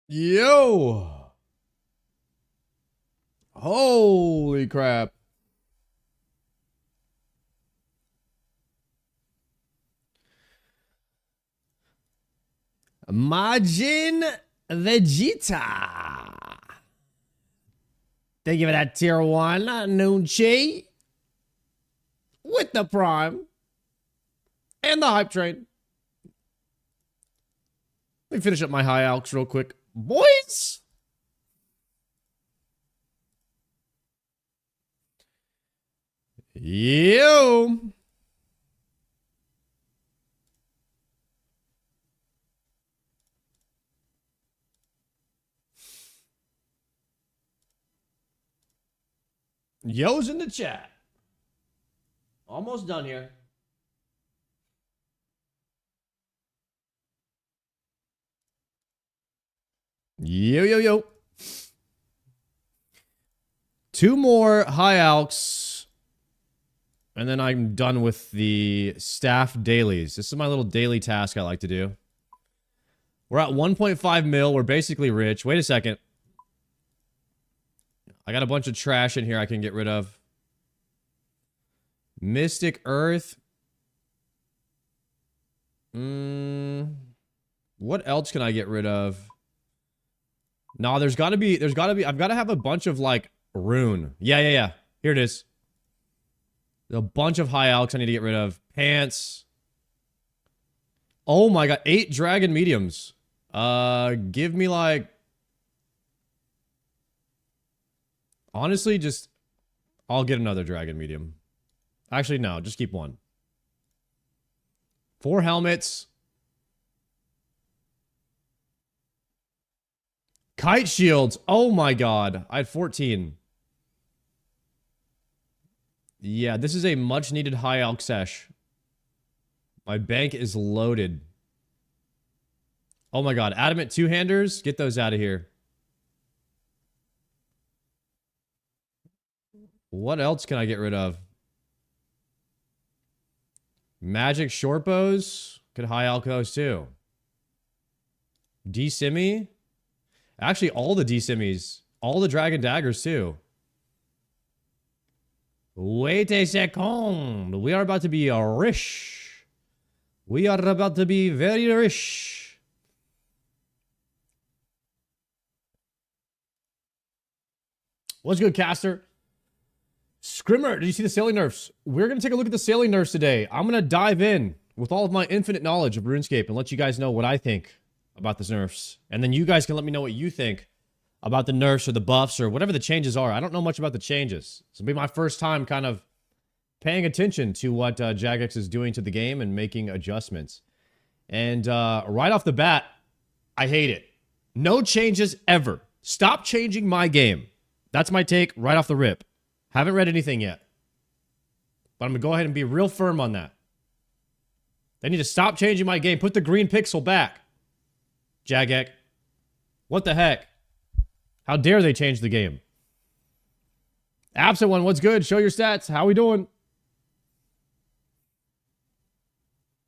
Yo! Holy crap. Majin Vegeta. Thank you for that tier 1, Noonchi. With the Prime. And the Hype Train. Let me finish up my high alks real quick. Boys! Yo! Yo's in the chat. Almost done here. Yo. 2 more high alks. And then I'm done with the staff dailies. This is my little daily task I like to do. We're at 1.5 mil. We're basically rich. Wait a second. I got a bunch of trash in here I can get rid of. Mystic Earth. What else can I get rid of? No, I've got to have a bunch of, like, rune. Yeah. Here it is. A bunch of high alks I need to get rid of. Pants. Oh my god, 8 dragon mediums. Give me, like... Honestly, just... I'll get another dragon medium. Actually, no, just keep 1. 4 helmets. Kite shields. Oh my god. I had 14. Yeah, this is a much needed high alk sesh. My bank is loaded. Oh my god. Adamant 2-handers. Get those out of here. What else can I get rid of? Magic short bows. Good high alcos too. D-Simi. Actually, all the D-Simis. All the dragon daggers too. Wait a second. We are about to be rich. We are about to be very rich. What's good, Caster? Scrimmer, did you see the sailing nerfs? We're going to take a look at the sailing nerfs today. I'm going to dive in with all of my infinite knowledge of RuneScape and let you guys know what I think about the nerfs. And then you guys can let me know what you think about the nerfs or the buffs or whatever the changes are. I don't know much about the changes. This will be my first time kind of paying attention to what Jagex is doing to the game and making adjustments. And right off the bat, I hate it. No changes ever. Stop changing my game. That's my take right off the rip. Haven't read anything yet. But I'm going to go ahead and be real firm on that. They need to stop changing my game. Put the green pixel back. Jagex. What the heck? How dare they change the game? Absent one, what's good? Show your stats. How we doing?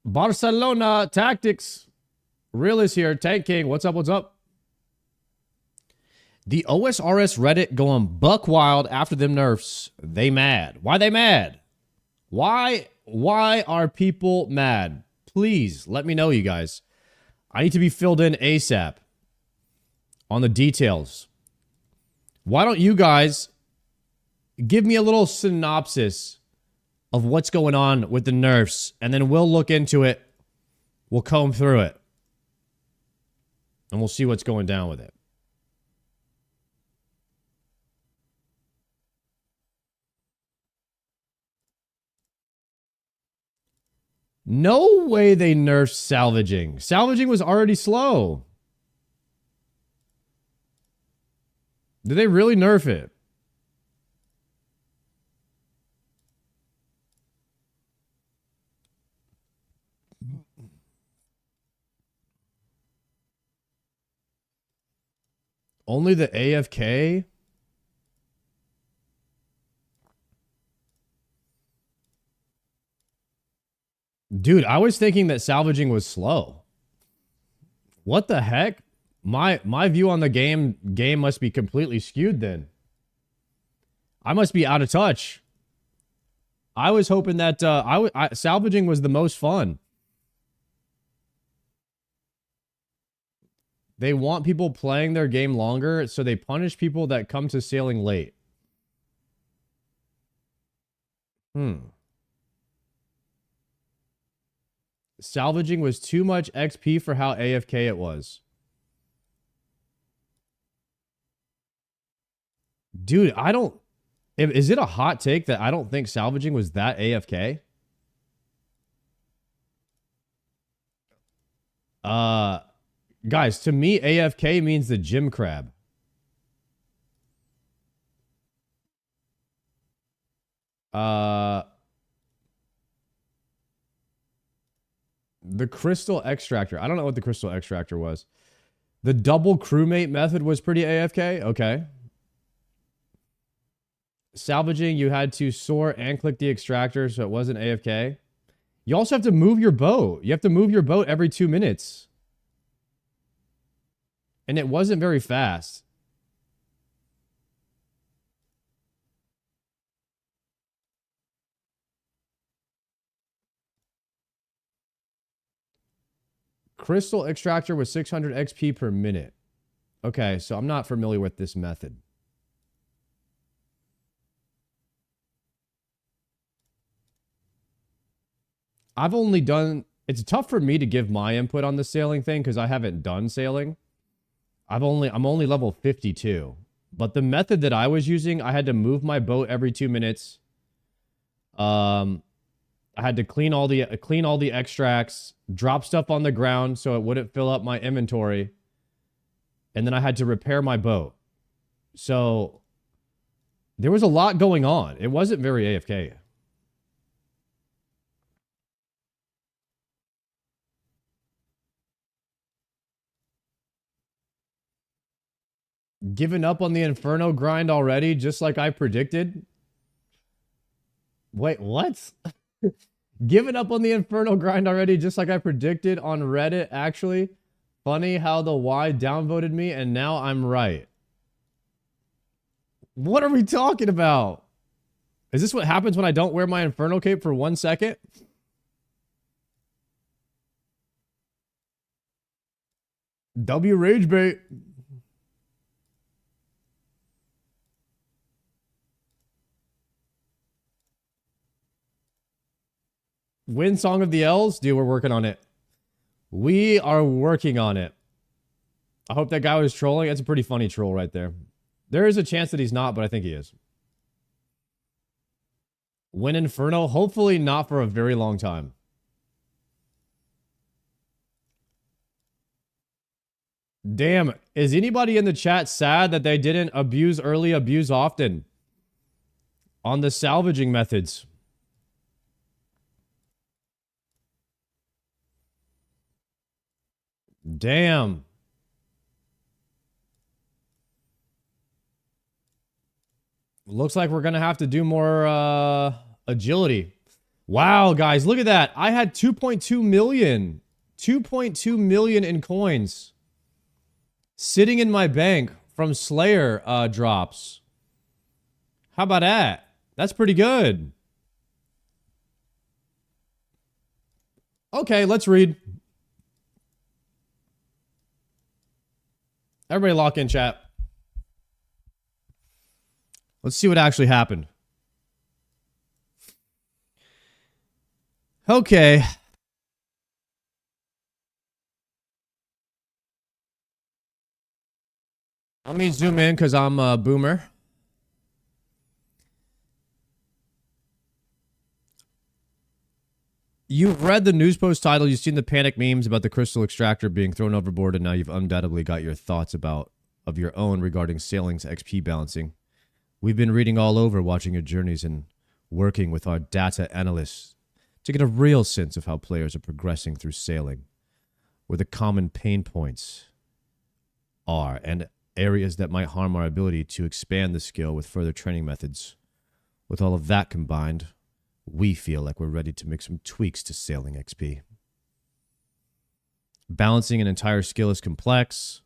Barcelona Tactics. Real is here. Tank King. What's up? The osrs Reddit going buck wild after them nerfs. They mad. Why they mad? Why are people mad? Please let me know, you guys. I need to be filled in ASAP on the details. Why don't you guys give me a little synopsis of what's going on with the nerfs, and then we'll look into it. We'll comb through it. And we'll see what's going down with it. No way they nerfed salvaging. Salvaging was already slow. Did they really nerf it? Only the AFK? Dude, I was thinking that salvaging was slow. What the heck? My view on the game must be completely skewed then. I must be out of touch. I was hoping that salvaging was the most fun. They want people playing their game longer, so they punish people that come to sailing late. Salvaging was too much XP for how AFK it was. Dude, I don't... Is it a hot take that I don't think salvaging was that AFK? Guys, to me, AFK means the gym crab. The crystal extractor. I don't know what the crystal extractor was. The double crewmate method was pretty AFK. Okay. Salvaging, you had to soar and click the extractor, so it wasn't AFK. You also have to move your boat. You have to move your boat every 2 minutes. And it wasn't very fast. Crystal extractor was 600 XP per minute. Okay, so I'm not familiar with this method. I've only done... It's tough for me to give my input on the sailing thing because I haven't done sailing. I'm only level 52. But the method that I was using, I had to move my boat every 2 minutes. I had to clean all the extracts, drop stuff on the ground so it wouldn't fill up my inventory. And then I had to repair my boat. So there was a lot going on. It wasn't very AFK. Given up on the Inferno grind already, just like I predicted? Wait, what? Given up on the Inferno grind already, just like I predicted on Reddit, actually? Funny how the Y downvoted me, and now I'm right. What are we talking about? Is this what happens when I don't wear my Inferno cape for 1 second? W rage bait. Win Song of the Elves? Dude, we're working on it. We are working on it. I hope that guy was trolling. That's a pretty funny troll right there. There is a chance that he's not, but I think he is. Win Inferno? Hopefully not for a very long time. Damn, is anybody in the chat sad that they didn't abuse early, abuse often on the salvaging methods? Damn. Looks like we're going to have to do more agility. Wow, guys, look at that. I had 2.2 million. 2.2 million in coins sitting in my bank from Slayer drops. How about that? That's pretty good. Okay, let's read. Everybody lock in, chat. Let's see what actually happened. Okay. Let me zoom in because I'm a boomer. You've read the news post title, you've seen the panic memes about the crystal extractor being thrown overboard, and now you've undoubtedly got your thoughts of your own regarding sailing's XP balancing. We've been reading all over, watching your journeys, and working with our data analysts to get a real sense of how players are progressing through sailing, where the common pain points are, and areas that might harm our ability to expand the skill with further training methods. With all of that combined, we feel like we're ready to make some tweaks to sailing XP. Balancing an entire skill is complex,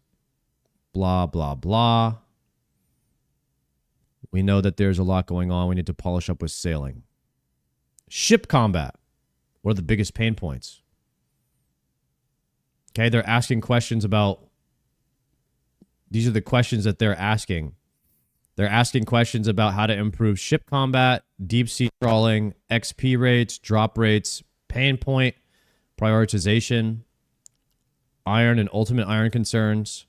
Blah, blah, blah. We know that there's a lot going on. We need to polish up with sailing. Ship combat. What are the biggest pain points? Okay, they're asking questions about... These are the questions that they're asking. They're asking questions about how to improve ship combat, deep sea trawling, XP rates, drop rates, pain point, prioritization, iron and ultimate iron concerns,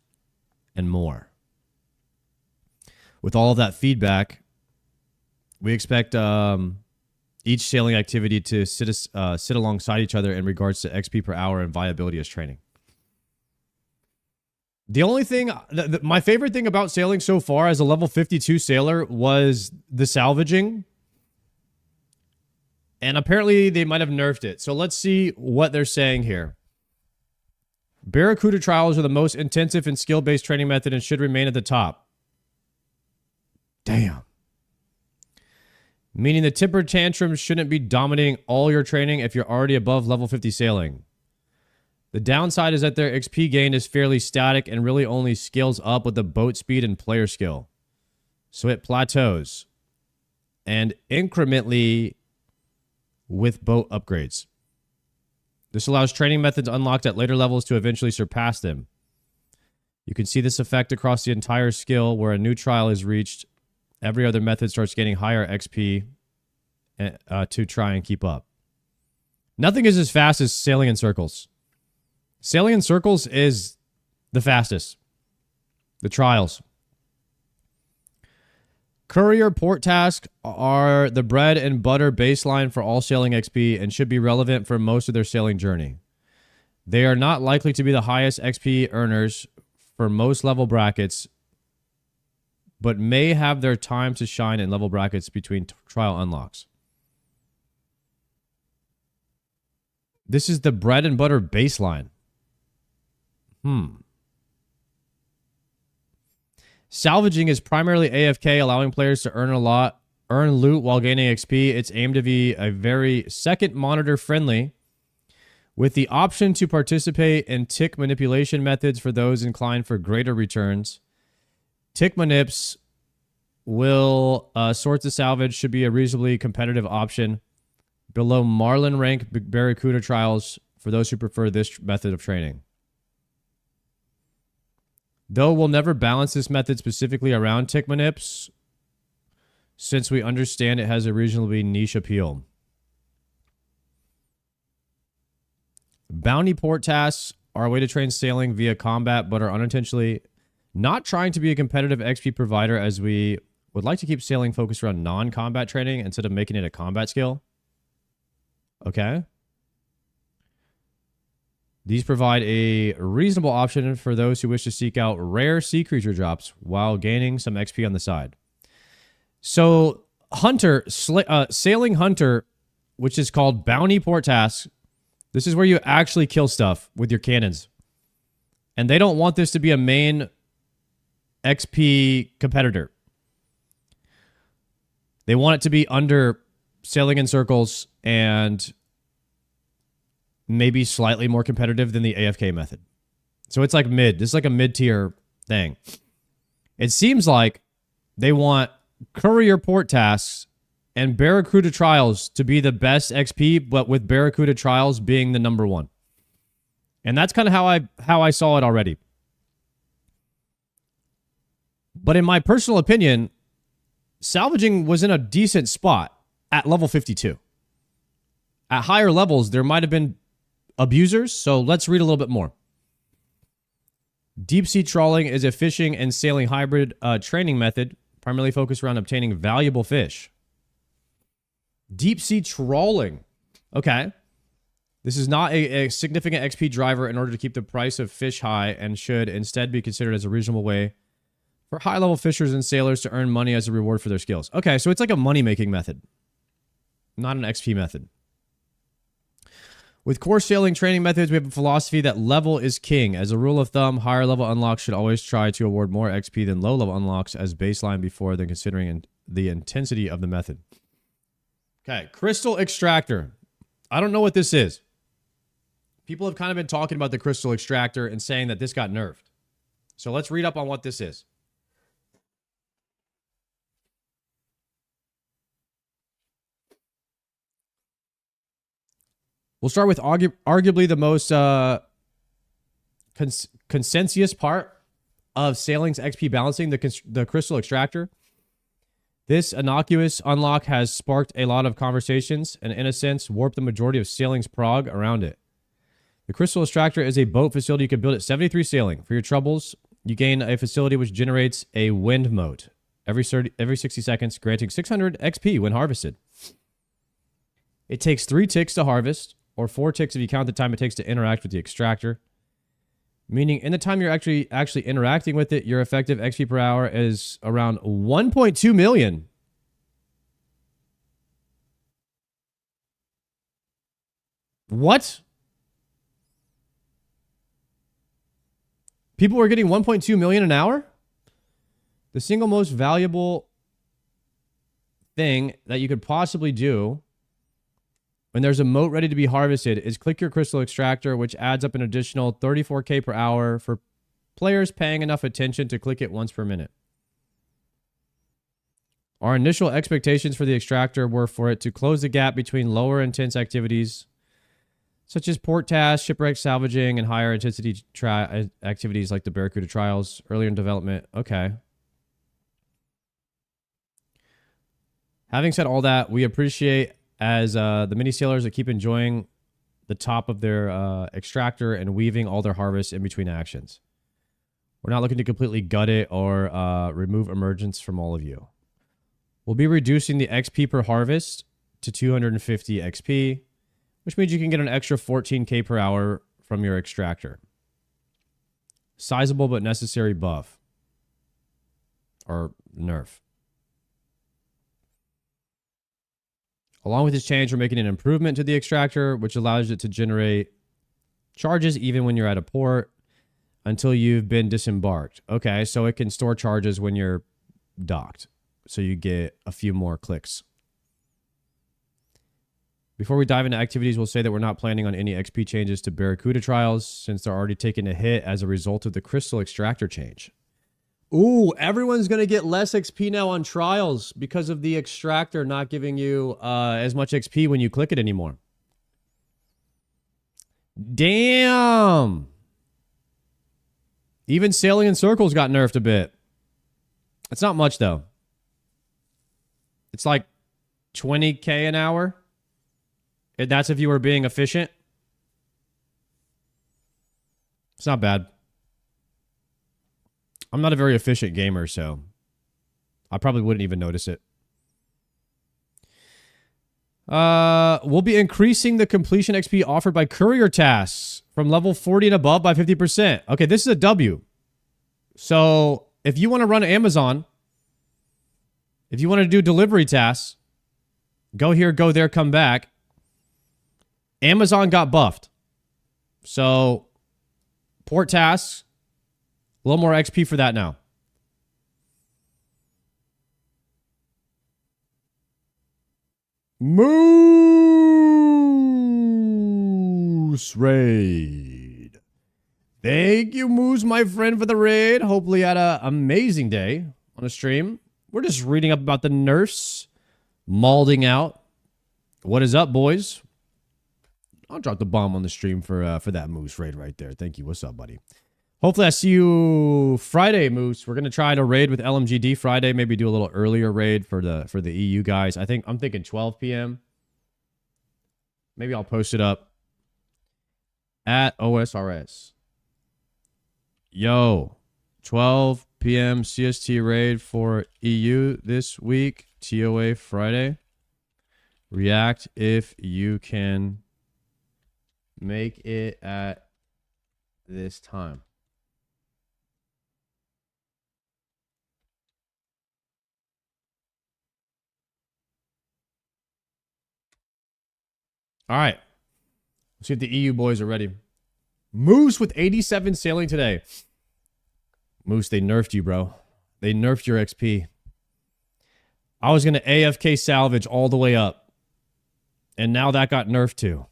and more. With all of that feedback, we expect each sailing activity to sit alongside each other in regards to XP per hour and viability as training. The only thing, my favorite thing about sailing so far as a level 52 sailor was the salvaging. And apparently they might have nerfed it. So let's see what they're saying here. Barracuda trials are the most intensive and skill-based training method and should remain at the top. Damn. Meaning the temper tantrums shouldn't be dominating all your training if you're already above level 50 sailing. The downside is that their XP gain is fairly static and really only scales up with the boat speed and player skill. So it plateaus. And incrementally with boat upgrades. This allows training methods unlocked at later levels to eventually surpass them. You can see this effect across the entire skill where a new trial is reached. Every other method starts getting higher XP to try and keep up. Nothing is as fast as sailing in circles. Sailing in circles is the fastest. The trials. Courier port tasks are the bread and butter baseline for all sailing XP and should be relevant for most of their sailing journey. They are not likely to be the highest XP earners for most level brackets, but may have their time to shine in level brackets between trial unlocks. This is the bread and butter baseline. Salvaging is primarily AFK, allowing players to earn loot while gaining XP. It's aimed to be a very second monitor friendly, with the option to participate in tick manipulation methods for those inclined for greater returns. Tick manips will sort the salvage should be a reasonably competitive option. Below Marlin rank Barracuda trials for those who prefer this method of training. Though we'll never balance this method specifically around tick manips, since we understand it has a reasonably niche appeal. Bounty port tasks are a way to train sailing via combat, but are unintentionally not trying to be a competitive XP provider, as we would like to keep sailing focused around non-combat training instead of making it a combat skill. Okay. These provide a reasonable option for those who wish to seek out rare sea creature drops while gaining some XP on the side. So, Sailing Hunter, which is called Bounty Port Tasks, this is where you actually kill stuff with your cannons. And they don't want this to be a main XP competitor. They want it to be under Sailing in Circles and maybe slightly more competitive than the AFK method. So it's like mid. This is like a mid-tier thing. It seems like they want Courier Port Tasks and Barracuda Trials to be the best XP, but with Barracuda Trials being the number one. And that's kind of how I saw it already. But in my personal opinion, salvaging was in a decent spot at level 52. At higher levels, there might have been abusers, so let's read a little bit more. Deep sea trawling is a fishing and sailing hybrid training method, primarily focused around obtaining valuable fish. Deep sea trawling. Okay. This is not a significant XP driver in order to keep the price of fish high and should instead be considered as a reasonable way for high-level fishers and sailors to earn money as a reward for their skills. Okay, so it's like a money-making method, not an XP method. With core sailing training methods, we have a philosophy that level is king. As a rule of thumb, higher level unlocks should always try to award more XP than low level unlocks as baseline before then considering the intensity of the method. Okay, Crystal Extractor. I don't know what this is. People have kind of been talking about the Crystal Extractor and saying that this got nerfed. So let's read up on what this is. We'll start with arguably the most consensus part of Sailing's XP balancing, the Crystal Extractor. This innocuous unlock has sparked a lot of conversations and, in a sense, warped the majority of Sailing's prog around it. The Crystal Extractor is a boat facility you can build at 73 Sailing. For your troubles, you gain a facility which generates a wind mote every 60 seconds, granting 600 XP when harvested. It takes 3 ticks to harvest, or 4 ticks if you count the time it takes to interact with the extractor. Meaning, in the time you're actually interacting with it, your effective XP per hour is around 1.2 million. What? People were getting 1.2 million an hour? The single most valuable thing that you could possibly do when there's a moat ready to be harvested is click your Crystal Extractor, which adds up an additional 34k per hour for players paying enough attention to click it once per minute. Our initial expectations for the extractor were for it to close the gap between lower intense activities such as port tasks, shipwreck salvaging, and higher intensity activities like the Barracuda trials earlier in development. Okay. Having said all that, we appreciate as the mini sailors that keep enjoying the top of their extractor and weaving all their harvests in between actions. We're not looking to completely gut it or remove emergence from all of you. We'll be reducing the XP per harvest to 250 XP, which means you can get an extra 14k per hour from your extractor. Sizable but necessary buff. Or nerf. Along with this change, we're making an improvement to the extractor, which allows it to generate charges even when you're at a port until you've been disembarked. Okay, so it can store charges when you're docked. So you get a few more clicks. Before we dive into activities, we'll say that we're not planning on any XP changes to Barracuda trials since they're already taking a hit as a result of the Crystal Extractor change. Ooh, everyone's going to get less XP now on trials because of the extractor not giving you as much XP when you click it anymore. Damn. Even sailing in circles got nerfed a bit. It's not much, though. It's like 20k an hour. And that's if you were being efficient. It's not bad. I'm not a very efficient gamer, so I probably wouldn't even notice it. We'll be increasing the completion XP offered by courier tasks from level 40 and above by 50%. Okay, this is a W. So if you want to run Amazon, if you want to do delivery tasks, go here, go there, come back. Amazon got buffed. So port tasks, a little more XP for that now. Moose raid. Thank you, Moose, my friend, for the raid. Hopefully you had an amazing day on a stream. We're just reading up about the nerfs. Malding out. What is up, boys? I'll drop the bomb on the stream for that Moose raid right there. Thank you. What's up, buddy? Hopefully I see you Friday, Moose. We're gonna try to raid with LMGD Friday. Maybe do a little earlier raid for the EU guys. I'm thinking 12 p.m. Maybe I'll post it up at OSRS. Yo, 12 p.m. CST raid for EU this week. TOA Friday. React if you can make it at this time. All right. Let's see if the EU boys are ready. Moose with 87 sailing today. Moose, they nerfed you, bro. They nerfed your XP. I was going to AFK salvage all the way up. And now that got nerfed too.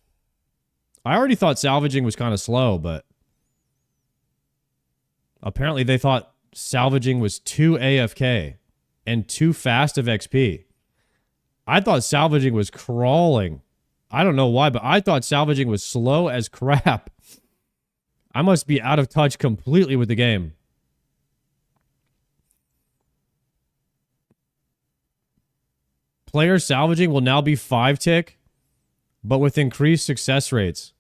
I already thought salvaging was kind of slow, but Apparently they thought salvaging was too AFK and too fast of XP. I thought salvaging was crawling. I don't know why, but I thought salvaging was slow as crap. I must be out of touch completely with the game. Player salvaging will now be 5 tick, but with increased success rates.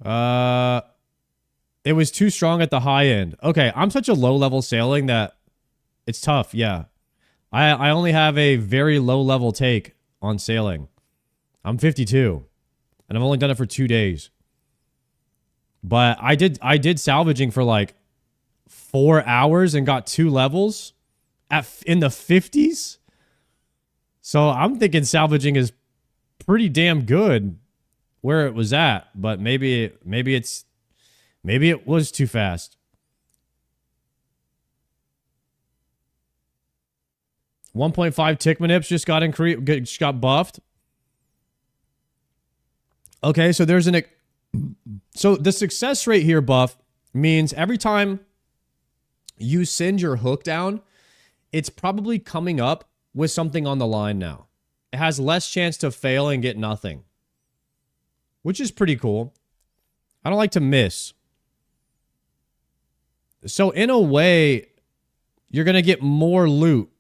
It was too strong at the high end. Okay, I'm such a low-level sailing that it's tough, yeah. I only have a very low-level take on sailing. I'm 52, and I've only done it for 2 days. But I did salvaging for like 4 hours and got 2 levels in the 50s. So I'm thinking salvaging is pretty damn good where it was at, but maybe it was too fast. 1.5 tick manips just got buffed. Okay, so so the success rate here buff means every time you send your hook down, it's probably coming up with something on the line now. It has less chance to fail and get nothing, which is pretty cool. I don't like to miss. So in a way, you're going to get more loot.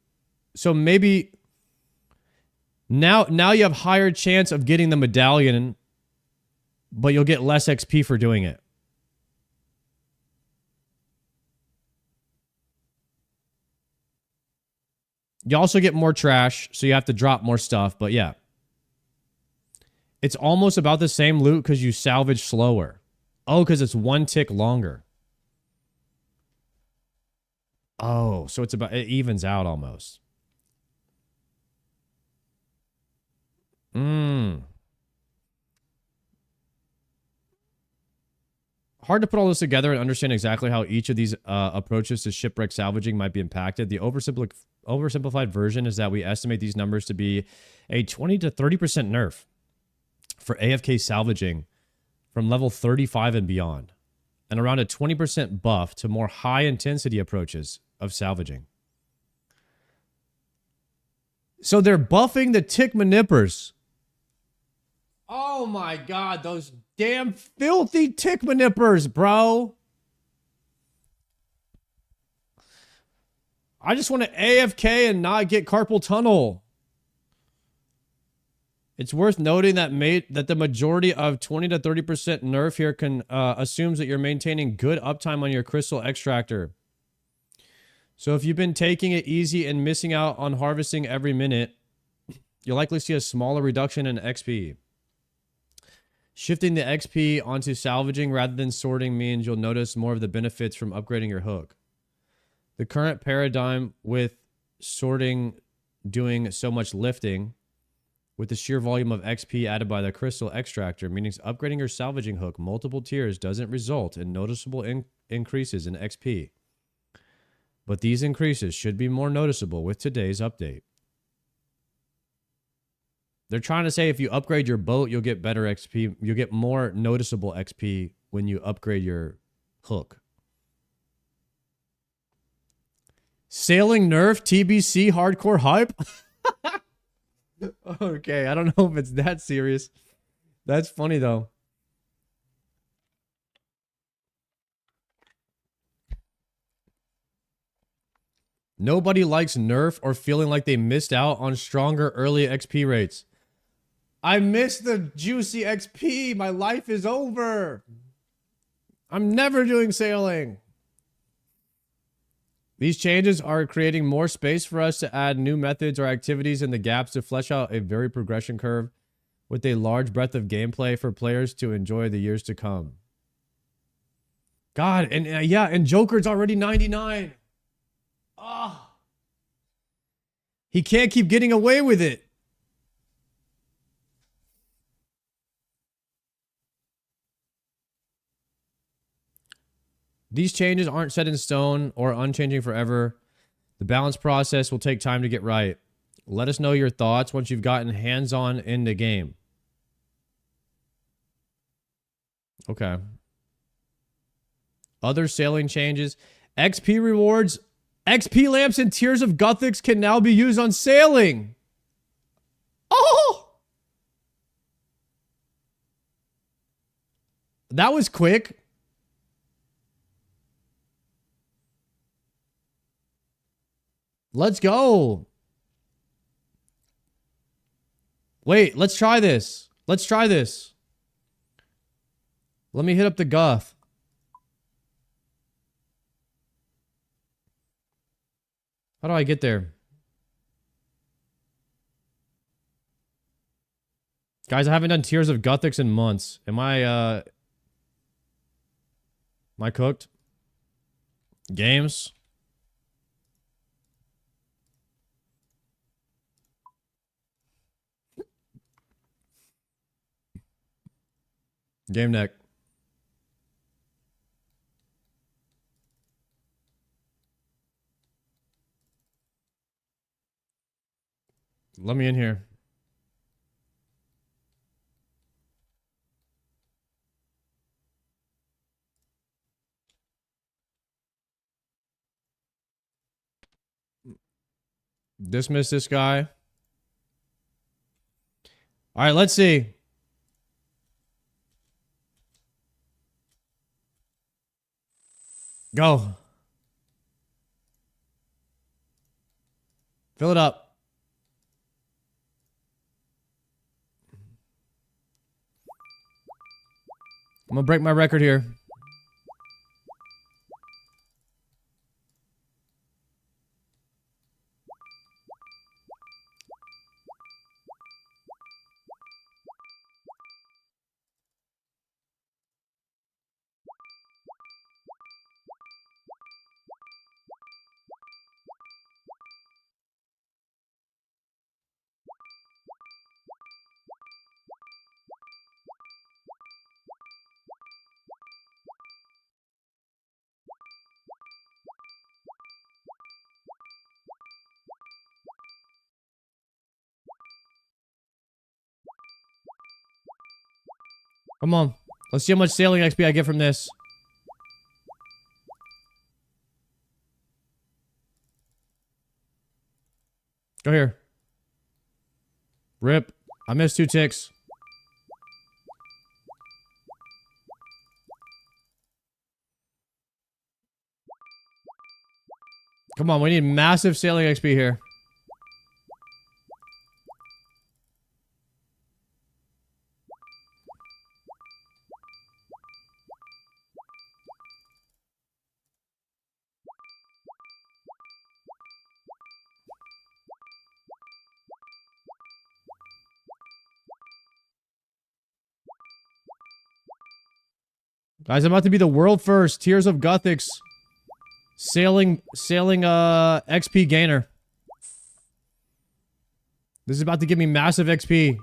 So maybe now you have higher chance of getting the medallion, but you'll get less XP for doing it. You also get more trash, so you have to drop more stuff, but yeah. It's almost about the same loot because you salvage slower. Oh, because it's 1 tick longer. Oh, so it evens out almost. Hard to put all this together and understand exactly how each of these approaches to shipwreck salvaging might be impacted. The oversimplified version is that we estimate these numbers to be a 20 to 30% nerf for AFK salvaging from level 35 and beyond, and around a 20% buff to more high-intensity approaches of salvaging. So they're buffing the tick manippers. Oh my god, those damn filthy tick manippers, bro. I just want to AFK and not get carpal tunnel. It's worth noting that the majority of 20 to 30% nerf here assumes that you're maintaining good uptime on your crystal extractor. So if you've been taking it easy and missing out on harvesting every minute, you'll likely see a smaller reduction in XP. Shifting the XP onto salvaging rather than sorting means you'll notice more of the benefits from upgrading your hook. The current paradigm with sorting doing so much lifting with the sheer volume of XP added by the crystal extractor means upgrading your salvaging hook multiple tiers doesn't result in noticeable increases in XP. But these increases should be more noticeable with today's update. They're trying to say if you upgrade your boat, you'll get better XP. You'll get more noticeable XP when you upgrade your hook. Sailing nerf, TBC, hardcore hype? Okay, I don't know if it's that serious. That's funny, though. Nobody likes nerf or feeling like they missed out on stronger early XP rates. I missed the juicy XP. My life is over. I'm never doing sailing. These changes are creating more space for us to add new methods or activities in the gaps to flesh out a very progression curve with a large breadth of gameplay for players to enjoy the years to come. God, and yeah, and Joker's already 99. Oh. He can't keep getting away with it. These changes aren't set in stone or unchanging forever. The balance process will take time to get right. Let us know your thoughts once you've gotten hands-on in the game. Okay. Other sailing changes. XP rewards. XP lamps and Tears of Guthix can now be used on sailing. Oh! That was quick. Let's go. Wait, let's try this. Let's try this. Let me hit up the Guth. How do I get there? Guys, I haven't done Tears of Guthix in months. Am I cooked? Games. Game neck. Let me in here. Dismiss this guy. All right, let's see. Go. Fill it up. I'm gonna break my record here. Come on. Let's see how much sailing XP I get from this. Go here. Rip. I missed 2 ticks. Come on, we need massive sailing XP here. Guys, I'm about to be the world first Tears of Guthix sailing XP gainer. This is about to give me massive XP.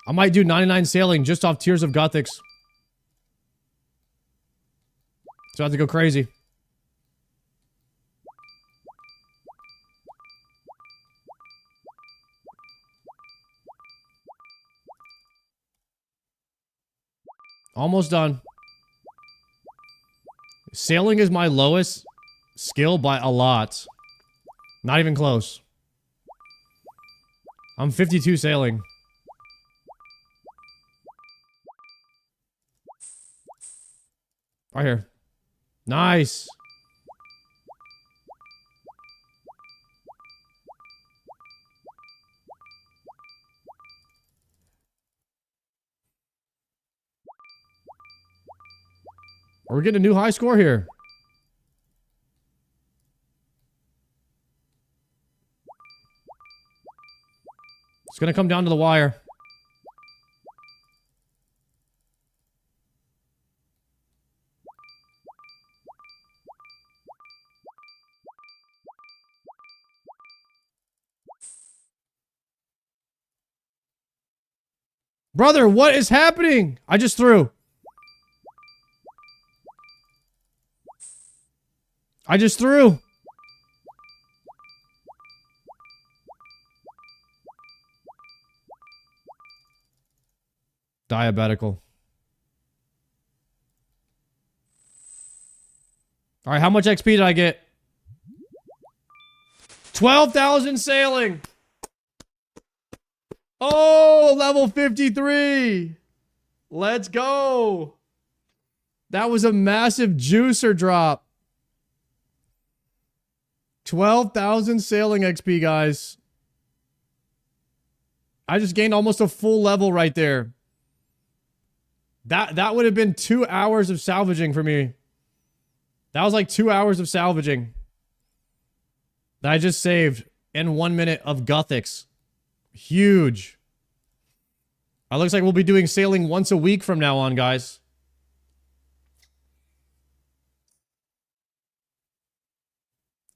I might do 99 sailing just off Tears of Guthix. It's about to go crazy. Almost done. Sailing is my lowest skill by a lot. Not even close. I'm 52 sailing. Right here. Nice. We're getting a new high score here. It's going to come down to the wire. Brother, what is happening? I just threw. I just threw. Diabetical. All right, how much XP did I get? 12,000 sailing. Oh, level 53. Let's go. That was a massive juicer drop. 12,000 sailing XP, guys. I just gained almost a full level right there. That would have been 2 hours of salvaging for me. That was like 2 hours of salvaging that I just saved in 1 minute of Gothics. Huge. It looks like we'll be doing sailing once a week from now on, guys.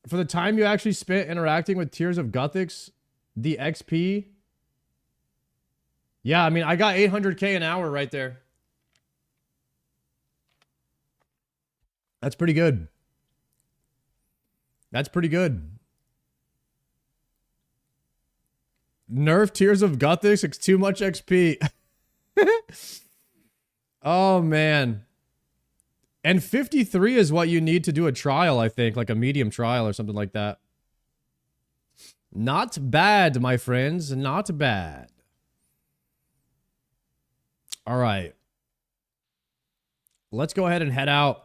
For the time you actually spent interacting with Tears of Gothics, the XP. Yeah, I mean, I got 800k an hour right there. That's pretty good. That's pretty good. Nerf Tears of Gothics, it's too much XP. Oh, man. And 53 is what you need to do a trial, I think. Like a medium trial or something like that. Not bad, my friends. Not bad. All right. Let's go ahead and head out.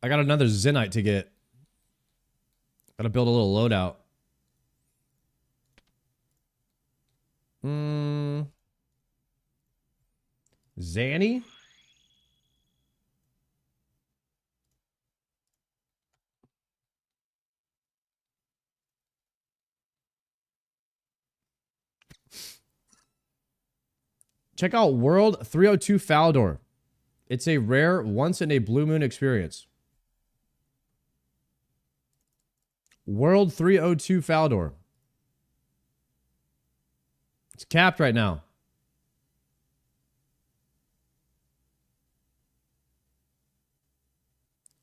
I got another Zenite to get. Gotta build a little loadout. Zanny? Check out World 302 Faldor. It's a rare once in a blue moon experience. World 302 Faldor. It's capped right now.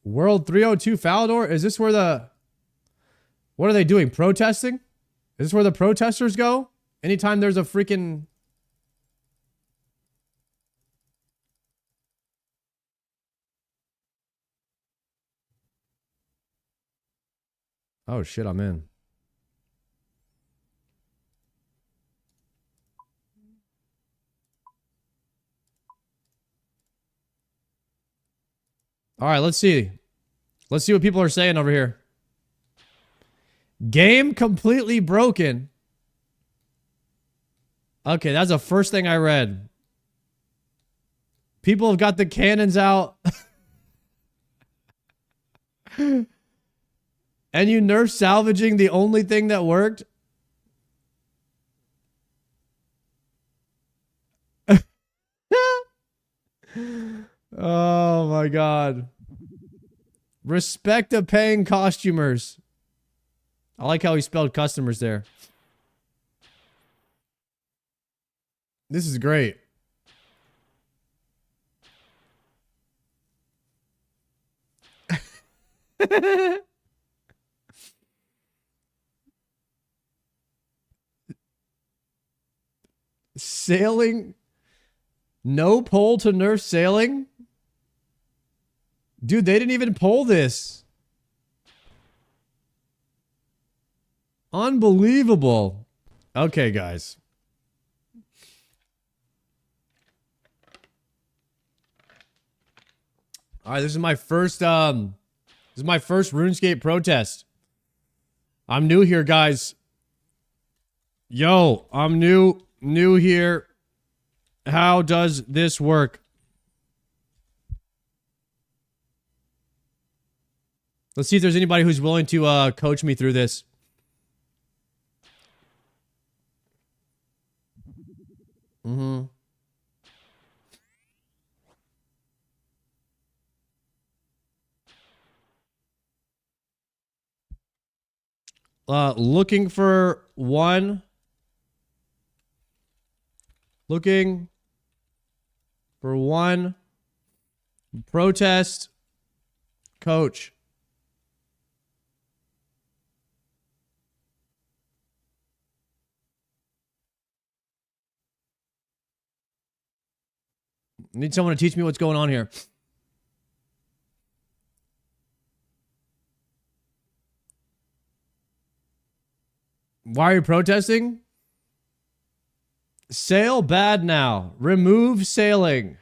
World 302 Faldor? Is this where the... What are they doing? Protesting? Is this where the protesters go? Anytime there's a freaking... Oh shit, I'm in. All right, let's see. Let's see what people are saying over here. Game completely broken. Okay, that's the first thing I read. People have got the cannons out. And you nerf salvaging the only thing that worked? Oh my god. Respect the paying costumers. I like how he spelled customers there. This is great. Sailing? No poll to nerf sailing? Dude, they didn't even poll this. Unbelievable. Okay, guys. All right, this is my first RuneScape protest. I'm new here, guys. Yo, I'm new here. How does this work? Let's see if there's anybody who's willing to coach me through this. Looking for one. Looking for one protest coach. Need someone to teach me what's going on here. Why are you protesting? Sail bad now. Remove sailing.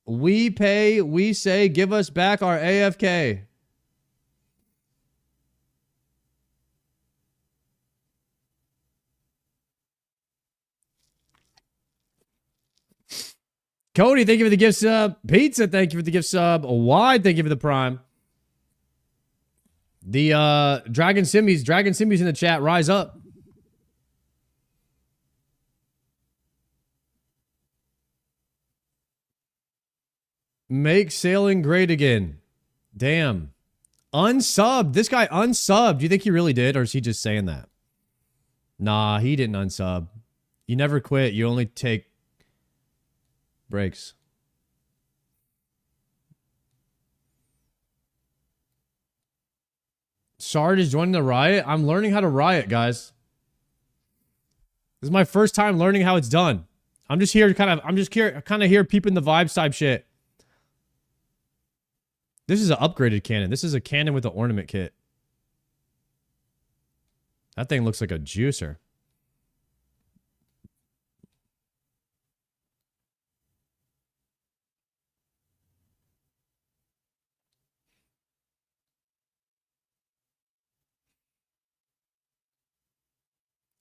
We pay, we say, give us back our AFK. Cody, thank you for the gift sub. Pizza, thank you for the gift sub. Wide, thank you for the prime. The Dragon Simbies in the chat, rise up. Make sailing great again. Damn. Unsubbed. This guy unsubbed. Do you think he really did, or is he just saying that? Nah, he didn't unsub. You never quit. You only take breaks. Sard is joining the riot. I'm learning how to riot, guys. This is my first time learning how it's done. I'm just here kind of here peeping the vibes type shit. This is an upgraded cannon. This is a cannon with an ornament kit. That thing looks like a juicer.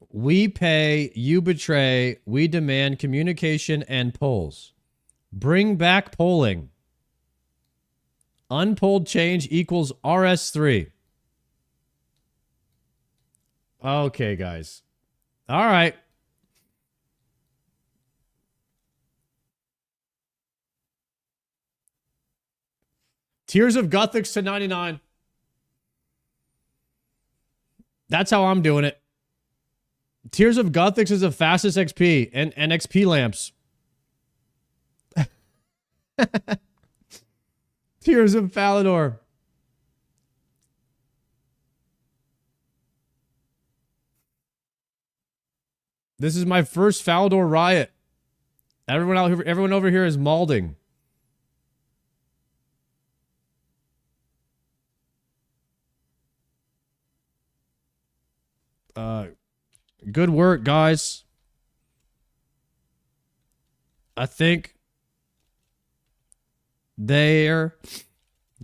We pay, you betray, we demand communication and polls. Bring back polling. Unpolled change equals RS3. Okay, guys. All right. Tears of Guthix to 99. That's how I'm doing it. Tears of Guthix is the fastest XP and XP lamps. Tears of Falador. This is my first Falador riot. Everyone over here is malding. Good work, guys. I think they're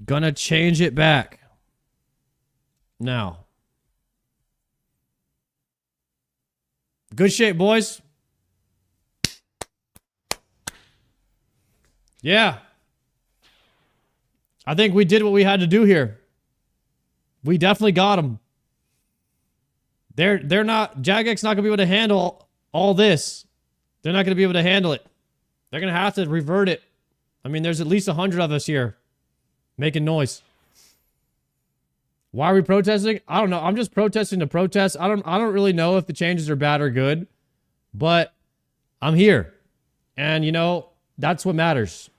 gonna change it back. Now. Good shape, boys. Yeah. I think we did what we had to do here. We definitely got them. They're not, Jagex not gonna be able to handle all this. They're not gonna be able to handle it. They're gonna have to revert it. I mean, there's at least 100 of us here making noise. Why are we protesting? I don't know. I'm just protesting to protest. I don't really know if the changes are bad or good, but I'm here. And you know, that's what matters.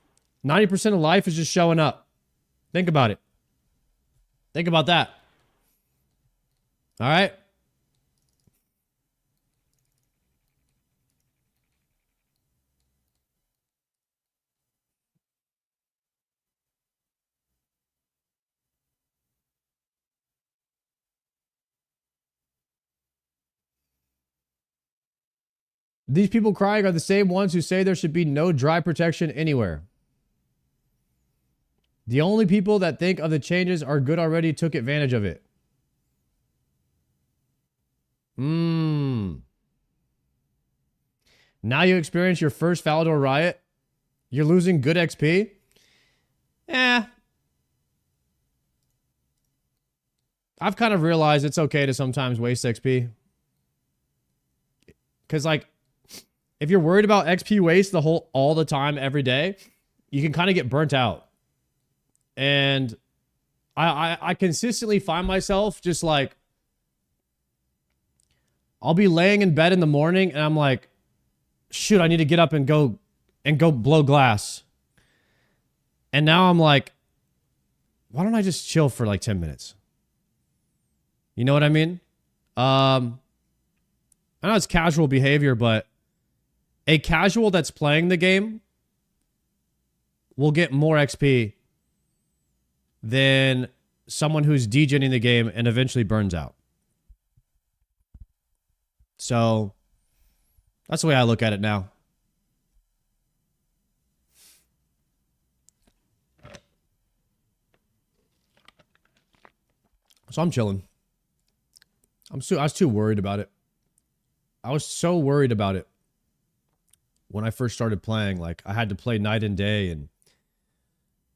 90% of life is just showing up. Think about it. Think about that. All right? These people crying are the same ones who say there should be no dry protection anywhere. The only people that think of the changes are good already took advantage of it. Now you experience your first Falador riot. You're losing good XP. I've kind of realized it's okay to sometimes waste XP. Because like, if you're worried about XP waste all the time, every day, you can kind of get burnt out. And I consistently find myself just like, I'll be laying in bed in the morning and I'm like, shoot, I need to get up and go blow glass. And now I'm like, why don't I just chill for like 10 minutes? You know what I mean? I know it's casual behavior, but a casual that's playing the game will get more XP than someone who's degening the game and eventually burns out. So that's the way I look at it now. So I'm chilling. I was too worried about it. I was so worried about it when I first started playing. Like, I had to play night and day and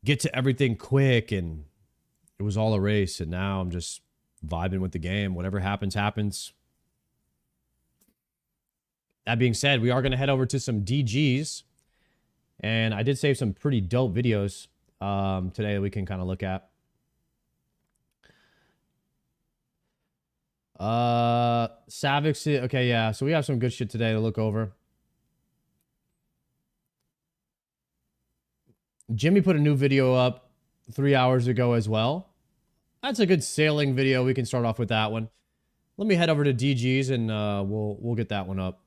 get to everything quick, and it was all a race. And now I'm just vibing with the game. Whatever happens, happens. That being said, we are going to head over to some DGs. And I did save some pretty dope videos today that we can kind of look at. Savix, okay, yeah. So we have some good shit today to look over. Jimmy put a new video up 3 hours ago as well. That's a good sailing video. We can start off with that one. Let me head over to DGs and we'll get that one up.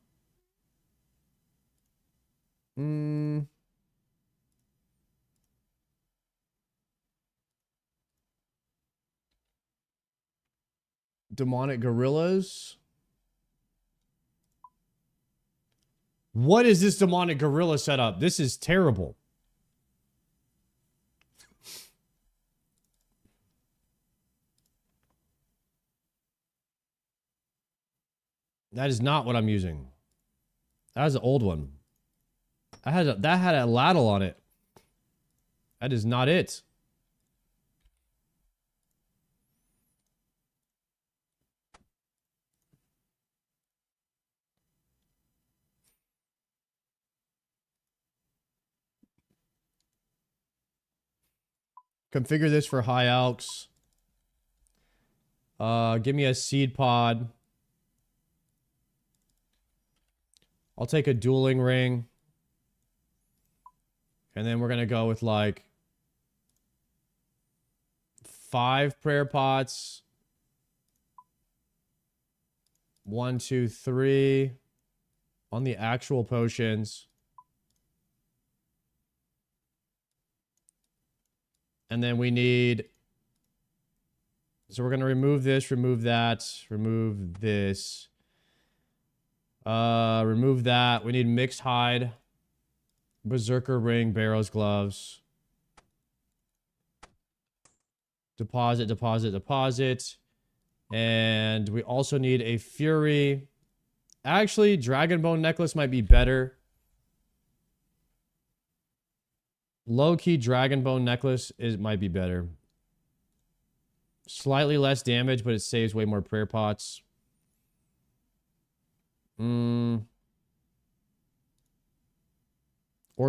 Demonic gorillas. What is this demonic gorilla setup? This is terrible. That is not what I'm using. That is an old one. That had a ladle on it. That is not it. Configure this for high alks. Give me a seed pod. I'll take a dueling ring. And then we're going to go with like 5 prayer pots. 1, 2, 3 on the actual potions. And then we need, so we're going to remove this, remove that, remove this, remove that. We need mixed hide, berserker ring, barrows, gloves, deposit, deposit, deposit. And we also need a fury. Actually, dragon bone necklace might be better. Low-key dragon bone necklace might be better. Slightly less damage, but it saves way more prayer pots. Or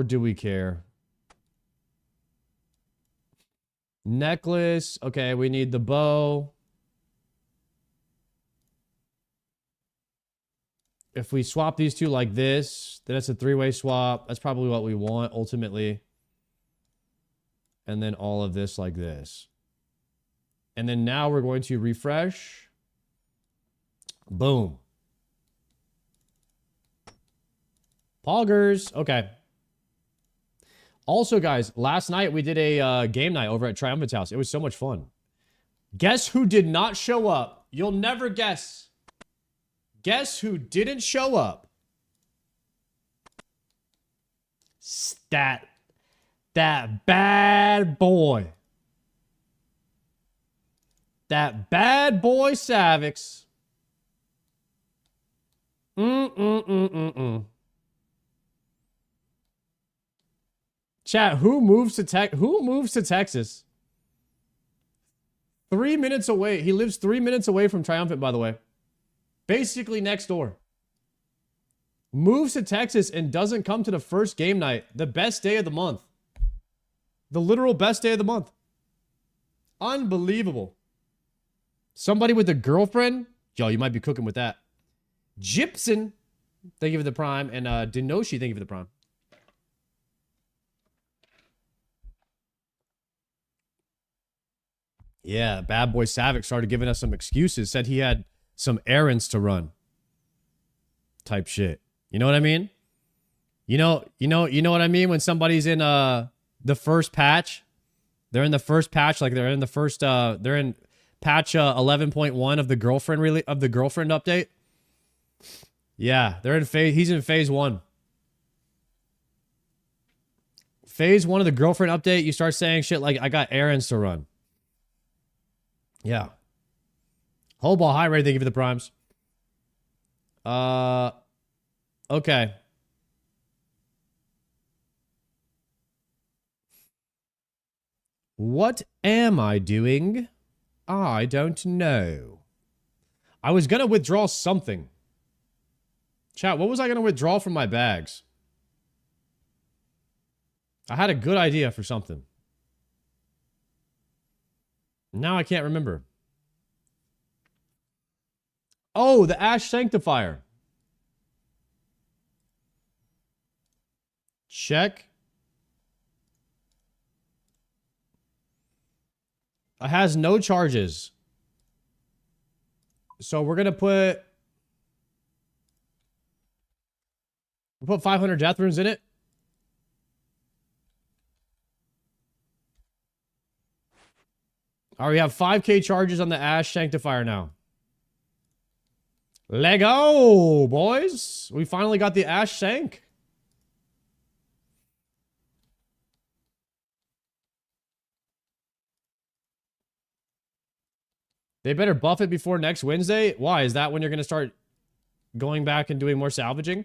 do we care? Necklace. Okay, we need the bow. If we swap these two like this, then it's a 3-way swap. That's probably what we want ultimately. And then all of this like this. And then now we're going to refresh. Boom. Poggers. Okay. Also, guys, last night we did a game night over at Triumphant's house. It was so much fun. Guess who did not show up? You'll never guess. Guess who didn't show up? That bad boy. That bad boy Savix. Chat, who moves to Texas? 3 minutes away. He lives 3 minutes away from Triumphant, by the way. Basically next door. Moves to Texas and doesn't come to the first game night. The best day of the month. The literal best day of the month. Unbelievable. Somebody with a girlfriend? Yo, you might be cooking with that. Gypsum, thank you for the prime. And Denoshi, thank you for the prime. Yeah, bad boy Savick started giving us some excuses. Said he had some errands to run. Type shit. You know what I mean? You know what I mean when somebody's in the first patch They're in the first patch, like they're in the first they're in patch 11.1 of the girlfriend update. Yeah, they're in he's in phase 1. Phase 1 of the girlfriend update, you start saying shit like I got errands to run. Yeah. Whole ball high rate, thank you for the primes. Okay. What am I doing? I don't know. I was gonna withdraw something. Chat, what was I gonna withdraw from my bags? I had a good idea for something. Now I can't remember. Oh, the Ash Sanctifier. Check. It has no charges. So we're going to put 500 death runes in it. All right, we have 5k charges on the Ash Sanctifier now. Lego, boys. We finally got the Ash Sank. They better buff it before next Wednesday. Why? Is that when you're going to start going back and doing more salvaging?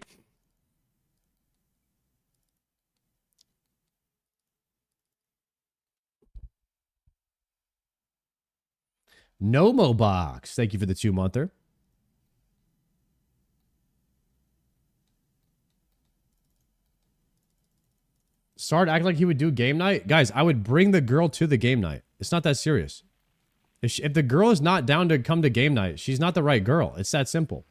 Nomo Box. Thank you for the 2-monther. Start acting like he would do game night. Guys, I would bring the girl to the game night. It's not that serious. If the girl is not down to come to game night, she's not the right girl. It's that simple.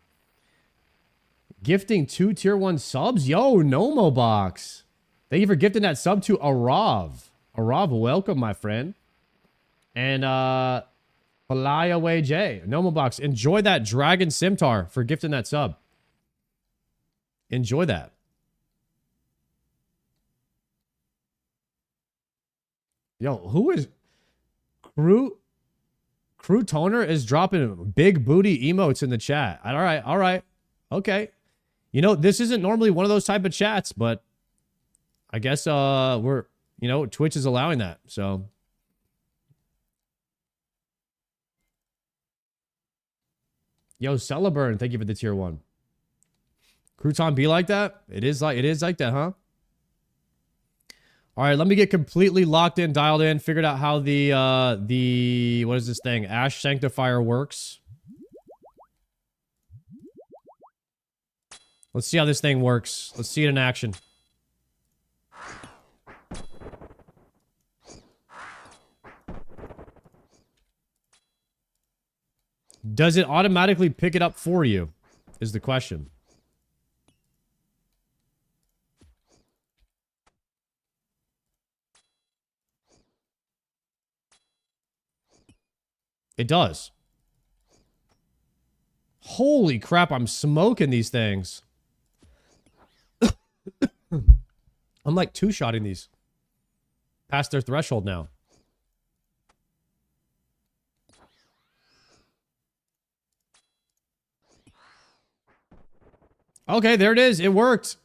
Gifting 2 tier 1 subs? Yo, Nomo Box. Thank you for gifting that sub to Arav. Arav, welcome, my friend. And, Fly Away J. Nomo Box. Enjoy that Dragon Simtar for gifting that sub. Enjoy that. Yo, who is... Crew Toner is dropping big booty emotes in the chat. All right, all right. Okay. You know, this isn't normally one of those type of chats, but I guess we're, you know, Twitch is allowing that. So yo, Celeburn, thank you for the tier 1. Crouton be like that? It is like that, huh? All right, let me get completely locked in, dialed in, figured out how the what is this thing? Ash Sanctifier works. Let's see how this thing works. Let's see it in action. Does it automatically pick it up for you? Is the question. It does. Holy crap, I'm smoking these things. I'm like 2-shotting these. Past their threshold now. Okay, there it is. It worked.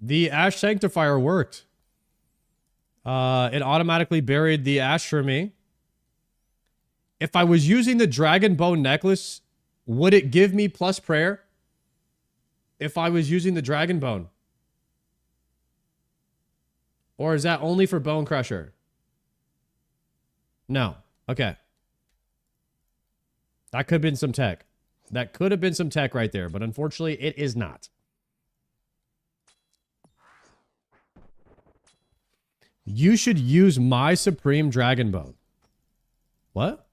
The Ash Sanctifier worked. It automatically buried the ash for me. If I was using the Dragon Bone Necklace, would it give me plus prayer? If I was using the Dragon Bone? Or is that only for Bone Crusher? No. Okay. That could have been some tech. That could have been some tech right there, but unfortunately, it is not. You should use my Supreme Dragon Bone. What?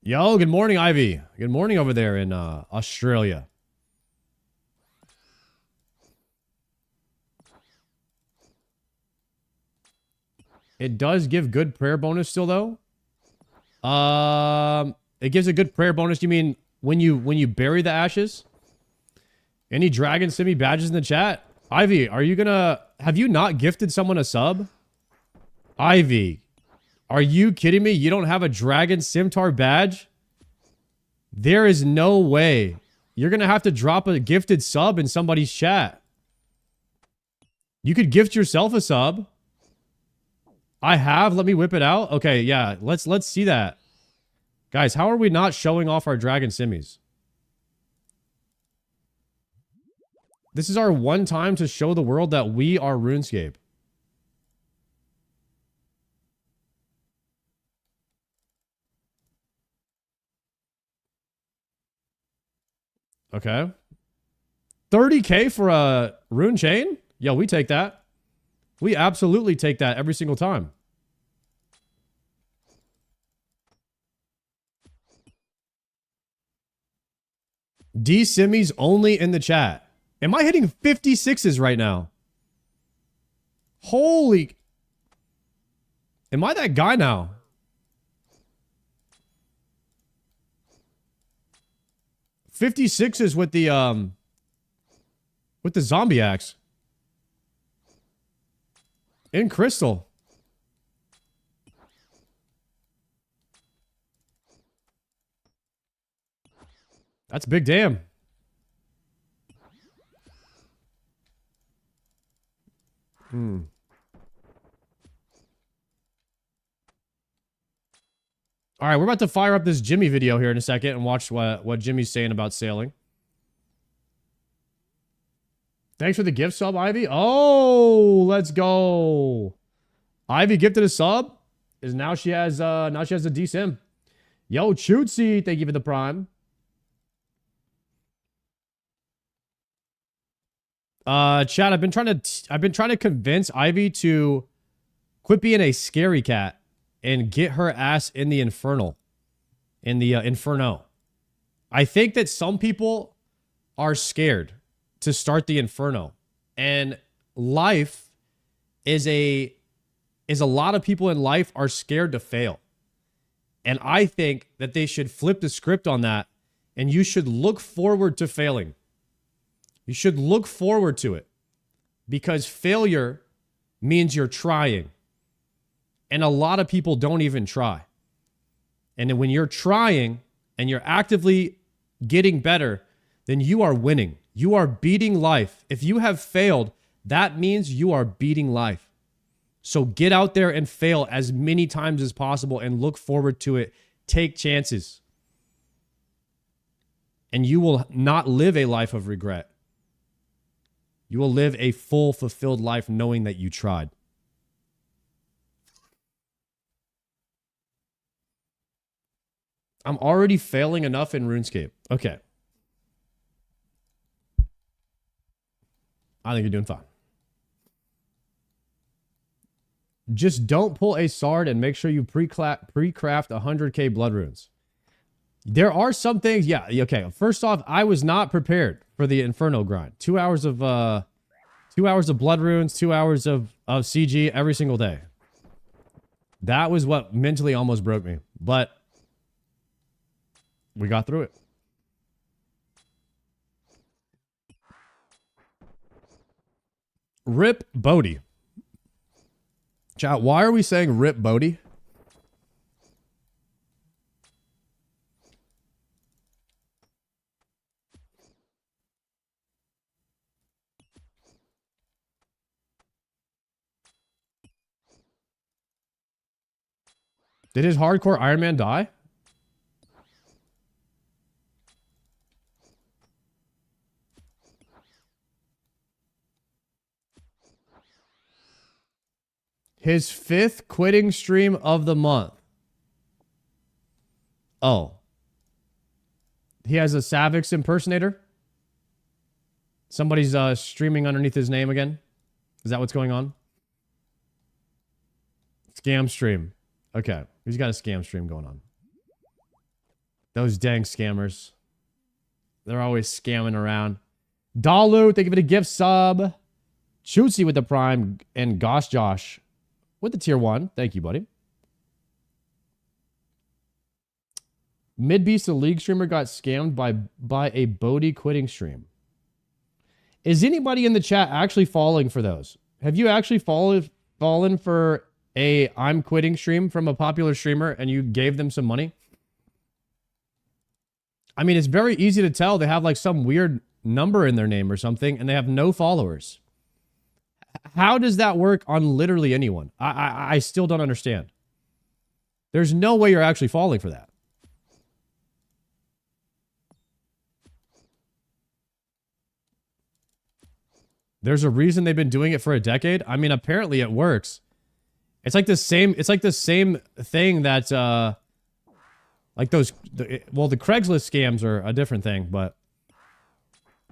Yo, good morning, Ivy. Good morning over there in Australia. It does give good prayer bonus still, though. It gives a good prayer bonus. You mean when you bury the ashes? Any dragon send me badges in the chat? Ivy, have you not gifted someone a sub? Ivy, are you kidding me? You don't have a Dragon Simtar badge? There is no way. You're gonna have to drop a gifted sub in somebody's chat. You could gift yourself a sub. I have. Let me whip it out. Okay, yeah. Let's see that. Guys, how are we not showing off our Dragon Simmies? This is our one time to show the world that we are RuneScape. Okay. 30K for a rune chain? Yo, we take that. We absolutely take that every single time. D Simmies only in the chat. Am I hitting 56s right now? Holy. Am I that guy now? $56s with the zombie axe. In crystal. That's big damn. All right, we're about to fire up this Jimmy video here in a second and watch what Jimmy's saying about sailing. Thanks for the gift sub, Ivy. Oh, let's go. Ivy gifted a sub. Now she has a DSIM. Yo, Chootsy, thank you for the prime. Chad, I've been trying to convince Ivy to quit being a scary cat and get her ass in the infernal. In the inferno. I think that some people are scared to start the inferno. And life is a lot of people in life are scared to fail. And I think that they should flip the script on that, and you should look forward to failing. You should look forward to it, because failure means you're trying. And a lot of people don't even try. And then when you're trying and you're actively getting better, then you are winning. You are beating life. If you have failed, that means you are beating life. So get out there and fail as many times as possible and look forward to it. Take chances. And you will not live a life of regret. You will live a full, fulfilled life knowing that you tried. I'm already failing enough in RuneScape. Okay. I think you're doing fine. Just don't pull a Sard and make sure you pre-craft 100k blood runes. There are some things, yeah, okay. First off, I was not prepared for the Inferno grind. 2 hours of blood runes, 2 hours of CG every single day. That was what mentally almost broke me. But we got through it. Rip Bodie. Chat, why are we saying Rip Bodie? Did his hardcore Iron Man die? His 5th quitting stream of the month. Oh. He has a Savix impersonator? Somebody's streaming underneath his name again? Is that what's going on? Scam stream. Okay. He's got a scam stream going on. Those dang scammers. They're always scamming around. Dalu, thank you for the gift sub. Chootsy with the prime. And Gosh Josh with the tier 1. Thank you, buddy. Midbeast, the league streamer, got scammed by a Bodie quitting stream. Is anybody in the chat actually falling for those? Have you actually fallen for a I'm quitting stream from a popular streamer and you gave them some money? I mean, it's very easy to tell they have like some weird number in their name or something and they have no followers. How does that work on literally anyone? I still don't understand. There's no way you're actually falling for that. There's a reason they've been doing it for a decade. I mean, apparently it works. It's like the same thing that like those well, the Craigslist scams are a different thing, but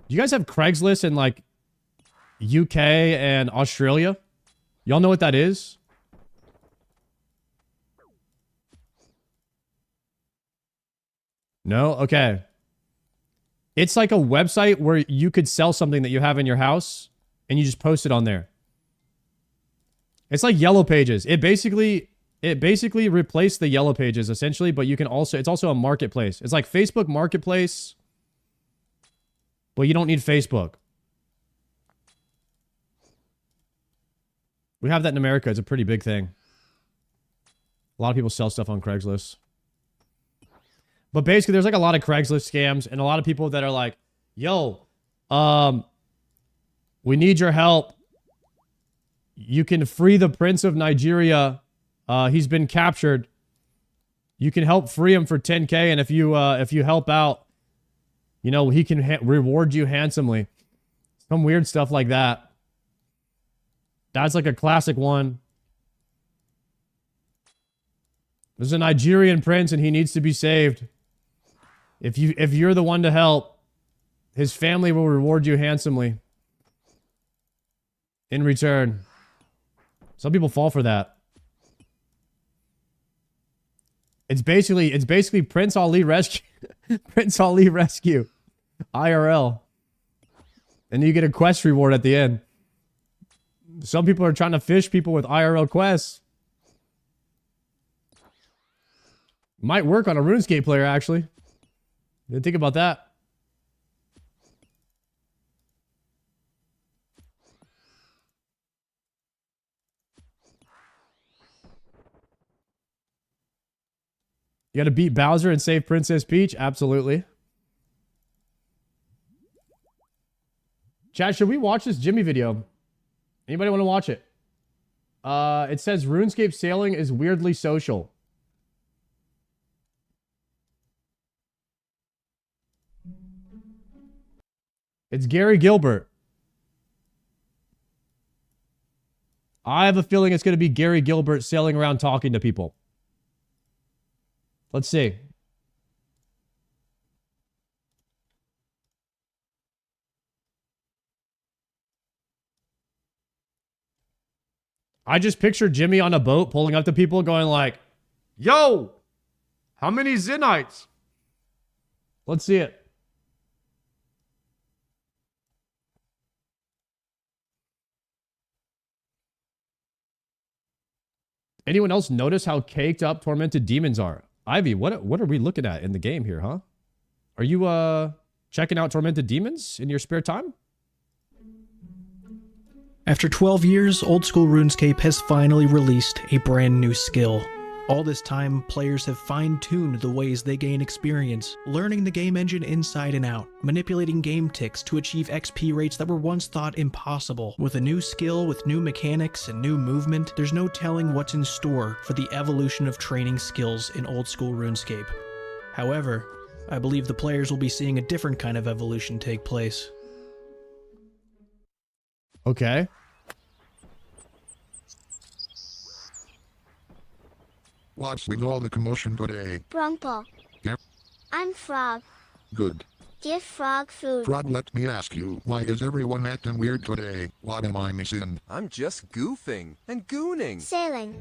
do you guys have Craigslist in like UK and Australia? Y'all know what that is? No? Okay. It's like a website where you could sell something that you have in your house and you just post it on there. It's like Yellow Pages. It basically replaced the Yellow Pages essentially, but you can also, it's also a marketplace. It's like Facebook Marketplace, but you don't need Facebook. We have that in America. It's a pretty big thing. A lot of people sell stuff on Craigslist. But basically, there's like a lot of Craigslist scams and a lot of people that are like, yo, we need your help. You can free the Prince of Nigeria. He's been captured. You can help free him for 10K. And if you help out, you know, he can reward you handsomely. Some weird stuff like that. That's like a classic one. There's a Nigerian prince and he needs to be saved. If you're the one to help, his family will reward you handsomely in return. Some people fall for that. It's basically Prince Ali Rescue. Prince Ali Rescue. IRL. And you get a quest reward at the end. Some people are trying to fish people with IRL quests. Might work on a RuneScape player, actually. Didn't think about that. You gotta beat Bowser and save Princess Peach? Absolutely. Chat, should we watch this Jimmy video? Anybody want to watch it? It says RuneScape sailing is weirdly social. It's Gary Gilbert. I have a feeling it's going to be Gary Gilbert sailing around talking to people. Let's see. I just pictured Jimmy on a boat pulling up to people going like, yo, how many Zenites? Let's see it. Anyone else notice how caked up tormented demons are? Ivy, what are we looking at in the game here, huh? Are you checking out tormented demons in your spare time? After 12 years, Old School RuneScape has finally released a brand new skill. All this time, players have fine-tuned the ways they gain experience, learning the game engine inside and out, manipulating game ticks to achieve XP rates that were once thought impossible. With a new skill, with new mechanics, and new movement, there's no telling what's in store for the evolution of training skills in Old School RuneScape. However, I believe the players will be seeing a different kind of evolution take place. Okay. What's with all the commotion today? Brumple. Yep. I'm Frog. Good. Give Frog food. Frog, let me ask you, why is everyone acting weird today? What am I missing? I'm just goofing and gooning. Sailing.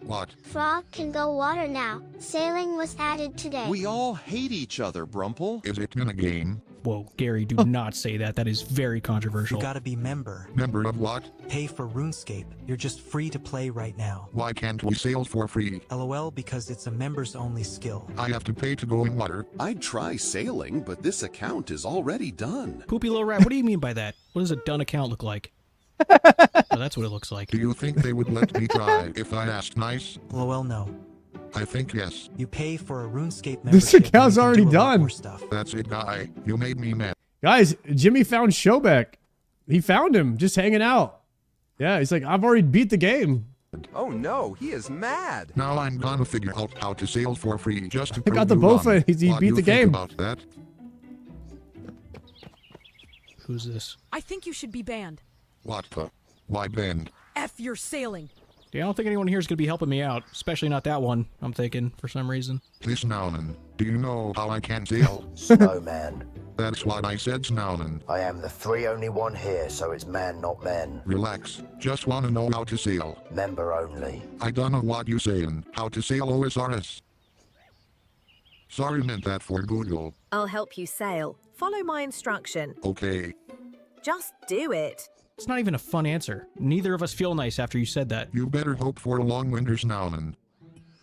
What? Frog can go water now. Sailing was added today. We all hate each other, Brumple. Is it in a game? Whoa, Gary, do not say that. That is very controversial. You gotta be member. Member of what? Pay for RuneScape. You're just free to play right now. Why can't we sail for free? LOL, because it's a members-only skill. I have to pay to go in water. I'd try sailing, but this account is already done. Poopy little rat, what do you mean by that? What does a done account look like? Oh, that's what it looks like. Do you think they would let me try if I asked nice? LOL, no. I think yes. You pay for a RuneScape membership. This account's and you already can do a lot done. more stuff. That's it, guy. You made me mad. Guys, Jimmy found Showbeck. He found him just hanging out. Yeah, he's like, I've already beat the game. Oh no, he is mad. Now I'm gonna figure out how to sail for free just to I got prove the you bofa. wrong. He What beat do the you think game. about that? Who's this? I think you should be banned. What the? Why bend? F your sailing. Yeah, I don't think anyone here is going to be helping me out, especially not that one, I'm thinking, for some reason. Snowman, do you know how I can sail? Snowman. That's what I said, Snowman. I am the only one here, so it's man, not men. Relax. Just wanna know how to sail. Member only. I don't know what you saying. How to sail OSRS. Sorry, meant that for Google. I'll help you sail. Follow my instruction. Okay. Just do it. It's not even a fun answer. Neither of us feel nice after you said that. You better hope for a long winter, Snowman.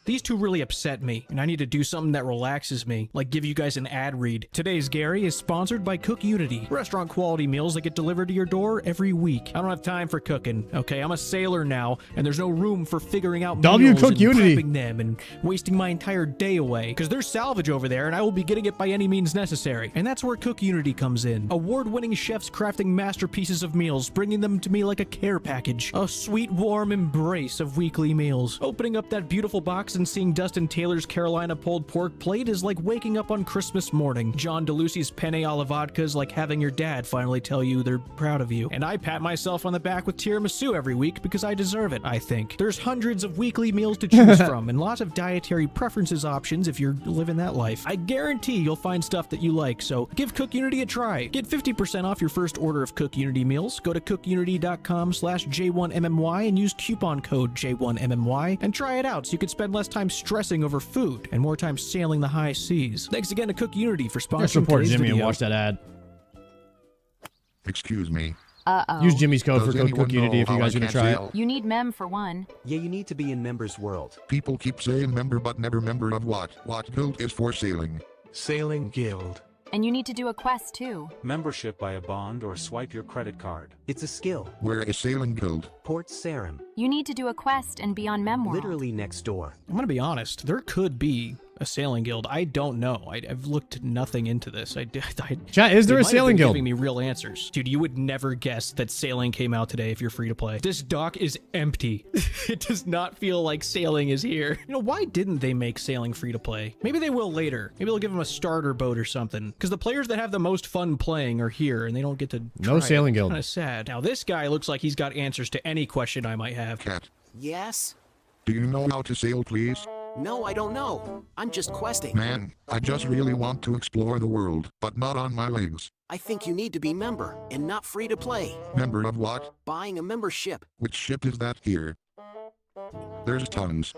These two really upset me, and I need to do something that relaxes me, like give you guys an ad read. Today's Gary is sponsored by Cook Unity, restaurant quality meals that get delivered to your door every week. I don't have time for cooking, okay? I'm a sailor now, and there's no room for figuring out meals Cook and Unity. prepping them and wasting my entire day away, because there's salvage over there, and I will be getting it by any means necessary. And that's where Cook Unity comes in. Award-winning chefs crafting masterpieces of meals, bringing them to me like a care package. A sweet, warm embrace of weekly meals. Opening up that beautiful box and seeing Dustin Taylor's Carolina pulled pork plate is like waking up on Christmas morning. John DeLucci's penne alla vodka is like having your dad finally tell you they're proud of you. And I pat myself on the back with tiramisu every week because I deserve it, I think. There's hundreds of weekly meals to choose from and lots of dietary preferences options if you're living that life. I guarantee you'll find stuff that you like, so give Cook Unity a try. Get 50% off your first order of Cook Unity meals. Go to cookunity.com/J1MMY and use coupon code J1MMY and try it out so you can spend less time stressing over food and more time sailing the high seas. Thanks again to Cook Unity for sponsoring Just report today's Jimmy and video. watch that ad. Excuse me. Use Jimmy's code Does for Cook anyone Unity know if you how guys I are going to can try it. sail? You need mem for one. Yeah, you need to be in Members World. People keep saying member but never member of what? What guild is for sailing? Sailing Guild. And you need to do a quest too. Membership by a bond or swipe your credit card. It's a skill. Where is sailing guild? Port Sarim. You need to do a quest and be on Mem World. Literally next door. I'm gonna be honest, there could be a sailing guild. I don't know. I've looked nothing into this. Chat, is there they a might have sailing been guild? giving me real answers. Dude, you would never guess that sailing came out today if you're free to play. This dock is empty. It does not feel like sailing is here. You know, why didn't they make sailing free to play? Maybe they will later. Maybe they'll give them a starter boat or something. Because the players that have the most fun playing are here and they don't get to No sailing guild. Kind of sad. Now this guy looks like he's got answers to any question I might have. Cat. Yes? Do you know how to sail, please? No, I don't know. I'm just questing. Man, I just really want to explore the world, but not on my legs. I think you need to be member and not free to play. Member of what? Buying a membership. Which ship is that here? There's tons.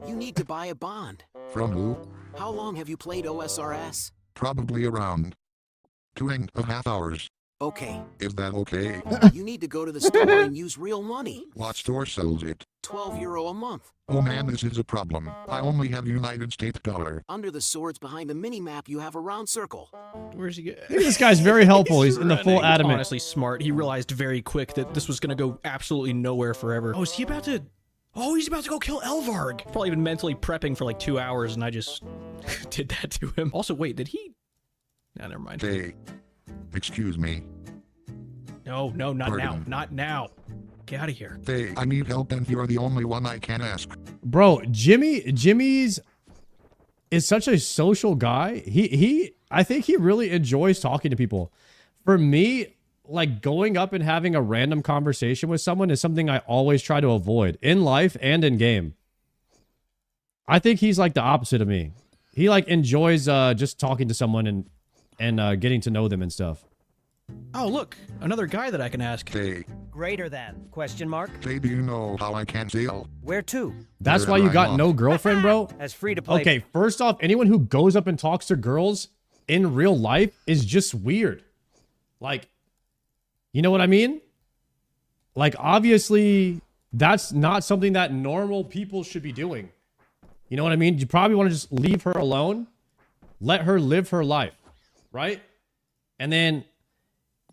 You need to buy a bond. From who? How long have you played OSRS? Probably around 2.5 hours. Okay. Is that okay? You need to go to the store and use real money. What store sells it? €12 a month. Oh man, this is a problem. I only have United States dollar. Under the swords behind the mini-map, you have a round circle. Where's he? This guy's very helpful. He's in the full He's adamant. honestly smart. He realized very quick that this was going to go absolutely nowhere forever. Oh, is he about to... Oh, he's about to go kill Elvarg. Probably been mentally prepping for like 2 hours, and I just did that to him. Also, wait, did he... No, never mind. Hey. Excuse me. No, not now. Pardon. Not now. Get out of here. Hey, I need help and you're the only one I can ask. Bro, Jimmy's is such a social guy. I think he really enjoys talking to people. For me, like going up and having a random conversation with someone is something I always try to avoid in life and in game. I think he's like the opposite of me. He like enjoys just talking to someone and getting to know them and stuff. Oh, look, another guy that I can ask. Hey. Greater than? Question mark? Hey, do you know how I can sail? Where to? That's why you got no girlfriend, bro? As free to play. Okay, first off, anyone who goes up and talks to girls in real life is just weird. Like, you know what I mean? Like, obviously, that's not something that normal people should be doing. You know what I mean? You probably want to just leave her alone. Let her live her life, right? And then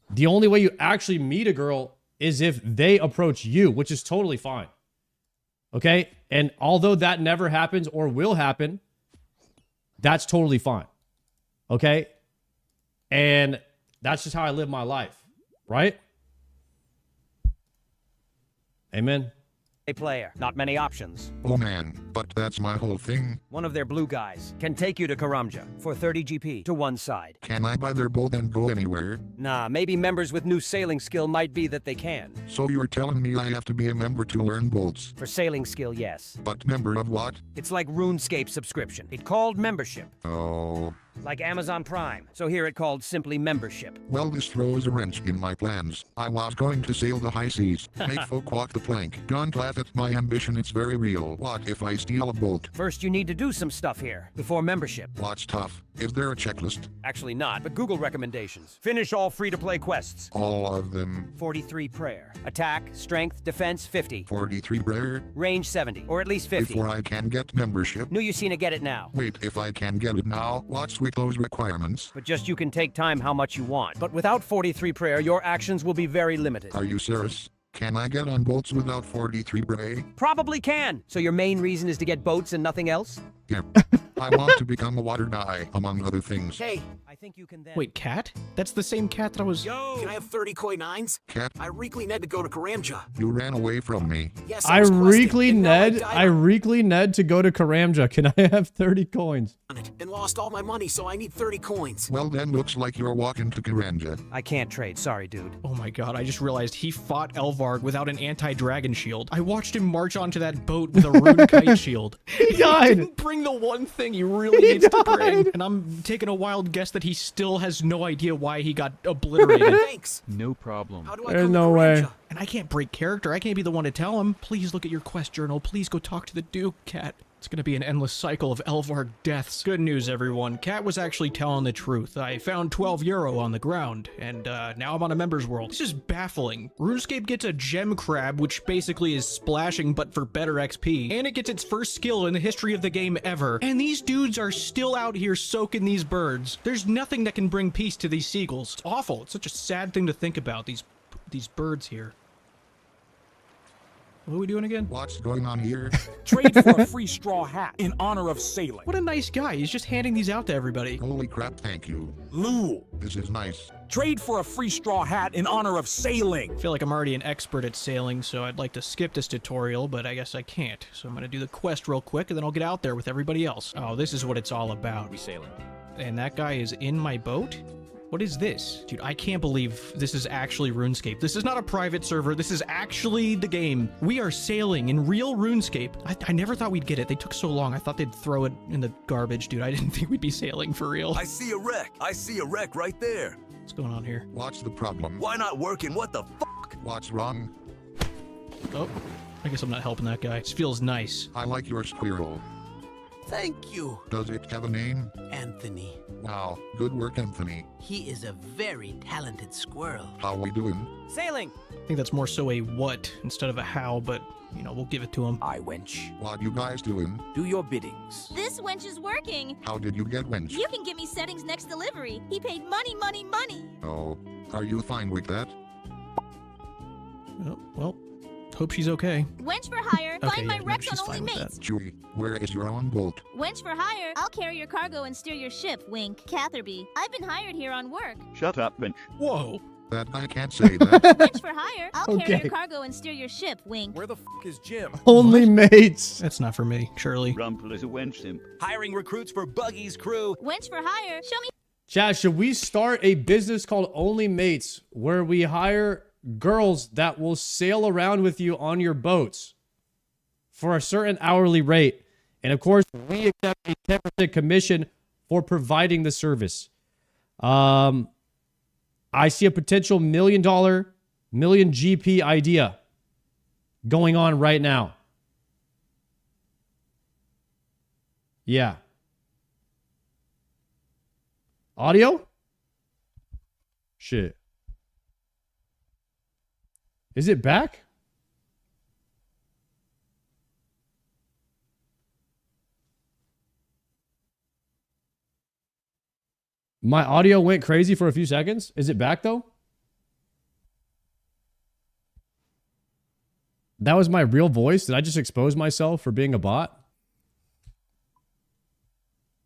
the only way you actually meet a girl is if they approach you, which is totally fine. Okay? And although that never happens or will happen, that's totally fine. Okay? And that's just how I live my life, right? Amen. A player, not many options. Oh man, but that's my whole thing. One of their blue guys can take you to Karamja for 30 GP to one side. Can I buy their boat and go anywhere? Nah, maybe members with new sailing skill might be that they can. So you're telling me I have to be a member to learn boats? For sailing skill, yes. But member of what? It's like RuneScape subscription. It called membership. Oh. Like Amazon Prime. So here it called simply membership. Well, this throws a wrench in my plans. I was going to sail the high seas, make folk walk the plank. Don't laugh at my ambition, it's very real. What if I steal a boat? First, you need to do some stuff here before membership. What's tough? Is there a checklist? Actually not, but Google recommendations. Finish all free-to-play quests. All of them. 43 prayer. Attack, strength, defense 50. 43 prayer? Range 70, or at least 50. Before I can get membership? New Yusina, get it now. Wait, if I can get it now, what's with those requirements? But just you can take time how much you want. But without 43 prayer, your actions will be very limited. Are you serious? Can I get on boats without 43 prayer? Probably can. So your main reason is to get boats and nothing else? Yep. I want to become a water guy, among other things. Hey, I think you can then... Wait, cat? That's the same cat that I was... Yo! Can I have 30 koi nines? Cat? I really need to go to Karamja. You ran away from me. Yes, I was questing, Reekly and now I Ned. died I Reekly Ned to go to Karamja. Can I have 30 coins? on it and lost all my money, so I need 30 coins. Well, then looks like you're walking to Karanja. I can't trade. Sorry, dude. Oh my god, I just realized he fought Elvarg without an anti-dragon shield. I watched him march onto that boat with a rune kite shield. He died! He didn't bring the one thing he really needs to bring. And I'm taking a wild guess that he still has no idea why he got obliterated. Thanks. No problem. How do I There's come no to way. Karamja? And I can't break character. I can't be the one to tell him. Please look at your quest journal. Please go talk to the Duke, Cat. It's gonna be an endless cycle of Elvarg deaths. Good news, everyone. Cat was actually telling the truth. I found 12 euro on the ground, and now I'm on a member's world. This is baffling. RuneScape gets a gem crab, which basically is splashing but for better XP, and it gets its first skill in the history of the game ever. And these dudes are still out here soaking these birds. There's nothing that can bring peace to these seagulls. It's awful. It's such a sad thing to think about, these birds here. What are we doing again? What's going on here? Trade for a free straw hat in honor of sailing. What a nice guy. He's just handing these out to everybody. Holy crap, thank you. Lou. This is nice. Trade for a free straw hat in honor of sailing. I feel like I'm already an expert at sailing, so I'd like to skip this tutorial, but I guess I can't. So I'm gonna do the quest real quick, and then I'll get out there with everybody else. Oh, this is what it's all about. We sailing. And that guy is in my boat? What is this? Dude, I can't believe this is actually RuneScape. This is not a private server. This is actually the game. We are sailing in real RuneScape. I never thought we'd get it. They took so long. I thought they'd throw it in the garbage, dude. I didn't think we'd be sailing for real. I see a wreck. I see a wreck right there. What's going on here? What's the problem? Why not working? What the fuck? What's wrong? Oh, I guess I'm not helping that guy. This feels nice. I like your squirrel. Thank you. Does it have a name? Anthony. Wow, good work, Anthony. He is a very talented squirrel. How we doing? Sailing. I think that's more so a what instead of a how, but, you know, we'll give it to him. I wench. What you guys doing? Do your biddings. This wench is working. How did you get wench? You can give me settings next delivery. He paid money, money, money. Oh, are you fine with that? Oh, well, hope she's okay. Wench for hire. Okay, Find my yeah, no, wrecks she's on fine Only with Mates. Chewie, where is your own boat? Wench for hire. I'll carry your cargo and steer your ship. Wink. Catherby. I've been hired here on work. Shut up, Bench. Whoa. That I can't say that. Wench for hire. I'll carry Okay. your cargo and steer your ship. Wink. Where the f is Jim? Only mates. That's not for me, Shirley. Rumpel is a wench simp. Hiring recruits for Buggy's crew. Wench for hire. Show me. Chat, should we start a business called Only Mates where we hire girls that will sail around with you on your boats for a certain hourly rate? And of course, we accept a 10% commission for providing the service. I see a potential $1 million, million GP idea going on right now. Yeah. Audio? Shit. Is it back? My audio went crazy for a few seconds. Is it back though? That was my real voice. Did I just expose myself for being a bot?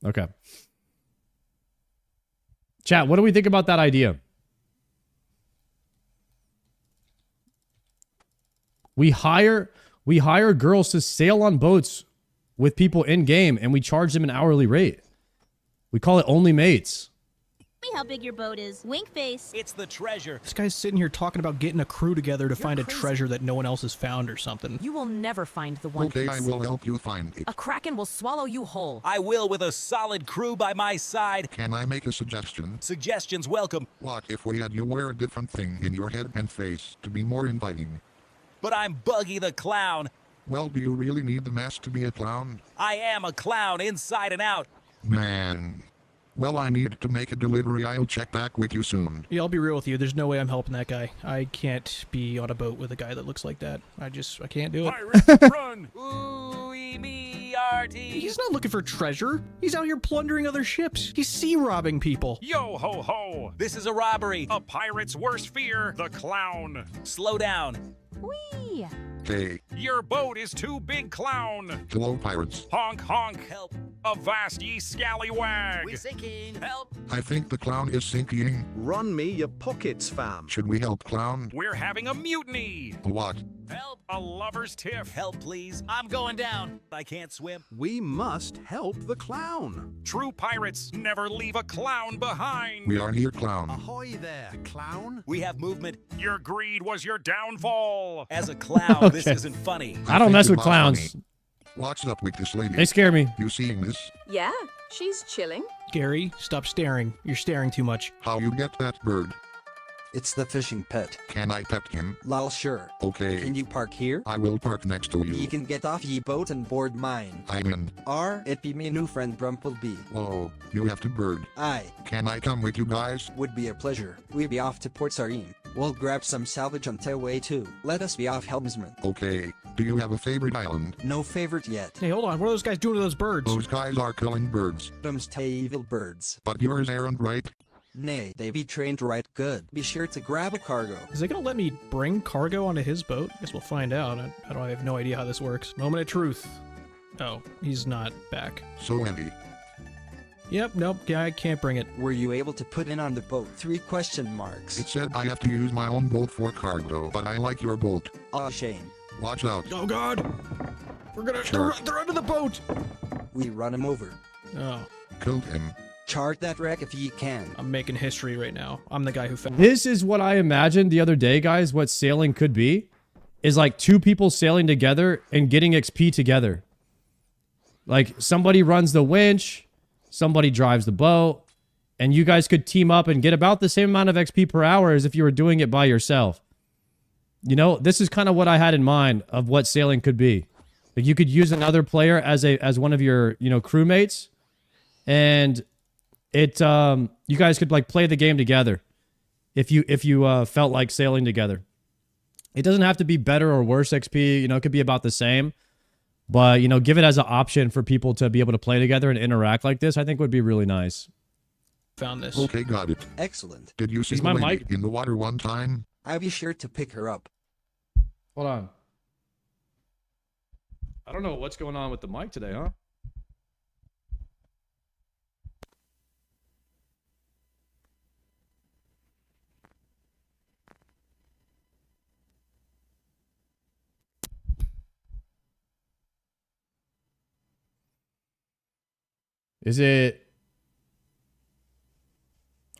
Okay. Chat, what do we think about that idea? We hire girls to sail on boats with people in game and we charge them an hourly rate. We call it only mates. Me how big your boat is. Wink face. It's the treasure. This guy's sitting here talking about getting a crew together to find a treasure that no one else has found or something. You will never find the One Okay, Piece. I will help you find it. A kraken will swallow you whole. I will with a solid crew by my side. Can I make a suggestion? Suggestions welcome. What if we had you wear a different thing in your head and face to be more inviting? But I'm Buggy the Clown. Well, do you really need the mask to be a clown? I am a clown inside and out. Man. Well, I need to make a delivery. I'll check back with you soon. Yeah, I'll be real with you. There's no way I'm helping that guy. I can't be on a boat with a guy that looks like that. I can't do it. Pirates, run! Ooh-ee-me-arty. He's not looking for treasure. He's out here plundering other ships. He's sea robbing people. Yo ho ho! This is a robbery. A pirate's worst fear, the clown. Slow down. Whee! Hey, Your boat is too big, clown. hello, pirates. Honk honk. Help. Avast ye scallywag. We sinking. Help. I think the clown is sinking. Run me your pockets, fam. Should we help clown? We're having a mutiny. What? Help. A lover's tiff. Help, please. I'm going down. I can't swim. We must help the clown. True pirates never leave a clown behind. We are here, clown. Ahoy there, clown. We have movement. Your greed was your downfall. As a clown, this Okay. isn't funny. I don't think mess you're with not clowns. funny. What's up with this lady? They scare me. You seeing this? Yeah, she's chilling. Gary, stop staring. You're staring too much. How you get that bird? It's the fishing pet. Can I pet him? Lol, sure. Okay. Can you park here? I will park next to you. Ye can get off ye boat and board mine. I'm in. It be me new friend Brumplebee. Whoa, you have to bird. Aye. Can I come with you guys? Would be a pleasure. We be off to Port Sarim. We'll grab some salvage on tail way too. Let us be off helmsman. Okay. Do you have a favorite island? No favorite yet. Hey, hold on. What are those guys doing to those birds? Those guys are killing birds. Them's tay evil birds. But yours aren't, right? Nay, they be trained right good. Be sure to grab a cargo. Is they gonna let me bring cargo onto his boat? Guess we'll find out. I have no idea how this works. Moment of truth. Oh, he's not back. So heavy. Yep, nope, yeah, I can't bring it. Were you able to put in on the boat? 3 question marks. It said I have to use my own boat for cargo, but I like your boat. Aw, shame. Watch out. Oh god! We're gonna- Sure. they're under the boat! We run him over. Oh. Killed him. Chart that wreck if ye can. I'm making history right now. I'm the guy who found This is what I imagined the other day, guys, what sailing could be. Is like 2 people sailing together and getting XP together. Like somebody runs the winch, somebody drives the boat, and you guys could team up and get about the same amount of XP per hour as if you were doing it by yourself. You know, this is kind of what I had in mind of what sailing could be. Like you could use another player as one of your, crewmates, and you guys could like play the game together if you felt like sailing together. It doesn't have to be better or worse XP, it could be about the same. But, give it as an option for people to be able to play together and interact like this, I think would be really nice. Found this. Okay, got it. Excellent. Did you see Is the my lady mic- in the water one time? I'll be sure to pick her up. Hold on. I don't know what's going on with the mic today, huh? Is it...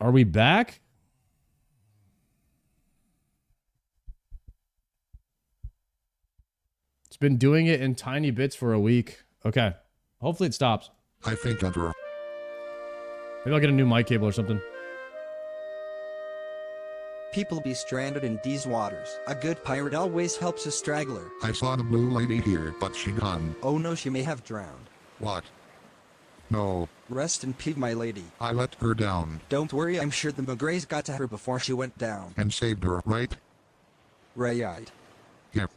Are we back? It's been doing it in tiny bits for a week. Okay. Hopefully it stops. I think ever. Maybe I'll get a new mic cable or something. People be stranded in these waters. A good pirate always helps a straggler. I saw the blue lady here, but she gone. Oh no, she may have drowned. What? No. Rest in peace, my lady. I let her down. Don't worry, I'm sure the McGrays got to her before she went down. And saved her, right? Right. Yep.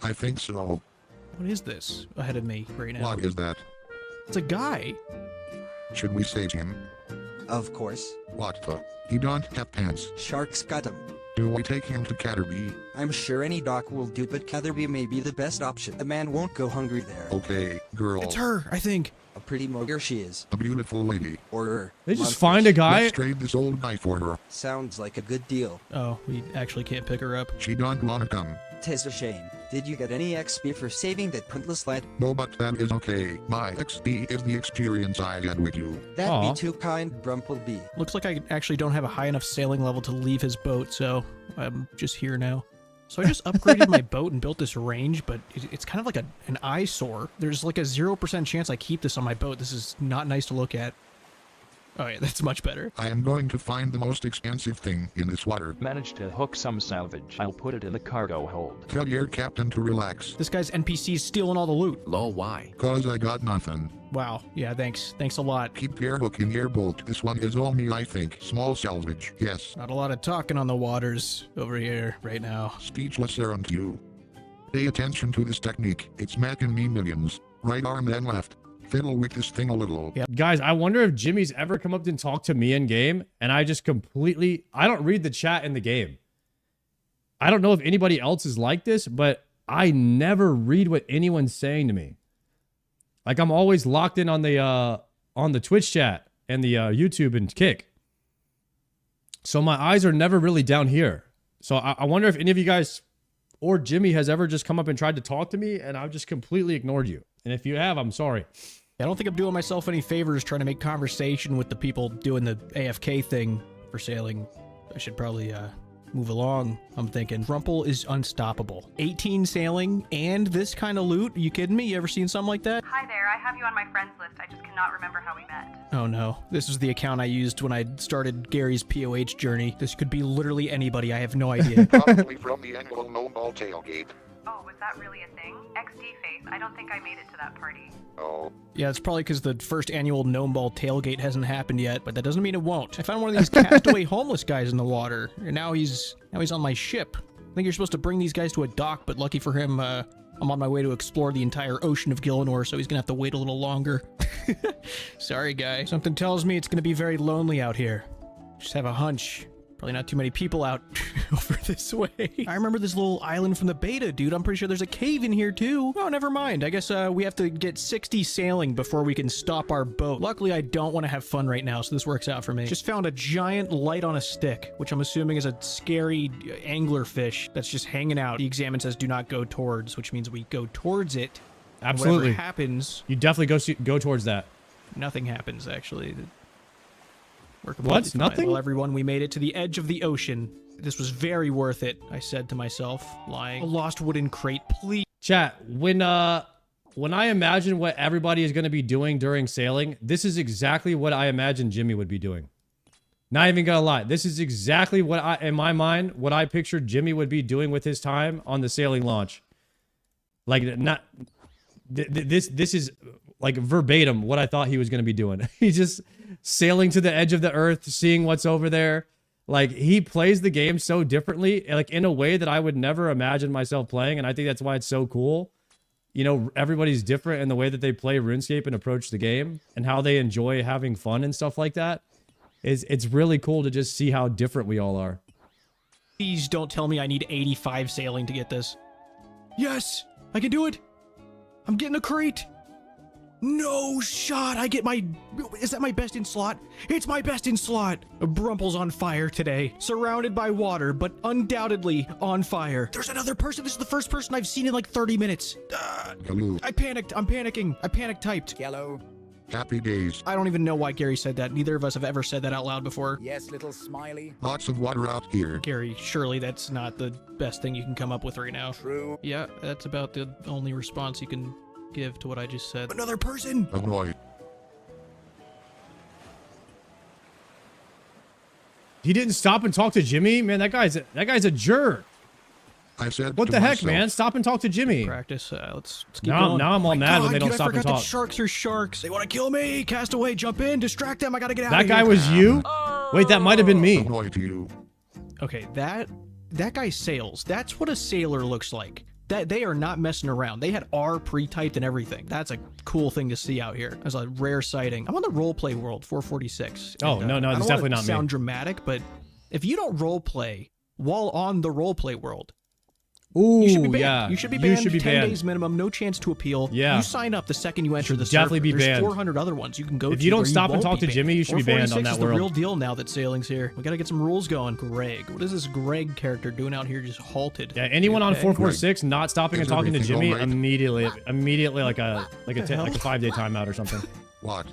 I think so. What is this ahead of me right now? What is that? It's a guy. Should we save him? Of course. What the? He don't have pants. Sharks got him. Do we take him to Catterby? I'm sure any dock will do, but Catherby may be the best option. A man won't go hungry there. Okay, girl. It's her, I think. A pretty mogre she is. A beautiful lady. Or her. They just find a guy. Let's trade this old guy for her. Sounds like a good deal. Oh, we actually can't pick her up. She don't wanna come. 'Tis a shame. Did you get any XP for saving that printless lad? No, but that is okay. My XP is the experience I had with you. That'd be too kind, Brumplebee. Looks like I actually don't have a high enough sailing level to leave his boat, so I'm just here now. So I just upgraded my boat and built this range, but it's kind of like an eyesore. There's like a 0% chance I keep this on my boat. This is not nice to look at. Oh yeah, that's much better. I am going to find the most expensive thing in this water. Managed to hook some salvage. I'll put it in the cargo hold. Tell your captain to relax. This guy's NPC's stealing all the loot. Lol, why? Cause I got nothing. Wow, yeah, thanks. Thanks a lot. Keep your hook in your boat. This one is all me, I think. Small salvage, yes. Not a lot of talking on the waters over here right now. Speechless, aren't you? Pay attention to this technique. It's making me millions. Right arm then left. Fiddle with this thing a little. Yeah. Guys, I wonder if Jimmy's ever come up and talked to me in game, and I just completely... I don't read the chat in the game. I don't know if anybody else is like this, but I never read what anyone's saying to me. Like, I'm always locked in on the Twitch chat and the YouTube and Kick. So my eyes are never really down here. So I wonder if any of you guys or Jimmy has ever just come up and tried to talk to me, and I've just completely ignored you. And if you have, I'm sorry. I don't think I'm doing myself any favors trying to make conversation with the people doing the AFK thing for sailing. I should probably move along. I'm thinking Rumple is unstoppable. 18 sailing and this kind of loot? Are you kidding me? You ever seen something like that? Hi there, I have you on my friends list. I just cannot remember how we met. Oh no. This is the account I used when I started Gary's POH journey. This could be literally anybody. I have no idea. Probably from the annual No Ball tailgate. Oh, was that really a thing? XD face, I don't think I made it to that party. Oh. Yeah, it's probably because the first annual Gnome Ball tailgate hasn't happened yet, but that doesn't mean it won't. I found one of these castaway homeless guys in the water, and now he's on my ship. I think you're supposed to bring these guys to a dock, but lucky for him, I'm on my way to explore the entire ocean of Gillinor, so he's gonna have to wait a little longer. Sorry, guy. Something tells me it's gonna be very lonely out here. Just have a hunch. Probably not too many people out over this way. I remember this little island from the beta, dude. I'm pretty sure there's a cave in here, too. Oh, never mind. I guess we have to get 60 sailing before we can stop our boat. Luckily, I don't want to have fun right now, so this works out for me. Just found a giant light on a stick, which I'm assuming is a scary anglerfish that's just hanging out. The examine says do not go towards, which means we go towards it. Absolutely. Whatever happens... You definitely go towards that. Nothing happens, actually. What? Nothing? Well, everyone, we made it to the edge of the ocean. This was very worth it, I said to myself, lying. A lost wooden crate, please. Chat, when I imagine what everybody is going to be doing during sailing, this is exactly what I imagine Jimmy would be doing. Not even gonna lie. This is exactly what in my mind, what I pictured Jimmy would be doing with his time on the sailing launch. Like, this is like verbatim what I thought he was going to be doing. He's just sailing to the edge of the earth, seeing what's over there. Like, he plays the game so differently, like in a way that I would never imagine myself playing. And I think that's why it's so cool. You know, everybody's different in the way that they play RuneScape and approach the game and how they enjoy having fun and stuff like that. It's really cool to just see how different we all are. Please don't tell me I need 85 sailing to get this. Yes, I can do it. I'm getting a crate. No shot. I get my... Is that my best in slot? It's my best in slot. Brumple's on fire today. Surrounded by water, but undoubtedly on fire. There's another person. This is the first person I've seen in like 30 minutes. Hello. I panicked. I'm panicking. I panic typed. Hello. Happy days. I don't even know why Gary said that. Neither of us have ever said that out loud before. Yes, little smiley. Lots of water out here. Gary, surely that's not the best thing you can come up with right now. True. Yeah, that's about the only response you can give to what I just said. Another person! Ahoy. He didn't stop and talk to Jimmy? Man, that guy's a jerk. I said What to the heck, myself, man? Stop and talk to Jimmy. Practice. Let's keep Now going. I'm all mad when they don't dude, stop I and forgot talk. that sharks are sharks. They want to kill me. Cast away. Jump in. Distract them. I gotta get out That of here. guy was you? Wait, that might have been me. Annoyed you. Okay, that guy sails. That's what a sailor looks like. That they are not messing around. They had R pre-typed and everything. That's a cool thing to see out here. That's a rare sighting. I'm on the roleplay world, 446. Oh, and, no, I it's don't definitely wanna not me. sound dramatic, but if you don't roleplay while on the roleplay world, Ooh, you should be banned. yeah. You should be banned. 10 banned. days minimum, no chance to appeal. Yeah. You sign up the second you enter the definitely server. be There's banned. 400 other ones you can go to. If you don't where stop and won't talk be to Jimmy, banned. you should be banned on 446 that is the world. real deal now that sailing's here. We gotta get some rules going. Greg. What is this Greg character doing out here just halted? Yeah, anyone on Okay. 446 not stopping and Is talking to everything Jimmy all right? immediately like a 5-day timeout or something. What?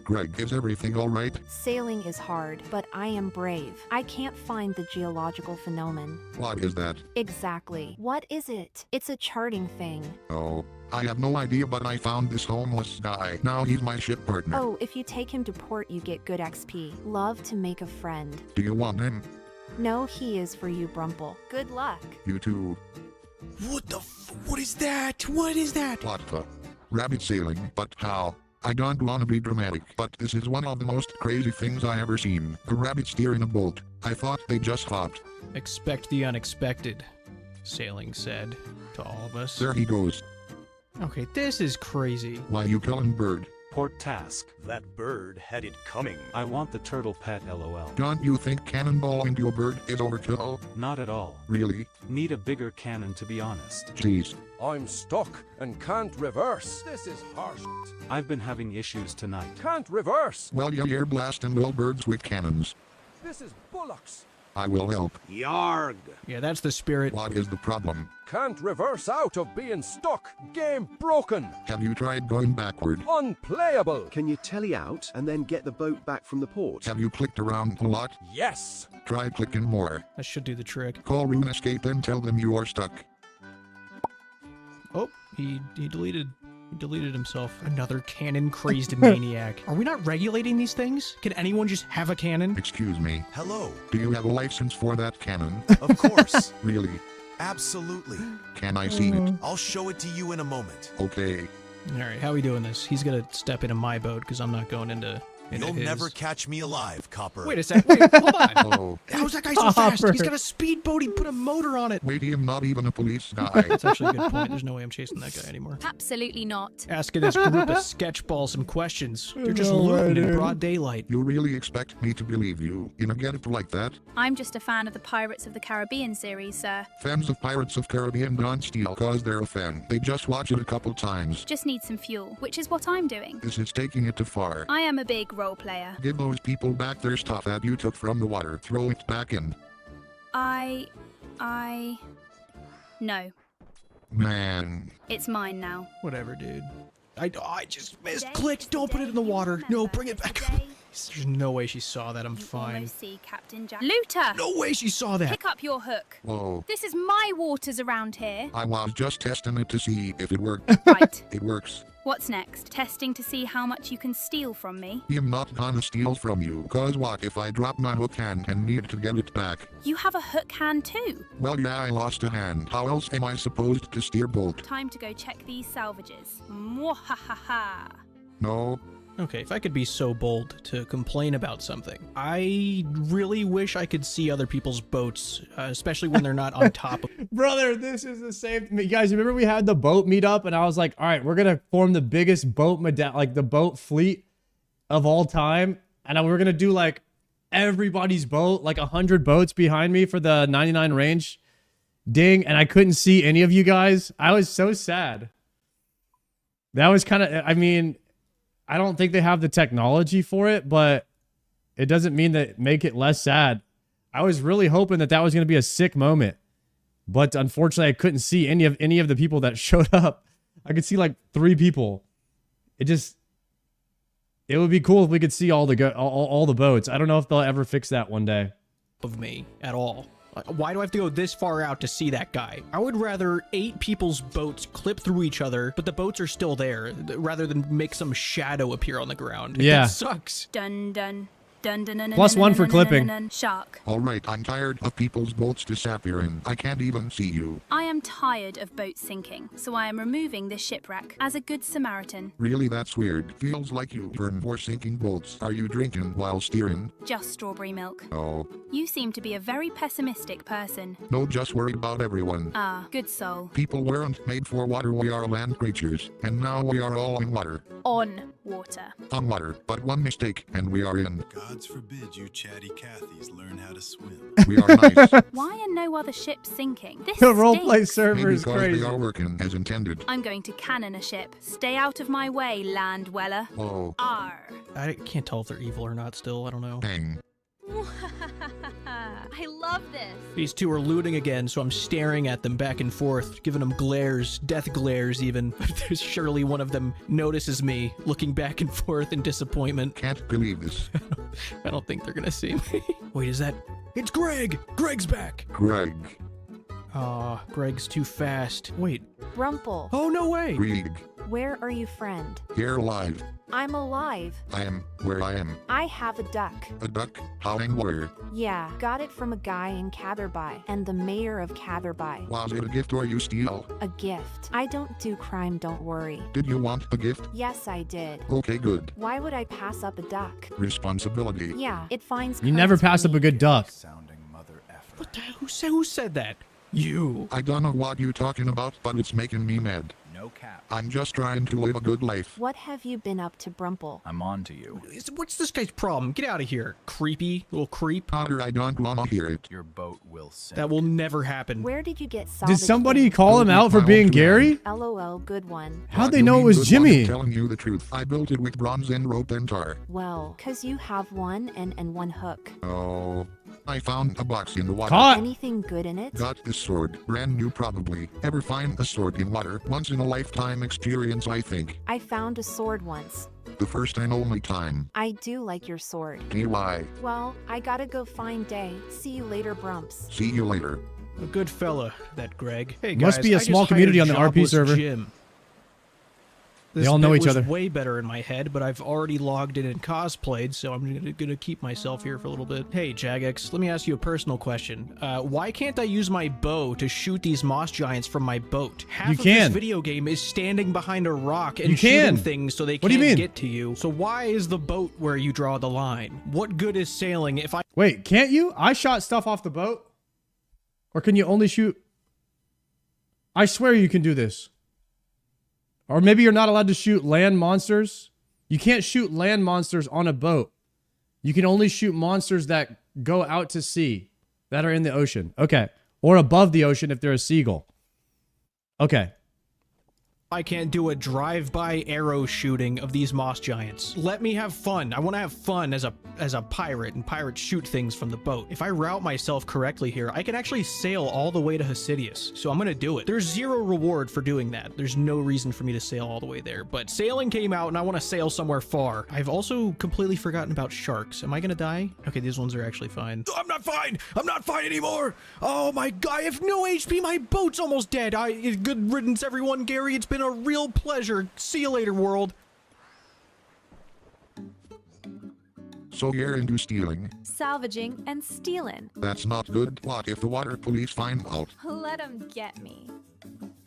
Greg, is everything all right? Sailing is hard, but I am brave. I can't find the geological phenomenon. What is that? Exactly. What is it? It's a charting thing. Oh, I have no idea, but I found this homeless guy. Now he's my ship partner. Oh, if you take him to port, you get good XP. Love to make a friend. Do you want him? No, he is for you, Brumple. Good luck. You too. What is that? What is that? What the? Rabbit sailing, but how? I don't want to be dramatic, but this is one of the most crazy things I ever seen. A rabbit steering a boat. I thought they just fought. Expect the unexpected, Sailing said to all of us. There he goes. Okay, this is crazy. Why you killing bird? Port task. That bird had it coming. I want the turtle pet LOL. Don't you think cannonball into a bird is overkill? Not at all. Really? Need a bigger cannon to be honest. Jeez. I'm stuck and can't reverse. This is harsh. I've been having issues tonight. Can't reverse. Well, you air blasting all birds with cannons. This is bullocks. I will help. Yarg. Yeah, that's the spirit. What is the problem? Can't reverse out of being stuck. Game broken. Have you tried going backward? Unplayable. Can you telly out and then get the boat back from the port? Have you clicked around a lot? Yes. Try clicking more. That should do the trick. Call RuneScape and tell them you are stuck. Oh, he deleted himself. Another cannon crazed maniac. Are we not regulating these things? Can anyone just have a cannon? Excuse me. Hello. Do you have a license for that cannon? Of course. Really? Absolutely. Can I see it? I'll show it to you in a moment. Okay. All right, how are we doing this? He's gonna step into my boat because I'm not going into You'll his. never catch me alive, Copper. Wait a sec. Wait, hold on. Oh. How's that guy so fast? He's got a speedboat. He put a motor on it. Wait, I'm not even a police guy. That's actually a good point. There's no way I'm chasing that guy anymore. Absolutely not. Asking this group of sketchballs some questions. They're just looting in broad daylight. You really expect me to believe you in a get it like that? I'm just a fan of the Pirates of the Caribbean series, sir. Fans of Pirates of Caribbean don't steal cause they're a fan. They just watch it a couple times. Just need some fuel, which is what I'm doing. This is taking it too far. I am a big role player. Give those people back their stuff that you took from the water. Throw it back in. No. Man. It's mine now. Whatever, dude. I just misclicked. Don't put it in the water. No, bring it back. There's no way she saw that. I'm fine. Almost see Captain Jack. Looter! No way she saw that. Pick up your hook. Whoa. This is my waters around here. I was just testing it to see if it worked. Right. It works. What's next? Testing to see how much you can steal from me? I'm not gonna steal from you, cause what if I drop my hook hand and need to get it back? You have a hook hand too. Well, yeah, I lost a hand. How else am I supposed to steer boat? Time to go check these salvages. Mwahaha. No. Okay, if I could be so bold to complain about something, I really wish I could see other people's boats, especially when they're not on top of. Brother, this is the same. You guys remember we had the boat meetup, and I was like, all right, we're gonna form the biggest boat like the boat fleet of all time, and we're gonna do like everybody's boat, like 100 boats behind me for the 99 range. Ding, and I couldn't see any of you guys. I was so sad. That was kind of, I mean, I don't think they have the technology for it, but it doesn't mean that make it less sad. I was really hoping that was going to be a sick moment, but unfortunately I couldn't see any of the people that showed up. I could see like 3 people. It would be cool if we could see all the boats. I don't know if they'll ever fix that one day. Of me at all. Why do I have to go this far out to see that guy? I would rather 8 people's boats clip through each other, but the boats are still there, rather than make some shadow appear on the ground. Yeah. That sucks. Dun dun. +1 for clipping. Shark. Alright, I'm tired of people's boats disappearing. I can't even see you. I am tired of boats sinking, so I am removing this shipwreck as a good Samaritan. Really, that's weird. Feels like you burn for sinking boats. Are you drinking while steering? Just strawberry milk. Oh. You seem to be a very pessimistic person. No, just worry about everyone. Ah, good soul. People weren't made for water, we are land creatures. And now we are all in water. On water. On water, but one mistake, and we are in. Gods forbid you chatty Cathys learn how to swim. We are nice. Why are no other ships sinking? This The roleplay stinks. server Maybe is because crazy. they are working as intended. I'm going to cannon a ship. Stay out of my way, land dweller. Oh. Arr. I can't tell if they're evil or not still, I don't know. Bang. I love this. These two are looting again, so I'm staring at them back and forth, giving them glares, death glares even. Surely one of them notices me, looking back and forth in disappointment. Can't believe this. I don't think they're gonna see me. Wait, is that... It's Greg! Greg's back! Greg. Aw, Greg's too fast. Wait. Brumple. Oh, no way! Greg. Where are you, friend? Here alive. I'm alive. I am where I am. I have a duck. A duck? How and where? Yeah, got it from a guy in Catherby and the mayor of Catherby. Was it a gift or you steal? A gift. I don't do crime, don't worry. Did you want a gift? Yes, I did. Okay, good. Why would I pass up a duck? Responsibility. Yeah, it finds You never curds for pass up me. a good duck. What the hell? Who said that? You. I don't know what you talking about, but it's making me mad. No cap. I'm just trying to live a good life. What have you been up to, Brumple? I'm on to you. What's this guy's problem? Get out of here, creepy little creep. Potter, I don't wanna hear it. Your boat will sink. That will never happen. Where did you get Did salvage? somebody call him out for being Gary? LOL, good one. How'd What they you know it mean was good one? Jimmy? I'm telling you the truth. I built it with bronze and rope and tar. Well, 'cause you have one and one hook. Oh. I found a box in the water. Caught. Anything good in it? Got this sword. Brand new probably. Ever find a sword in water? Once in a lifetime experience, I think. I found a sword once. The first and only time. I do like your sword. Why? Well, I gotta go find Day. See you later, Brumps. See you later. A good fella, that Greg. Hey guys, Must be a I just small community hired on the RP jobless server. Jim. They all know bit each was other. Way better in my head, but I've already logged in and cosplayed, so I'm gonna keep myself here for a little bit. Hey, Jagex, let me ask you a personal question. Why can't I use my bow to shoot these moss giants from my boat? Half You of can. this video game is standing behind a rock and You shooting can. things so they What do can't you mean? get to you. So why is the boat where you draw the line? What good is sailing if I... Wait, can't you? I shot stuff off the boat. Or can you only shoot? I swear you can do this. Or maybe you're not allowed to shoot land monsters. You can't shoot land monsters on a boat. You can only shoot monsters that go out to sea, that are in the ocean. Okay. Or above the ocean if they're a seagull. Okay. I can't do a drive-by arrow shooting of these moss giants. Let me have fun. I want to have fun as a pirate, and pirates shoot things from the boat. If I route myself correctly here, I can actually sail all the way to Hasidius, so I'm gonna do it. There's zero reward for doing that. There's no reason for me to sail all the way there, but sailing came out and I want to sail somewhere far. I've also completely forgotten about sharks. Am I gonna die? Okay, these ones are actually fine. I'm not fine! I'm not fine anymore! Oh my god, I have no HP! My boat's almost dead! Good riddance, everyone. Gary, it's been a real pleasure. See you later, world. So you're into stealing? Salvaging and stealing. That's not good. What if the water police find out? Let them get me.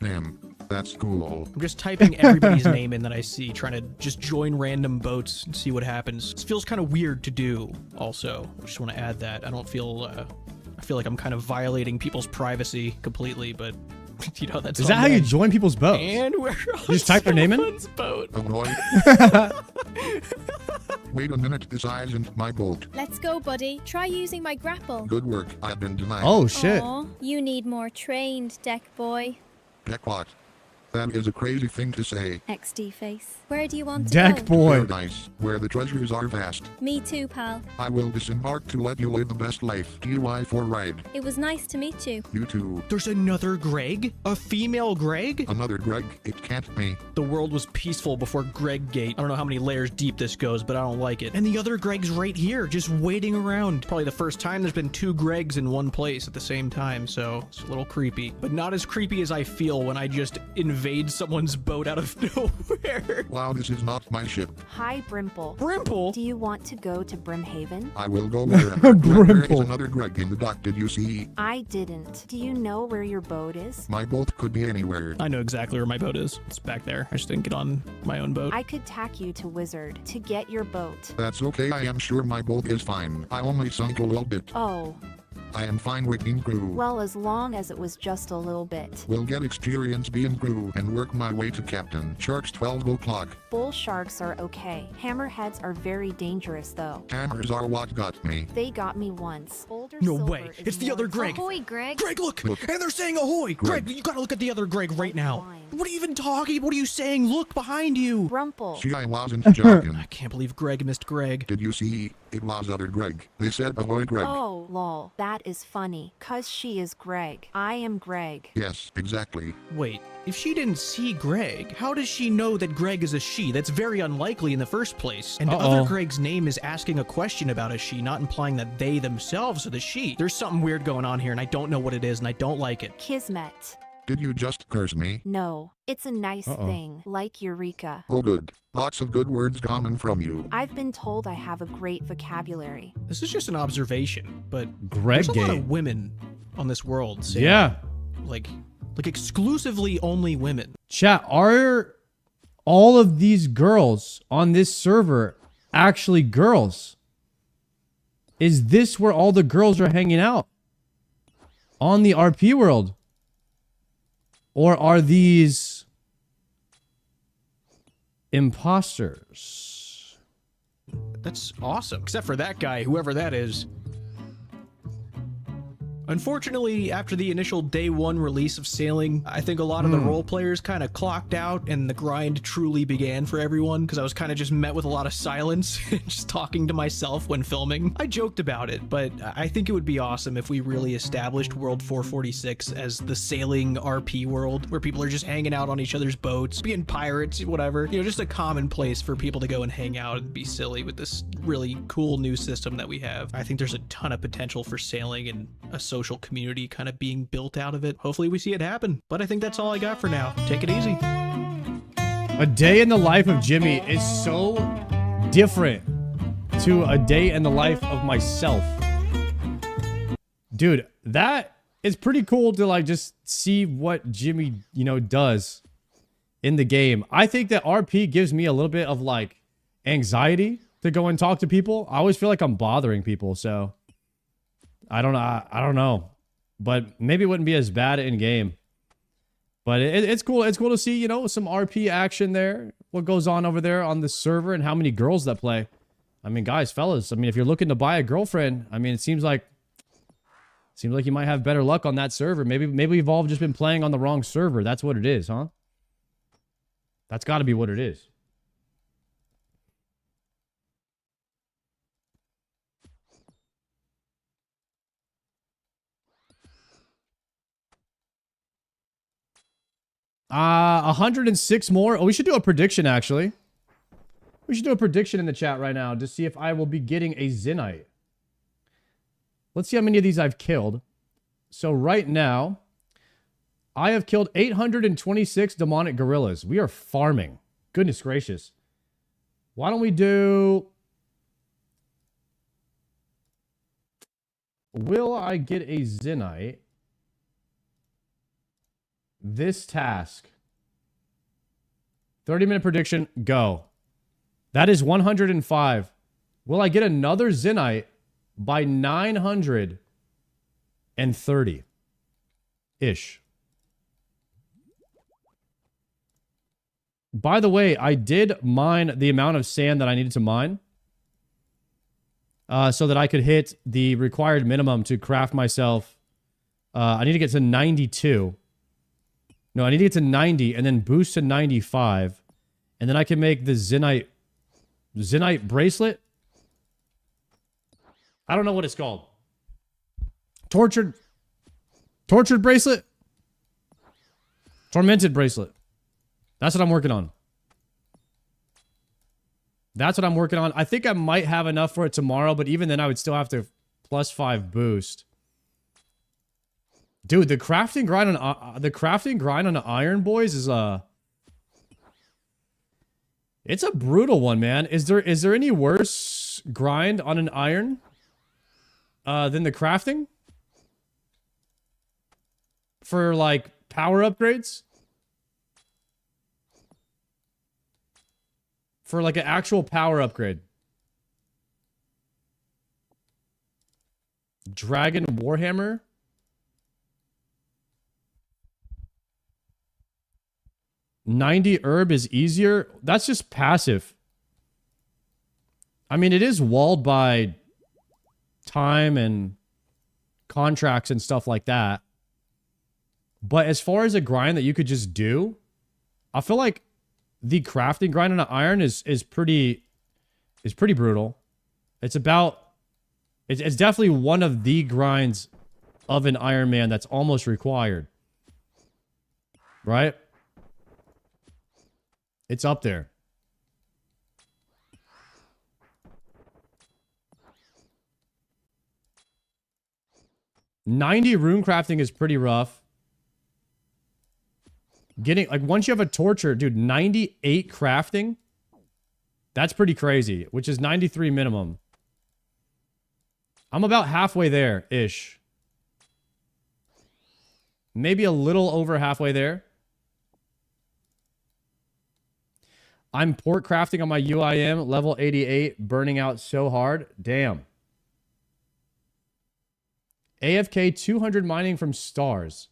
Damn, that's cool. I'm just typing everybody's name in that I see, trying to just join random boats and see what happens. This feels kind of weird to do, also. I just want to add that. I don't feel, I feel like I'm kind of violating people's privacy completely, but, you know, that's Is that how you join people's boats? And we're on You just type their name in? someone's boat. Annoyed. Wait a minute, this isn't my boat. Let's go, buddy. Try using my grapple. Good work, I've been denied. Oh, shit. Aw, you need more trained, deck boy. Deck what? That is a crazy thing to say. XD face. Where do you want to Deck go? boy. Paradise, where the treasures are vast. Me too, pal. I will disembark to let you live the best life. TY for ride. It was nice to meet you. You too. There's another Greg? A female Greg? Another Greg, it can't be. The world was peaceful before Greg Gate. I don't know how many layers deep this goes, but I don't like it. And the other Greg's right here, just waiting around. Probably the first time there's been two Gregs in one place at the same time, so it's a little creepy. But not as creepy as I feel when I just invade invade someone's boat out of nowhere. Wow, this is not my ship. Hi, Brimple. Brimple? Do you want to go to Brimhaven? I will go wherever. There is another Greg in the dock, did you see? I didn't. Do you know where your boat is? My boat could be anywhere. I know exactly where my boat is. It's back there. I just didn't get on my own boat. I could tack you to Wizard to get your boat. That's okay, I am sure my boat is fine. I only sunk a little bit. Oh. I am fine with being crew. Well, as long as it was just a little bit. Will get experience being crew and work my way to captain. Sharks 12 o'clock. Bull sharks are okay. Hammerheads are very dangerous though. Hammers are what got me. They got me once. Older No silver way. is It's the more other Greg. Ahoy, Greg. Greg, look. And they're saying ahoy. Greg, you gotta look at the other Greg right now. What are you even talking? What are you saying? Look behind you. Rumple. See, I wasn't joking. I can't believe Greg missed Greg. Did you see? It was other Greg. They said ahoy, Greg. Oh, lol. That is funny. 'Cause she is Greg. I am Greg. Yes, exactly. Wait, if she didn't see Greg, how does she know that Greg is a she? That's very unlikely in the first place. And other Greg's name is asking a question about a she, not implying that they themselves are the she. There's something weird going on here, and I don't know what it is, and I don't like it. Kismet. Did you just curse me? No, it's a nice thing, like Eureka. Oh good. Lots of good words coming from you. I've been told I have a great vocabulary. This is just an observation, but Greg there's a lot game. of women on this world. So Yeah. Like exclusively only women. Chat, are all of these girls on this server actually girls? Is this where all the girls are hanging out? On the RP world? Or are these imposters? That's awesome. Except for that guy, whoever that is. Unfortunately, after the initial day one release of Sailing, I think a lot of the role players kind of clocked out and the grind truly began for everyone, because I was kind of just met with a lot of silence and just talking to myself when filming. I joked about it, but I think it would be awesome if we really established World 446 as the Sailing RP world, where people are just hanging out on each other's boats, being pirates, whatever. You know, just a common place for people to go and hang out and be silly with this really cool new system that we have. I think there's a ton of potential for Sailing and a social community kind of being built out of it. Hopefully we see it happen. But I think that's all I got for now. Take it easy. A day in the life of Jimmy is so different to a day in the life of myself. Dude, that is pretty cool to like just see what Jimmy, you know, does in the game. I think that RP gives me a little bit of like anxiety to go and talk to people. I always feel like I'm bothering people, so I don't know. I don't know, but maybe it wouldn't be as bad in game. But it's cool. It's cool to see, you know, some RP action there. What goes on over there on the server and how many girls that play. I mean, guys, fellas. I mean, if you're looking to buy a girlfriend, I mean, it seems like you might have better luck on that server. Maybe we've all just been playing on the wrong server. That's what it is, huh? That's got to be what it is. Uh, 106 more. Oh, we should do a prediction, actually. We should do a prediction in the chat right now to see if I will be getting a Zenite. Let's see how many of these I've killed. So right now, I have killed 826 demonic gorillas. We are farming. Goodness gracious. Why don't we do... Will I get a Zenite? This task. 30-minute prediction, go. That is 105. Will I get another Zenite by 930-ish? By the way, I did mine the amount of sand that I needed to mine. So that I could hit the required minimum to craft myself. I need to get to 92. No, I need to get to 90 and then boost to 95. And then I can make the Zenite bracelet. I don't know what it's called. Tortured bracelet? Tormented bracelet. That's what I'm working on. That's what I'm working on. I think I might have enough for it tomorrow, but even then I would still have to +5 boost. Dude, the crafting grind on the Iron Boys is it's a brutal one, man. Is there any worse grind on an iron than the crafting? For like power upgrades? For like an actual power upgrade. Dragon Warhammer? $90 herb is easier. That's just passive. I mean, it is walled by time and contracts and stuff like that. But as far as a grind that you could just do, I feel like the crafting grind on an iron is pretty brutal. It's definitely one of the grinds of an Iron Man that's almost required. Right? It's up there. $90 rune crafting is pretty rough. Getting, like, once you have a torture, dude, 98 crafting? That's pretty crazy, which is 93 minimum. I'm about halfway there-ish. Maybe a little over halfway there. I'm port crafting on my UIM, level 88, burning out so hard. Damn. AFK 200 mining from stars.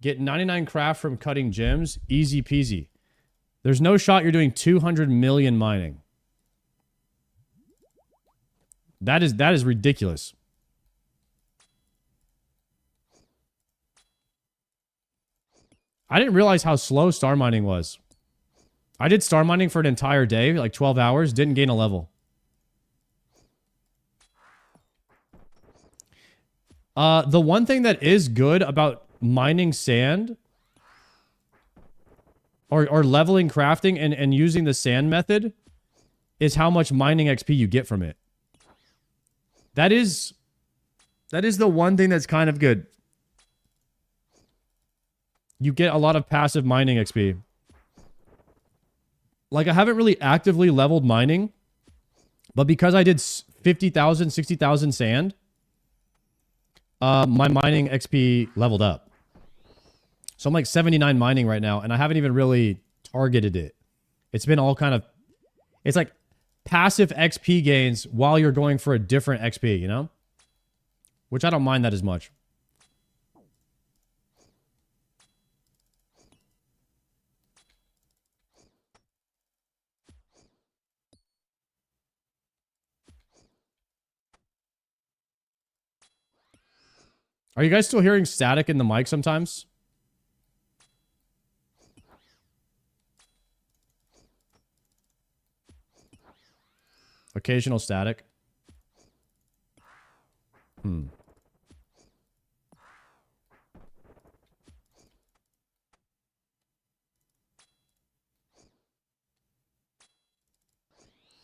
Get 99 craft from cutting gems. Easy peasy. There's no shot you're doing 200 million mining. That is ridiculous. I didn't realize how slow star mining was. I did star mining for an entire day, like 12 hours, didn't gain a level. The one thing that is good about mining sand or leveling crafting and using the sand method is how much mining XP you get from it. That is the one thing that's kind of good. You get a lot of passive mining XP. Like, I haven't really actively leveled mining, but because I did 50,000, 60,000 sand, my mining XP leveled up. So I'm like 79 mining right now, and I haven't even really targeted it. It's been all kind of... It's like passive XP gains while you're going for a different XP, you know? Which I don't mind that as much. Are you guys still hearing static in the mic sometimes? Occasional static. Might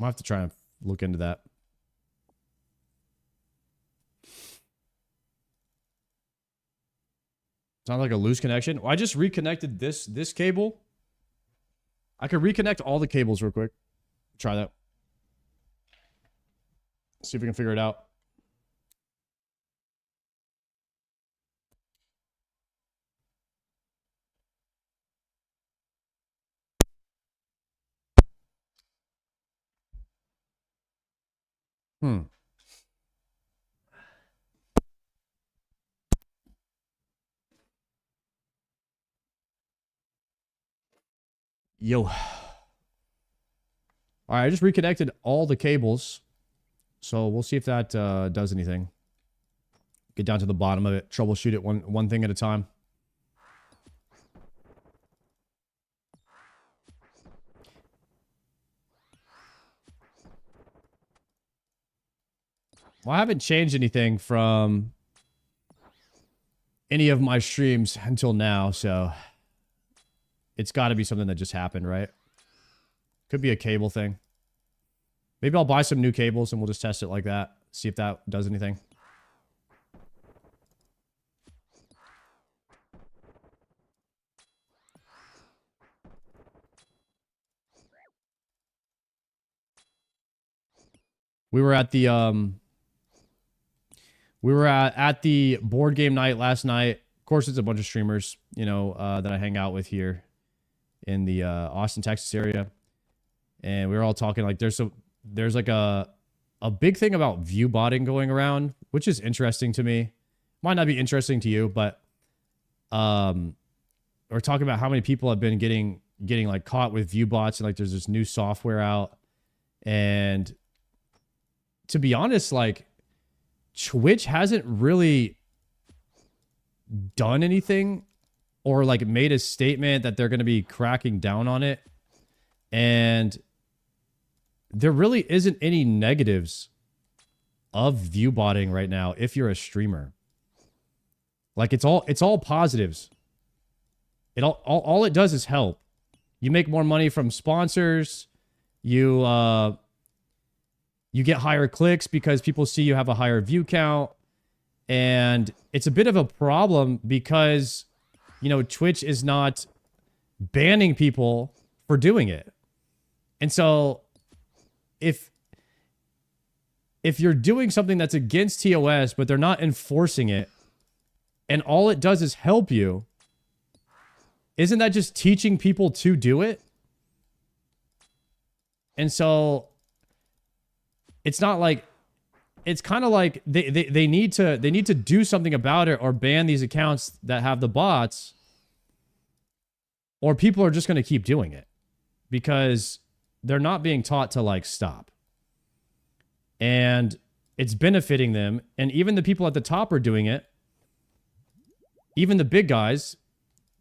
have to try and look into that. Sounds like a loose connection. Well, I just reconnected this cable. I could reconnect all the cables real quick. Try that. See if we can figure it out. Yo. Alright, I just reconnected all the cables. So we'll see if that does anything. Get down to the bottom of it. Troubleshoot it one thing at a time. Well, I haven't changed anything from any of my streams until now, so it's got to be something that just happened, right? Could be a cable thing. Maybe I'll buy some new cables and we'll just test it like that. See if that does anything. We were at the at the board game night last night. Of course, it's a bunch of streamers, you know, that I hang out with here in the Austin, Texas area. And we were all talking like there's like a big thing about view botting going around, which is interesting to me. Might not be interesting to you, but we're talking about how many people have been getting like caught with view bots, and like there's this new software out. And to be honest, like Twitch hasn't really done anything or like made a statement that they're going to be cracking down on it. And there really isn't any negatives of view botting right now if you're a streamer. Like it's all positives. All it does is help. You make more money from sponsors. You get higher clicks because people see you have a higher view count. And it's a bit of a problem because, you know, Twitch is not banning people for doing it. And so if you're doing something that's against TOS, but they're not enforcing it, and all it does is help you, isn't that just teaching people to do it? And so it's not like, it's kind of like they need to do something about it or ban these accounts that have the bots, or people are just going to keep doing it because they're not being taught to like stop. And it's benefiting them. And even the people at the top are doing it. Even the big guys,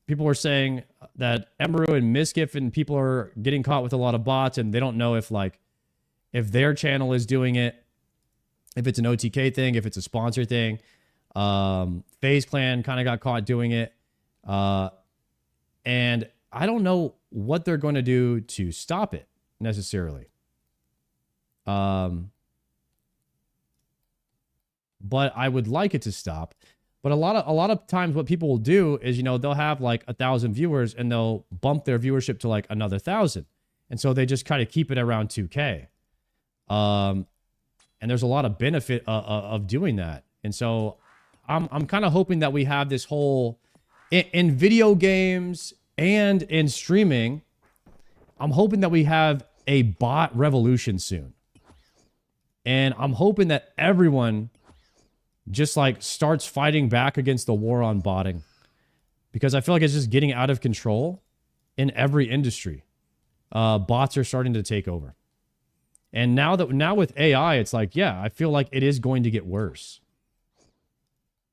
people were saying that Emeru and Miskiff and people are getting caught with a lot of bots, and they don't know if their channel is doing it, if it's an OTK thing, if it's a sponsor thing. FaZe Clan kind of got caught doing it. And I don't know what they're going to do to stop it necessarily. But I would like it to stop. But a lot of times what people will do is, you know, they'll have like 1,000 viewers and they'll bump their viewership to like another 1,000. And so they just kind of keep it around 2K. And there's a lot of benefit of doing that. And so I'm kind of hoping that we have this whole in video games and in streaming. I'm hoping that we have a bot revolution soon. And I'm hoping that everyone just like starts fighting back against the war on botting, because I feel like it's just getting out of control in every industry. Bots are starting to take over. And now with AI, it's like, yeah, I feel like it is going to get worse.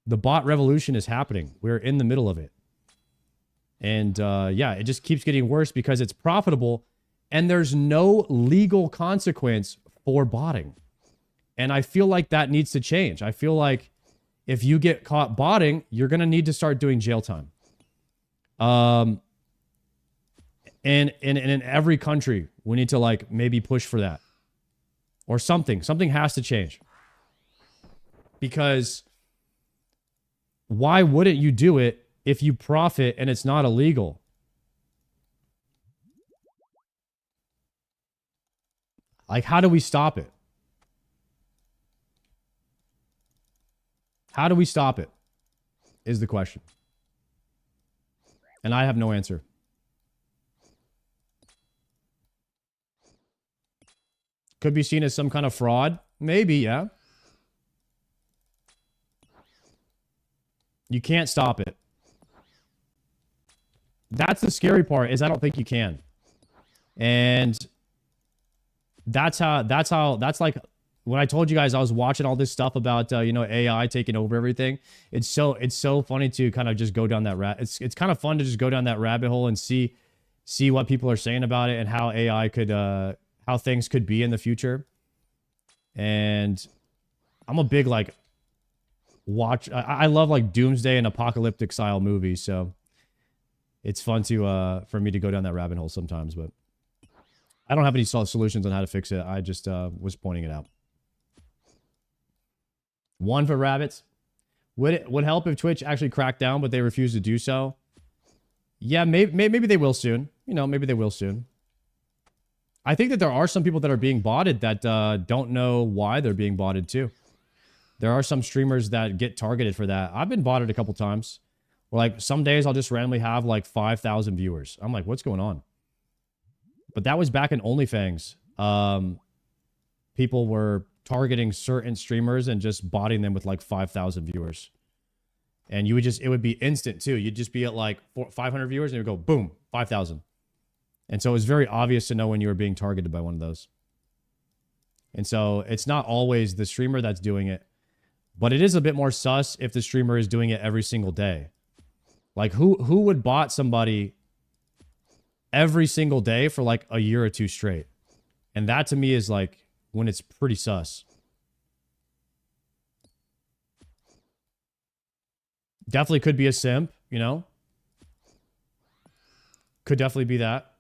The bot revolution is happening. We're in the middle of it. And yeah, it just keeps getting worse because it's profitable and there's no legal consequence for botting. And I feel like that needs to change. I feel like if you get caught botting, you're going to need to start doing jail time. And in every country, we need to like maybe push for that. Or something. Something has to change. Because why wouldn't you do it if you profit and it's not illegal? Like, how do we stop it? How do we stop it? Is the question. And I have no answer. Could be seen as some kind of fraud. Maybe, yeah. You can't stop it. That's the scary part, is I don't think you can. And that's like when I told you guys I was watching all this stuff about you know, AI taking over everything. It's so funny to kind of just go down that it's kind of fun to just go down that rabbit hole and see what people are saying about it and how AI could how things could be in the future. And I'm a big like I love like doomsday and apocalyptic style movies, so it's fun to for me to go down that rabbit hole sometimes. But I don't have any solutions on how to fix it. I just was pointing it out. One for rabbits. Would help if Twitch actually cracked down, but they refuse to do so. Yeah, maybe they will soon. You know, maybe they will soon. I think that there are some people that are being botted that don't know why they're being botted too. There are some streamers that get targeted for that. I've been botted a couple times. Where like some days I'll just randomly have like 5,000 viewers. I'm like, what's going on? But that was back in OnlyFans. People were targeting certain streamers and just botting them with like 5,000 viewers. And you would just, it would be instant too. You'd just be at like 500 viewers and it would go boom, 5,000. And so it was very obvious to know when you were being targeted by one of those. And so it's not always the streamer that's doing it, but it is a bit more sus if the streamer is doing it every single day. Like who would bot somebody every single day for like a year or two straight? And that to me is like when it's pretty sus. Definitely could be a simp, you know? Could definitely be that.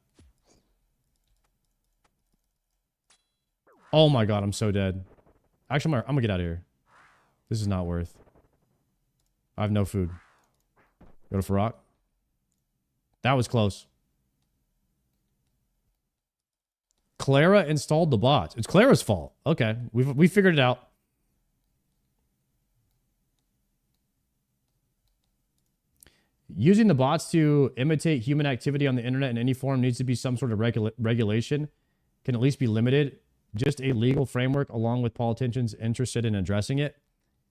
Oh my god, I'm so dead. Actually, I'm gonna get out of here. This is not worth. I have no food. Go to Farrak. That was close. Clara installed the bots. It's Clara's fault. Okay, we figured it out. Using the bots to imitate human activity on the internet in any form needs to be some sort of regulation. Can at least be limited. Just a legal framework along with politicians interested in addressing it.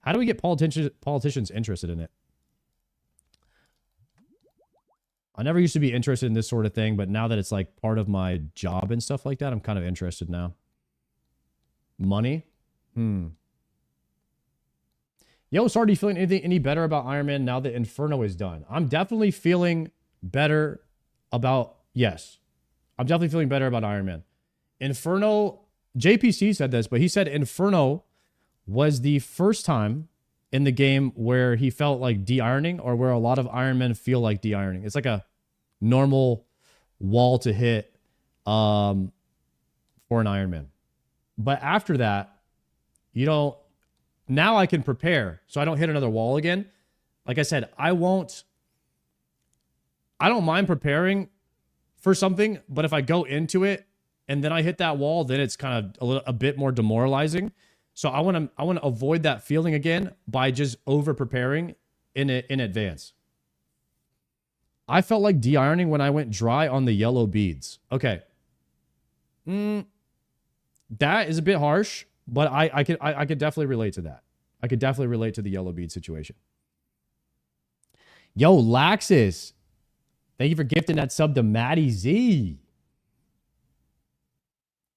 How do we get politicians interested in it? I never used to be interested in this sort of thing, but now that it's like part of my job and stuff like that, I'm kind of interested now. Money? Yo, sorry, are you feeling any better about Iron Man now that Inferno is done? I'm definitely feeling better about, yes. I'm definitely feeling better about Iron Man. Inferno, JPC said this, but he said Inferno was the first time in the game where he felt like de-ironing, or where a lot of Iron Men feel like de-ironing. It's like a normal wall to hit for an Iron Man. But after that, you don't... Now I can prepare so I don't hit another wall again. Like I said, I don't mind preparing for something, but if I go into it and then I hit that wall, then it's kind of a bit more demoralizing. So I want to avoid that feeling again by just over preparing in advance. I felt like de-ironing when I went dry on the yellow beads. Okay. That is a bit harsh, but I could definitely relate to that. I could definitely relate to the yellow bead situation. Yo, Laxus. Thank you for gifting that sub to Maddie Z.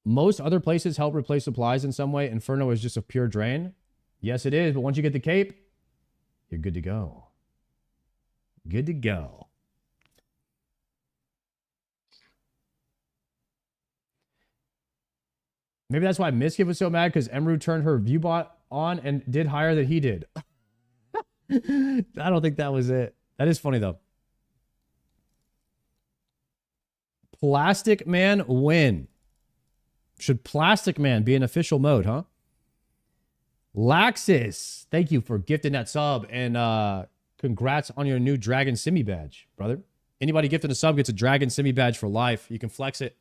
Most other places help replace supplies in some way. Inferno is just a pure drain. Yes, it is. But once you get the cape, you're good to go. Good to go. Maybe that's why Miskiv was so mad, because Emru turned her viewbot on and did higher than he did. I don't think that was it. That is funny, though. Plastic Man win. Should Plastic Man be an official mode, huh? Laxus, thank you for gifting that sub, and congrats on your new Dragon Simi badge, brother. Anybody gifting a sub gets a Dragon Simi badge for life. You can flex it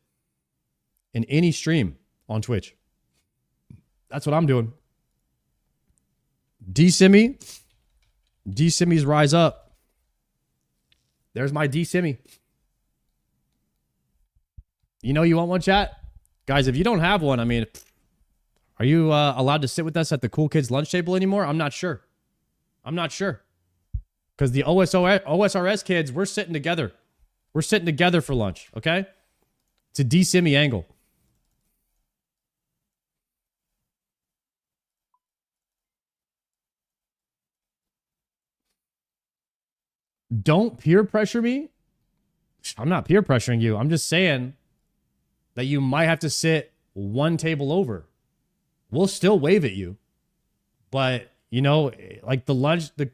in any stream on Twitch. That's what I'm doing. D-Simi. D-Simis rise up. There's my D-Simi. You know you want one, chat? Guys, if you don't have one, I mean, are you allowed to sit with us at the cool kids lunch table anymore? I'm not sure. I'm not sure. Because the OSRS kids, we're sitting together. We're sitting together for lunch, okay? It's a D-Simi angle. Don't peer pressure me. I'm not peer pressuring you. I'm just saying that you might have to sit one table over. We'll still wave at you. But, you know, like the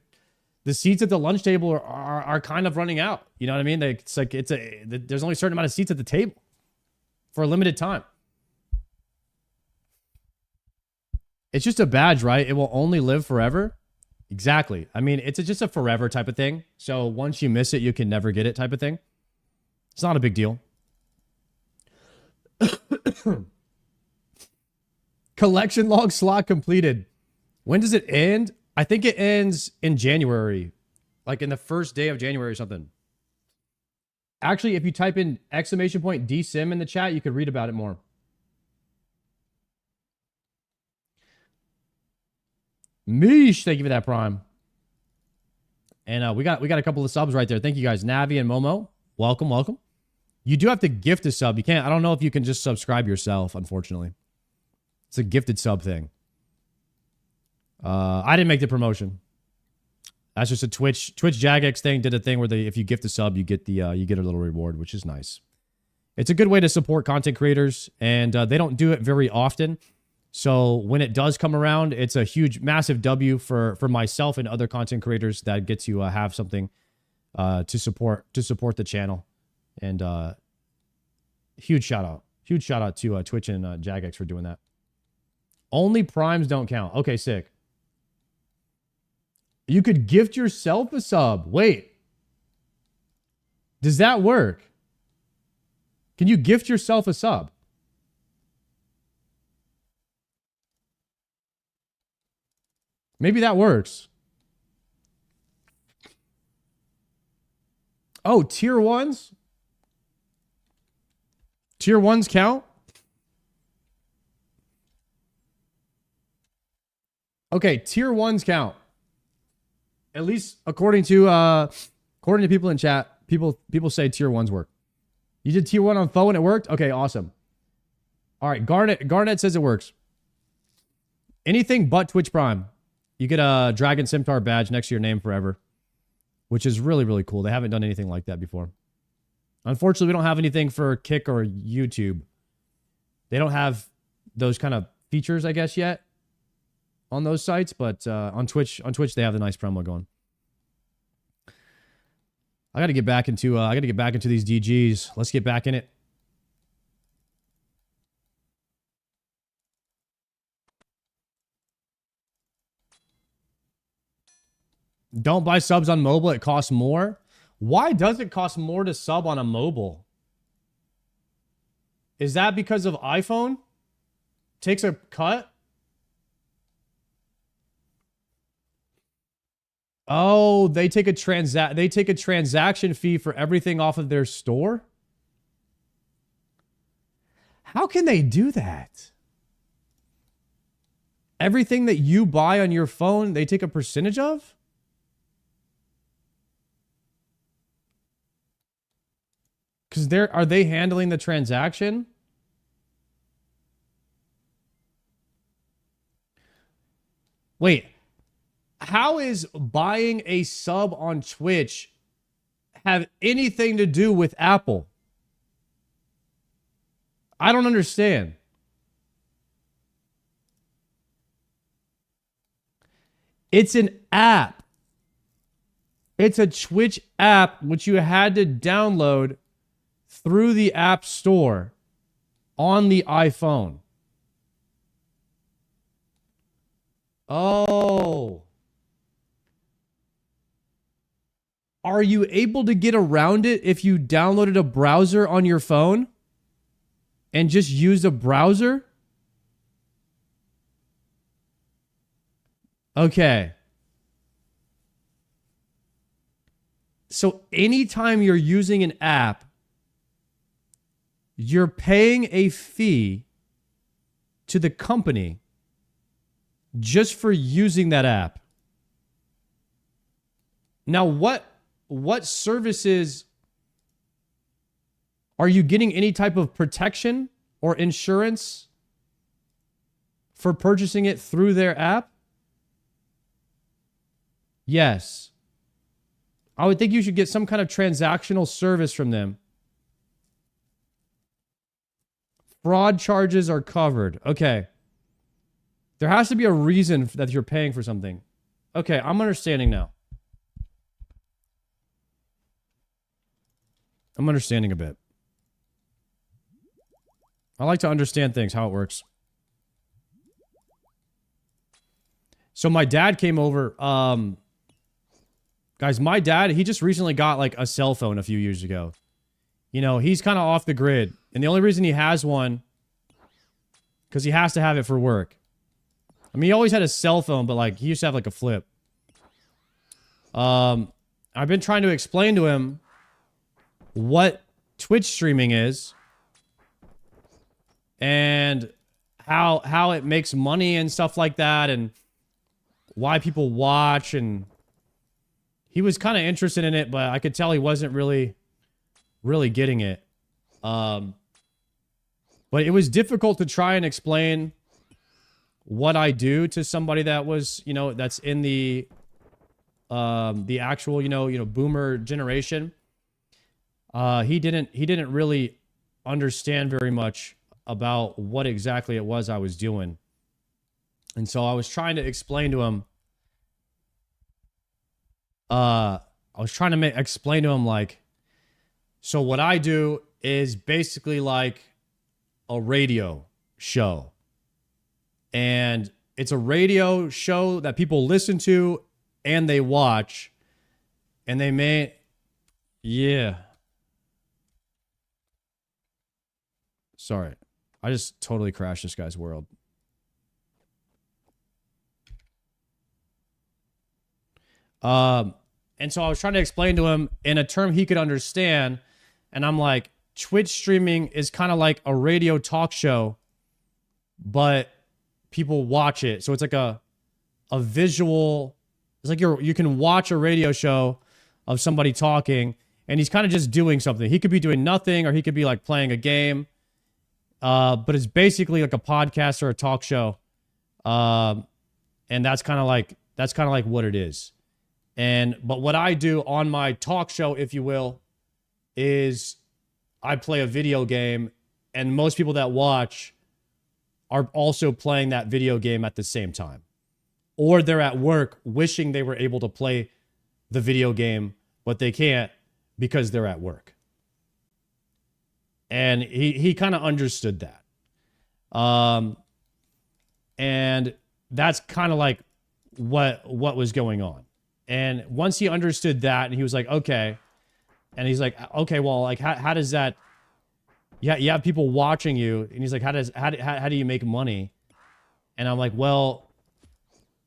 seats at the lunch table are kind of running out. You know what I mean? There's only a certain amount of seats at the table for a limited time. It's just a badge, right? It will only live forever. Exactly. I mean, it's just a forever type of thing. So once you miss it, you can never get it type of thing. It's not a big deal. Collection log slot completed. When does it end? I think it ends in January. Like in the first day of January or something. Actually, if you type in !DSIM in the chat, you could read about it more. Meesh, thank you for that prime. And we got a couple of subs right there. Thank you guys, Navi and Momo. Welcome, welcome. You do have to gift a sub. You can't. I don't know if you can just subscribe yourself. Unfortunately, it's a gifted sub thing. I didn't make the promotion. That's just a Twitch Jagex thing. Did a thing where if you gift a sub, you get a little reward, which is nice. It's a good way to support content creators, and they don't do it very often. So when it does come around, it's a huge, massive W for myself and other content creators that get to have something to support the channel. And huge shout out to Twitch and Jagex for doing that. Only primes don't count. Okay, sick. You could gift yourself a sub. Wait. Does that work? Can you gift yourself a sub? Maybe that works. Oh, tier 1s? Tier 1s count? Okay, tier 1s count. At least according to people in chat, people say tier 1s work. You did tier 1 on phone and it worked? Okay, awesome. All right, Garnet says it works. Anything but Twitch Prime. You get a Dragon Simtar badge next to your name forever, which is really, really cool. They haven't done anything like that before. Unfortunately, we don't have anything for Kick or YouTube. They don't have those kind of features, I guess, yet on those sites, but on Twitch, they have the nice promo going. I got to get back into these DGs. Let's get back in it. Don't buy subs on mobile. It costs more. Why does it cost more to sub on a mobile? Is that because of iPhone? Takes a cut? Oh, they take a transaction fee for everything off of their store? How can they do that? Everything that you buy on your phone, they take a percentage of? Because are they handling the transaction? Wait, how is buying a sub on Twitch have anything to do with Apple? I don't understand. It's an app. It's a Twitch app which you had to download through the App Store on the iPhone. Oh. Are you able to get around it if you downloaded a browser on your phone and just used a browser? Okay. So anytime you're using an app, you're paying a fee to the company just for using that app. Now, what services are you getting any type of protection or insurance for purchasing it through their app? Yes. I would think you should get some kind of transactional service from them. Fraud charges are covered. Okay. There has to be a reason that you're paying for something. Okay, I'm understanding now. I'm understanding a bit. I like to understand things, how it works. So my dad came over. Guys, my dad, he just recently got like a cell phone a few years ago. You know, he's kind of off the grid. And the only reason he has one because he has to have it for work. I mean, he always had a cell phone, but like he used to have like a flip. I've been trying to explain to him what Twitch streaming is and how it makes money and stuff like that, and why people watch, and he was kind of interested in it, but I could tell he wasn't really getting it. But it was difficult to try and explain what I do to somebody that was, you know, that's in the actual, you know, boomer generation. He didn't really understand very much about what exactly it was I was doing. And so I was trying to explain to him, explain to him like, so what I do is basically like a radio show. And it's a radio show that people listen to and they watch, and they may, yeah. Sorry. I just totally crashed this guy's world. And so I was trying to explain to him in a term he could understand. And I'm like, Twitch streaming is kind of like a radio talk show, but people watch it. So it's like a visual, it's like you can watch a radio show of somebody talking, and he's kind of just doing something. He could be doing nothing, or he could be like playing a game. But it's basically like a podcast or a talk show. And that's kind of like what it is. But what I do on my talk show, if you will, is I play a video game, and most people that watch are also playing that video game at the same time. Or they're at work wishing they were able to play the video game, but they can't because they're at work. And he kind of understood that. And that's kind of like what was going on. And once he understood that, and he was like, okay. And he's like, okay, well, like, how does that, yeah, you have people watching you. And he's like, how do you make money? And I'm like, well,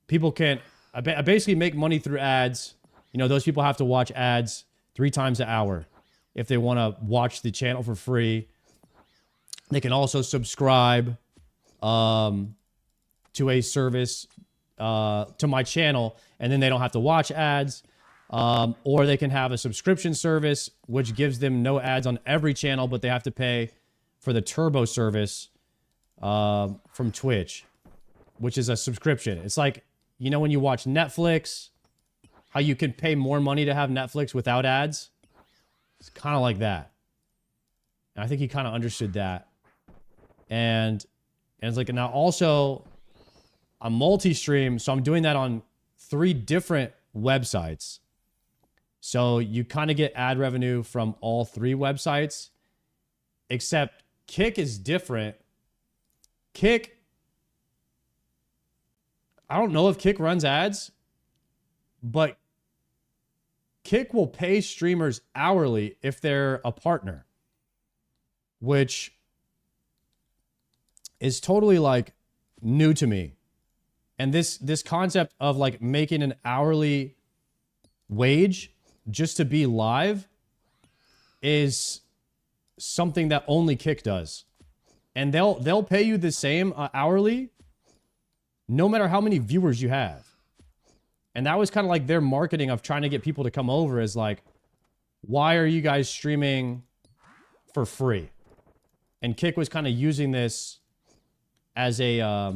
people can't, I basically make money through ads. You know, those people have to watch ads 3 times an hour if they want to watch the channel for free. They can also subscribe to a service, to my channel, and then they don't have to watch ads. Or they can have a subscription service, which gives them no ads on every channel, but they have to pay for the turbo service from Twitch, which is a subscription. It's like, you know, when you watch Netflix, how you can pay more money to have Netflix without ads. It's kind of like that. And I think he kind of understood that. And it's like, now also I'm multi-stream, so I'm doing that on 3 different websites. So you kind of get ad revenue from all 3 websites, except Kick is different. Kick, I don't know if Kick runs ads, but Kick will pay streamers hourly if they're a partner, which is totally like new to me. And this concept of like making an hourly wage just to be live is something that only Kick does. And they'll pay you the same hourly no matter how many viewers you have. And that was kind of like their marketing of trying to get people to come over, is like, why are you guys streaming for free? And Kick was kind of using this as a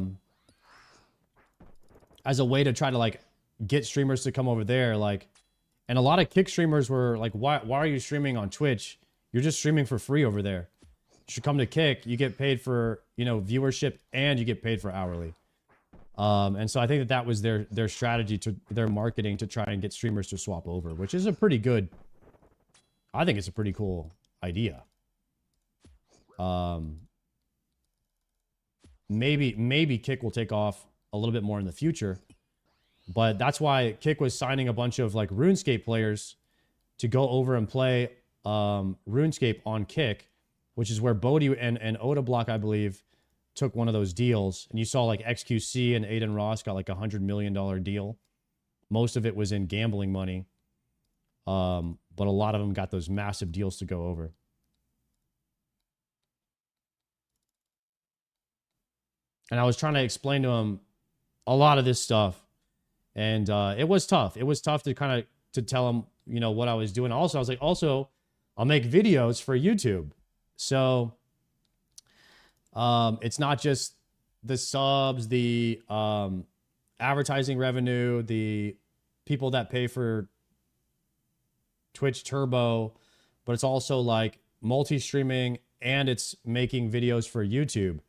way to try to like get streamers to come over there. Like, and a lot of Kick streamers were like, why are you streaming on Twitch? You're just streaming for free over there. You should come to Kick. You get paid for, you know, viewership, and you get paid for hourly. And so I think that was their strategy, to their marketing, to try and get streamers to swap over, which is a pretty good, I think it's a pretty cool idea. Maybe Kick will take off a little bit more in the future, but that's why Kick was signing a bunch of like RuneScape players to go over and play RuneScape on Kick, which is where Bodhi and Oda Block, I believe, took one of those deals, and you saw like XQC and Aiden Ross got like $100 million deal. Most of it was in gambling money. But a lot of them got those massive deals to go over. And I was trying to explain to him a lot of this stuff. And it was tough. It was tough to kind of to tell him, you know, what I was doing. Also, I was like, also, I'll make videos for YouTube. So it's not just the subs, the advertising revenue, the people that pay for Twitch Turbo, but it's also like multi-streaming and it's making videos for YouTube.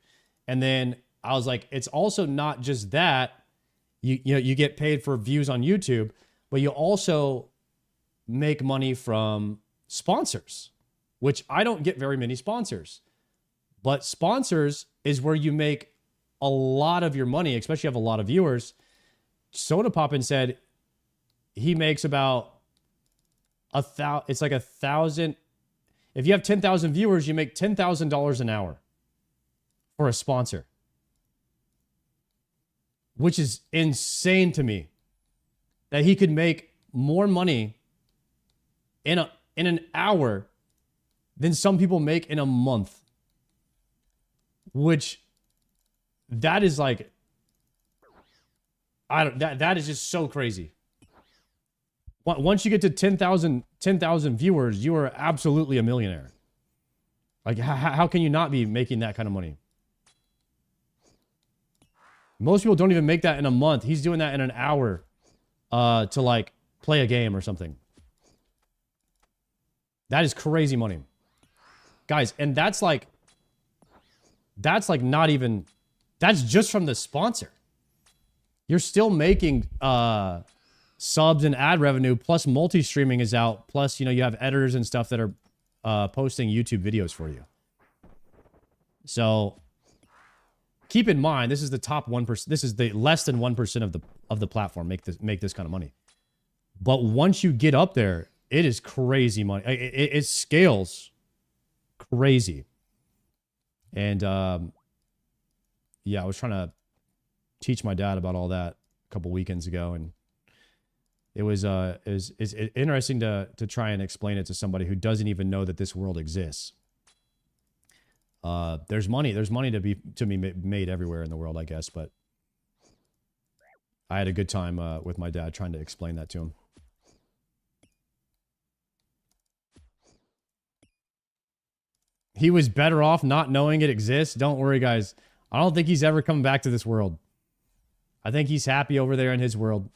And then I was like, it's also not just that. You know, you get paid for views on YouTube, but you also make money from sponsors, which I don't get very many sponsors. But sponsors is where you make a lot of your money, especially if you have a lot of viewers. Soda Poppin said he makes about it's like 1,000. If you have 10,000 viewers, you make $10,000 an hour for a sponsor, which is insane to me that he could make more money in an hour than some people make in a month. Which that is like, that is just so crazy. Once you get to 10,000 viewers, you are absolutely a millionaire. Like, how can you not be making that kind of money? Most people don't even make that in a month. He's doing that in an hour to like play a game or something. That is crazy money. Guys, and that's like not even, that's just from the sponsor. You're still making subs and ad revenue, plus multi-streaming is out, plus, you know, you have editors and stuff that are posting YouTube videos for you. So keep in mind, this is the top 1%. This is the less than 1% of the platform make this kind of money. But once you get up there, it is crazy money. It scales crazy. And yeah, I was trying to teach my dad about all that a couple weekends ago, and it was interesting to try and explain it to somebody who doesn't even know that this world exists. There's money to be made everywhere in the world, I guess, but I had a good time with my dad trying to explain that to him. He was better off not knowing it exists. Don't worry, guys. I don't think he's ever coming back to this world. I think he's happy over there in his world.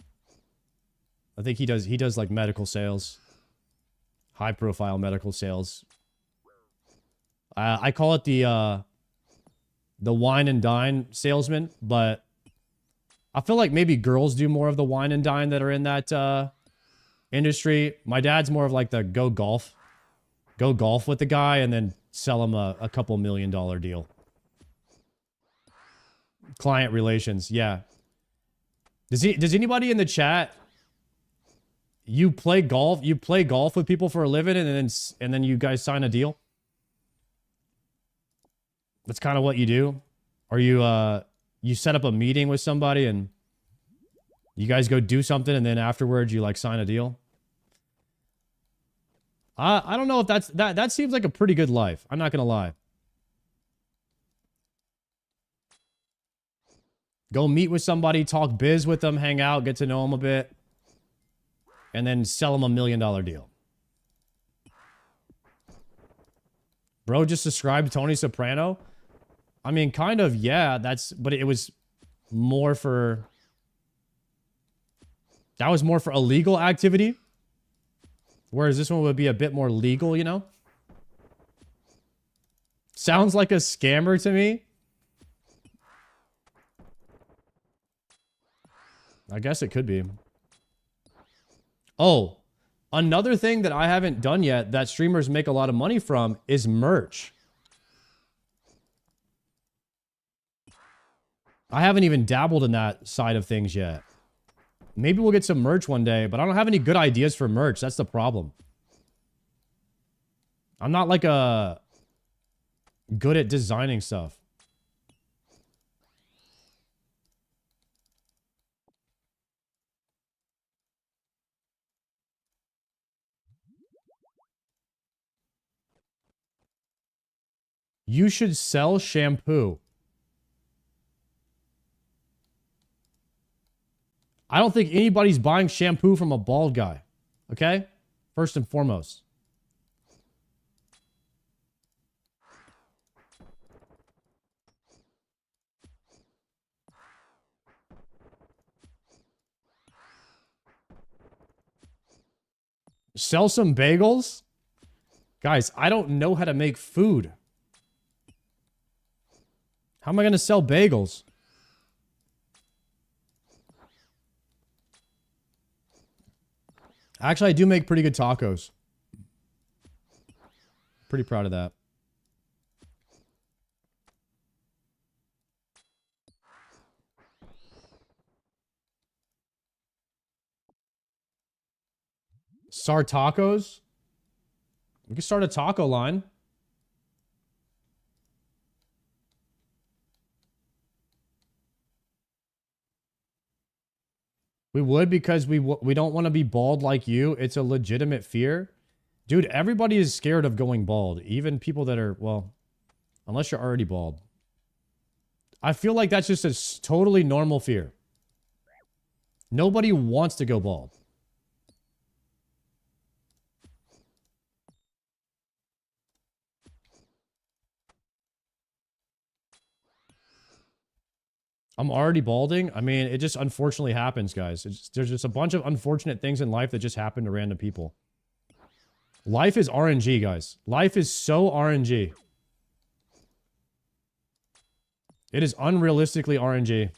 I think he does like medical sales. High profile medical sales. I call it the wine and dine salesman, but I feel like maybe girls do more of the wine and dine that are in that industry. My dad's more of like the go golf with the guy and then sell him a couple $1 million deal. Client relations, yeah. Does anybody in the chat, you play golf with people for a living and then you guys sign a deal? That's kind of what you do? Or you set up a meeting with somebody and you guys go do something and then afterwards you like sign a deal? I don't know if that seems like a pretty good life. I'm not gonna lie. Go meet with somebody, talk biz with them, hang out, get to know them a bit, and then sell them $1 million deal. Bro just described Tony Soprano. I mean, kind of, yeah, but it was more for, that was more for illegal activity. Whereas this one would be a bit more legal, you know? Sounds like a scammer to me. I guess it could be. Oh, another thing that I haven't done yet that streamers make a lot of money from is merch. I haven't even dabbled in that side of things yet. Maybe we'll get some merch one day, but I don't have any good ideas for merch. That's the problem. I'm not like good at designing stuff. You should sell shampoo. I don't think anybody's buying shampoo from a bald guy. Okay? First and foremost. Sell some bagels? Guys, I don't know how to make food. How am I going to sell bagels? Actually, I do make pretty good tacos. Pretty proud of that. Start tacos? We can start a taco line. We would, because we don't want to be bald like you. It's a legitimate fear. Dude, everybody is scared of going bald. Even people that are, well, unless you're already bald. I feel like that's just a totally normal fear. Nobody wants to go bald. I'm already balding. I mean, it just unfortunately happens, guys. There's just a bunch of unfortunate things in life that just happen to random people. Life is RNG, guys. Life is so RNG. It is unrealistically RNG.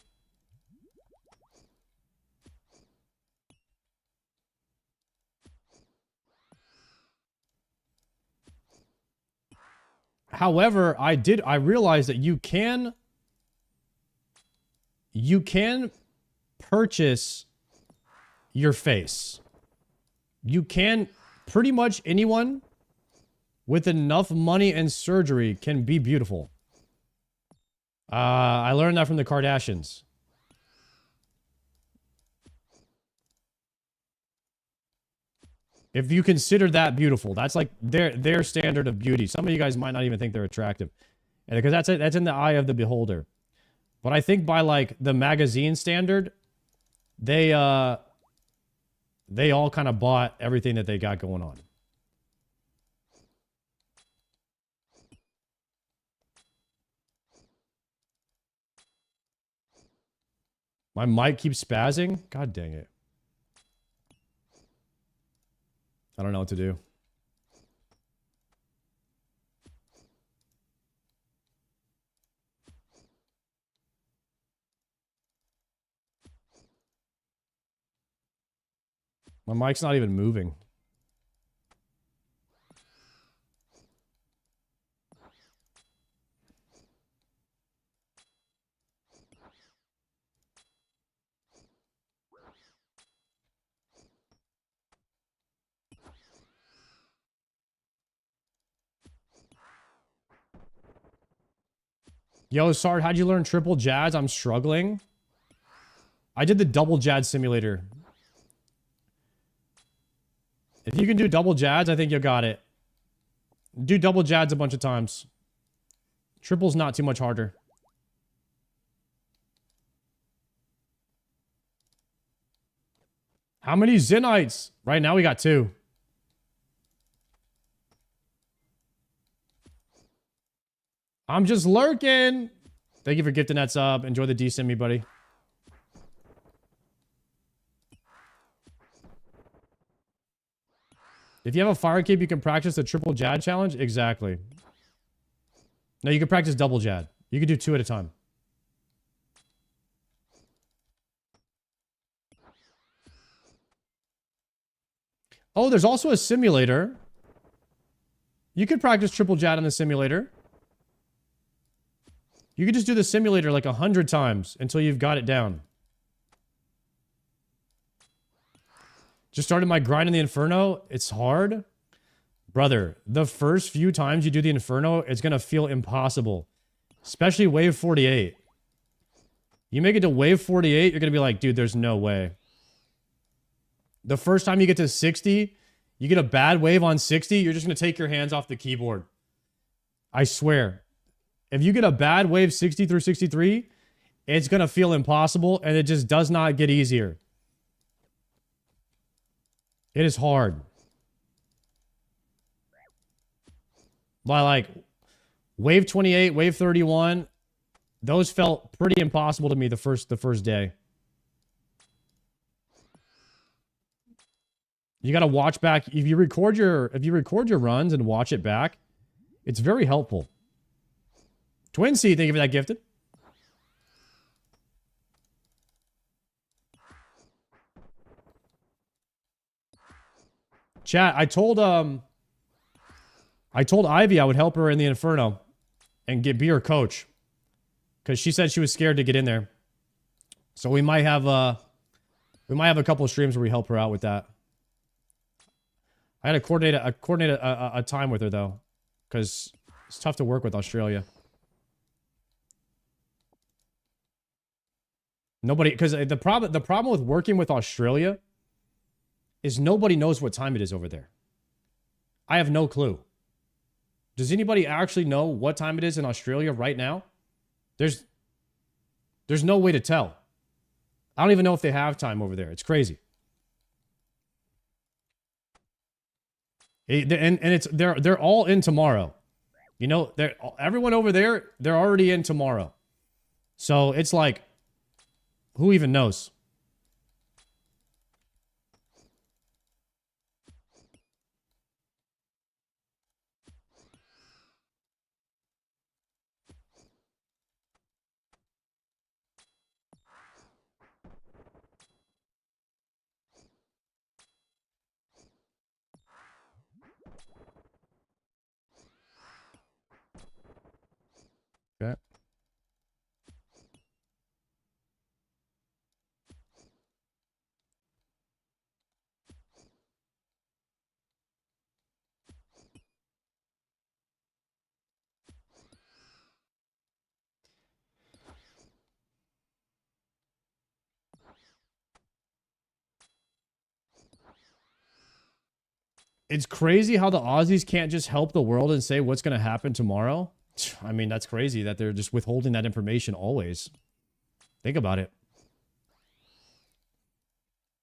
However, I realized that you can purchase your face. You can, pretty much anyone with enough money and surgery can be beautiful. I learned that from the Kardashians. If you consider that beautiful, that's like their standard of beauty. Some of you guys might not even think they're attractive. And because that's in the eye of the beholder. But I think by like the magazine standard, they all kind of bought everything that they got going on. My mic keeps spazzing. God dang it. I don't know what to do. My mic's not even moving. Yo, Sard, how'd you learn triple jazz? I'm struggling. I did the double jazz simulator. If you can do double jads, I think you got it. Do double jads a bunch of times. Triple's not too much harder. How many Zenites? Right now we got 2. I'm just lurking. Thank you for gifting that sub. Enjoy the desym, me buddy. If you have a fire cape, you can practice the triple jad challenge? Exactly. No, you can practice double jad. You can do 2 at a time. Oh, there's also a simulator. You could practice triple jad in the simulator. You could just do the simulator like 100 times until you've got it down. Just started my grind in the Inferno. It's hard. Brother, the first few times you do the Inferno, it's going to feel impossible. Especially wave 48. You make it to wave 48, you're going to be like, dude, there's no way. The first time you get to 60, you get a bad wave on 60, you're just going to take your hands off the keyboard. I swear. If you get a bad wave 60 through 63, it's going to feel impossible, and it just does not get easier. It is hard. By like wave 28, wave 31, those felt pretty impossible to me the first day. You got to watch back. If you record your runs and watch it back, it's very helpful. Twin C, thank you for that gifted. Chat, I told Ivy I would help her in the Inferno and be her coach, because she said she was scared to get in there. So we might have a couple of streams where we help her out with that. I had to coordinate a time with her though, because it's tough to work with Australia. Nobody, because the problem with working with Australia is nobody knows what time it is over there. I have no clue. Does anybody actually know what time it is in Australia right now? There's no way to tell. I don't even know if they have time over there. It's crazy. They're all in tomorrow. You know, everyone over there, they're already in tomorrow. So it's like, who even knows? Okay. It's crazy how the Aussies can't just help the world and say what's going to happen tomorrow. I mean, that's crazy that they're just withholding that information always. Think about it.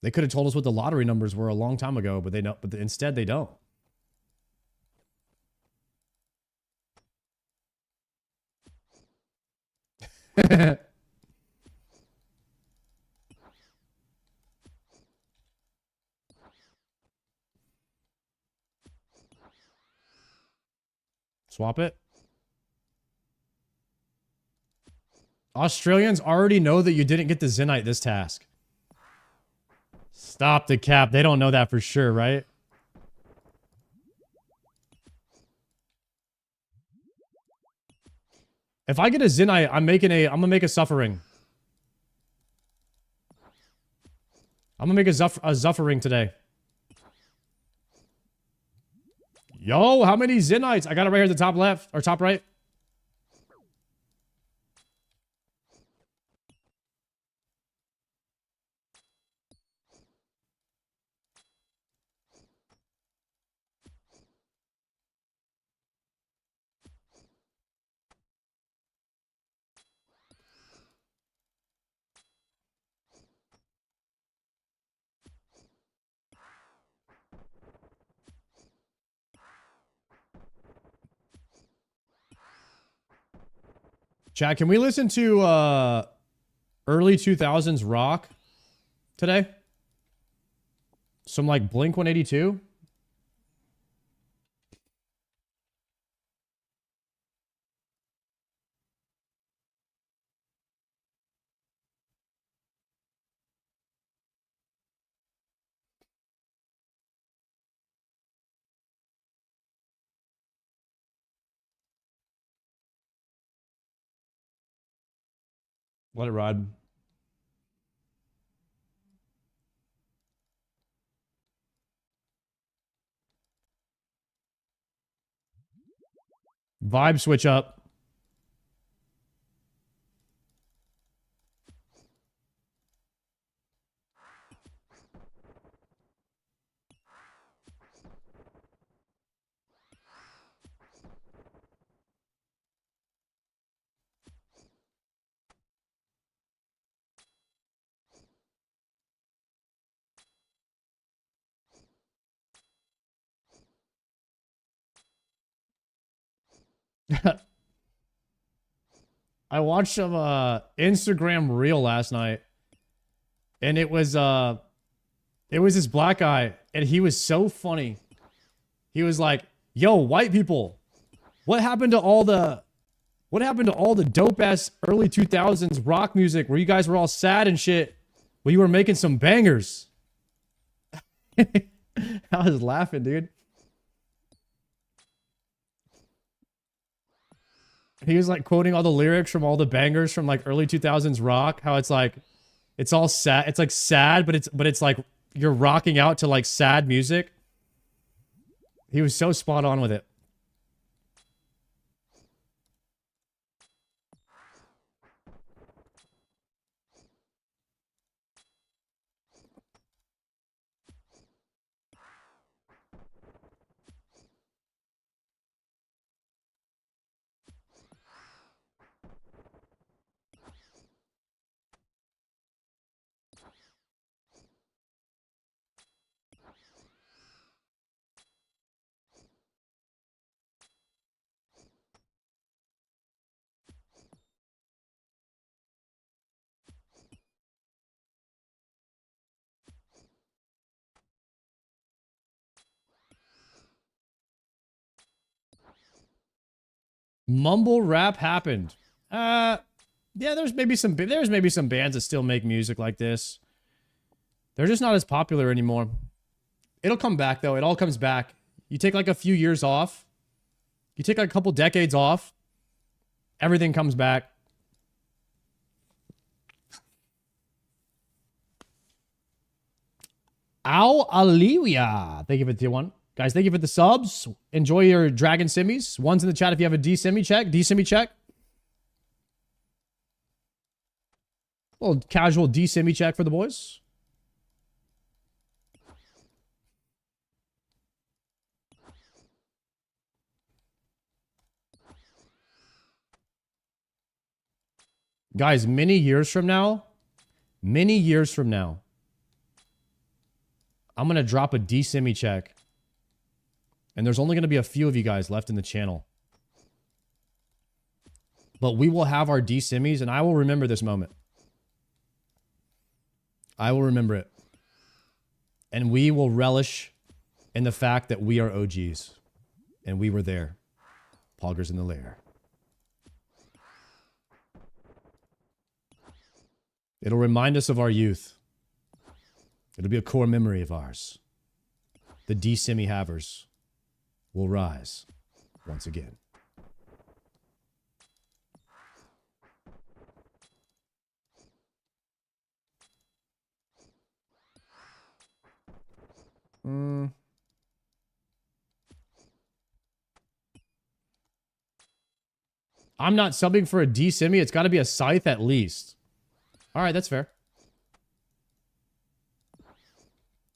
They could have told us what the lottery numbers were a long time ago, but instead they don't. Swap it. Australians already know that you didn't get the Zenite this task. Stop the cap. They don't know that for sure, right? If I get a Zenite, I'm gonna make a suffering. I'm gonna make a Zuffering today. Yo, how many Zenites? I got it right here at the top left, or top right. Chat, can we listen to early 2000s rock today? Some like Blink 182? Let it ride. Vibe switch up. I watched some Instagram reel last night, and it was this black guy, and he was so funny. He was like, "Yo, white people, what happened to all the dope ass early 2000s rock music where you guys were all sad and shit, where you were making some bangers?" I was laughing, dude. He was like quoting all the lyrics from all the bangers from like early 2000s rock. How it's like, it's all sad. It's like sad, but it's like you're rocking out to like sad music. He was so spot on with it. Mumble rap happened. Yeah, there's maybe some bands that still make music like this. They're just not as popular anymore. It'll come back though. It all comes back. You take like a few years off. You take like a couple decades off. Everything comes back. Ow, Alivia. Thank you for the tier 1. Guys, thank you for the subs. Enjoy your Dragon Simmies. One's in the chat if you have a D-Simmy check. D-Simmy check. A little casual D-Simmy check for the boys. Guys, many years from now, I'm going to drop a D-Simmy check. And there's only going to be a few of you guys left in the channel. But we will have our D-Simmies, and I will remember this moment. I will remember it. And we will relish in the fact that we are OGs. And we were there. Poggers in the lair. It'll remind us of our youth. It'll be a core memory of ours. The D-Simmy havers will rise once again. I'm not subbing for a D-Simmy. It's got to be a scythe at least. All right, that's fair.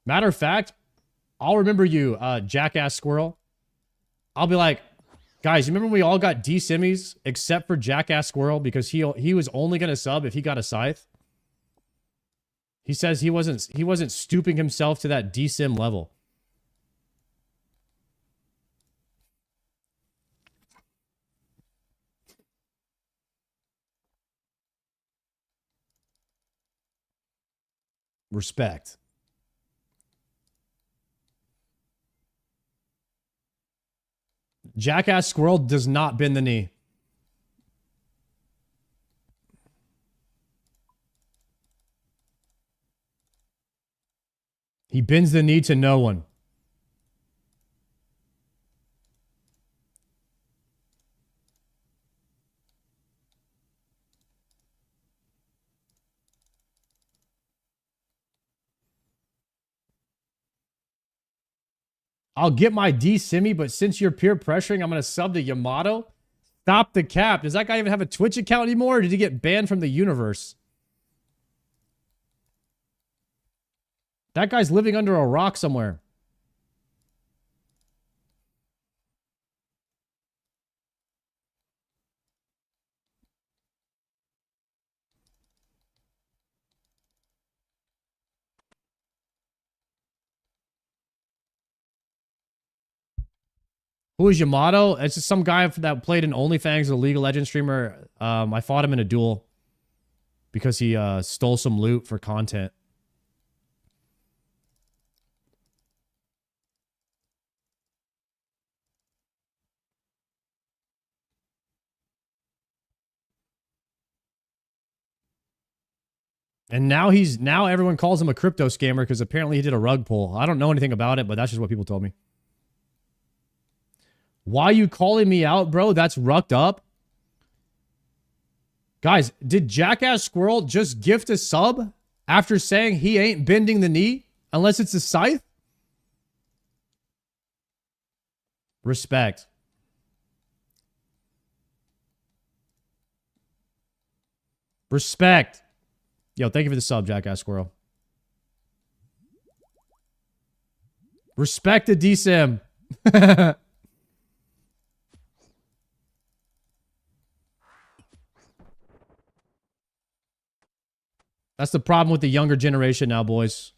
Matter of fact, I'll remember you, jackass squirrel. I'll be like, guys, you remember when we all got D-Simmies except for jackass squirrel because he was only going to sub if he got a scythe? He says he wasn't stooping himself to that D-Sim level. Respect. Jackass squirrel does not bend the knee. He bends the knee to no one. I'll get my D-Simmy, but since you're peer pressuring, I'm going to sub to Yamato. Stop the cap. Does that guy even have a Twitch account anymore, or did he get banned from the universe? That guy's living under a rock somewhere. Who is Yamato? It's just some guy that played in OnlyFans, a League of Legends streamer. I fought him in a duel because he stole some loot for content. And now everyone calls him a crypto scammer because apparently he did a rug pull. I don't know anything about it, but that's just what people told me. Why are you calling me out, bro? That's rucked up. Guys, did Jackass Squirrel just gift a sub after saying he ain't bending the knee unless it's a scythe? Respect. Respect. Yo, thank you for the sub, Jackass Squirrel. Respect the DSIM. That's the problem with the younger generation now, boys.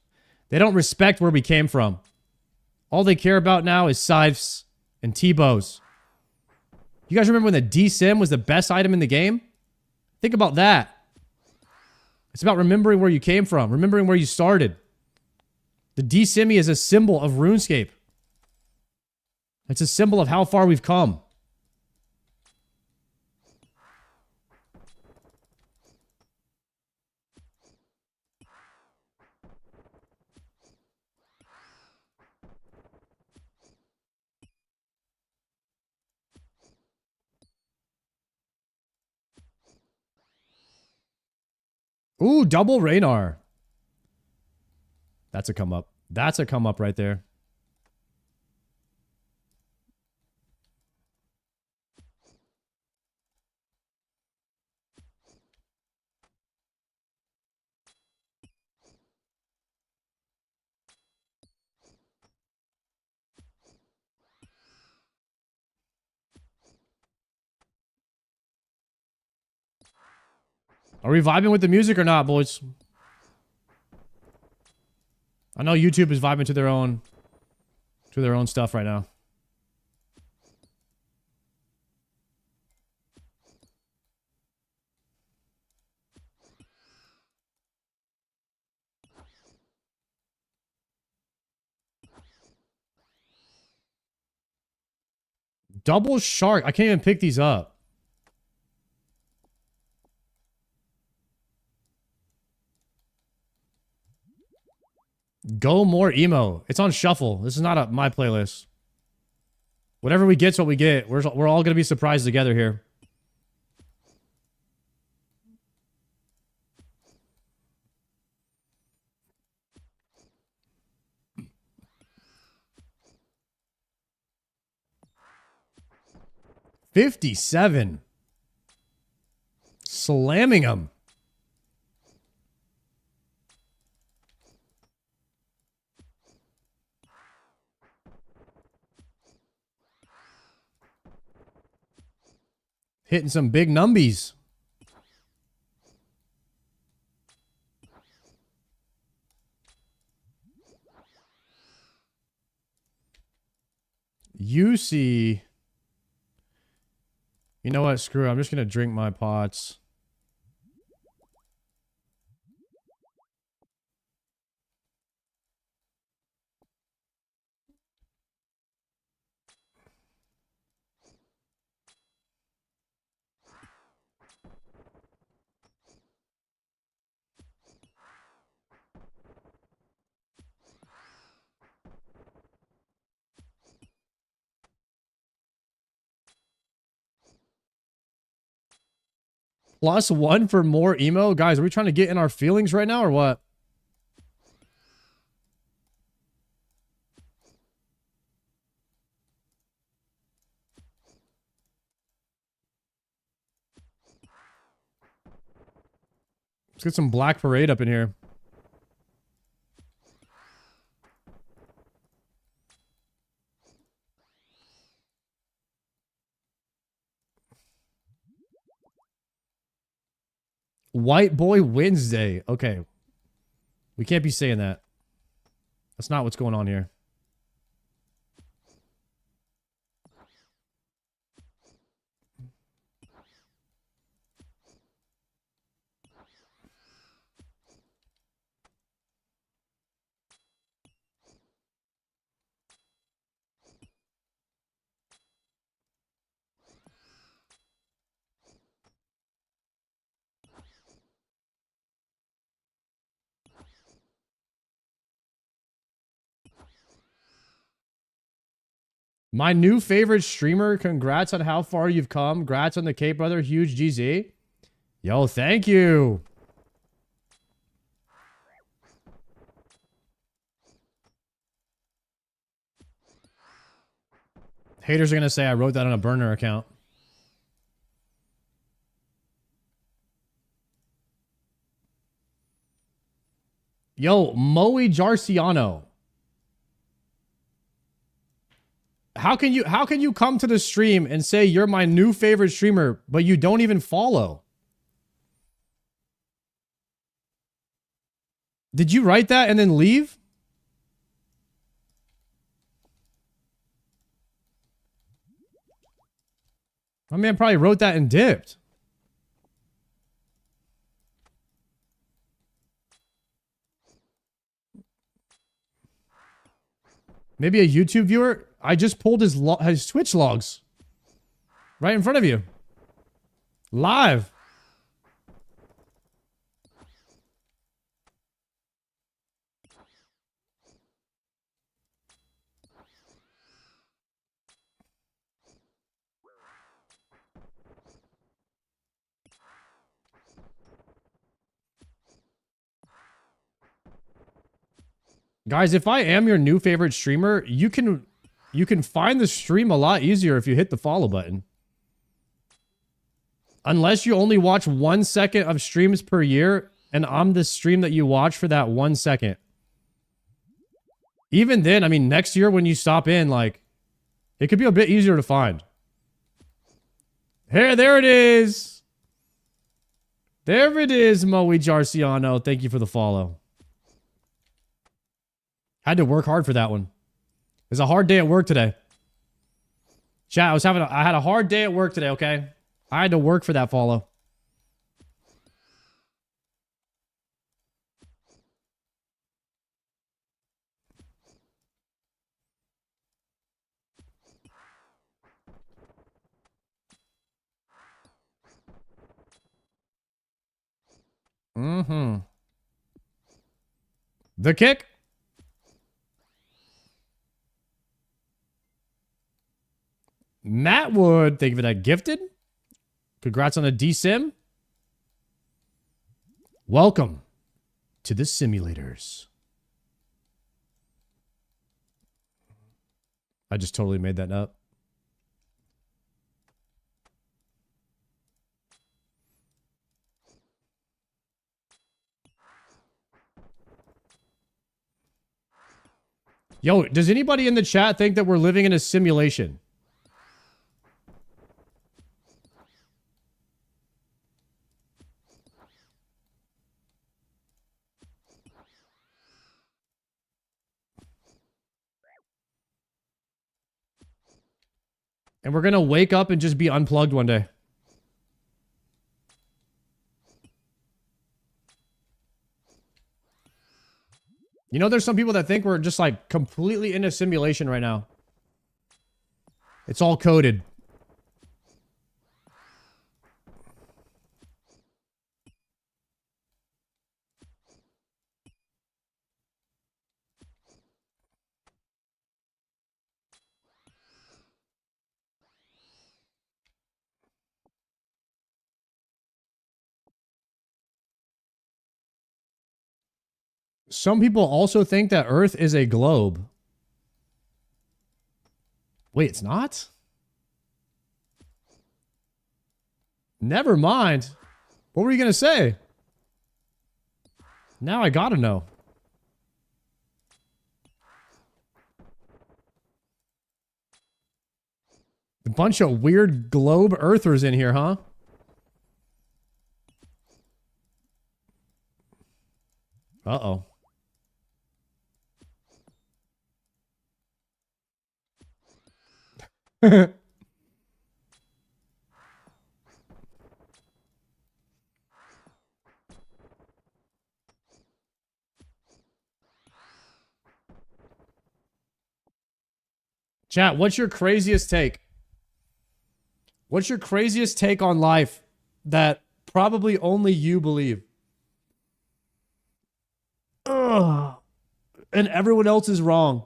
They don't respect where we came from. All they care about now is scythes and T-bows. You guys remember when the DSIM was the best item in the game? Think about that. It's about remembering where you came from, remembering where you started. The D-Simi is a symbol of RuneScape. It's a symbol of how far we've come. Ooh, double Raynar. That's a come up. That's a come up right there. Are we vibing with the music or not, boys? I know YouTube is vibing to their own stuff right now. Double shark. I can't even pick these up. Go more emo. It's on shuffle. This is not my playlist. Whatever we get's what we get. We're all gonna be surprised together here. $57. Slamming them. Hitting some big numbies. You see. You know what? Screw it. I'm just going to drink my pots. +1 for more emo? Guys, are we trying to get in our feelings right now or what? Let's get some Black Parade up in here. White Boy Wednesday. Okay. We can't be saying that. That's not what's going on here. My new favorite streamer. Congrats on how far you've come. Congrats on the Cape brother. Huge GZ. Yo, thank you. Haters are going to say I wrote that on a burner account. Yo, Moe Jarciano. How can you come to the stream and say you're my new favorite streamer, but you don't even follow? Did you write that and then leave? My man probably wrote that and dipped. Maybe a YouTube viewer? I just pulled his Twitch logs. Right in front of you. Live. Guys, if I am your new favorite streamer, you can find the stream a lot easier if you hit the follow button. Unless you only watch 1 second of streams per year, and I'm the stream that you watch for that 1 second. Even then, I mean, next year when you stop in, like, it could be a bit easier to find. Here, there it is. There it is, Moe Jarciano. Thank you for the follow. Had to work hard for that one. It was a hard day at work today. Chat, I had a hard day at work today, okay? I had to work for that follow. Mm-hmm. The kick. Matt Wood, thank you for that gifted. Congrats on a DSim. Welcome to the simulators. I just totally made that up. Yo, does anybody in the chat think that we're living in a simulation? And we're going to wake up and just be unplugged one day. You know, there's some people that think we're just like completely in a simulation right now. It's all coded. Some people also think that Earth is a globe. Wait, it's not? Never mind. What were you going to say? Now I gotta know. A bunch of weird globe earthers in here, huh? Uh-oh. Chat, what's your craziest take? What's your craziest take on life that probably only you believe? Ugh. And everyone else is wrong.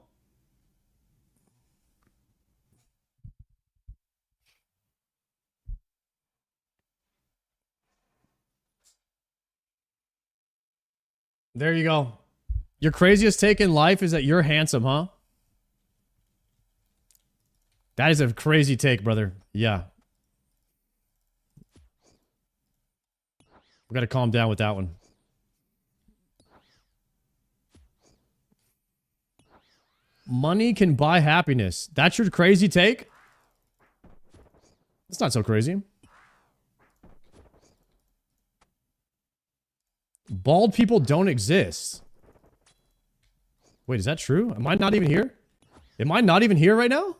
There you go. Your craziest take in life is that you're handsome, huh? That is a crazy take, brother. Yeah. We gotta calm down with that one. Money can buy happiness. That's your crazy take? It's not so crazy. Bald people don't exist. Wait, is that true? Am I not even here? Am I not even here right now?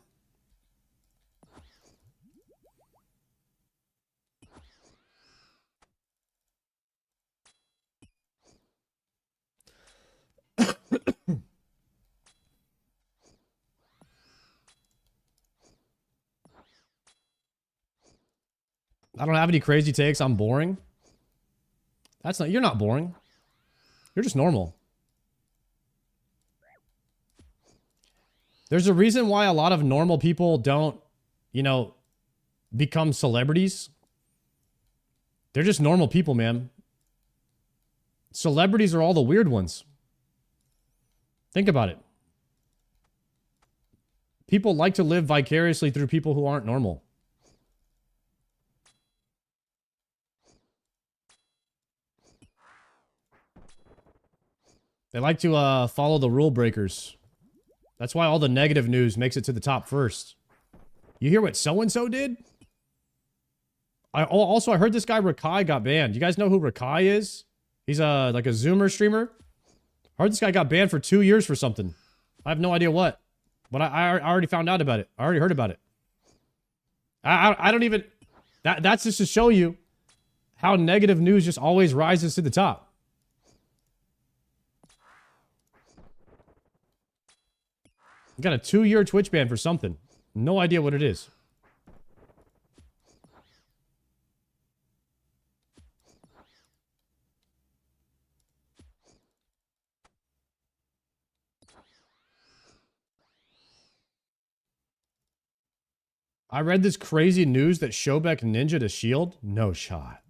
I don't have any crazy takes. I'm boring. That's not... You're not boring. You're just normal. There's a reason why a lot of normal people don't, you know, become celebrities. They're just normal people, man. Celebrities are all the weird ones. Think about it. People like to live vicariously through people who aren't normal. They like to follow the rule breakers. That's why all the negative news makes it to the top first. You hear what so-and-so did? I heard this guy Rakai got banned. You guys know who Rakai is? He's like a Zoomer streamer. I heard this guy got banned for 2 years for something. I have no idea what. But I already found out about it. I already heard about it. I don't even... That's just to show you how negative news just always rises to the top. Got a 2-year Twitch ban for something. No idea what it is. I read this crazy news that Shobek ninja'd a shield. No shot.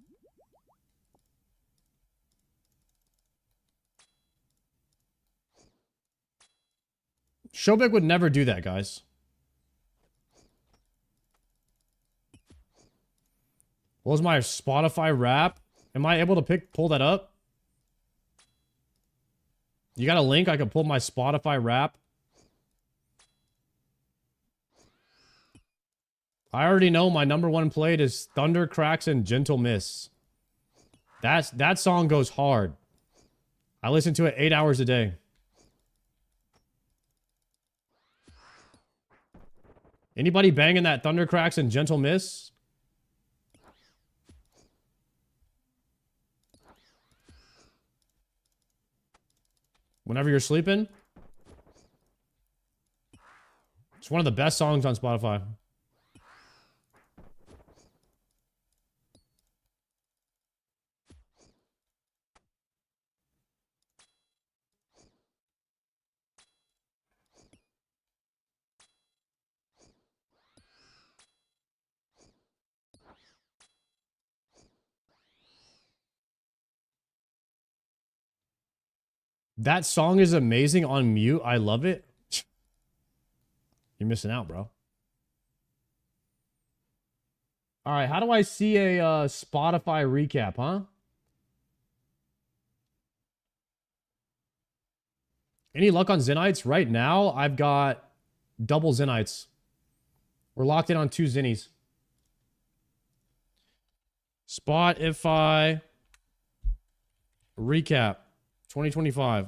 Shobek would never do that, guys. What was my Spotify rap? Am I able to pull that up? You got a link I can pull my Spotify rap? I already know my #1 played is Thunder, Cracks, and Gentle Mists. That song goes hard. I listen to it 8 hours a day. Anybody banging that Thunder, Cracks, and Gentle Mists? Whenever you're sleeping? It's one of the best songs on Spotify. That song is amazing on mute. I love it. You're missing out, bro. All right, how do I see a Spotify recap, huh? Any luck on Zenites? Right now, I've got double Zenites. We're locked in on 2 Zennies. Spotify recap 2025.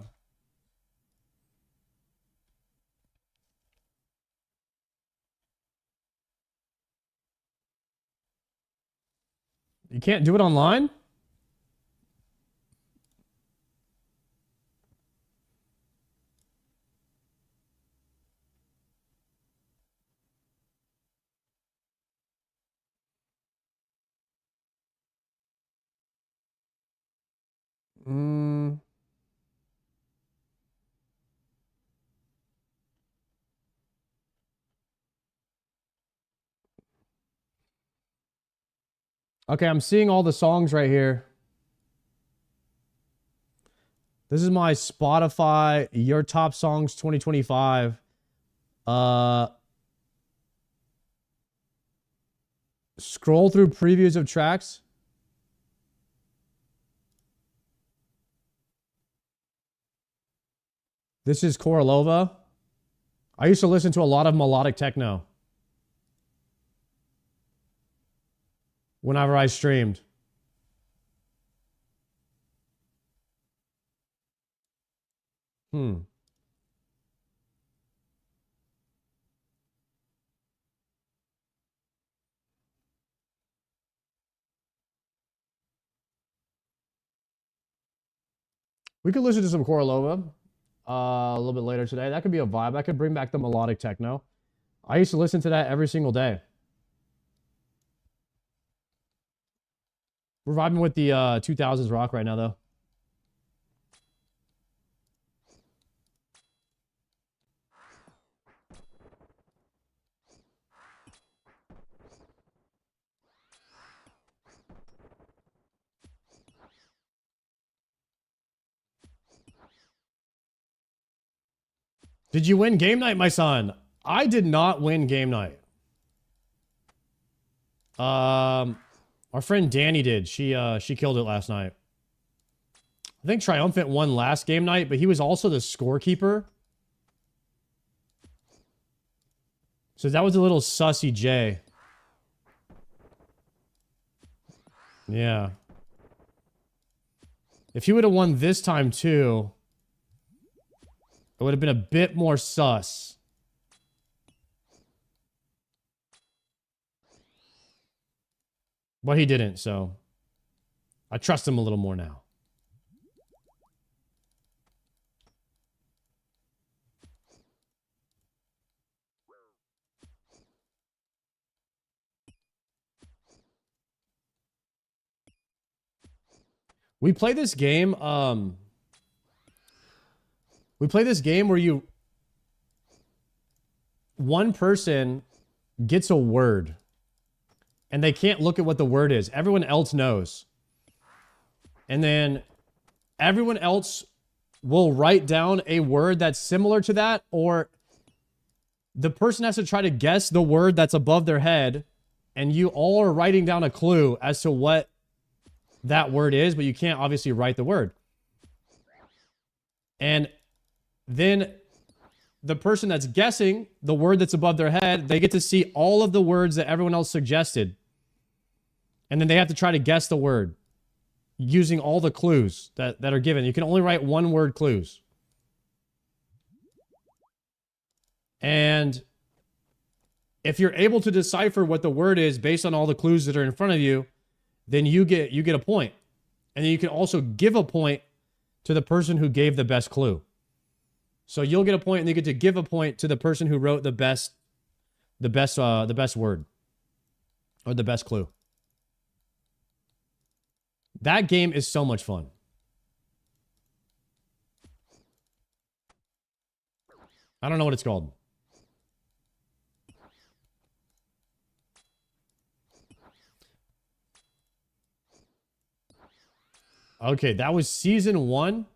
You can't do it online? Okay, I'm seeing all the songs right here. This is my Spotify Your Top Songs 2025. Scroll through previews of tracks. This is Korolova. I used to listen to a lot of melodic techno whenever I streamed. We could listen to some Korolova a little bit later today. That could be a vibe. I could bring back the melodic techno. I used to listen to that every single day. We're vibing with the 2000s rock right now, though. Did you win game night, my son? I did not win game night. Our friend Danny did. She killed it last night. I think Triumphant won last game night, but he was also the scorekeeper. So that was a little sussy J. Yeah. If he would have won this time too, it would have been a bit more sus. But he didn't, so I trust him a little more now. We play this game, where one person gets a word and they can't look at what the word is. Everyone else knows. And then everyone else will write down a word that's similar to that, or the person has to try to guess the word that's above their head, and you all are writing down a clue as to what that word is, but you can't obviously write the word. And then the person that's guessing the word that's above their head, they get to see all of the words that everyone else suggested. And then they have to try to guess the word using all the clues that are given. You can only write one word clues. And if you're able to decipher what the word is based on all the clues that are in front of you, then you get a point. And then you can also give a point to the person who gave the best clue. So you'll get a point, and you get to give a point to the person who wrote the best word or the best clue. That game is so much fun. I don't know what it's called. Okay, that was season 1,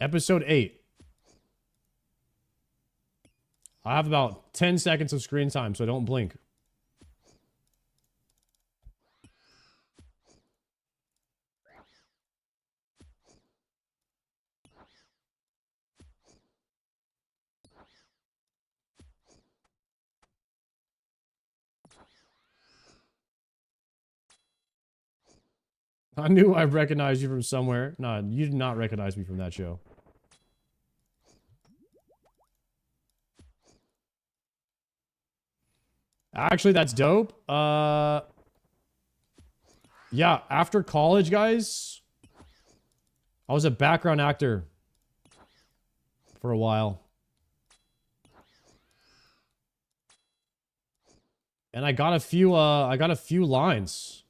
episode 8. I have about 10 seconds of screen time, so don't blink. I knew I recognized you from somewhere. No, you did not recognize me from that show. Actually, that's dope. Yeah, after college, guys, I was a background actor for a while. And I got a few lines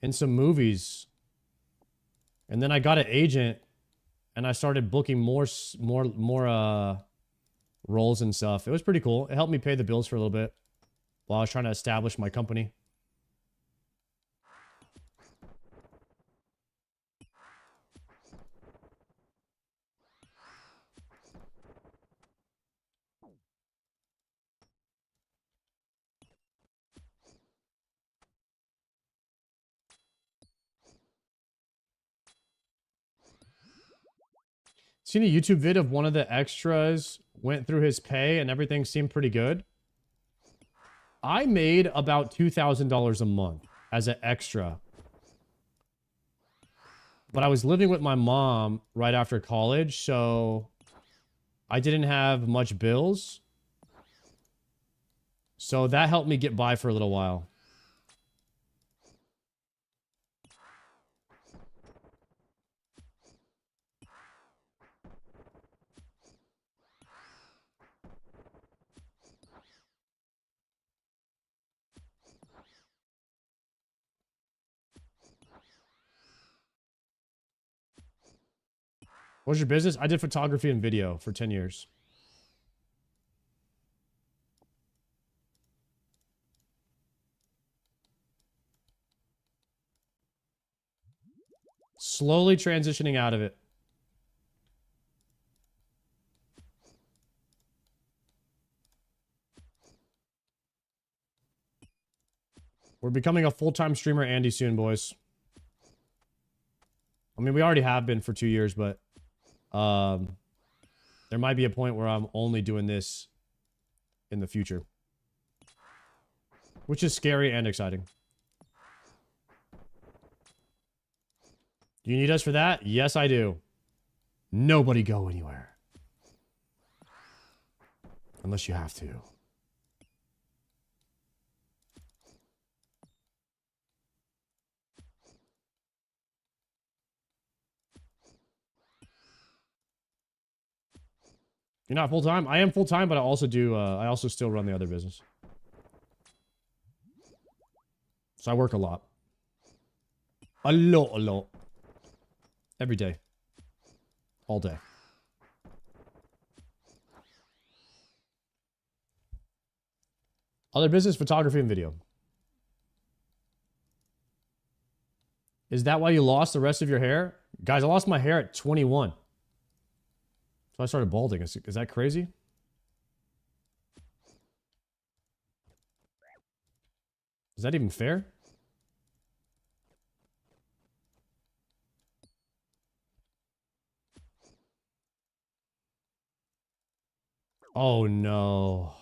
in some movies. And then I got an agent and I started booking more roles and stuff. It was pretty cool. It helped me pay the bills for a little bit while I was trying to establish my company. Seen a YouTube vid of one of the extras went through his pay and everything seemed pretty good. I made about $2,000 a month as an extra. But I was living with my mom right after college, so I didn't have much bills. So that helped me get by for a little while. What's your business? I did photography and video for 10 years. Slowly transitioning out of it. We're becoming a full-time streamer Andy soon, boys. I mean, we already have been for 2 years, but there might be a point where I'm only doing this in the future. Which is scary and exciting. Do you need us for that? Yes, I do. Nobody go anywhere. Unless you have to. You're not full-time? I am full-time, but I also do, I also still run the other business. So I work a lot. A lot. Every day. All day. Other business, photography and video. Is that why you lost the rest of your hair? Guys, I lost my hair at 21. So I started balding. Is that crazy? Is that even fair? Oh no.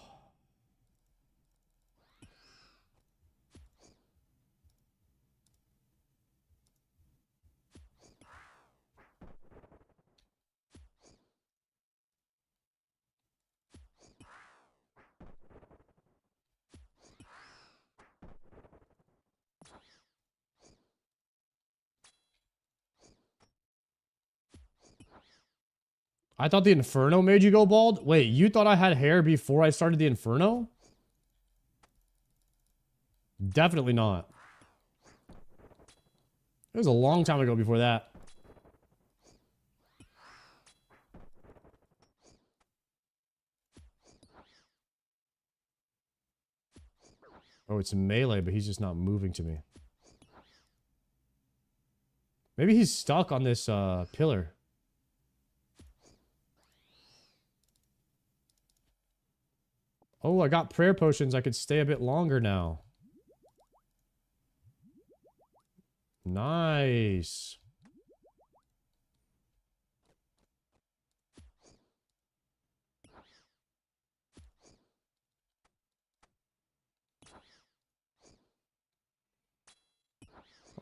I thought the Inferno made you go bald? Wait, you thought I had hair before I started the Inferno? Definitely not. It was a long time ago before that. Oh, it's melee, but he's just not moving to me. Maybe he's stuck on this pillar. Oh, I got prayer potions. I could stay a bit longer now. Nice.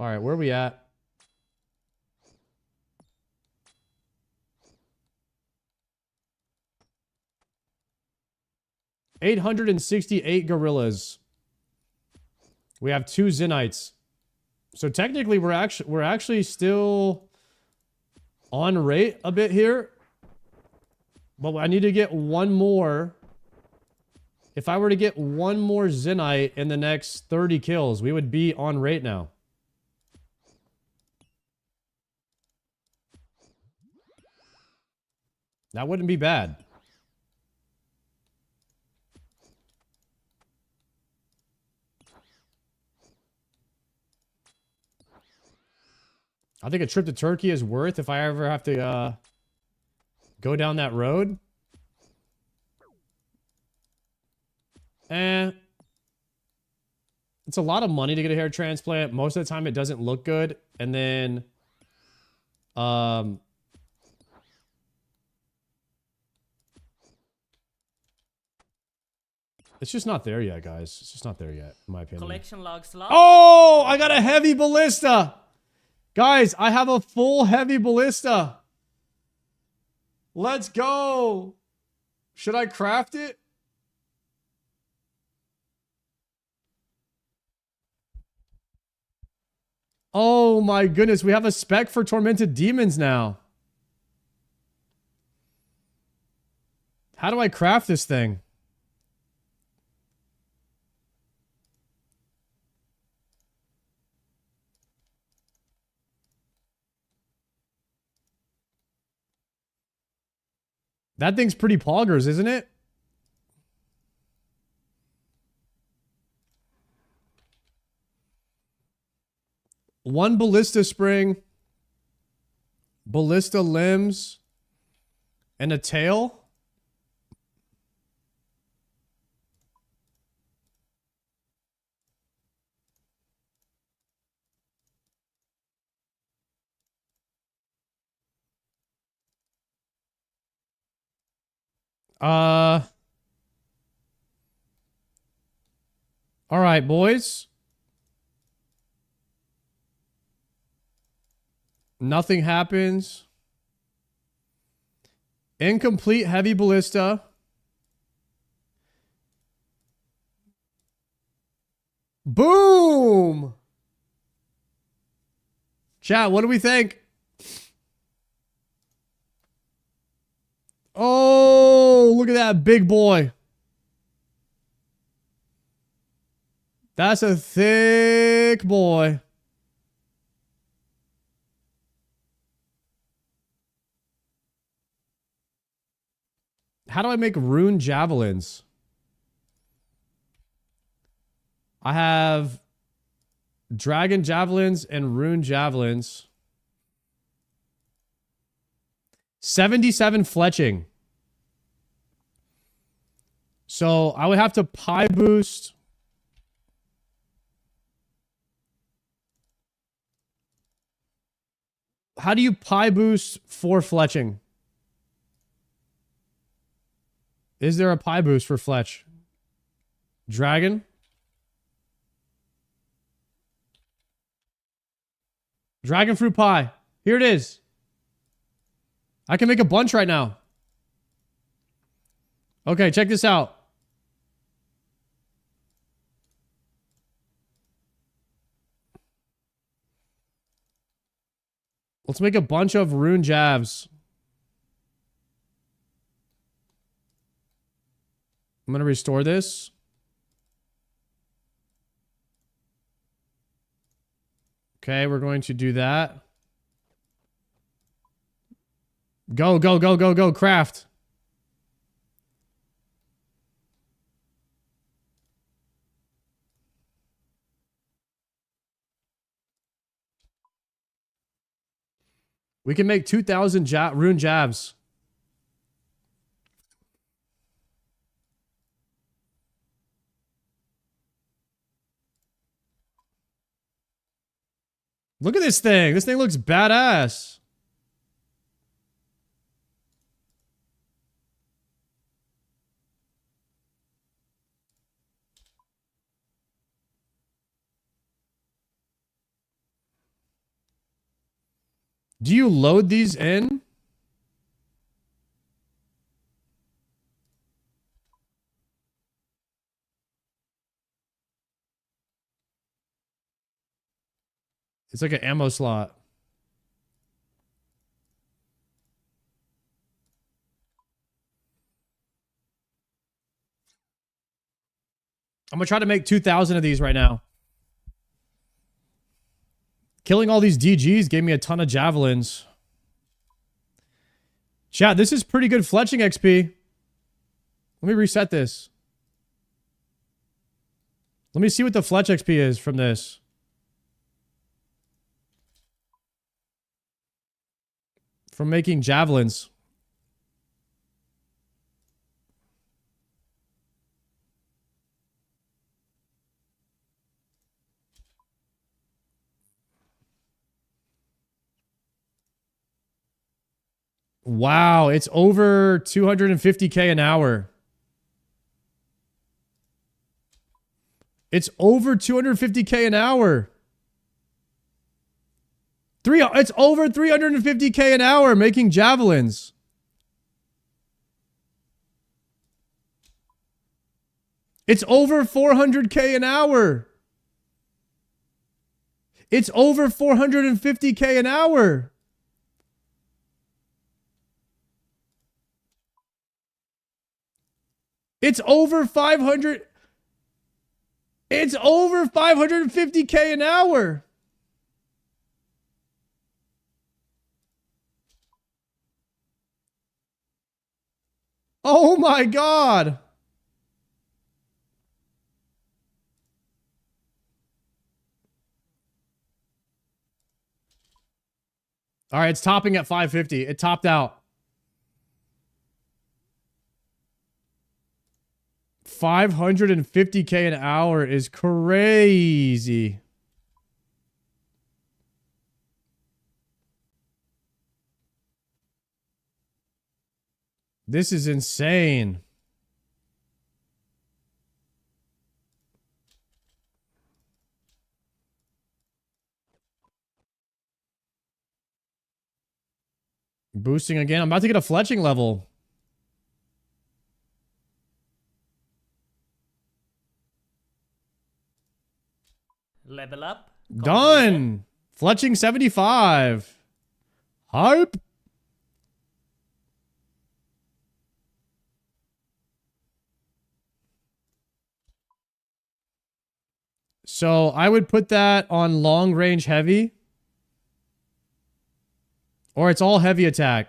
All right, where are we at? $868 gorillas. We have 2 Zenites. So technically we're actually still on rate a bit here. But I need to get one more. If I were to get one more Zenite in the next 30 kills, we would be on rate now. That wouldn't be bad. I think a trip to Turkey is worth if I ever have to go down that road. It's a lot of money to get a hair transplant. Most of the time it doesn't look good. And then It's just not there yet, guys. It's just not there yet, in my opinion. Collection log slot. Oh, I got a heavy ballista. Guys, I have a full heavy ballista. Let's go. Should I craft it? Oh my goodness, we have a spec for tormented demons now. How do I craft this thing? That thing's pretty poggers, isn't it? One ballista spring, ballista limbs, and a tail. All right, boys. Nothing happens. Incomplete heavy ballista. Boom! Chat, what do we think? Oh, look at that big boy. That's a thick boy. How do I make rune javelins? I have dragon javelins and rune javelins. 77 fletching. So I would have to pie boost. How do you pie boost for fletching? Is there a pie boost for fletch? Dragon? Dragon fruit pie. Here it is. I can make a bunch right now. Okay, check this out. Let's make a bunch of rune jabs. I'm going to restore this. Okay, we're going to do that. Go, go, go, go, go, craft. We can make 2,000 rune jabs. Look at this thing. This thing looks badass. Do you load these in? It's like an ammo slot. I'm going to try to make 2,000 of these right now. Killing all these DGs gave me a ton of javelins. Chat, this is pretty good fletching XP. Let me reset this. Let me see what the fletch XP is from this. From making javelins. Wow, it's over 250k an hour. It's over 250k an hour. It's over 350k an hour making javelins. It's over 400k an hour. It's over 450k an hour. It's over 500. It's over 550k an hour. Oh my God. All right, it's topping at 550. It topped out. 550k an hour is crazy. This is insane. Boosting again. I'm about to get a fletching level. Level up. Done. Fletching 75. Hype. So I would put that on long range heavy. Or it's all heavy attack.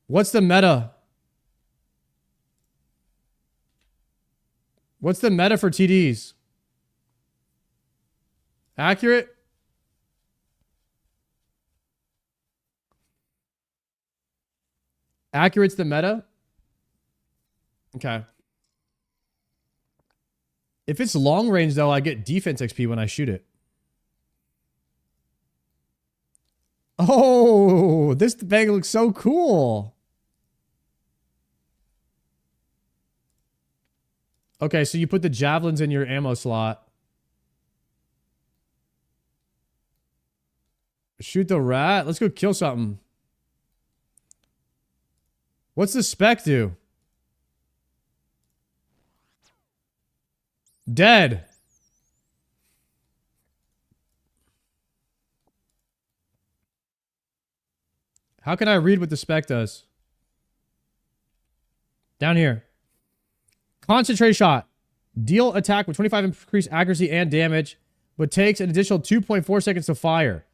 What's the meta? What's the meta for TDs? Accurate? Accurate's the meta? Okay. If it's long range, though, I get defense XP when I shoot it. Oh, this bag looks so cool. Okay, so you put the javelins in your ammo slot. Shoot the rat. Let's go kill something. What's the spec do? Dead. How can I read what the spec does? Down here. Concentrate shot. Deal attack with 25 increased accuracy and damage, but takes an additional 2.4 seconds to fire.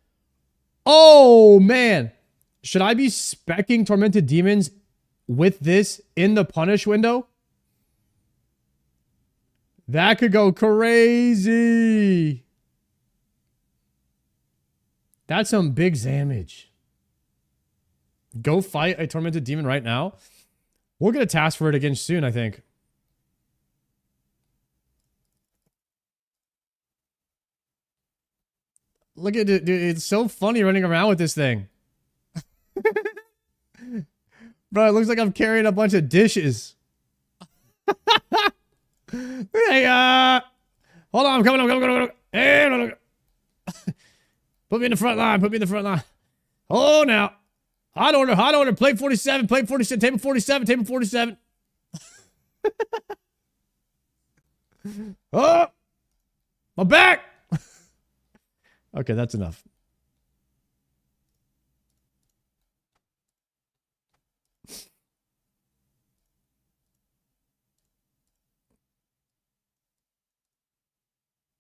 Oh, man. Should I be speccing Tormented Demons with this in the punish window? That could go crazy. That's some big damage. Go fight a Tormented Demon right now. We'll get a task for it again soon, I think. Look at it, dude. It's so funny running around with this thing. Bro, it looks like I'm carrying a bunch of dishes. Hey, hold on, I'm coming. Hey, no. Put me in the front line. Put me in the front line. Oh, now. Hot order. Plate 47, table 47, table 47. Oh, my back. Okay, that's enough.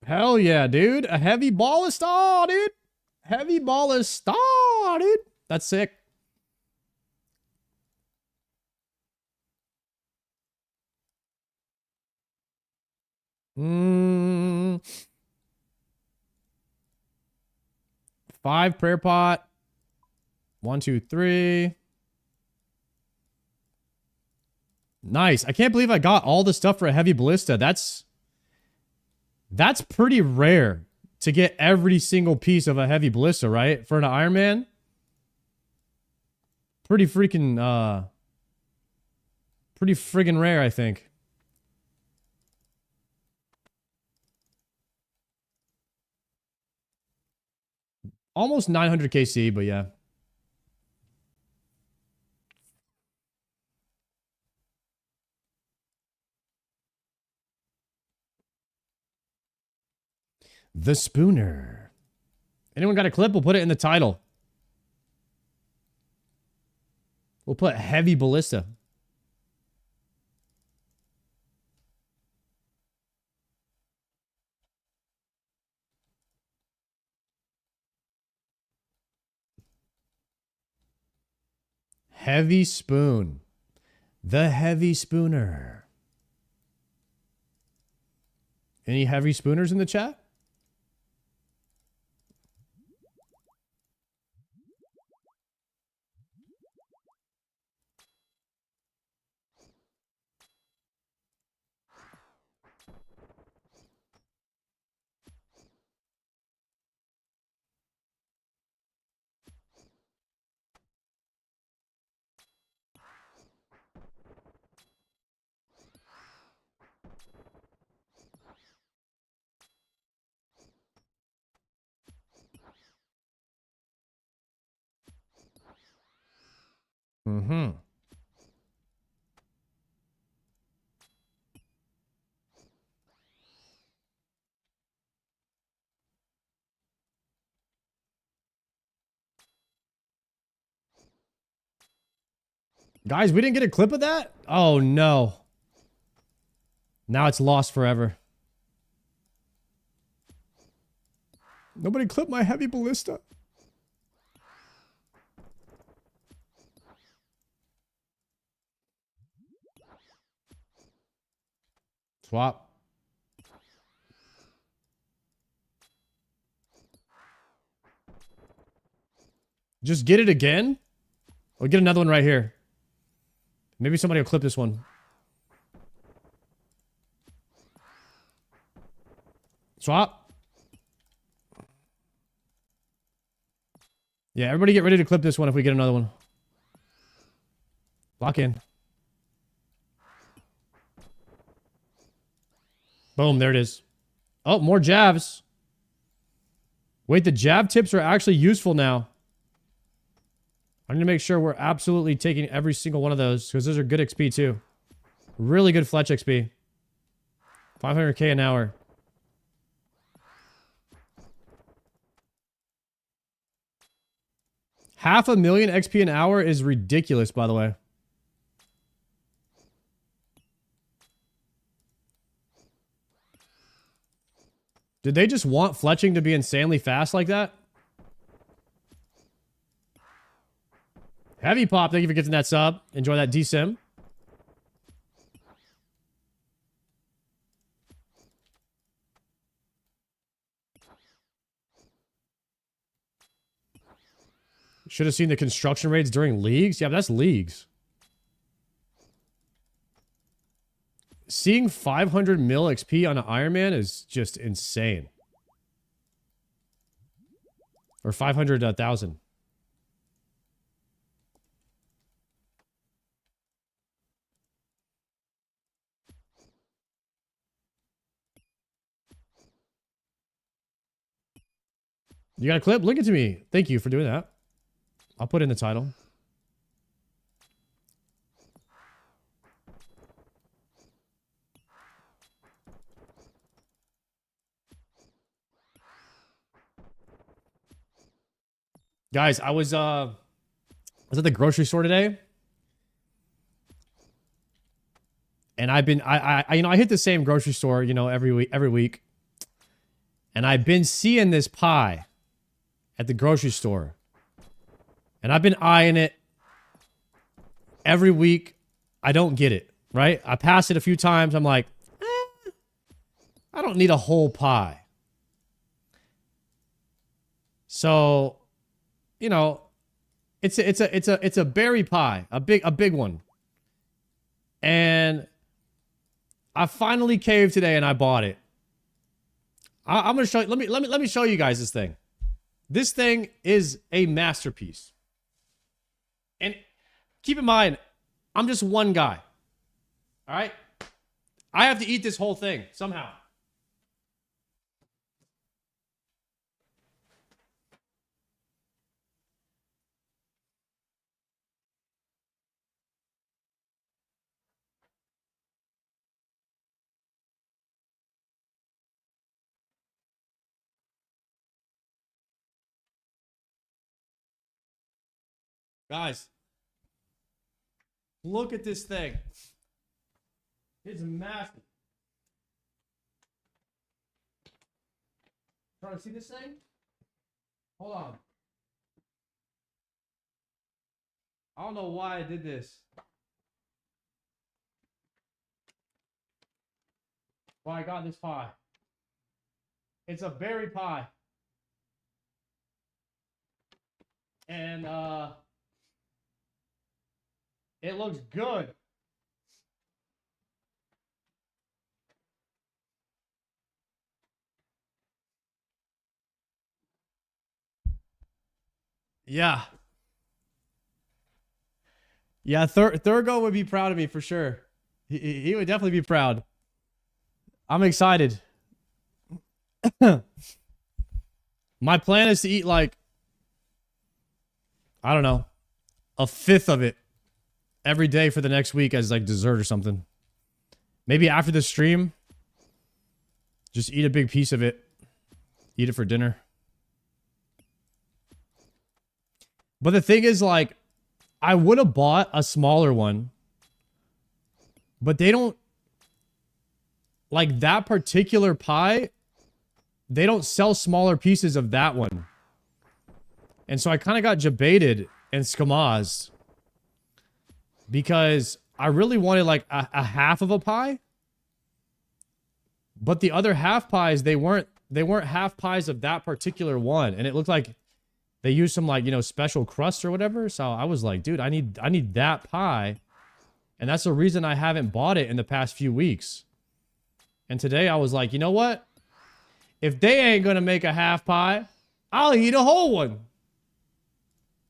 Hell yeah, dude. A heavy ball of star, dude. Heavy ball of star, dude. That's sick. Mm. 5 prayer pot. 1, 2, 3. Nice. I can't believe I got all the stuff for a heavy ballista. That's pretty rare to get every single piece of a heavy ballista, right? For an Iron Man. Pretty freaking, pretty friggin' rare, I think. Almost 900 KC, but yeah. The Spooner. Anyone got a clip? We'll put it in the title. We'll put Heavy Ballista. Heavy Spoon. The Heavy Spooner. Any heavy spooners in the chat? Mm-hmm. Guys, we didn't get a clip of that? Oh, no. Now it's lost forever. Nobody clipped my Heavy Ballista. Swap. Just get it again? Or get another one right here. Maybe somebody will clip this one. Swap. Yeah, everybody get ready to clip this one if we get another one. Lock in. Boom, there it is. Oh, more jabs. Wait, the jab tips are actually useful now. I need to make sure we're absolutely taking every single one of those, because those are good XP too. Really good Fletch XP. 500k an hour. $500,000 XP an hour is ridiculous, by the way. Did they just want fletching to be insanely fast like that? Heavy Pop, thank you for getting that sub. Enjoy that DSIM. Should have seen the construction rates during leagues. Yeah, but that's leagues. Seeing 500 mil XP on an Iron Man is just insane. Or 500,000. You got a clip? Link it to me. Thank you for doing that. I'll put it in the title. Guys, I was at the grocery store today. And I've been I hit the same grocery store, every week. And I've been seeing this pie at the grocery store. And I've been eyeing it every week. I don't get it, right? I pass it a few times. I'm like, I don't need a whole pie. So, it's a berry pie, a big one. And I finally caved today and I bought it. I'm gonna show you. Let me show you guys this thing. This thing is a masterpiece. And keep in mind, I'm just one guy. All right? I have to eat this whole thing somehow. Guys, look at this thing. It's massive. Trying to see this thing? Hold on. I don't know why I did this. Why I got this pie. It's a berry pie. And it looks good. Yeah. Yeah, Thurgo would be proud of me for sure. He would definitely be proud. I'm excited. My plan is to eat like, I don't know, a fifth of it every day for the next week as like dessert or something. Maybe after the stream, just eat a big piece of it. Eat it for dinner. But the thing is, like, I would have bought a smaller one, but they don't, like, that particular pie, they don't sell smaller pieces of that one. And so I kind of got jebaited and skamazed because I really wanted, like, a half of a pie, but the other half pies, they weren't half pies of that particular one, and it looked like they used some, like, you know, special crust or whatever. So I was like, dude, I need that pie. And that's the reason I haven't bought it in the past few weeks. And today I was like, you know what? If they ain't gonna make a half pie, I'll eat a whole one.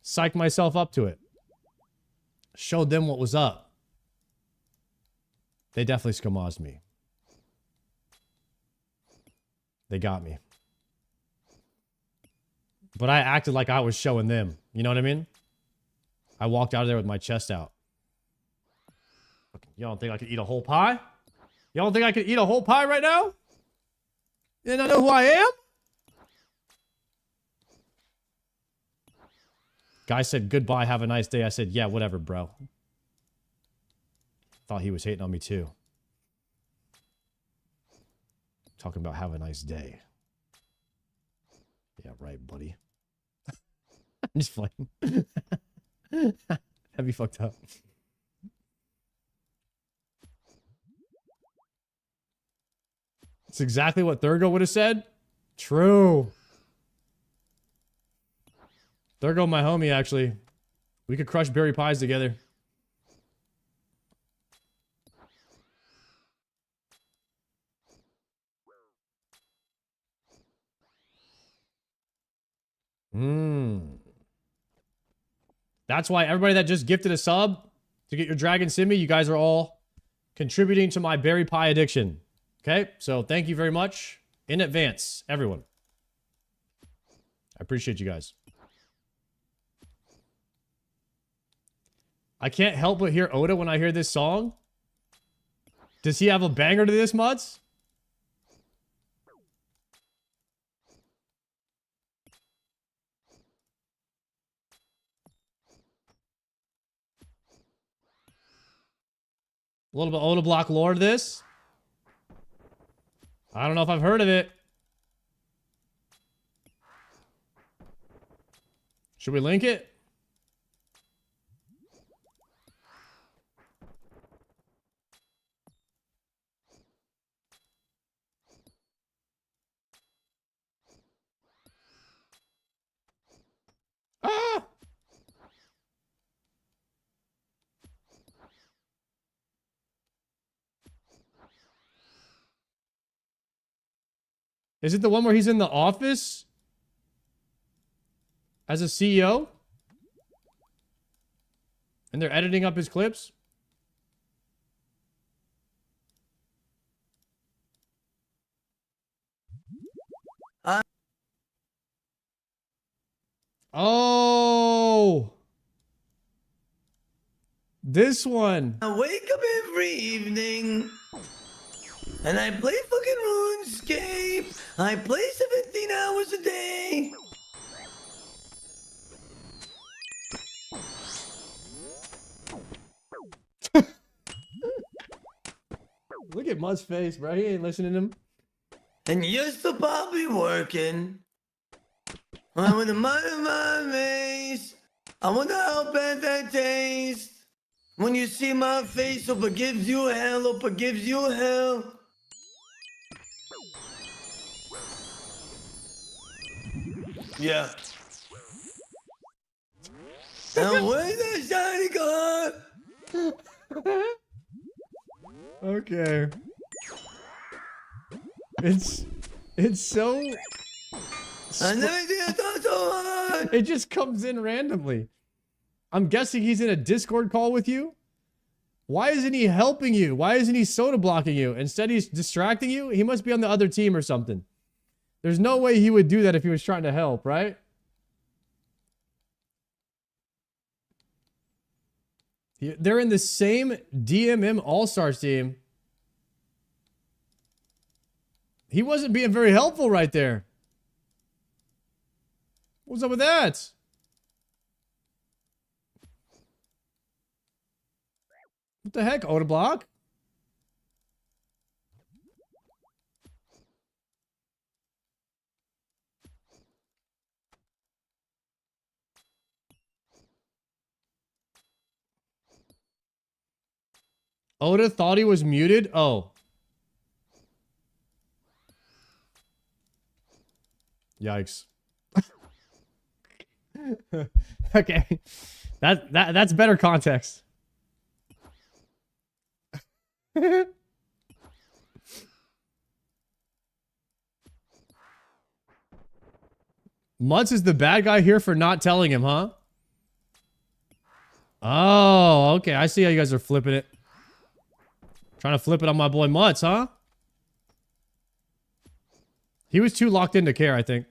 Psyched myself up to it. Showed them what was up. They definitely skamazed me. They got me. But I acted like I was showing them. You know what I mean? I walked out of there with my chest out. Y'all don't think I could eat a whole pie? Y'all don't think I could eat a whole pie right now? You don't know who I am? Guy said, goodbye, have a nice day. I said, yeah, whatever, bro. Thought he was hating on me too. Talking about have a nice day. Yeah, right, buddy. I'm just playing. That'd be fucked up. It's exactly what Thurgo would have said. True. Thurgo, my homie, actually. We could crush berry pies together. That's why everybody that just gifted a sub to get your Dragon Simmy, you guys are all contributing to my berry pie addiction. Okay? So thank you very much in advance, everyone. I appreciate you guys. I can't help but hear Oda when I hear this song. Does he have a banger to this, Muds? A little bit Oda Block lore to this. I don't know if I've heard of it. Should we link it? Ah! Is it the one where he's in the office as a CEO? And they're editing up his clips? Oh! This one. I wake up every evening and I play fucking RuneScape. I play 17 hours a day. Look at Mutt's face, bro. He ain't listening to him. And you're still probably working. I'm with the money of my face. I wonder how bad that tastes. When you see my face, hope it gives you hell, hope it gives you hell. Yeah. And where's that shiny car? Okay. It's so... I never did it so hard. It just comes in randomly. I'm guessing he's in a Discord call with you. Why isn't he helping you? Why isn't he soda blocking you? Instead, he's distracting you. He must be on the other team or something. There's no way he would do that if he was trying to help, right? They're in the same DMM All-Stars team. He wasn't being very helpful right there. What's up with that? What the heck, Oda Block? Oda thought he was muted? Oh. Yikes. Okay. That's better context. Mutz is the bad guy here for not telling him, huh? Oh, okay. I see how you guys are flipping it. Trying to flip it on my boy Mutz, huh? He was too locked in to care, I think.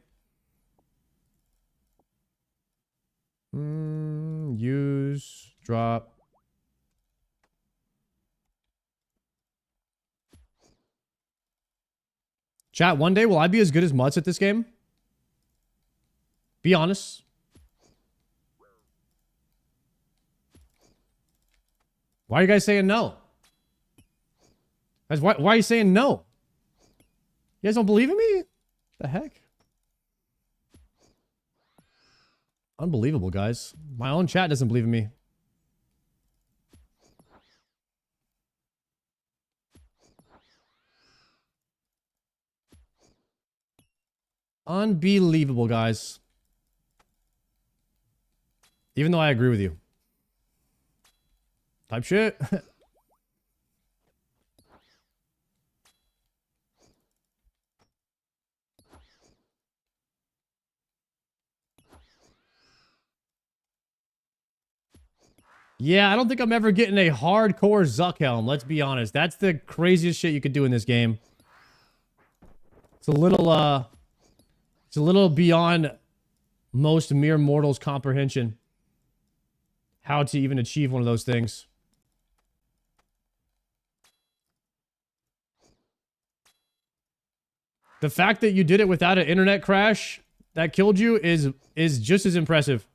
Use, drop. Chat, one day will I be as good as Mutz at this game? Be honest. Why are you guys saying no? Guys, why are you saying no? You guys don't believe in me? The heck? Unbelievable, guys. My own chat doesn't believe in me. Unbelievable, guys. Even though I agree with you. Type shit. Yeah, I don't think I'm ever getting a hardcore Zuck helm, let's be honest. That's the craziest shit you could do in this game. It's a little beyond most mere mortals' comprehension. How to even achieve one of those things. The fact that you did it without an internet crash that killed you is just as impressive.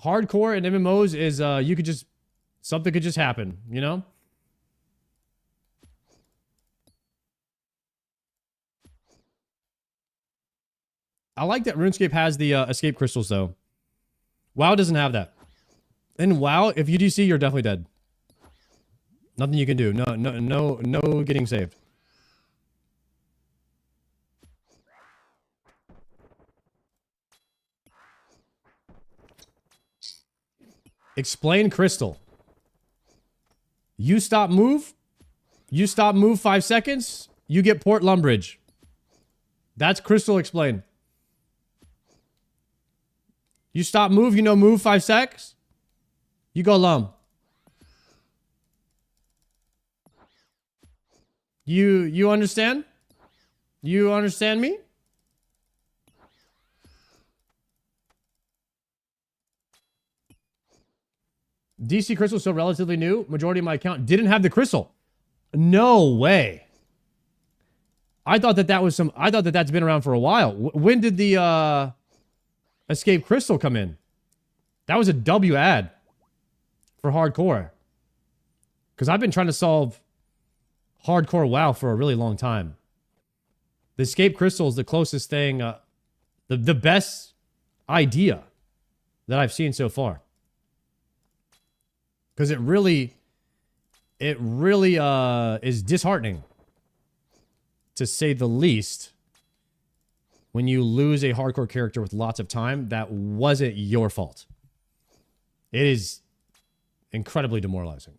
Hardcore in MMOs is you could just something could just happen, you know? I like that RuneScape has the escape crystals though. WoW doesn't have that. In WoW, if you DC, you're definitely dead. Nothing you can do. No getting saved. Explain crystal. You stop move 5 seconds, you get Port Lumbridge. That's crystal explain. You stop move, move 5 seconds, you go lum. You understand? You understand me? DC crystal is still relatively new. Majority of my account didn't have the crystal. No way. I thought that's been around for a while. When did the escape crystal come in? That was a W ad. for hardcore. Because I've been trying to solve hardcore WoW for a really long time. The escape crystal is the closest thing, the best idea that I've seen so far. Because it really is disheartening, to say the least, when you lose a hardcore character with lots of time that wasn't your fault. It is incredibly demoralizing.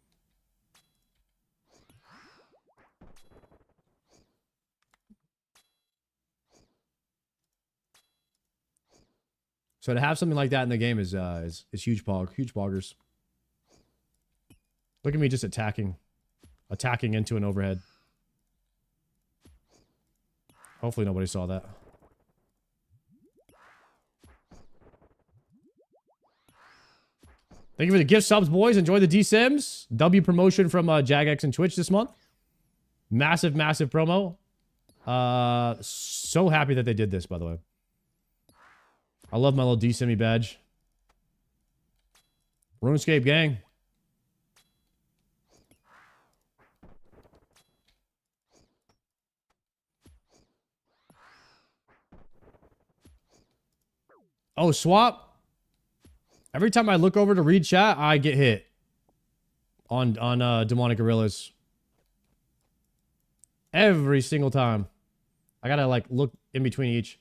So to have something like that in the game is huge poggers. Look at me just attacking into an overhead. Hopefully nobody saw that. Thank you for the gift subs, boys. Enjoy the D-Sims. W promotion from Jagex and Twitch this month. Massive promo. So happy that they did this, by the way. I love my little D-Simmy badge. RuneScape gang. Oh, swap. Every time I look over to read chat, I get hit on demonic gorillas. Every single time. I gotta like look in between each.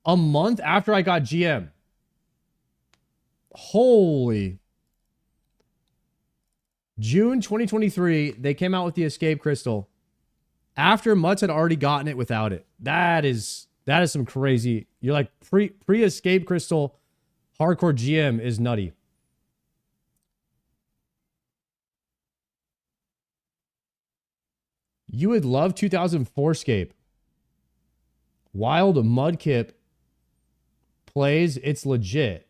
A month after I got GM. Holy. June 2023, they came out with the escape crystal. After Mutts had already gotten it without it. That is some crazy. You're like pre-escape crystal hardcore GM is nutty. You would love 2004 scape. Wild Mudkip plays, it's legit.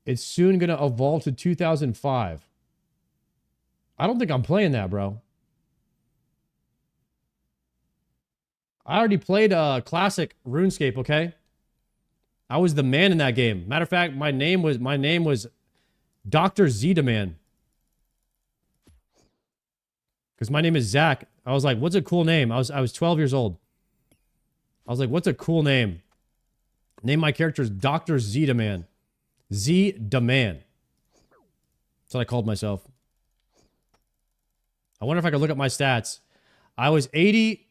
It's soon gonna evolve to 2005. I don't think I'm playing that, bro. I already played classic RuneScape, okay? I was the man in that game. Matter of fact, my name was Dr. Z-Demand. Because my name is Zach. I was like, what's a cool name? I was 12 years old. I was like, what's a cool name? Name my characters Dr. Z-Demand. Z-Demand. That's what I called myself. I wonder if I could look up my stats. I was 80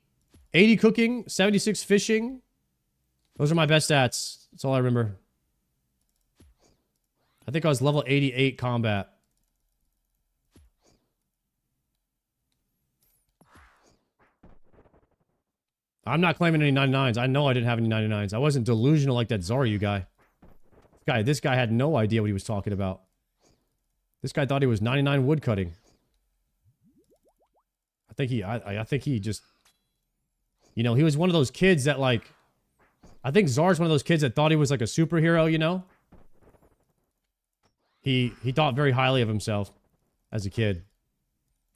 cooking, 76 fishing. Those are my best stats. That's all I remember. I think I was level 88 combat. I'm not claiming any 99s. I know I didn't have any 99s. I wasn't delusional like that Zaryu guy. This guy had no idea what he was talking about. This guy thought he was 99 woodcutting. I think he just... You know, he was one of those kids that like... I think Czar's one of those kids that thought he was like a superhero, you know? He thought very highly of himself as a kid.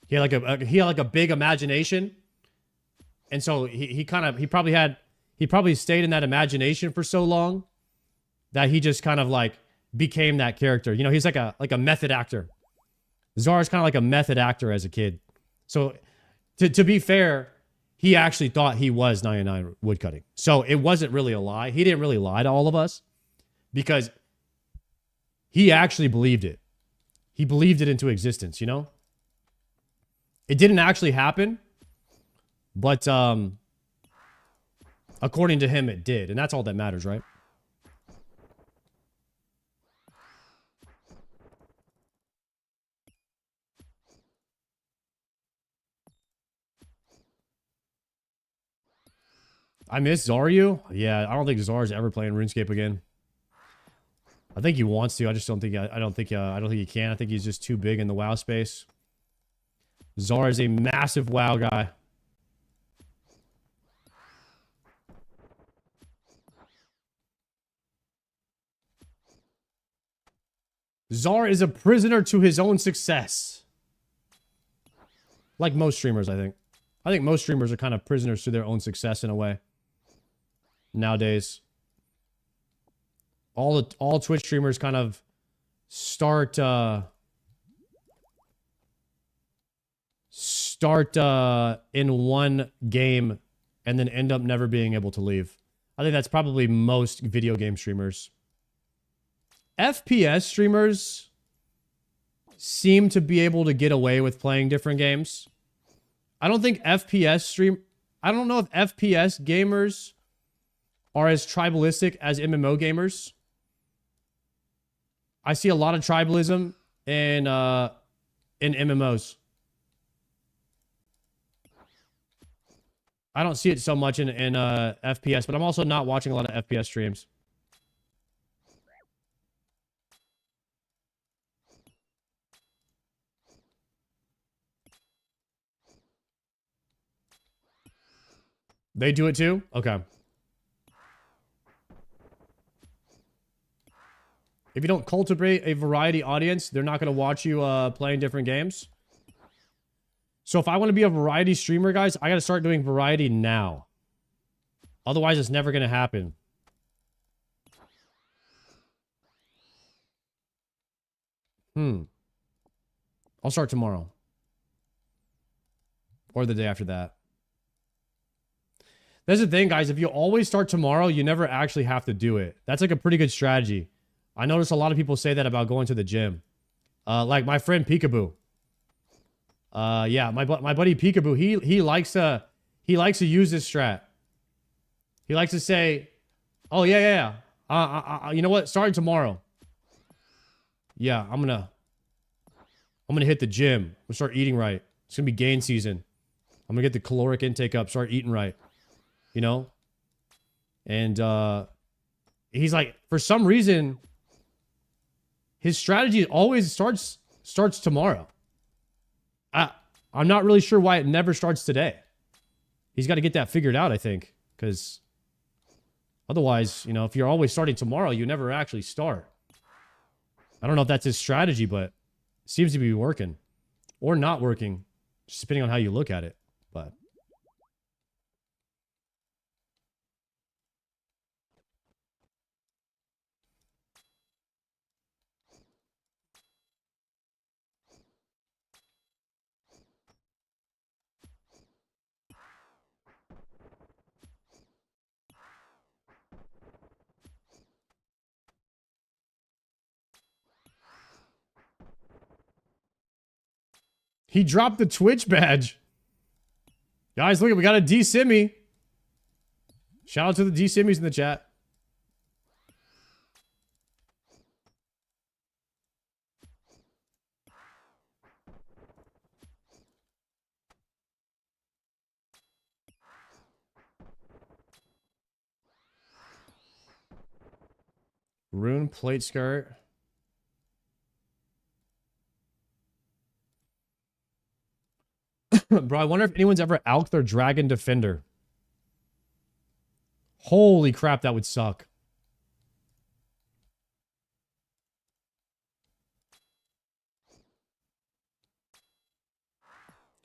He had like a big imagination. And so he probably stayed in that imagination for so long that he just kind of like became that character. You know, he's like a method actor. Czar's kind of like a method actor as a kid. So to be fair, he actually thought he was 99 woodcutting. So it wasn't really a lie. He didn't really lie to all of us because he actually believed it. He believed it into existence, you know? It didn't actually happen, but according to him, it did. And that's all that matters, right? I miss Zaryu. Yeah, I don't think Zar's ever playing RuneScape again. I think he wants to. I just don't think. I don't think he can. I think he's just too big in the WoW space. Zar is a massive WoW guy. Zar is a prisoner to his own success. Like most streamers, I think. I think most streamers are kind of prisoners to their own success in a way. Nowadays. All Twitch streamers kind of start start in one game and then end up never being able to leave. I think that's probably most video game streamers. FPS streamers seem to be able to get away with playing different games. I don't know if FPS gamers are as tribalistic as MMO gamers. I see a lot of tribalism in MMOs. I don't see it so much in FPS, but I'm also not watching a lot of FPS streams. They do it too? Okay. If you don't cultivate a variety audience, they're not going to watch you playing different games. So if I want to be a variety streamer, guys, I got to start doing variety now. Otherwise, it's never going to happen. I'll start tomorrow. Or the day after that. That's the thing, guys. If you always start tomorrow, you never actually have to do it. That's like a pretty good strategy. I notice a lot of people say that about going to the gym. Like my friend Peekaboo. Yeah, my buddy Peekaboo, he likes to use this strat. He likes to say, "Oh yeah. You know what? Starting tomorrow. Yeah, I'm gonna hit the gym. I'm gonna start eating right. It's gonna be gain season. I'm gonna get the caloric intake up. Start eating right. You know." And he's like, for some reason, his strategy always starts tomorrow. I'm not really sure why it never starts today. He's got to get that figured out, I think, because otherwise, you know, if you're always starting tomorrow, you never actually start. I don't know if that's his strategy, but it seems to be working or not working, just depending on how you look at it. But he dropped the Twitch badge. Guys, look, we got a D-Simmy. Shout out to the D-Simmies in the chat. Rune plate skirt. Bro, I wonder if anyone's ever alked their Dragon Defender. Holy crap, that would suck.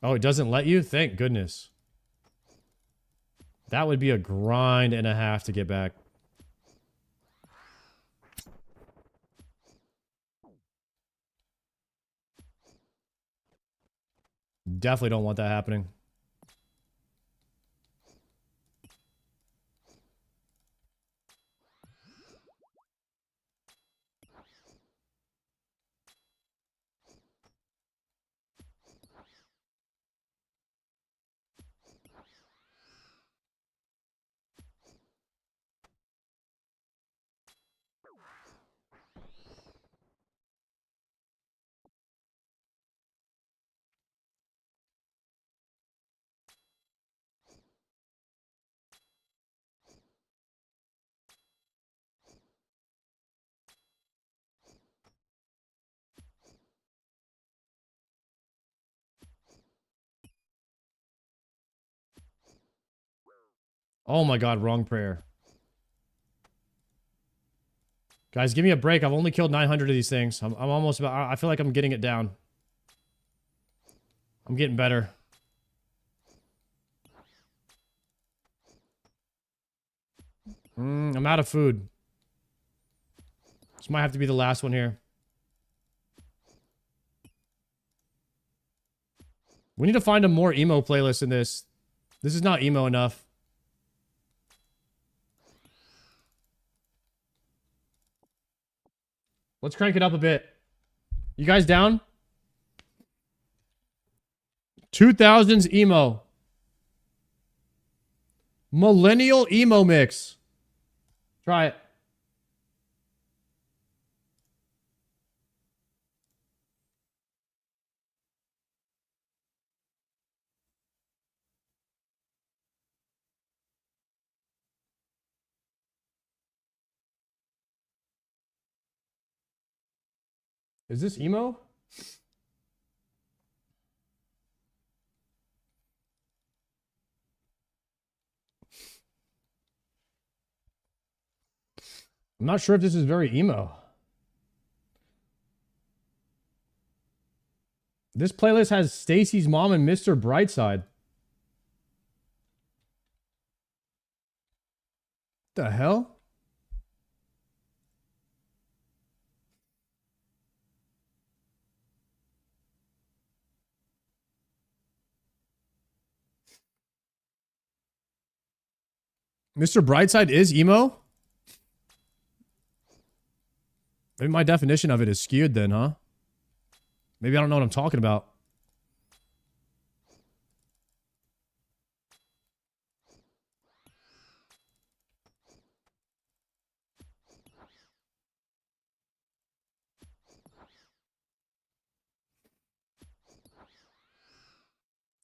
Oh, it doesn't let you? Thank goodness. That would be a grind and a half to get back. Definitely don't want that happening. Oh my god, wrong prayer. Guys, give me a break. I've only killed 900 of these things. I'm almost about... I feel like I'm getting it down. I'm getting better. I'm out of food. This might have to be the last one here. We need to find a more emo playlist in this. This is not emo enough. Let's crank it up a bit. You guys down? 2000s emo. Millennial emo mix. Try it. Is this emo? I'm not sure if this is very emo. This playlist has Stacy's mom and Mr. Brightside. The hell? Mr. Brightside is emo? Maybe my definition of it is skewed then, huh? Maybe I don't know what I'm talking about.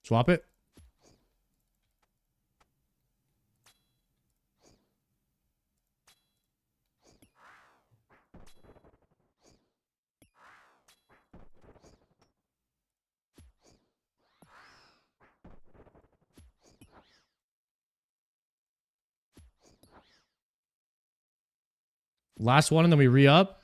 Swap it. Last one and then we re-up.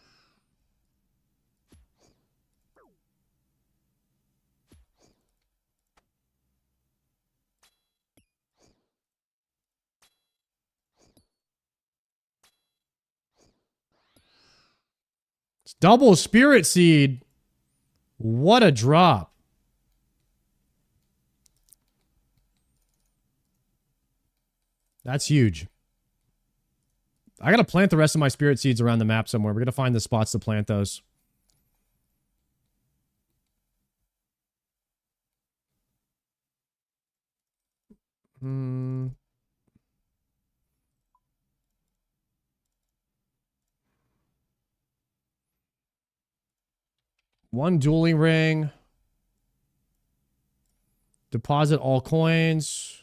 It's double spirit seed. What a drop. That's huge. I gotta plant the rest of my spirit seeds around the map somewhere. We're gonna find the spots to plant those. One dueling ring. Deposit all coins.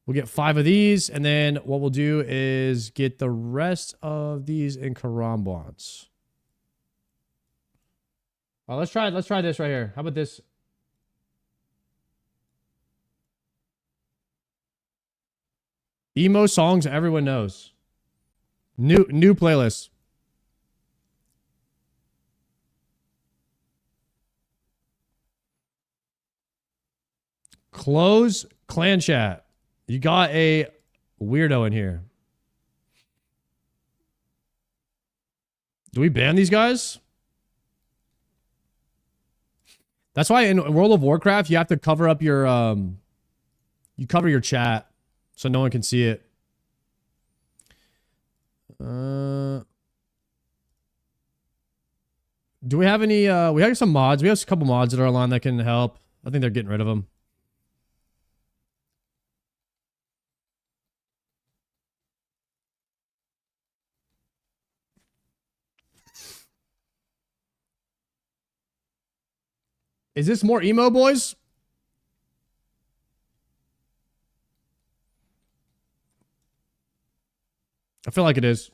We'll get 5 of these, and then what we'll do is get the rest of these in Karambons. Let's try this right here. How about this? Emo songs everyone knows. New playlist. Close clan chat. You got a weirdo in here. Do we ban these guys? That's why in World of Warcraft, you have to cover up your, you cover your chat so no one can see it. Do we have any, we have some mods. We have a couple mods that are online that can help. I think they're getting rid of them. Is this more emo, boys? I feel like it is.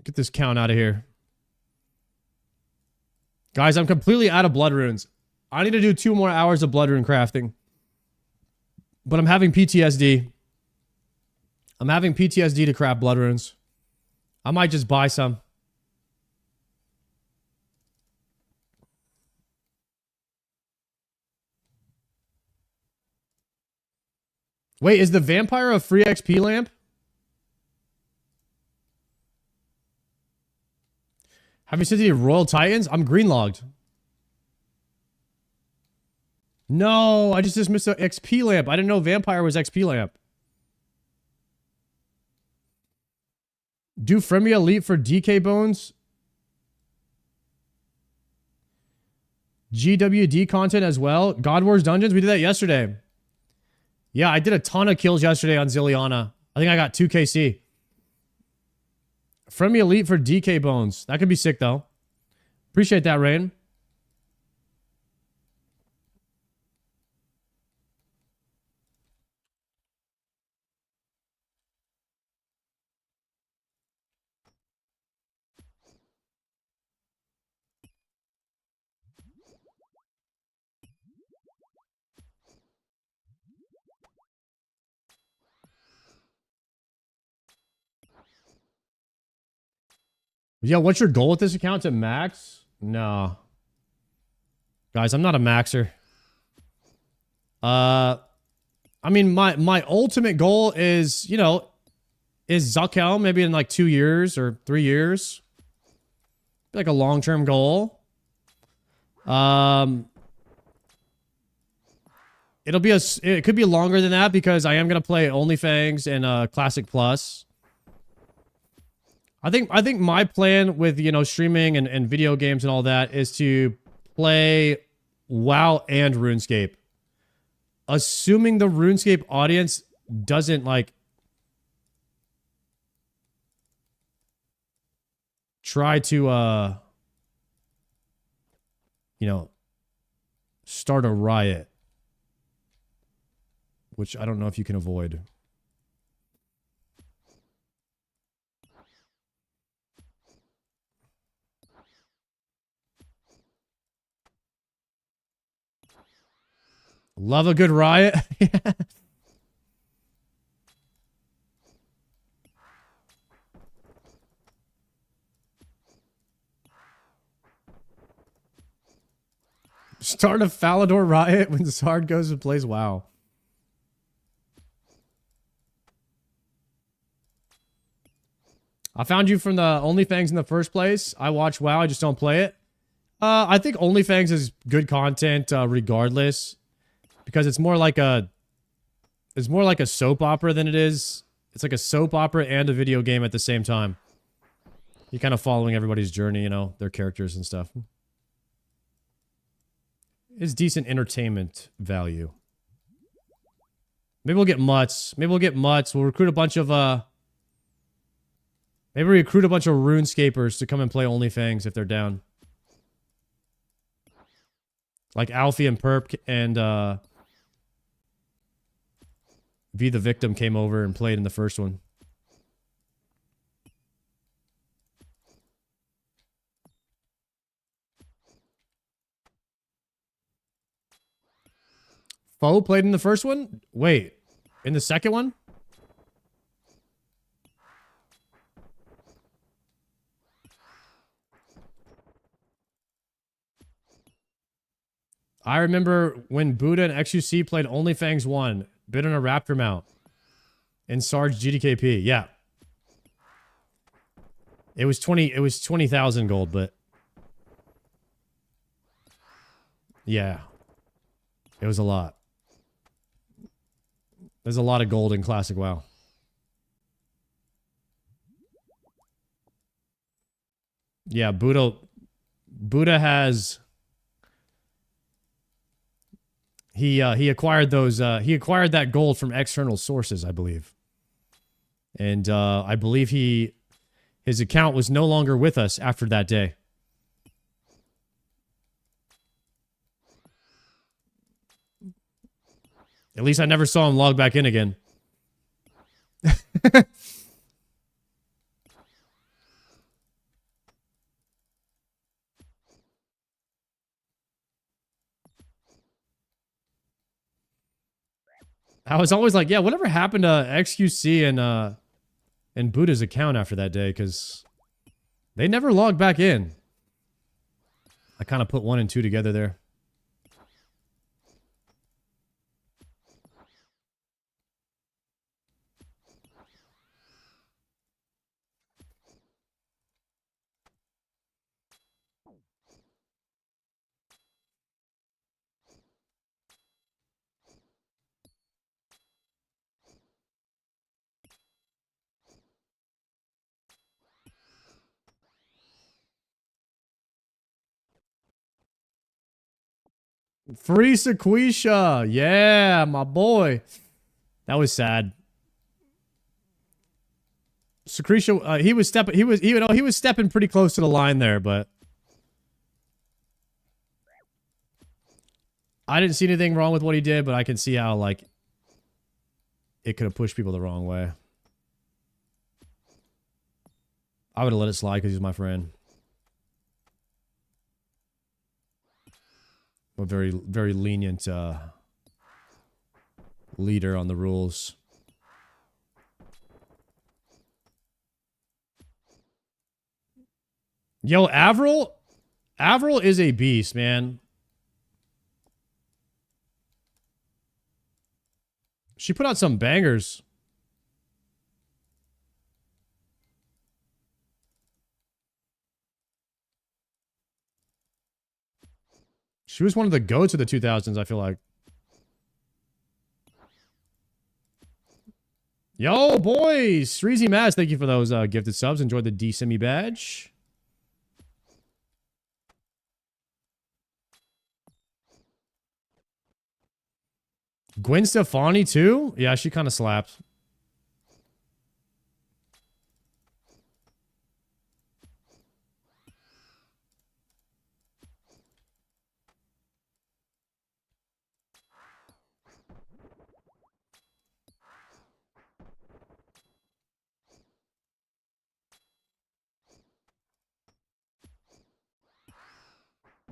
Get this count out of here. Guys, I'm completely out of blood runes. I need to do 2 more hours of blood rune crafting. But I'm having PTSD. I'm having PTSD to craft blood runes. I might just buy some. Wait, is the vampire a free XP lamp? Have you seen the Royal Titans? I'm green logged. No, I just missed the XP lamp. I didn't know vampire was XP lamp. Do Fremia Elite for DK bones? GWD content as well. God Wars Dungeons, we did that yesterday. Yeah, I did a ton of kills yesterday on Zilliana. I think I got 2 KC. Fremia Elite for DK bones. That could be sick though. Appreciate that, Rain. Yeah, what's your goal with this account? To max? No. Guys, I'm not a maxer. I mean, my ultimate goal is, you know, is Zuckel maybe in like 2 years or 3 years. Like a long-term goal. It could be longer than that because I am going to play OnlyFans and Classic Plus. I think my plan with, you know, streaming and video games and all that is to play WoW and RuneScape. Assuming the RuneScape audience doesn't like try to you know, start a riot, which I don't know if you can avoid. Love a good riot. Start a Falador riot when Zard goes and plays WoW. I found you from the OnlyFans in the first place. I watch WoW, I just don't play it. I think OnlyFans is good content regardless. Because it's more like a soap opera than it is. It's like a soap opera and a video game at the same time. You're kind of following everybody's journey, you know, their characters and stuff. It's decent entertainment value. Maybe we'll get mutts. Maybe we'll get mutts. We'll recruit a bunch of maybe recruit a bunch of RuneScapers to come and play OnlyFans if they're down. Like Alfie and Perp and V the Victim came over and played in the first one. Foe played in the first one? Wait, in the second one? I remember when Buddha and XUC played OnlyFans 1, bid on a Raptor mount. And Sarge GDKP, yeah. It was 20,000 gold, but yeah. It was a lot. There's a lot of gold in Classic WoW. Yeah, Buddha has he acquired those he acquired that gold from external sources, I believe. And I believe his account was no longer with us after that day. At least I never saw him log back in again. I was always like, yeah, whatever happened to XQC and Buddha's account after that day? Because they never logged back in. I kind of put 1 and 2 together there. Free Sequisha. Yeah, my boy. That was sad. Sequisha, he was stepping pretty close to the line there, but I didn't see anything wrong with what he did, but I can see how, like, it could have pushed people the wrong way. I would have let it slide because he's my friend. A very, very lenient leader on the rules. Yo, Avril is a beast, man. She put out some bangers. She was one of the goats of the 2000s, I feel like. Yo, boys! Sreezy Maz, thank you for those gifted subs. Enjoyed the D-Simi badge. Gwen Stefani, too? Yeah, she kind of slaps.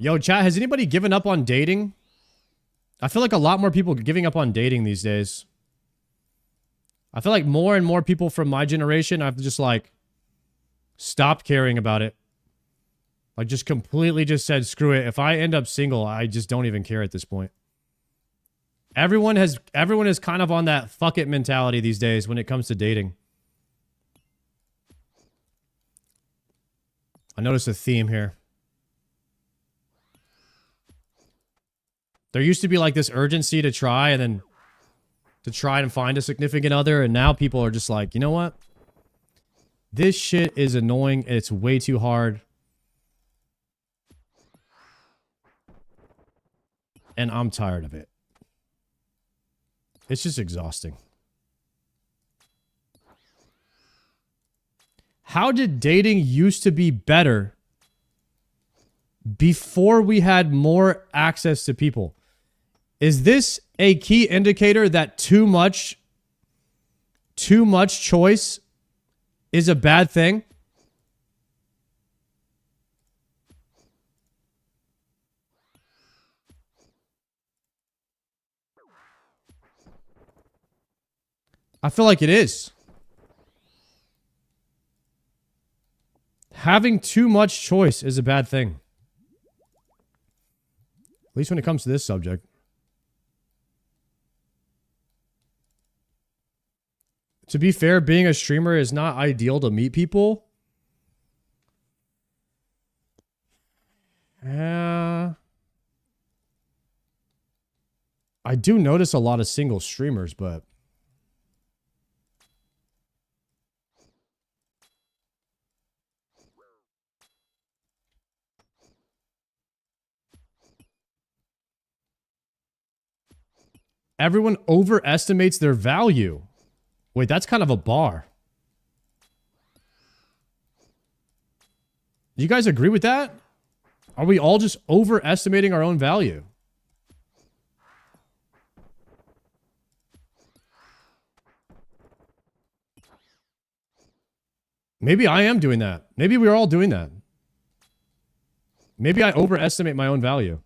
Yo, chat, has anybody given up on dating? I feel like a lot more people are giving up on dating these days. I feel like more and more people from my generation have just, like, stopped caring about it. Like, just completely just said, screw it. If I end up single, I just don't even care at this point. Everyone is kind of on that fuck it mentality these days when it comes to dating. I noticed a theme here. There used to be like this urgency to try and find a significant other, and now people are just like, you know what? This shit is annoying. It's way too hard. And I'm tired of it. It's just exhausting. How did dating used to be better before we had more access to people? Is this a key indicator that too much choice is a bad thing? I feel like it is. Having too much choice is a bad thing. At least when it comes to this subject. To be fair, being a streamer is not ideal to meet people. I do notice a lot of single streamers, but everyone overestimates their value. Wait, that's kind of a bar. Do you guys agree with that? Are we all just overestimating our own value? Maybe I am doing that. Maybe we're all doing that. Maybe I overestimate my own value.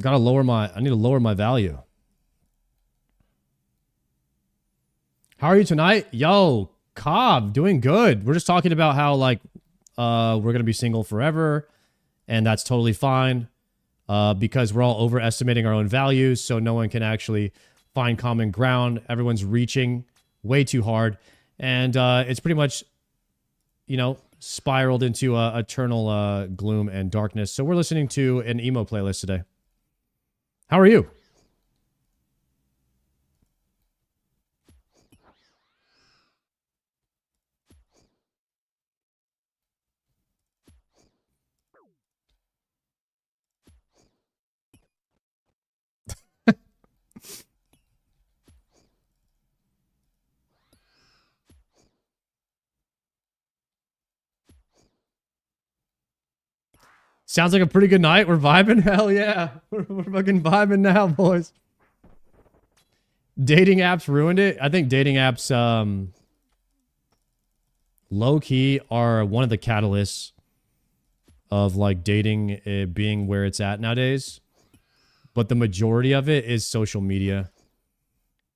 Gotta lower my, I need to lower my value. How are you tonight? Yo, Cobb, doing good. We're just talking about how, like, we're going to be single forever, and that's totally fine because we're all overestimating our own values, so no one can actually find common ground. Everyone's reaching way too hard, and it's pretty much, you know, spiraled into eternal gloom and darkness. So we're listening to an emo playlist today. How are you? Sounds like a pretty good night. We're vibing. Hell yeah. We're fucking vibing now, boys. Dating apps ruined it. I think dating apps, low-key, are one of the catalysts of, like, dating being where it's at nowadays. But the majority of it is social media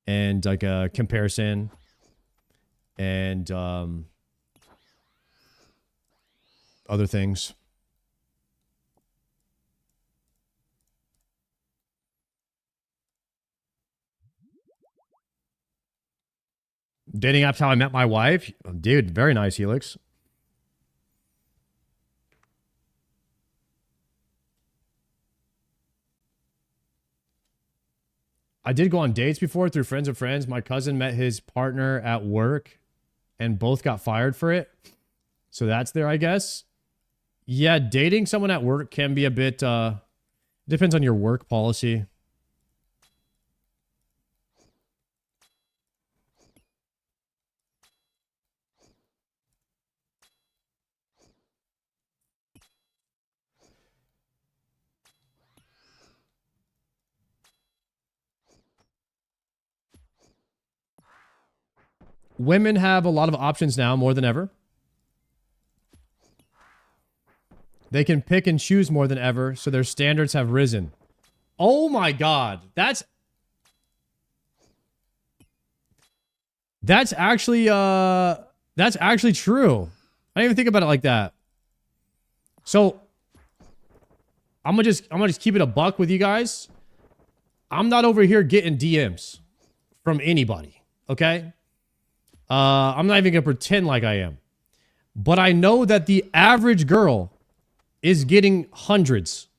and, like, a comparison and other things. Dating apps, how I met my wife. Dude, very nice, Helix. I did go on dates before through friends of friends. My cousin met his partner at work and both got fired for it. So that's there, I guess. Yeah, dating someone at work can be a bit, depends on your work policy. Women have a lot of options now, more than ever. They can pick and choose more than ever, so their standards have risen. Oh my god, that's actually true. I didn't even think about it like that. So I'm gonna just keep it a buck with you guys. I'm not over here getting DMs from anybody, okay? I'm not even gonna pretend like I am. But I know that the average girl is getting hundreds.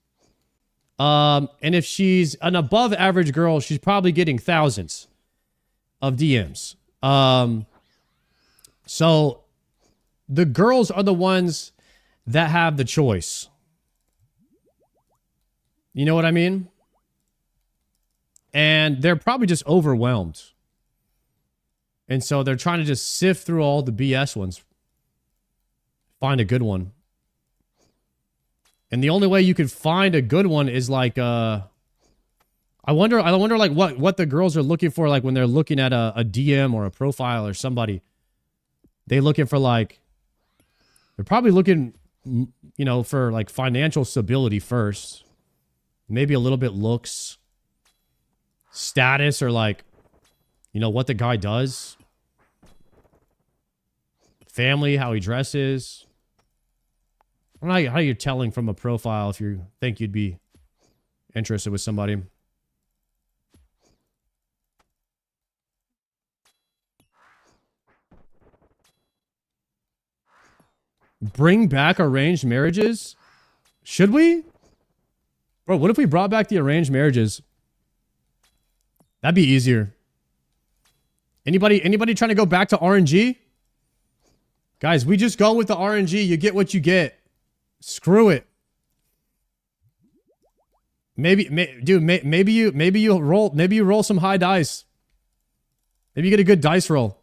And if she's an above average girl, she's probably getting thousands of DMs. So the girls are the ones that have the choice. You know what I mean? And they're probably just overwhelmed. And so they're trying to just sift through all the BS ones. Find a good one. And the only way you could find a good one is like, I wonder like what the girls are looking for, like when they're looking at a DM or a profile or somebody. They looking for like, they're probably looking, you know, for like financial stability first. Maybe a little bit looks, status, or like, you know, what the guy does. Family, how he dresses. I don't know how you're telling from a profile if you think you'd be interested with somebody. Bring back arranged marriages? Should we? Bro, what if we brought back the arranged marriages? That'd be easier. Anybody trying to go back to RNG? Guys, we just go with the RNG. You get what you get. Screw it. Maybe you roll some high dice. Maybe you get a good dice roll.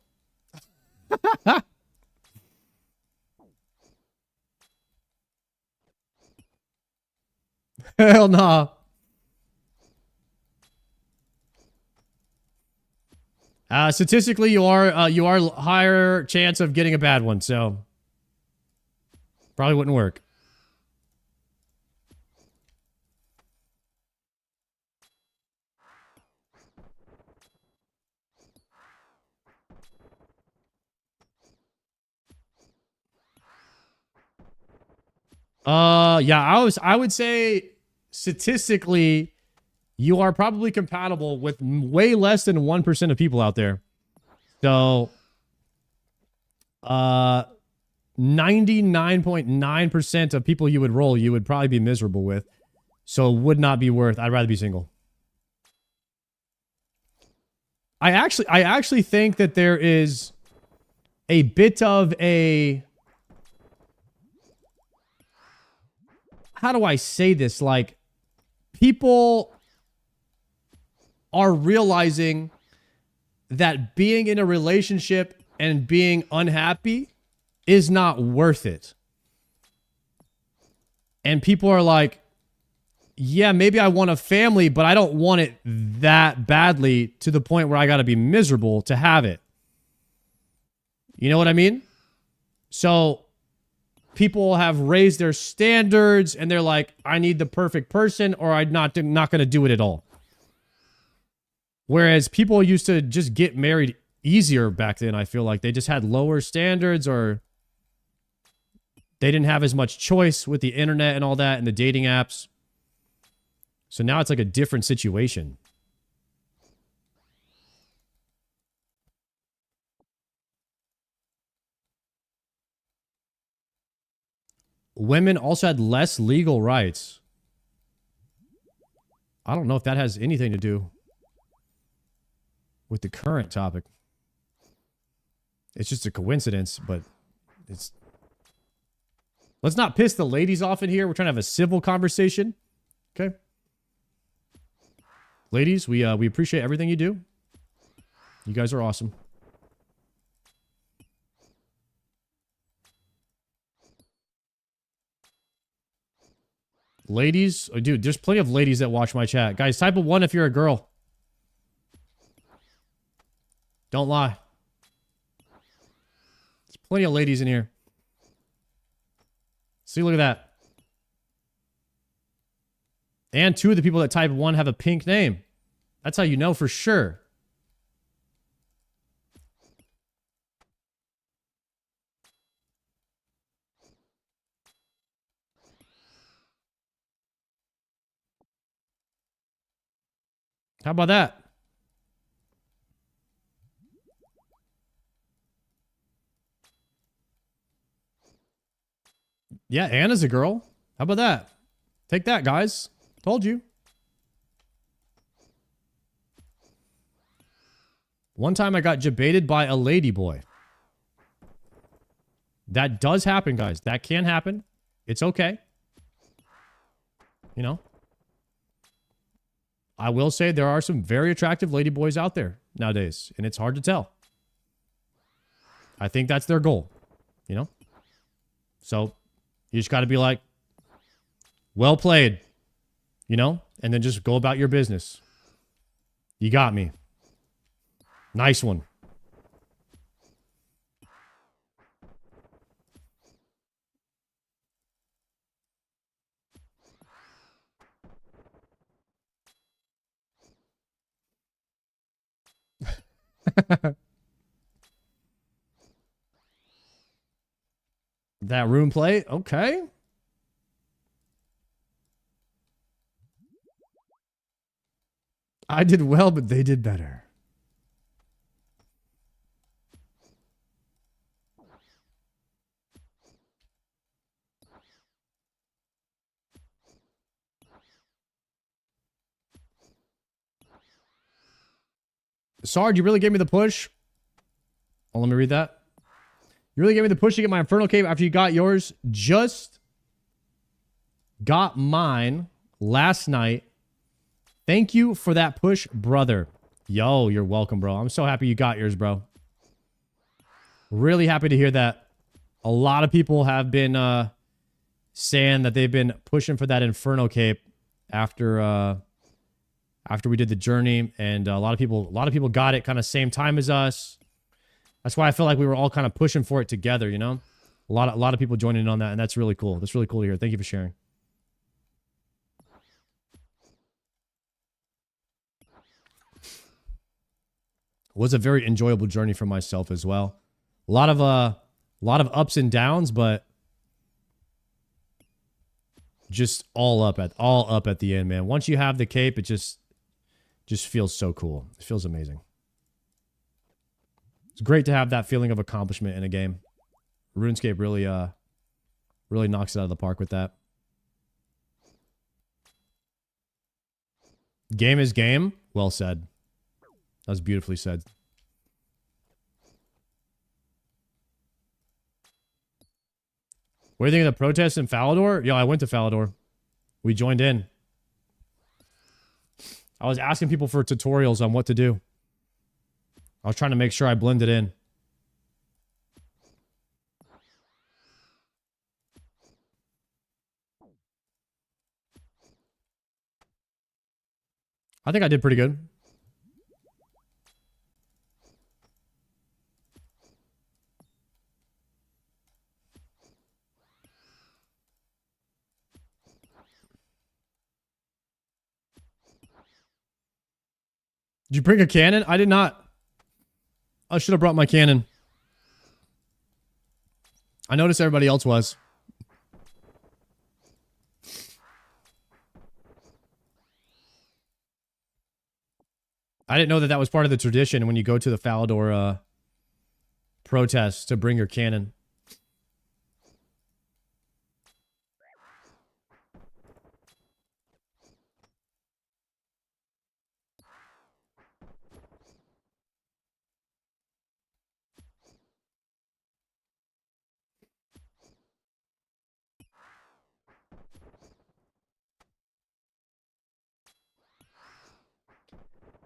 Hell nah. Statistically, you are higher chance of getting a bad one, so probably wouldn't work. Yeah, I would say statistically, you are probably compatible with way less than 1% of people out there. So, 99.9% of people you would roll, you would probably be miserable with. So it would not be worth. I'd rather be single. I actually think that there is a bit of a, how do I say this? Like, people are realizing that being in a relationship and being unhappy is not worth it. And people are like, yeah, maybe I want a family, but I don't want it that badly to the point where I got to be miserable to have it. You know what I mean? So people have raised their standards and they're like, I need the perfect person or I'm not going to do it at all. Whereas people used to just get married easier back then. I feel like they just had lower standards, or they didn't have as much choice with the internet and all that and the dating apps. So now it's like a different situation. Women also had less legal rights. I don't know if that has anything to do with the current topic. It's just a coincidence, but it's... Let's not piss the ladies off in here. We're trying to have a civil conversation. Okay? Ladies, we appreciate everything you do. You guys are awesome. Ladies, oh, dude, there's plenty of ladies that watch my chat. Guys, type a 1 if you're a girl. Don't lie. There's plenty of ladies in here. See, look at that. And 2 of the people that type 1 have a pink name. That's how you know for sure. How about that? Yeah, Anna's a girl. How about that? Take that, guys. Told you. One time I got debated by a lady boy. That does happen, guys. That can happen. It's okay. You know? I will say there are some very attractive lady boys out there nowadays, and it's hard to tell. I think that's their goal, you know? So you just got to be like, well played, you know? And then just go about your business. You got me. Nice one. That room play? Okay. I did well, but they did better. Sarge, you really gave me the push. Oh, let me read that. You really gave me the push to get my Infernal Cave after you got yours. Just got mine last night. Thank you for that push, brother. Yo, you're welcome, bro. I'm so happy you got yours, bro. Really happy to hear that. A lot of people have been saying that they've been pushing for that Inferno Cape after we did the journey, and a lot of people got it kind of same time as us. That's why I feel like we were all kind of pushing for it together, you know? A lot of people joining in on that, and that's really cool. That's really cool to hear. Thank you for sharing. It was a very enjoyable journey for myself as well. A lot of ups and downs, but just all up at the end, man. Once you have the cape, it just feels so cool. It feels amazing. It's great to have that feeling of accomplishment in a game. RuneScape really knocks it out of the park with that. Game is game. Well said. That was beautifully said. What do you think of the protests in Falador? Yo, I went to Falador. We joined in. I was asking people for tutorials on what to do. I was trying to make sure I blended in. I think I did pretty good. Did you bring a cannon? I did not. I should have brought my cannon. I noticed everybody else was. I didn't know that that was part of the tradition when you go to the Falador protest to bring your cannon.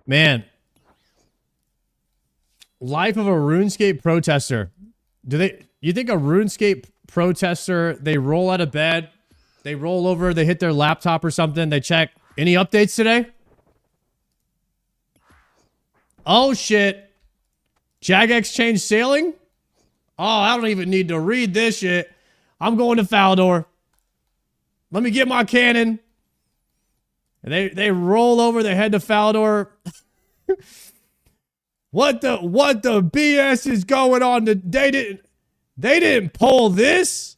Man. Life of a RuneScape protester. You think a RuneScape protester, they roll out of bed, they roll over, they hit their laptop or something, they check, any updates today? Oh shit. Jagex changed sailing? Oh, I don't even need to read this shit. I'm going to Falador. Let me get my cannon. And they roll over, they head to Falador. What the BS is going on? They didn't pull this.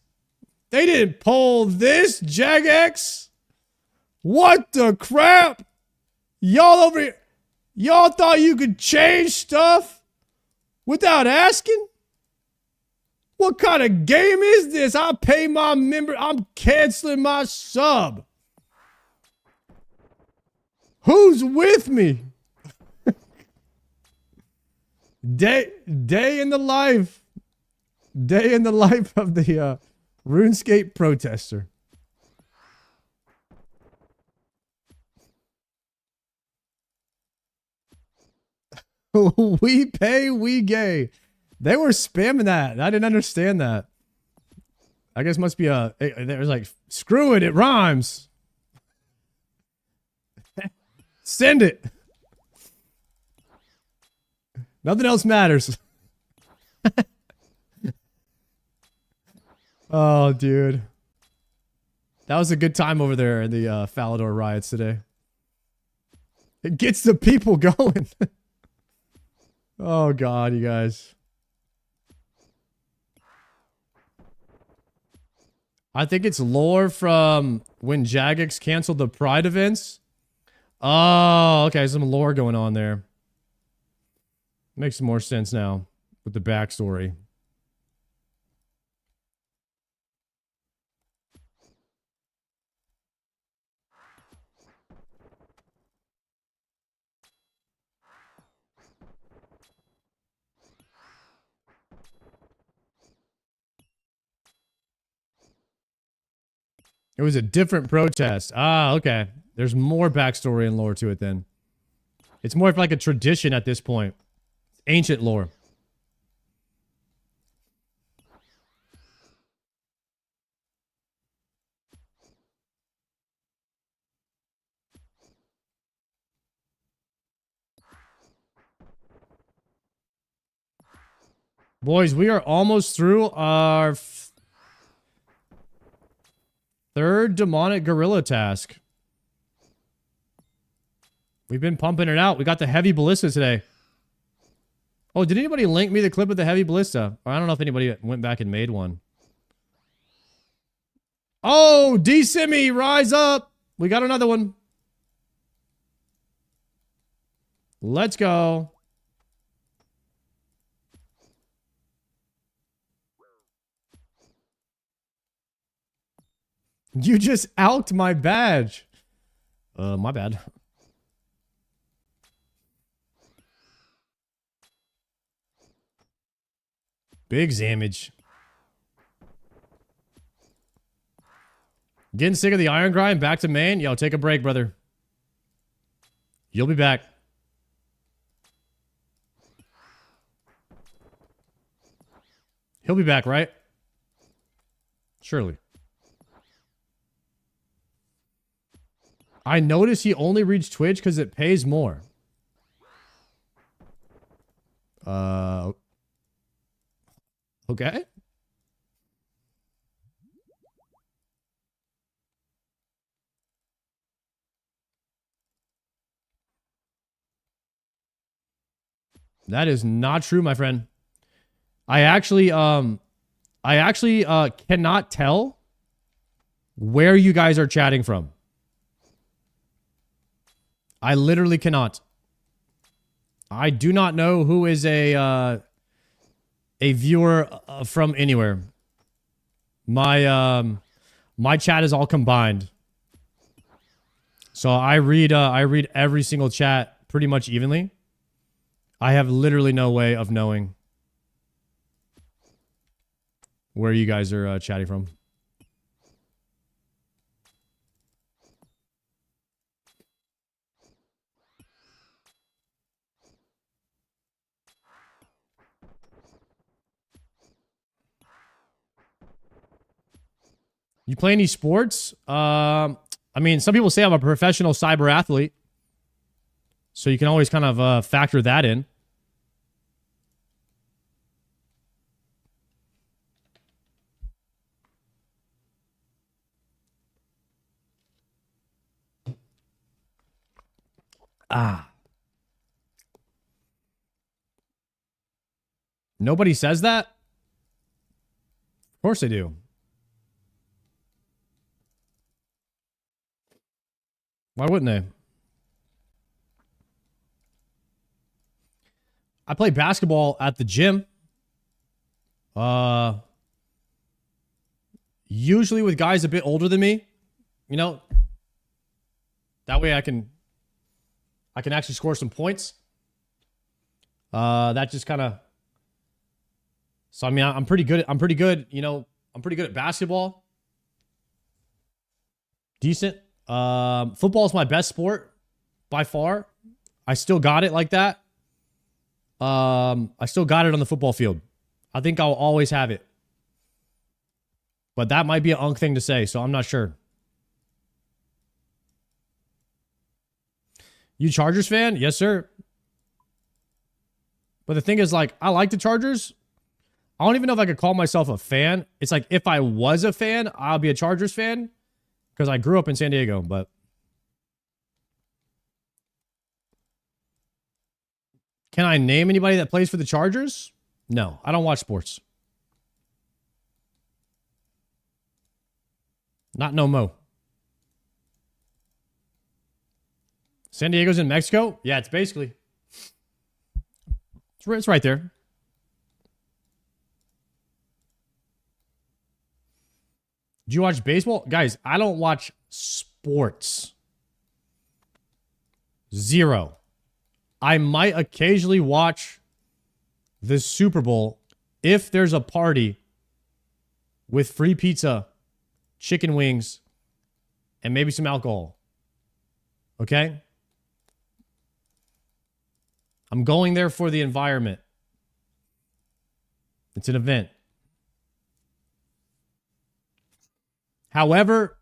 They didn't pull this, Jagex. What the crap? Y'all over here, y'all thought you could change stuff without asking? What kind of game is this? I pay my member, I'm canceling my sub. Who's with me? Day in the life. Day in the life of the RuneScape protester. We pay, we gay. They were spamming that. I didn't understand that. I guess must be there was like, screw it, it rhymes. Send it. Nothing else matters. Oh, dude. That was a good time over there in the Falador riots today. It gets the people going. Oh, God, you guys. I think it's lore from when Jagex canceled the Pride events. Oh, okay. Some lore going on there. Makes more sense now with the backstory. It was a different protest. Ah, okay. There's more backstory and lore to it then. It's more of like a tradition at this point. Ancient lore. Boys, we are almost through our third demonic gorilla task. We've been pumping it out. We got the heavy ballista today. Oh, did anybody link me the clip of the heavy ballista? Or I don't know if anybody went back and made one. Oh, D-Simi, rise up. We got another one. Let's go. You just out my badge. My bad. Big damage. Getting sick of the iron grind, back to main? Yo, take a break, brother. You'll be back. He'll be back, right? Surely. I noticed he only reached Twitch because it pays more. Okay. That is not true, my friend. I actually cannot tell where you guys are chatting from. I literally cannot. I do not know who is a viewer from anywhere. My my chat is all combined. So I read every single chat pretty much evenly. I have literally no way of knowing where you guys are chatting from. You play any sports? I mean, some people say I'm a professional cyber athlete. So you can always kind of factor that in. Nobody says that? Of course they do. Why wouldn't they? I play basketball at the gym. Usually with guys a bit older than me. You know, that way I can actually score some points. That just kind of. So I mean, I'm pretty good. You know, I'm pretty good at basketball. Decent. Football is my best sport by far. I still got it like that. I still got it on the football field. I think I'll always have it. But that might be an unk thing to say, so I'm not sure. You Chargers fan? Yes, sir. But the thing is, like, I like the Chargers. I don't even know if I could call myself a fan. It's like, if I was a fan, I'll be a Chargers fan. Because I grew up in San Diego, but... Can I name anybody that plays for the Chargers? No, I don't watch sports. Not no mo. San Diego's in Mexico? Yeah, it's basically... It's right there. Do you watch baseball? Guys, I don't watch sports. Zero. I might occasionally watch the Super Bowl if there's a party with free pizza, chicken wings, and maybe some alcohol. Okay? I'm going there for the environment. It's an event. However,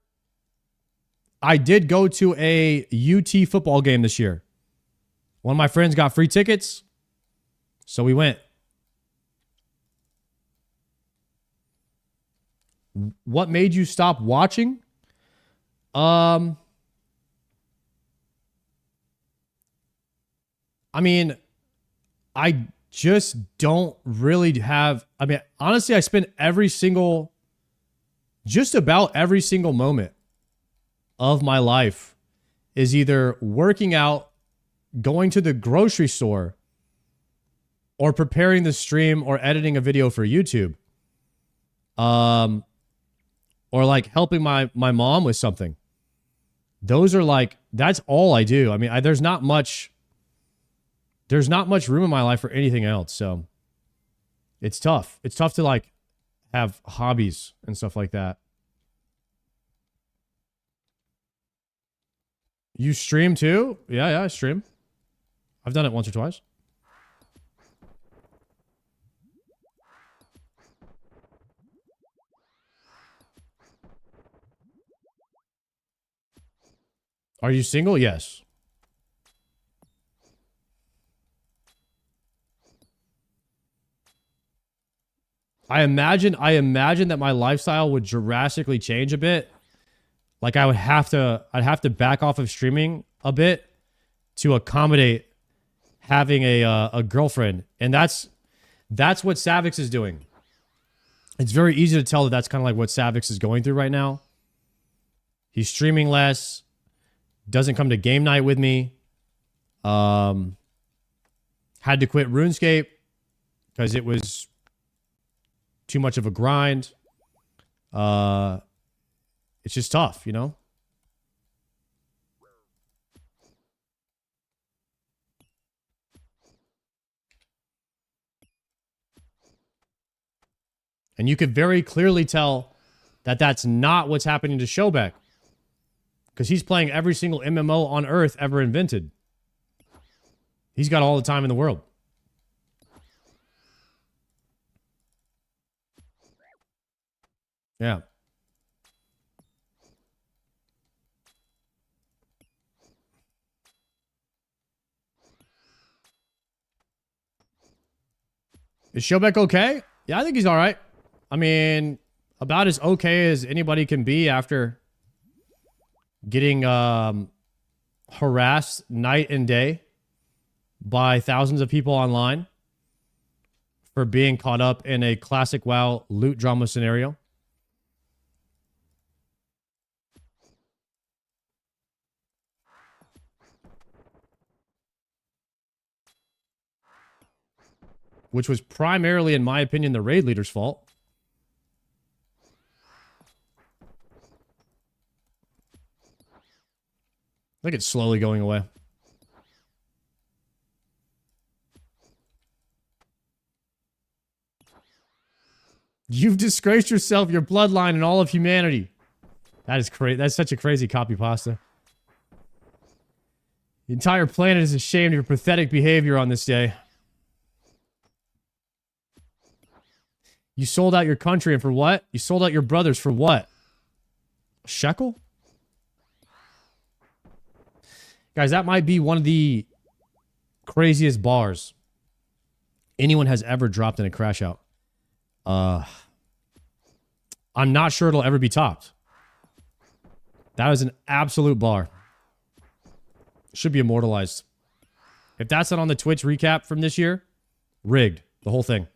I did go to a UT football game this year. One of my friends got free tickets, so we went. What made you stop watching? I mean, I just don't really have... I mean, honestly, I spend every single just about every single moment of my life is either working out, going to the grocery store, or preparing the stream or editing a video for YouTube. Or like helping my mom with something. Those are like, that's all I do. I mean, there's not much room in my life for anything else. So it's tough. It's tough to like have hobbies and stuff like that. You stream too? Yeah, I stream. I've done it once or twice. Are you single? Yes. I imagine that my lifestyle would drastically change a bit. Like I'd have to back off of streaming a bit to accommodate having a girlfriend. And that's what Savix is doing. It's very easy to tell that that's kind of like what Savix is going through right now. He's streaming less. Doesn't come to game night with me. Had to quit RuneScape because it was too much of a grind. It's just tough, you know? And you could very clearly tell that that's not what's happening to Showback. Because he's playing every single MMO on Earth ever invented. He's got all the time in the world. Yeah. Is Showback okay? Yeah, I think he's all right. I mean, about as okay as anybody can be after getting harassed night and day by thousands of people online for being caught up in a classic WoW loot drama scenario. Which was primarily, in my opinion, the raid leader's fault. I think it's slowly going away. You've disgraced yourself, your bloodline, and all of humanity. That is crazy. That's such a crazy copy pasta. The entire planet is ashamed of your pathetic behavior on this day. You sold out your country, and for what? You sold out your brothers for what? A shekel? Guys, that might be one of the craziest bars anyone has ever dropped in a crash out. I'm not sure it'll ever be topped. That is an absolute bar. Should be immortalized. If that's not on the Twitch recap from this year, rigged. The whole thing.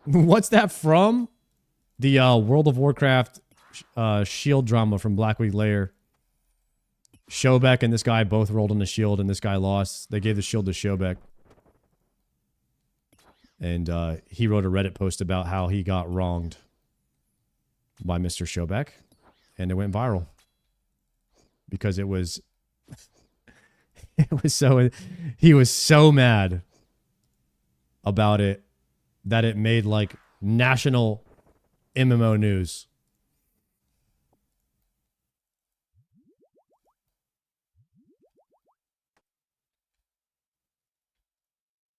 What's that from? The World of Warcraft shield drama from Black Week Lair. Showback and this guy both rolled on the shield and this guy lost. They gave the shield to Showback. And he wrote a Reddit post about how he got wronged by Mr. Showback. And it went viral. Because it was... he was so mad about it that it made like national MMO news.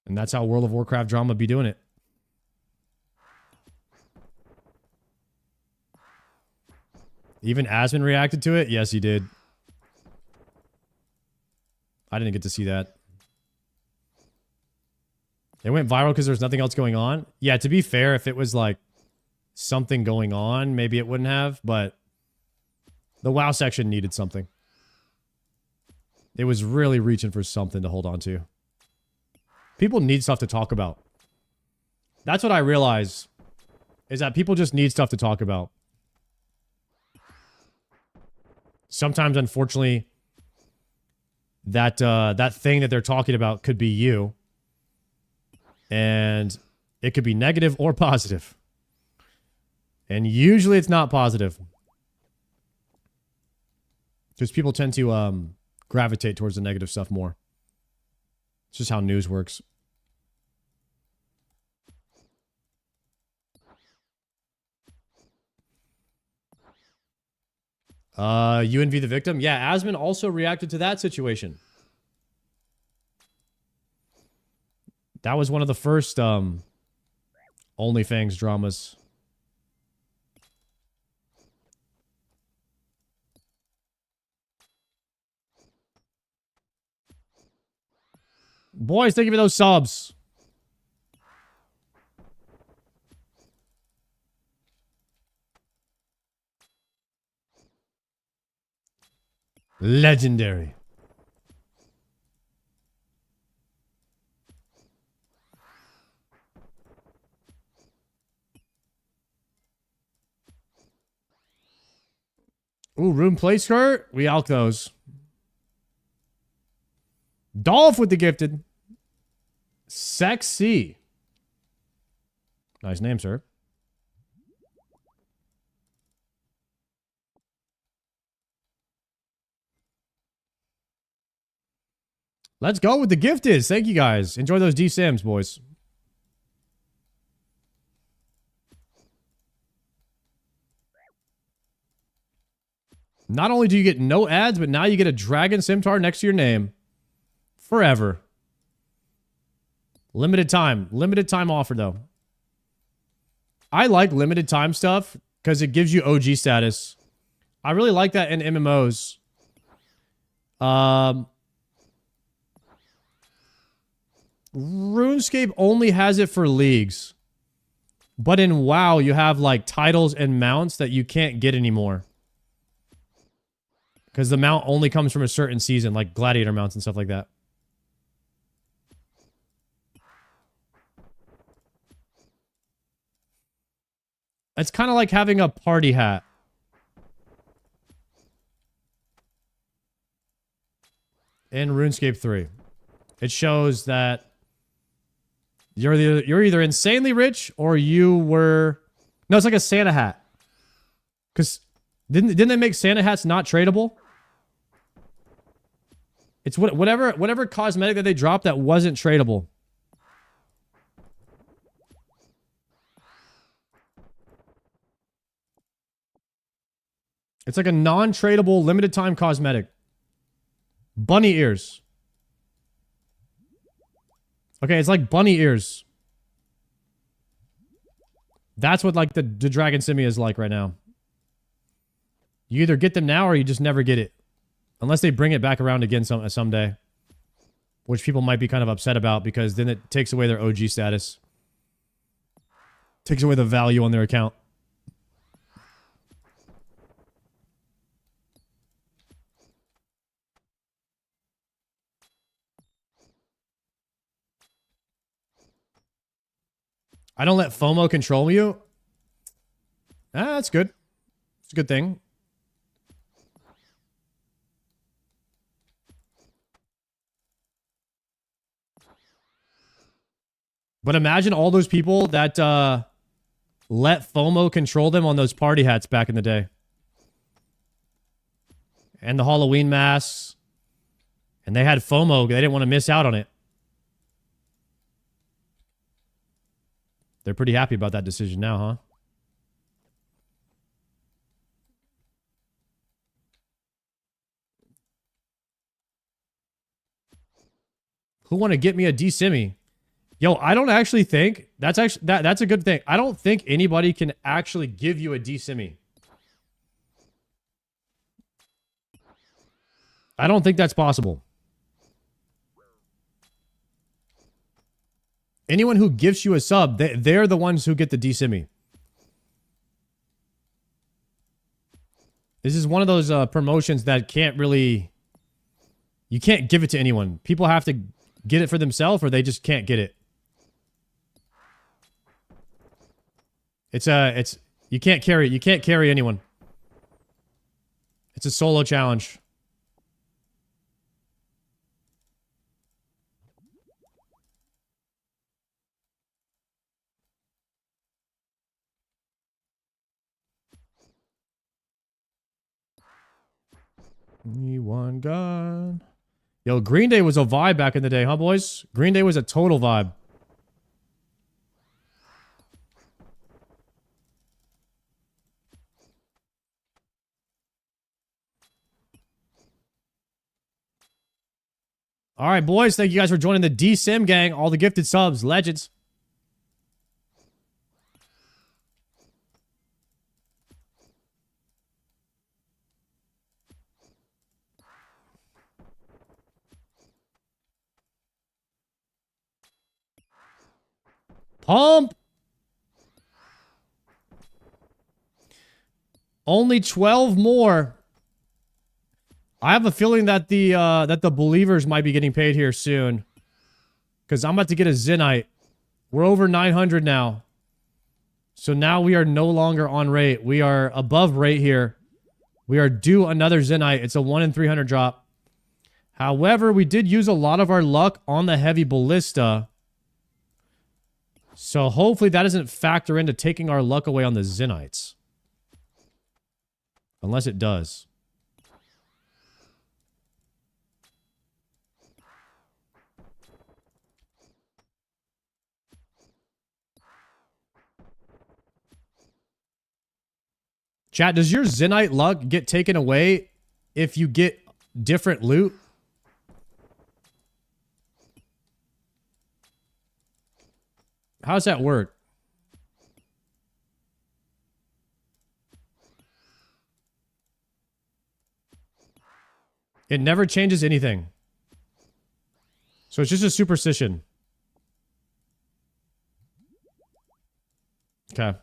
And that's how World of Warcraft drama be doing it. Even Asmon reacted to it? Yes, he did. I didn't get to see that. It went viral because there's nothing else going on? Yeah, to be fair, if it was like something going on, maybe it wouldn't have, but the WoW section needed something. It was really reaching for something to hold on to. People need stuff to talk about. That's what I realize, is that people just need stuff to talk about. Sometimes, unfortunately, that that thing that they're talking about could be you. And it could be negative or positive. And usually it's not positive. Because people tend to gravitate towards the negative stuff more. It's just how news works. You envy the victim? Yeah, Asmon also reacted to that situation. That was one of the first OnlyFans dramas. Boys, thank you for those subs. Legendary. Ooh, room play skirt. We out those. Dolph with the gifted. Sexy. Nice name, sir. Let's go with the gifted. Thank you guys. Enjoy those D-Sims, boys. Not only do you get no ads, but now you get a Dragon Simtar next to your name. Forever. Limited time offer, though. I like limited time stuff because it gives you OG status. I really like that in MMOs. RuneScape only has it for leagues. But in WoW, you have like titles and mounts that you can't get anymore. Because the mount only comes from a certain season, like gladiator mounts and stuff like that. It's kind of like having a party hat. In RuneScape 3. It shows that you're either insanely rich or you were... No, it's like a Santa hat. Because didn't they make Santa hats not tradable? It's whatever cosmetic that they dropped that wasn't tradable. It's like a non-tradable limited time cosmetic. Bunny ears. Okay, it's like bunny ears. That's what like the Dragon Simi is like right now. You either get them now or you just never get it. Unless they bring it back around again someday. Which people might be kind of upset about because then it takes away their OG status. Takes away the value on their account. I don't let FOMO control you. Ah, that's good. It's a good thing. But imagine all those people that let FOMO control them on those party hats back in the day. And the Halloween masks. And they had FOMO. They didn't want to miss out on it. They're pretty happy about that decision now, huh? Who want to get me a D-Simi? Yo, I don't actually think that's a good thing. I don't think anybody can actually give you a D-Simi. I don't think that's possible. Anyone who gives you a sub, they're the ones who get the D-Simi. This is one of those promotions that can't really... You can't give it to anyone. People have to get it for themselves or they just can't get it. It's you can't carry anyone. It's a solo challenge. Need one gun. Yo, Green Day was a vibe back in the day, huh, boys? Green Day was a total vibe. All right, boys. Thank you guys for joining the D-Sim gang. All the gifted subs. Legends. Pump. Only 12 more. I have a feeling that the believers might be getting paid here soon. Because I'm about to get a Zenite. We're over 900 now. So now we are no longer on rate. We are above rate here. We are due another Zenite. It's a 1 in 300 drop. However, we did use a lot of our luck on the heavy ballista. So hopefully that doesn't factor into taking our luck away on the Zenites. Unless it does. Chat, does your Zenite luck get taken away if you get different loot? How does that work? It never changes anything. So it's just a superstition. Okay.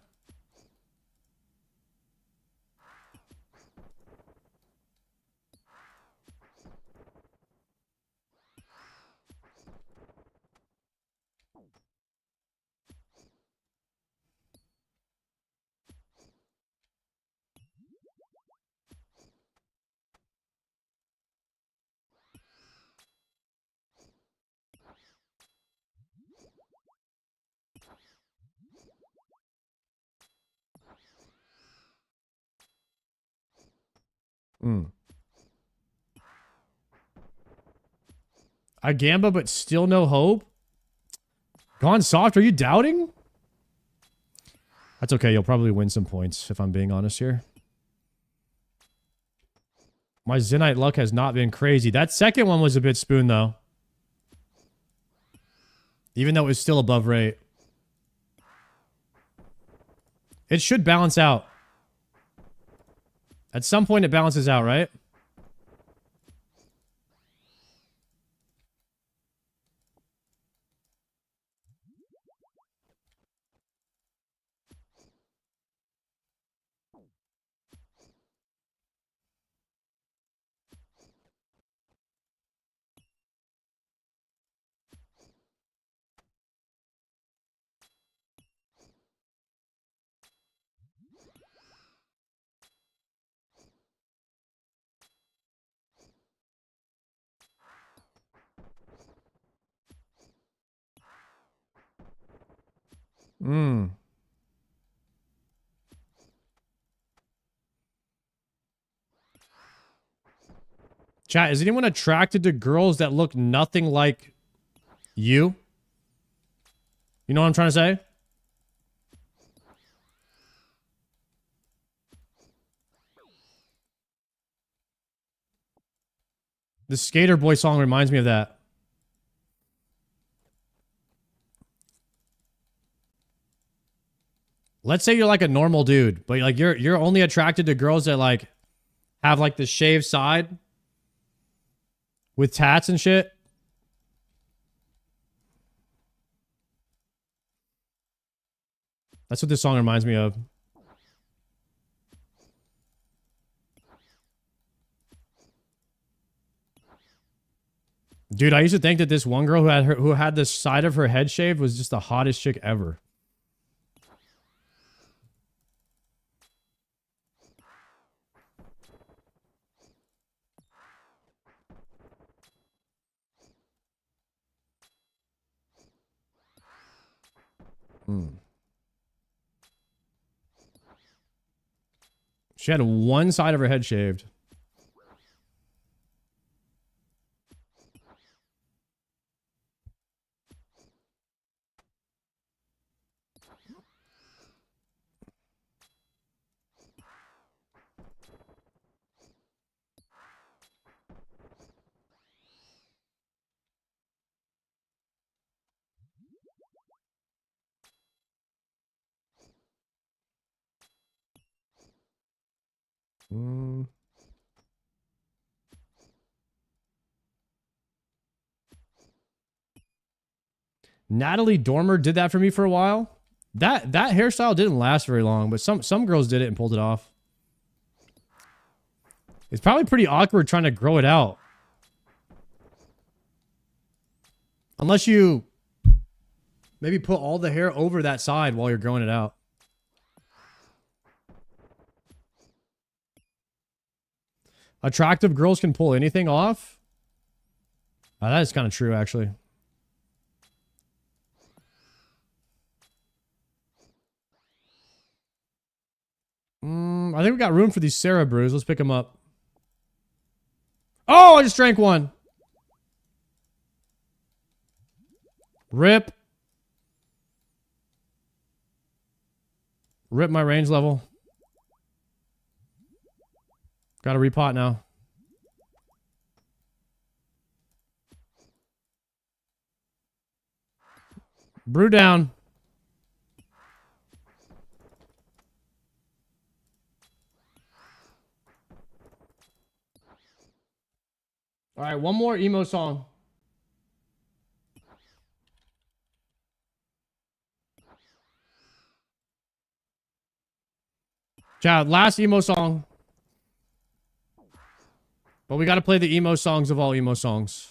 I gamba, but still no hope? Gone soft, are you doubting? That's okay, you'll probably win some points, if I'm being honest here. My Zenite luck has not been crazy. That second one was a bit spoon, though. Even though it was still above rate. It should balance out. At some point, it balances out, right? Chat, is anyone attracted to girls that look nothing like you? You know what I'm trying to say? The Skater Boy song reminds me of that. Let's say you're like a normal dude, but like you're only attracted to girls that like have like the shaved side with tats and shit. That's what this song reminds me of. Dude, I used to think that this one girl who had the side of her head shaved was just the hottest chick ever. She had one side of her head shaved. Natalie Dormer did that for me for a while. That hairstyle didn't last very long, but some girls did it and pulled it off. It's probably pretty awkward trying to grow it out. Unless you maybe put all the hair over that side while you're growing it out. Attractive girls can pull anything off? That is kind of true, actually. I think we got room for these Sarah brews. Let's pick them up. Oh, I just drank one. Rip. Rip my range level. Got to repot now. Brew down. All right, one more emo song. Chad, last emo song. But we got to play the emo songs of all emo songs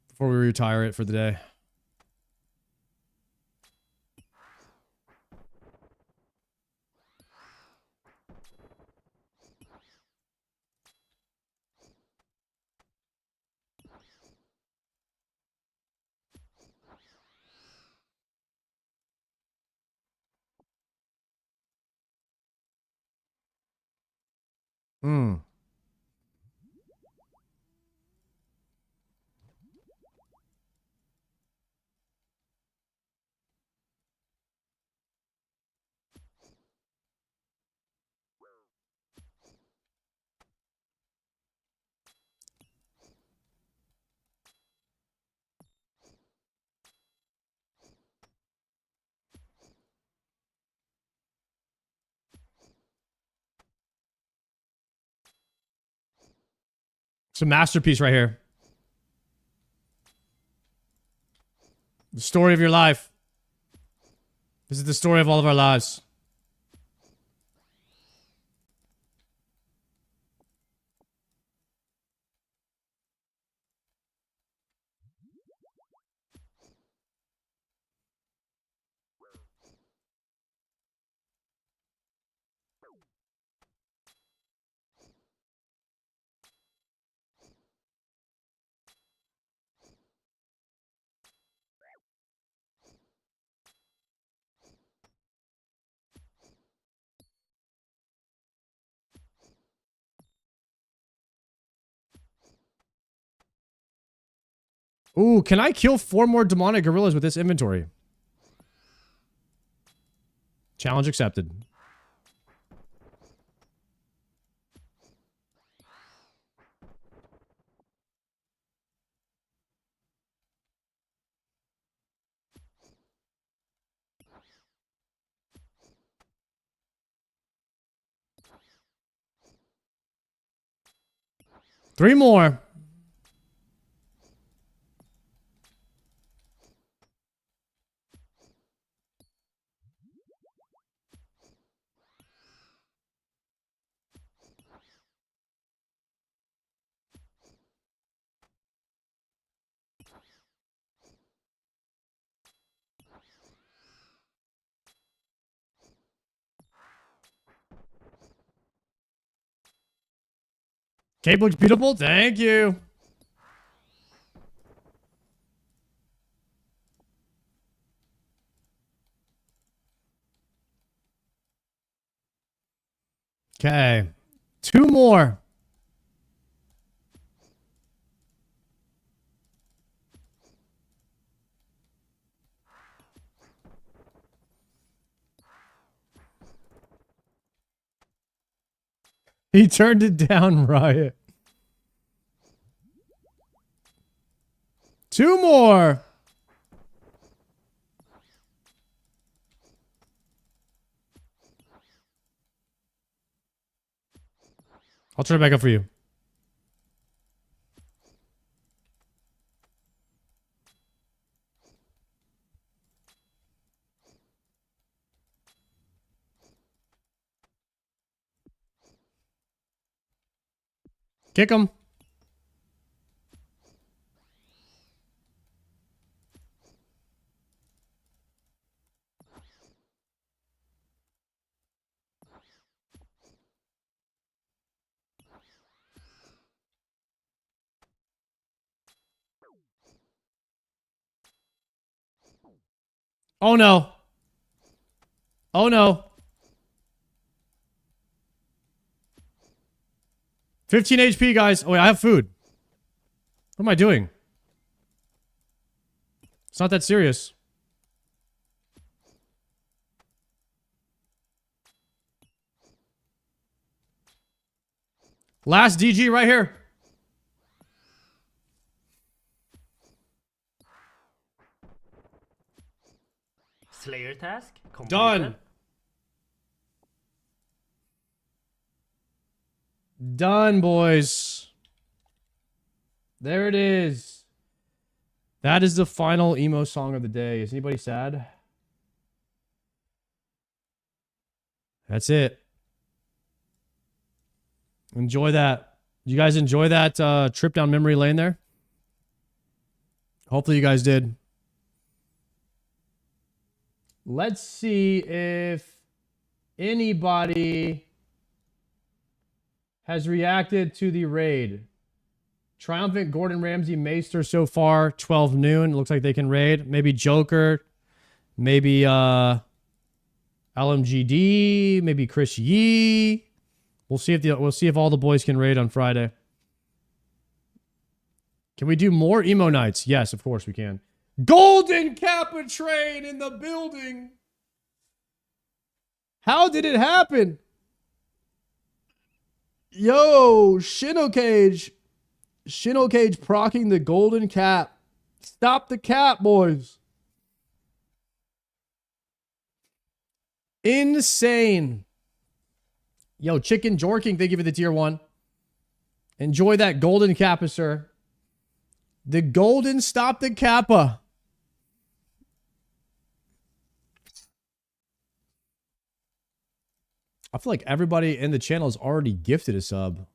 before we retire it for the day. It's a masterpiece right here. The story of your life. This is the story of all of our lives. Ooh, can I kill 4 more demonic gorillas with this inventory? Challenge accepted. Three more. Cape looks beautiful. Thank you. Okay. 2 more. He turned it down, Riot. 2 more. I'll turn it back up for you. Kick him. Oh no. Oh no. 15 HP, guys. Oh wait, I have food. What am I doing? It's not that serious. Last DG right here. Slayer task completed. Done. Done, boys. There it is. That is the final emo song of the day. Is anybody sad? That's it. Enjoy that. You guys enjoy that trip down memory lane there? Hopefully you guys did. Let's see if anybody has reacted to the raid. Triumphant Gordon Ramsay Maester so far, 12 noon. Looks like they can raid. Maybe Joker. Maybe LMGD. Maybe Chris Yee. We'll see if all the boys can raid on Friday. Can we do more emo nights? Yes, of course we can. Golden Kappa train in the building. How did it happen? Yo, Shino Cage procking the golden cap. Stop the cap, boys. Insane. Yo, Chicken Jorking, thank you for the tier 1. Enjoy that golden kappa, sir. The golden stop the kappa. I feel like everybody in the channel is already gifted a sub.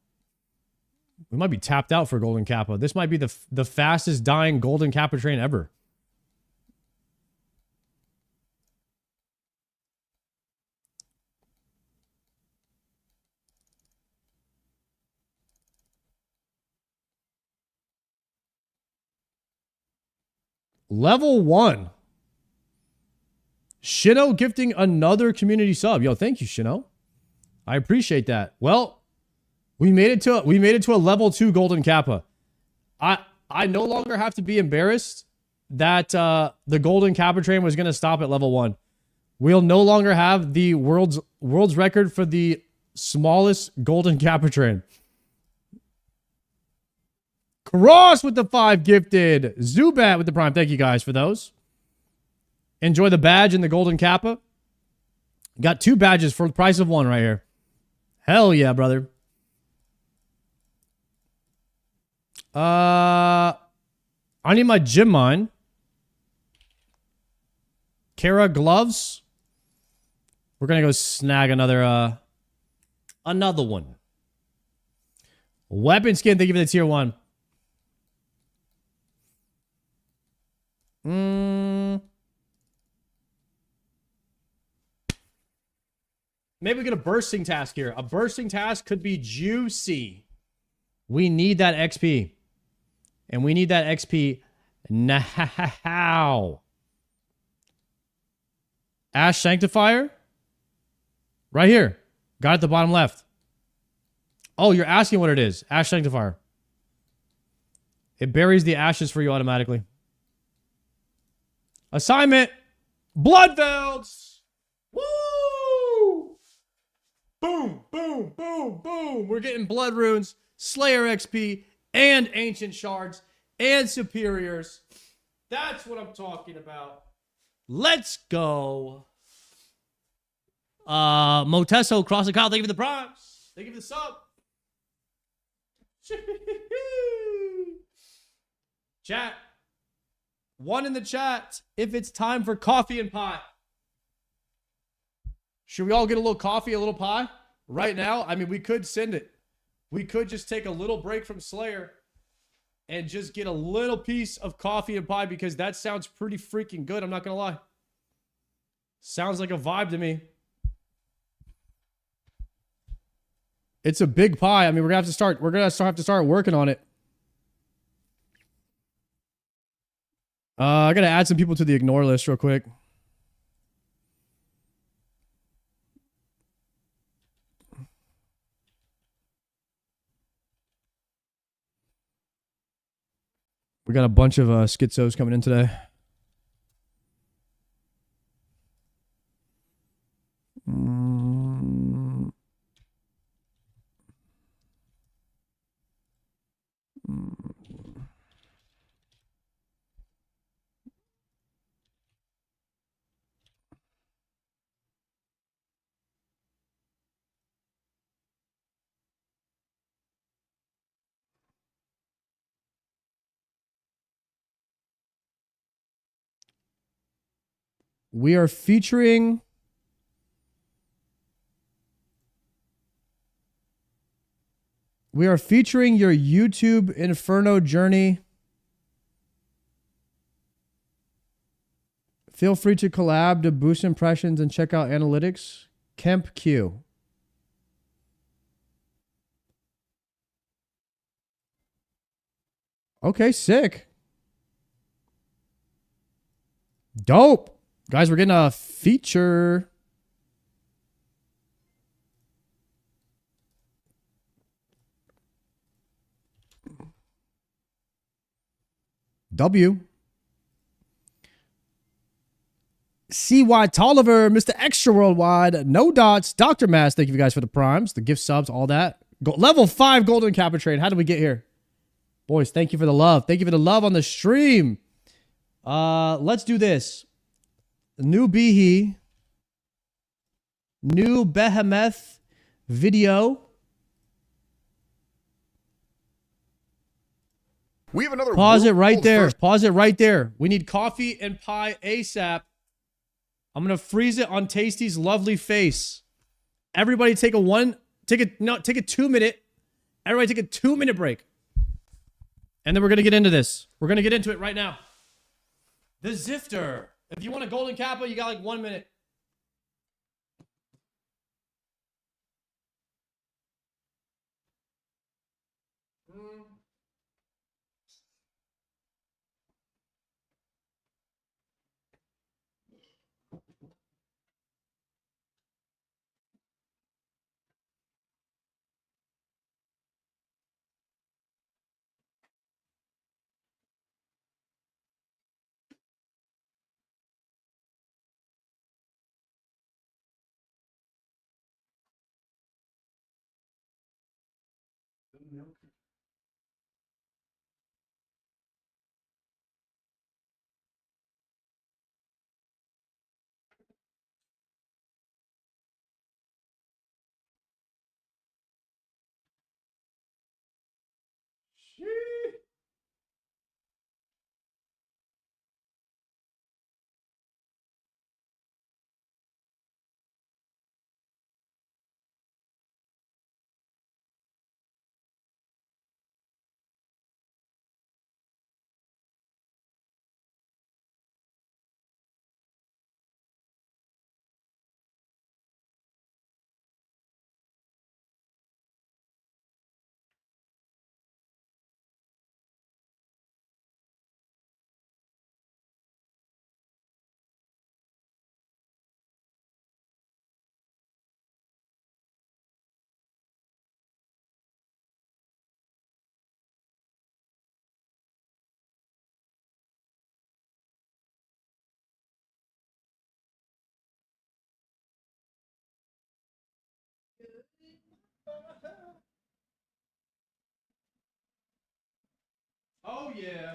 We might be tapped out for golden kappa. This might be the fastest dying golden kappa train ever. Level 1. Shino gifting another community sub. Yo, thank you, Shino. I appreciate that. Well, we made it to a level 2 golden kappa. I no longer have to be embarrassed that the golden kappa train was going to stop at level 1. We'll no longer have the world's record for the smallest golden kappa train. Cross with the 5 gifted. Zubat with the prime. Thank you guys for those. Enjoy the badge and the golden kappa. Got 2 badges for the price of 1 right here. Hell yeah, brother. I need my gym mine. Kara gloves. We're gonna go snag another one. Weapon skin, thank you for the tier 1. Maybe we get a bursting task here. A bursting task could be juicy. We need that XP. And we need that XP now. Ash Sanctifier. Right here. Got it at the bottom left. Oh, you're asking what it is. Ash Sanctifier. It buries the ashes for you automatically. Assignment. Bloodvelds. Woo! Boom, boom, boom, boom. We're getting blood runes, Slayer XP, and ancient shards, and superiors. That's what I'm talking about. Let's go. Motesso, Cross and Kyle, thank you for the primes. Thank you for the sub. Chat. One in the chat if it's time for coffee and pie. Should we all get a little coffee, a little pie? Right now? I mean, we could send it. We could just take a little break from Slayer and just get a little piece of coffee and pie because that sounds pretty freaking good. I'm not going to lie. Sounds like a vibe to me. It's a big pie. I mean, we're going to have to start working on it. I got to add some people to the ignore list real quick. We got a bunch of schizos coming in today. We are featuring your YouTube Inferno journey. Feel free to collab to boost impressions and check out analytics. Kemp Q. Okay, sick. Dope. Guys, we're getting a feature. W. C.Y. Tolliver, Mr. Extra Worldwide, No Dots, Dr. Mass, thank you guys for the primes, the gift subs, all that. Level 5 Golden Kappa Trade. How did we get here? Boys, thank you for the love. Thank you for the love on the stream. Let's do this. New Behe. New Behemoth video. We have another. Pause it right there. Pause it right there. We need coffee and pie ASAP. I'm going to freeze it on Tasty's lovely face. Everybody take a 2-minute. Everybody take a 2-minute break. And then we're going to get into this. We're going to get into it right now. The Zifter. If you want a golden kappa, you got like 1 minute. Oh, yeah.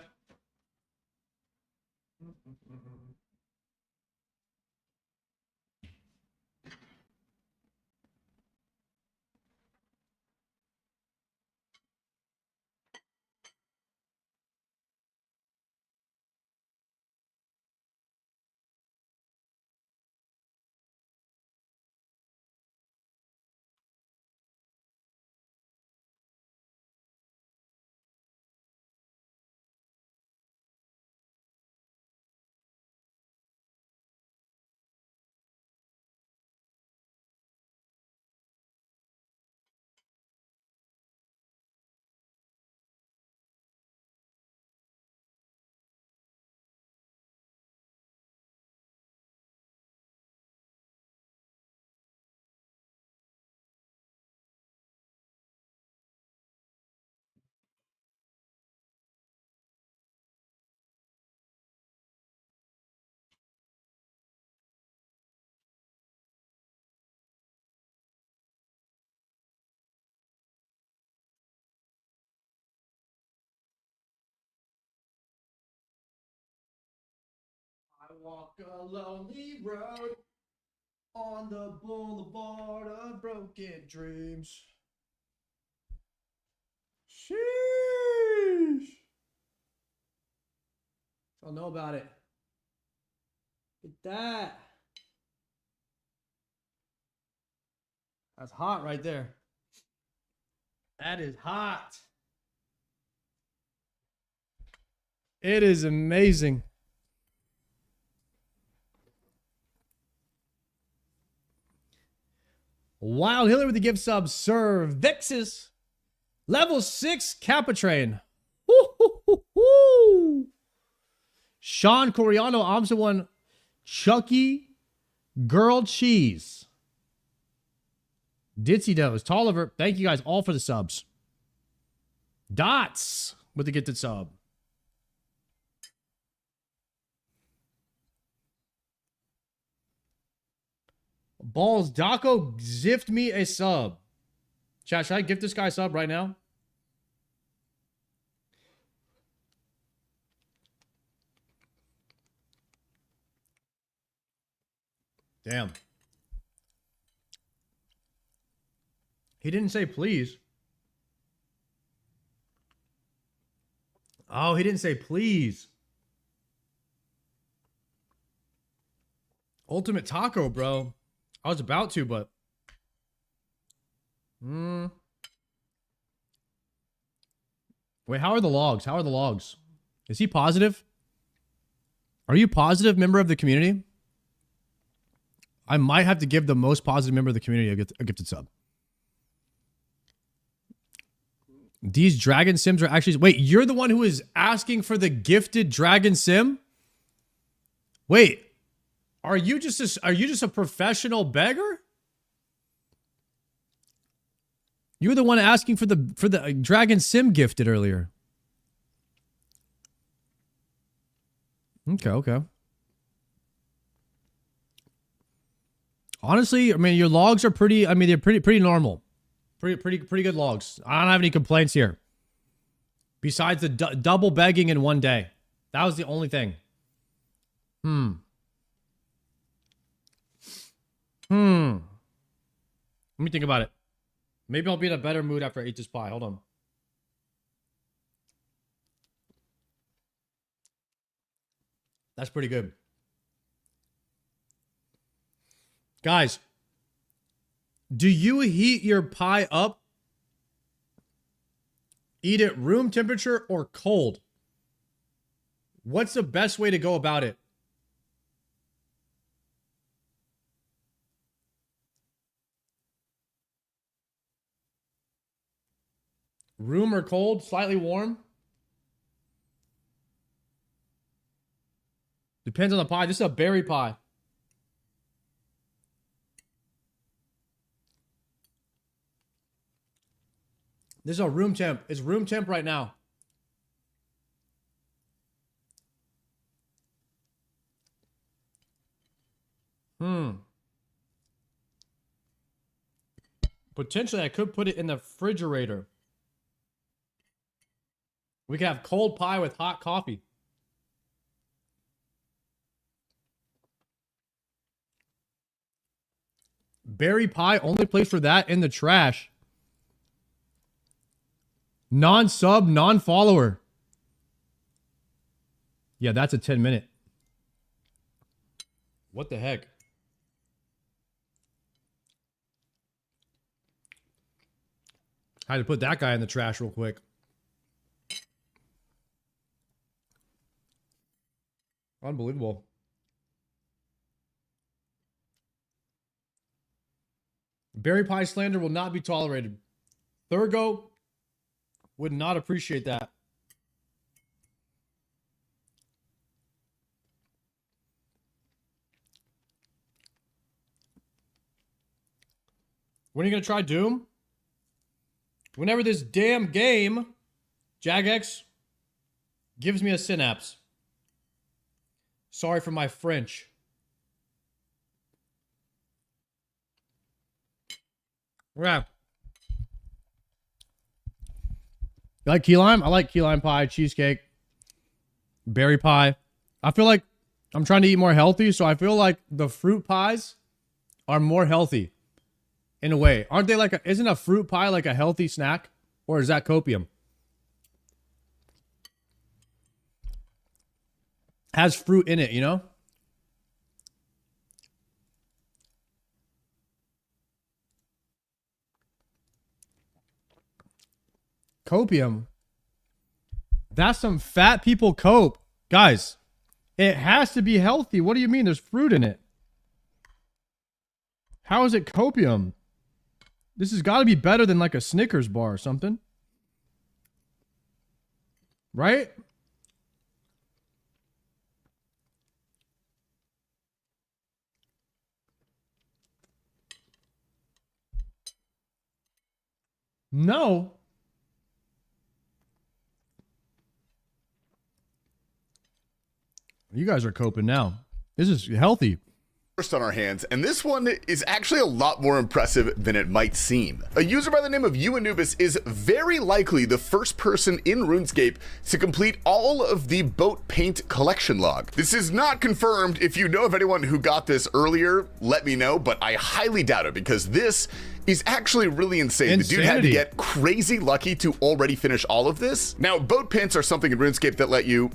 I walk a lonely road on the boulevard of broken dreams. Sheesh. Y'all know about it. Look at that. That's hot right there. That is hot. It is amazing. Wild Hiller with the gift sub. Sir Vixis. Level 6 Kappa Train. Woo-hoo-hoo-hoo. Sean Coriano. I'm the one. Chucky. Girl Cheese. Ditzy Does. Tolliver. Thank you guys all for the subs. Dots with the gifted sub. Balls Daco ziffed me a sub. Chat, should I gift this guy a sub right now? Damn. He didn't say please. Oh, he didn't say please. Ultimate Taco, bro. I was about to, but... Wait, how are the logs? How are the logs? Is he positive? Are you positive member of the community? I might have to give the most positive member of the community a gifted sub. These dragon sims are actually... Wait, you're the one who is asking for the gifted dragon sim? Wait. Are you just a professional beggar? You were the one asking for the dragon sim gifted earlier. Okay. Honestly, I mean, your logs are pretty. I mean, they're pretty normal, pretty good logs. I don't have any complaints here. Besides the double begging in one day, that was the only thing. Let me think about it. Maybe I'll be in a better mood after I eat this pie. Hold on. That's pretty good. Guys, do you heat your pie up? Eat it room temperature or cold? What's the best way to go about it? Room or cold? Slightly warm? Depends on the pie. This is a berry pie. This is a room temp. It's room temp right now. Potentially, I could put it in the refrigerator. We could have cold pie with hot coffee. Berry pie, only place for that in the trash. Non-sub, non-follower. Yeah, that's a 10-minute. What the heck? I had to put that guy in the trash real quick. Unbelievable. Berry pie slander will not be tolerated. Thurgo would not appreciate that. When are you going to try Doom? Whenever this damn game, Jagex, gives me a synapse. Sorry for my French. Yeah. You like key lime? I like key lime pie, cheesecake, berry pie. I feel like I'm trying to eat more healthy, so I feel like the fruit pies are more healthy in a way. Aren't they like isn't a fruit pie like a healthy snack? Or is that copium? Has fruit in it, you know? Copium. That's some fat people cope. Guys, it has to be healthy. What do you mean? There's fruit in it. How is it copium? This has got to be better than like a Snickers bar or something. Right? No. You guys are coping now. This is healthy. On our hands, and this one is actually a lot more impressive than it might seem. A user by the name of Anubis is very likely the first person in RuneScape to complete all of the boat paint collection log. This is not confirmed. If you know of anyone who got this earlier, let me know, but I highly doubt it because this is actually really insane. The dude had to get crazy lucky to already finish all of this. Now, boat paints are something in RuneScape that let you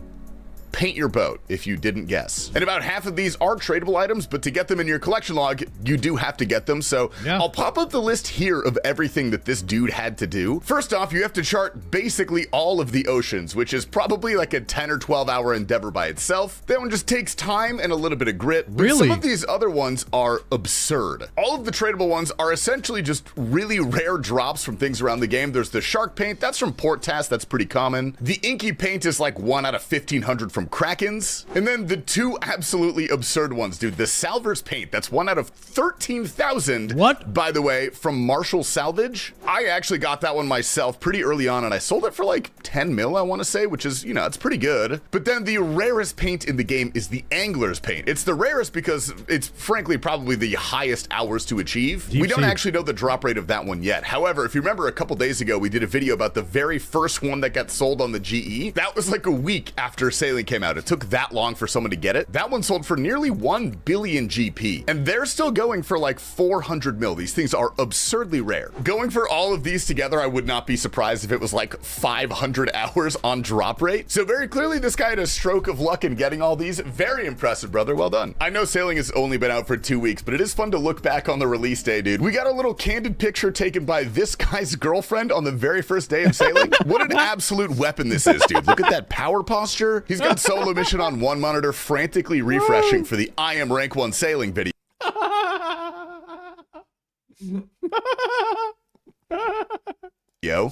paint your boat, if you didn't guess. And about half of these are tradable items, but to get them in your collection log, you do have to get them. So I'll pop up the list here of everything that this dude had to do. First off, you have to chart basically all of the oceans, which is probably like a 10 or 12 hour endeavor by itself. That one just takes time and a little bit of grit. But some of these other ones are absurd. All of the tradable ones are essentially just really rare drops from things around the game. There's the shark paint, that's from Port Task, that's pretty common. The inky paint is like 1 out of 1,500 from Krakens. And then the two absolutely absurd ones, dude. The Salver's paint, that's 1 out of 13,000. What? By the way, from Marshall Salvage. I actually got that one myself pretty early on, and I sold it for like 10 mil, I want to say, which is, you know, it's pretty good. But then the rarest paint in the game is the Angler's paint. It's the rarest because it's frankly probably the highest hours to achieve. We don't actually know the drop rate of that one yet. However, if you remember a couple days ago, we did a video about the very first one that got sold on the GE. That was like a week after Sailing came out. It took that long for someone to get it. That one sold for nearly 1 billion GP, and they're still going for like 400 mil. These things are absurdly rare. Going for all of these together, I would not be surprised if it was like 500 hours on drop rate. So very clearly this guy had a stroke of luck in getting all these. Very impressive, brother. Well done. I know Sailing has only been out for 2 weeks, but it is fun to look back on the release day, dude. We got a little candid picture taken by this guy's girlfriend on the very first day of Sailing. What an absolute weapon this is, dude. Look at that power posture. He's got solo mission on one monitor, frantically refreshing for the I am rank 1 Sailing video.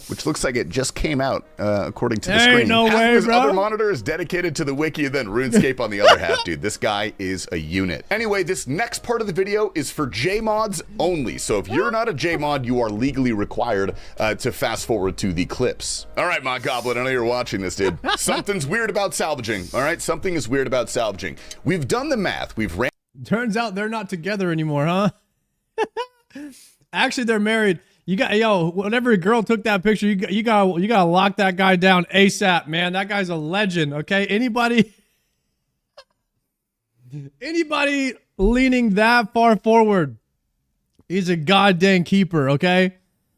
Which looks like it just came out, according to the screen. No half way, of his bro. other monitor is dedicated to the wiki, and then RuneScape on the other half, dude. This guy is a unit. Anyway, this next part of the video is for JMods only. So if you're not a JMod, you are legally required to fast forward to the clips. All right, Mod Goblin, I know you're watching this, dude. Something's weird about salvaging. All right, something is weird about salvaging. We've done the math. We've ran. Turns out they're not together anymore, huh? Actually, they're married. You got, yo, whenever a girl took that picture, you gotta lock that guy down ASAP, man. That guy's a legend. Okay, anybody leaning that far forward, he's a goddamn keeper. Okay,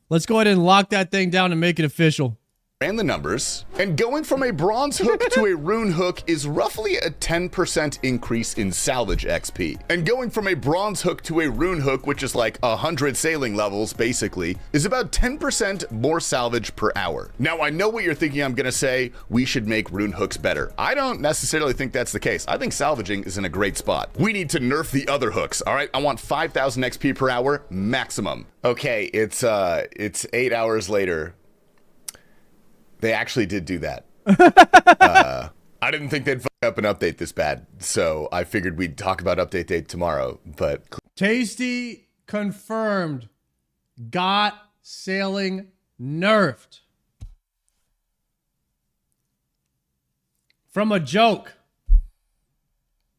let's go ahead and lock that thing down and make it official. And the numbers, and going from a bronze hook to a rune hook is roughly a 10% increase in salvage XP. And going from a bronze hook to a rune hook, which is like 100 sailing levels basically, is about 10% more salvage per hour. Now I know what you're thinking. I'm gonna say we should make rune hooks better. I don't necessarily think that's the case. I think salvaging is in a great spot. We need to nerf the other hooks, all right? I want 5,000 XP per hour maximum. Okay, it's 8 hours later. They actually did do that. I didn't think they'd fuck up an update this bad, so I figured we'd talk about update date tomorrow, but... Tasty confirmed. Got sailing nerfed. From a joke.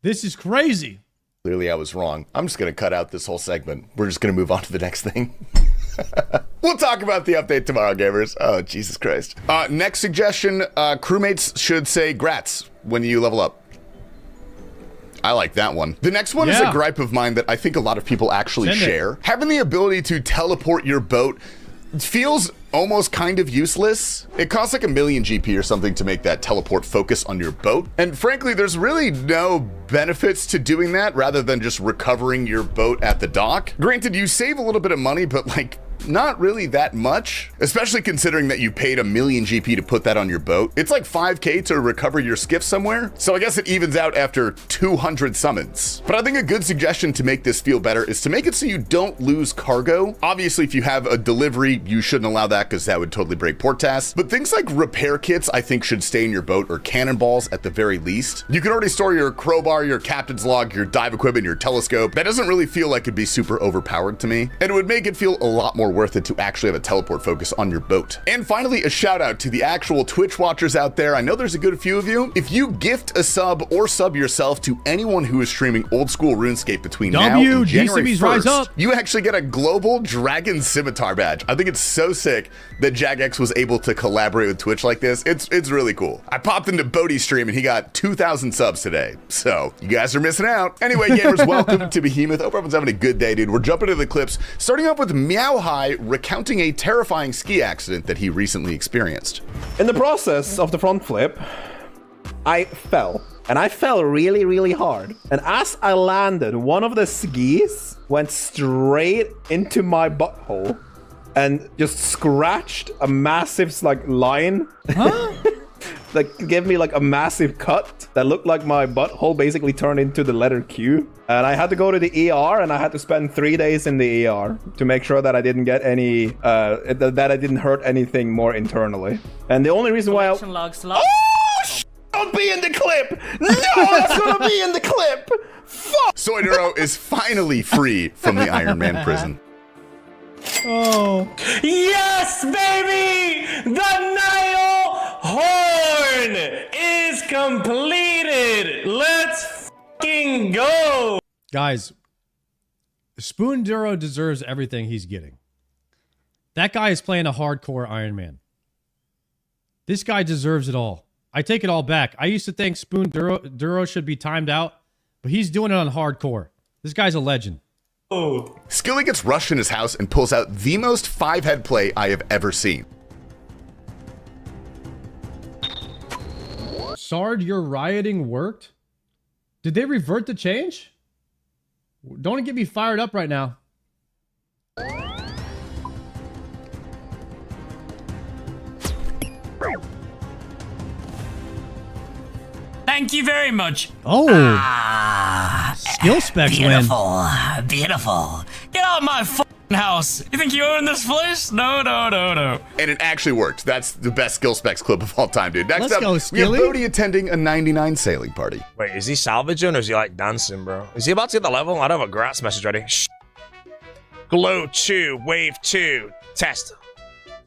This is crazy. Clearly I was wrong. I'm just going to cut out this whole segment. We're just going to move on to the next thing. We'll talk about the update tomorrow, gamers. Oh, Jesus Christ. Next suggestion, crewmates should say grats when you level up. I like that one. The next one is a gripe of mine that I think a lot of people actually share. Having the ability to teleport your boat feels almost kind of useless. It costs like 1,000,000 GP or something to make that teleport focus on your boat. And frankly, there's really no benefits to doing that rather than just recovering your boat at the dock. Granted, you save a little bit of money, but like not really that much, especially considering that you paid 1,000,000 GP to put that on your boat. It's like 5K to recover your skiff somewhere. So I guess it evens out after 200 summons. But I think a good suggestion to make this feel better is to make it so you don't lose cargo. Obviously, if you have a delivery, you shouldn't allow that because that would totally break port tasks. But things like repair kits, I think should stay in your boat, or cannonballs at the very least. You can already store your crowbar, your captain's log, your dive equipment, your telescope. That doesn't really feel like it'd be super overpowered to me. And it would make it feel a lot more worth it to actually have a teleport focus on your boat. And finally, a shout out to the actual Twitch watchers out there. I know there's a good few of you. If you gift a sub or sub yourself to anyone who is streaming old school RuneScape between now and January 1st, you actually get a global dragon scimitar badge. I think it's so sick that Jagex was able to collaborate with Twitch like this. It's really cool. I popped into Bodhi's stream and he got 2,000 subs today. So you guys are missing out. Anyway, gamers, welcome to Behemoth. Hope everyone's having a good day, dude. We're jumping into the clips, starting off with Meow High recounting a terrifying ski accident that he recently experienced. In the process of the front flip, I fell. And I fell really, really hard. And as I landed, one of the skis went straight into my butthole and just scratched a massive line. Huh? Like gave me like a massive cut that looked like my butthole basically turned into the letter Q. And I had to go to the ER, and I had to spend 3 days in the ER to make sure that I didn't get any, that I didn't hurt anything more internally. And the only reason why Don't be in the clip! No, that's gonna be in the clip! Fuck! Soyduro is finally free from the Iron Man prison. Oh. Yes, baby! The Nile Horn is completed! Let's fucking go! Guys, Spoonduro deserves everything he's getting. That guy is playing a hardcore Iron Man. This guy deserves it all. I take it all back. I used to think Spoonduro should be timed out, but he's doing it on hardcore. This guy's a legend. Oh. Skilly gets rushed in his house and pulls out the most 5-head play I have ever seen. Sard, your rioting worked? Did they revert the change? Don't get me fired up right now. Thank you very much. Oh. Skill specs beautiful, win. Beautiful. Get out of my f***ing house. You think you own this place? No. And it actually worked. That's the best skill specs clip of all time, dude. Next Let's up, go, we have Skilly. Bodhi attending a 99 sailing party. Wait, is he salvaging or is he like dancing, bro? Is he about to get the level? I don't have a grass message ready. Shh. Glow 2, wave 2, test.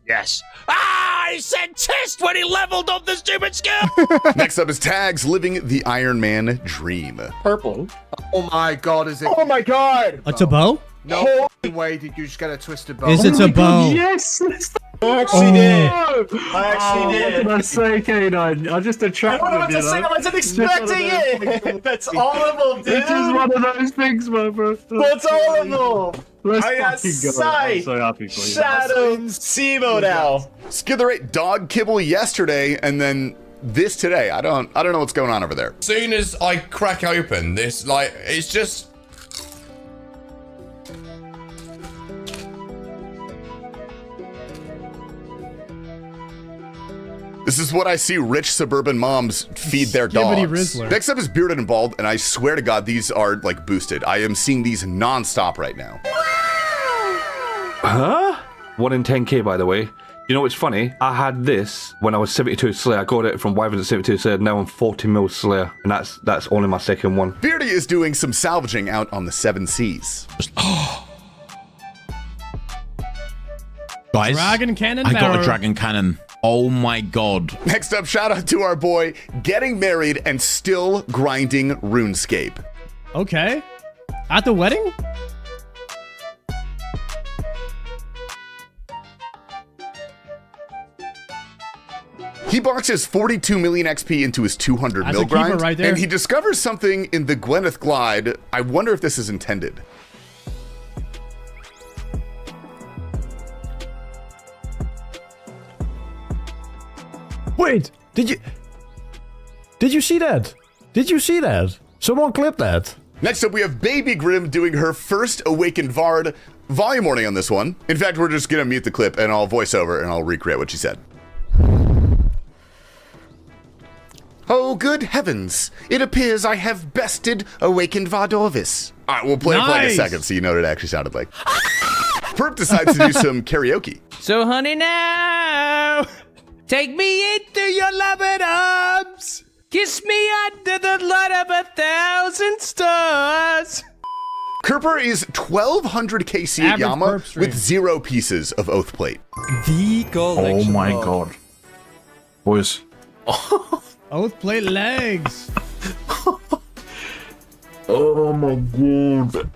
Yes. Ah, he said test when he leveled up the stupid skill. Next up is Tags living the Iron Man dream. Purple. Oh my god, is it? Oh my god! A Tabo? No way did you just get a twisted bone. Is it a bone? Yes! I actually did. I actually did. What did I say, K9? I just attracted I wanted to say I wasn't expecting it. That's horrible, dude. It's just one of those things, my bro. That's horrible. Let's I got fucking go. sight. I'm so happy for you. Shadow Simo now. Skither ate dog kibble yesterday, and then this today. I don't know what's going on over there. Soon as I crack open this, like, it's just. This is what I see rich suburban moms feed their Skibbity dogs. Rizzler. Next up is bearded and bald, and I swear to God, these are like boosted. I am seeing these non-stop right now. Huh? 1 in 10k, by the way. You know what's funny? I had this when I was 72 Slayer. I got it from Wyvern at 72 Slayer. Now I'm 40 mil Slayer, and that's only my second one. Beardy is doing some salvaging out on the 7 seas. Guys, Dragon cannon I got barrel. a dragon cannon. Oh my god. Next up, shout out to our boy getting married and still grinding RuneScape. Okay. At the wedding? He boxes 42 million XP into his 200 That's mil a keeper grind, right there. and he discovers something in the Gwyneth Glide. I wonder if this is intended. Wait, did you see that? Did you see that? Someone clip that. Next up, we have Baby Grim doing her first Awakened Vard. Volume warning on this one. In fact, we're just gonna mute the clip and I'll voice over and I'll recreate what she said. Oh, good heavens. It appears I have bested Awakened Vardorvis. All right, we'll play it for like a second so you know what it actually sounded like. Perp decides to do some karaoke. So, honey, now, take me into your loving arms. Kiss me under the light of 1,000 stars. Kerper is 1200 KC at Average Yama perp stream. with 0 pieces of Oath Plate. The collection. Oh my god. Boys. Oath plate legs. Oh my god.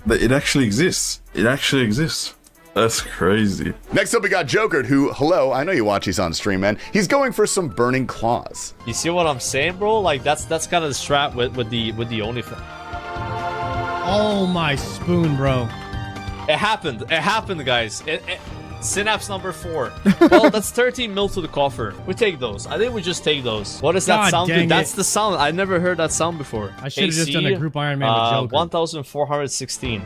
But it actually exists. It actually exists. That's crazy. Next up, we got Jokered, who, hello, I know you watch these on stream, man. He's going for some burning claws. You see what I'm saying, bro? Like that's kind of the strat with the OnlyFans. Oh my spoon, bro. It happened, guys. Synapse number 4. Well, that's 13 mil to the coffer. We take those. I think we just take those. What is that God sound? dang Dude, that's it. the sound. I never heard that sound before. I should have just done a group Iron Man with Joker. 1,416.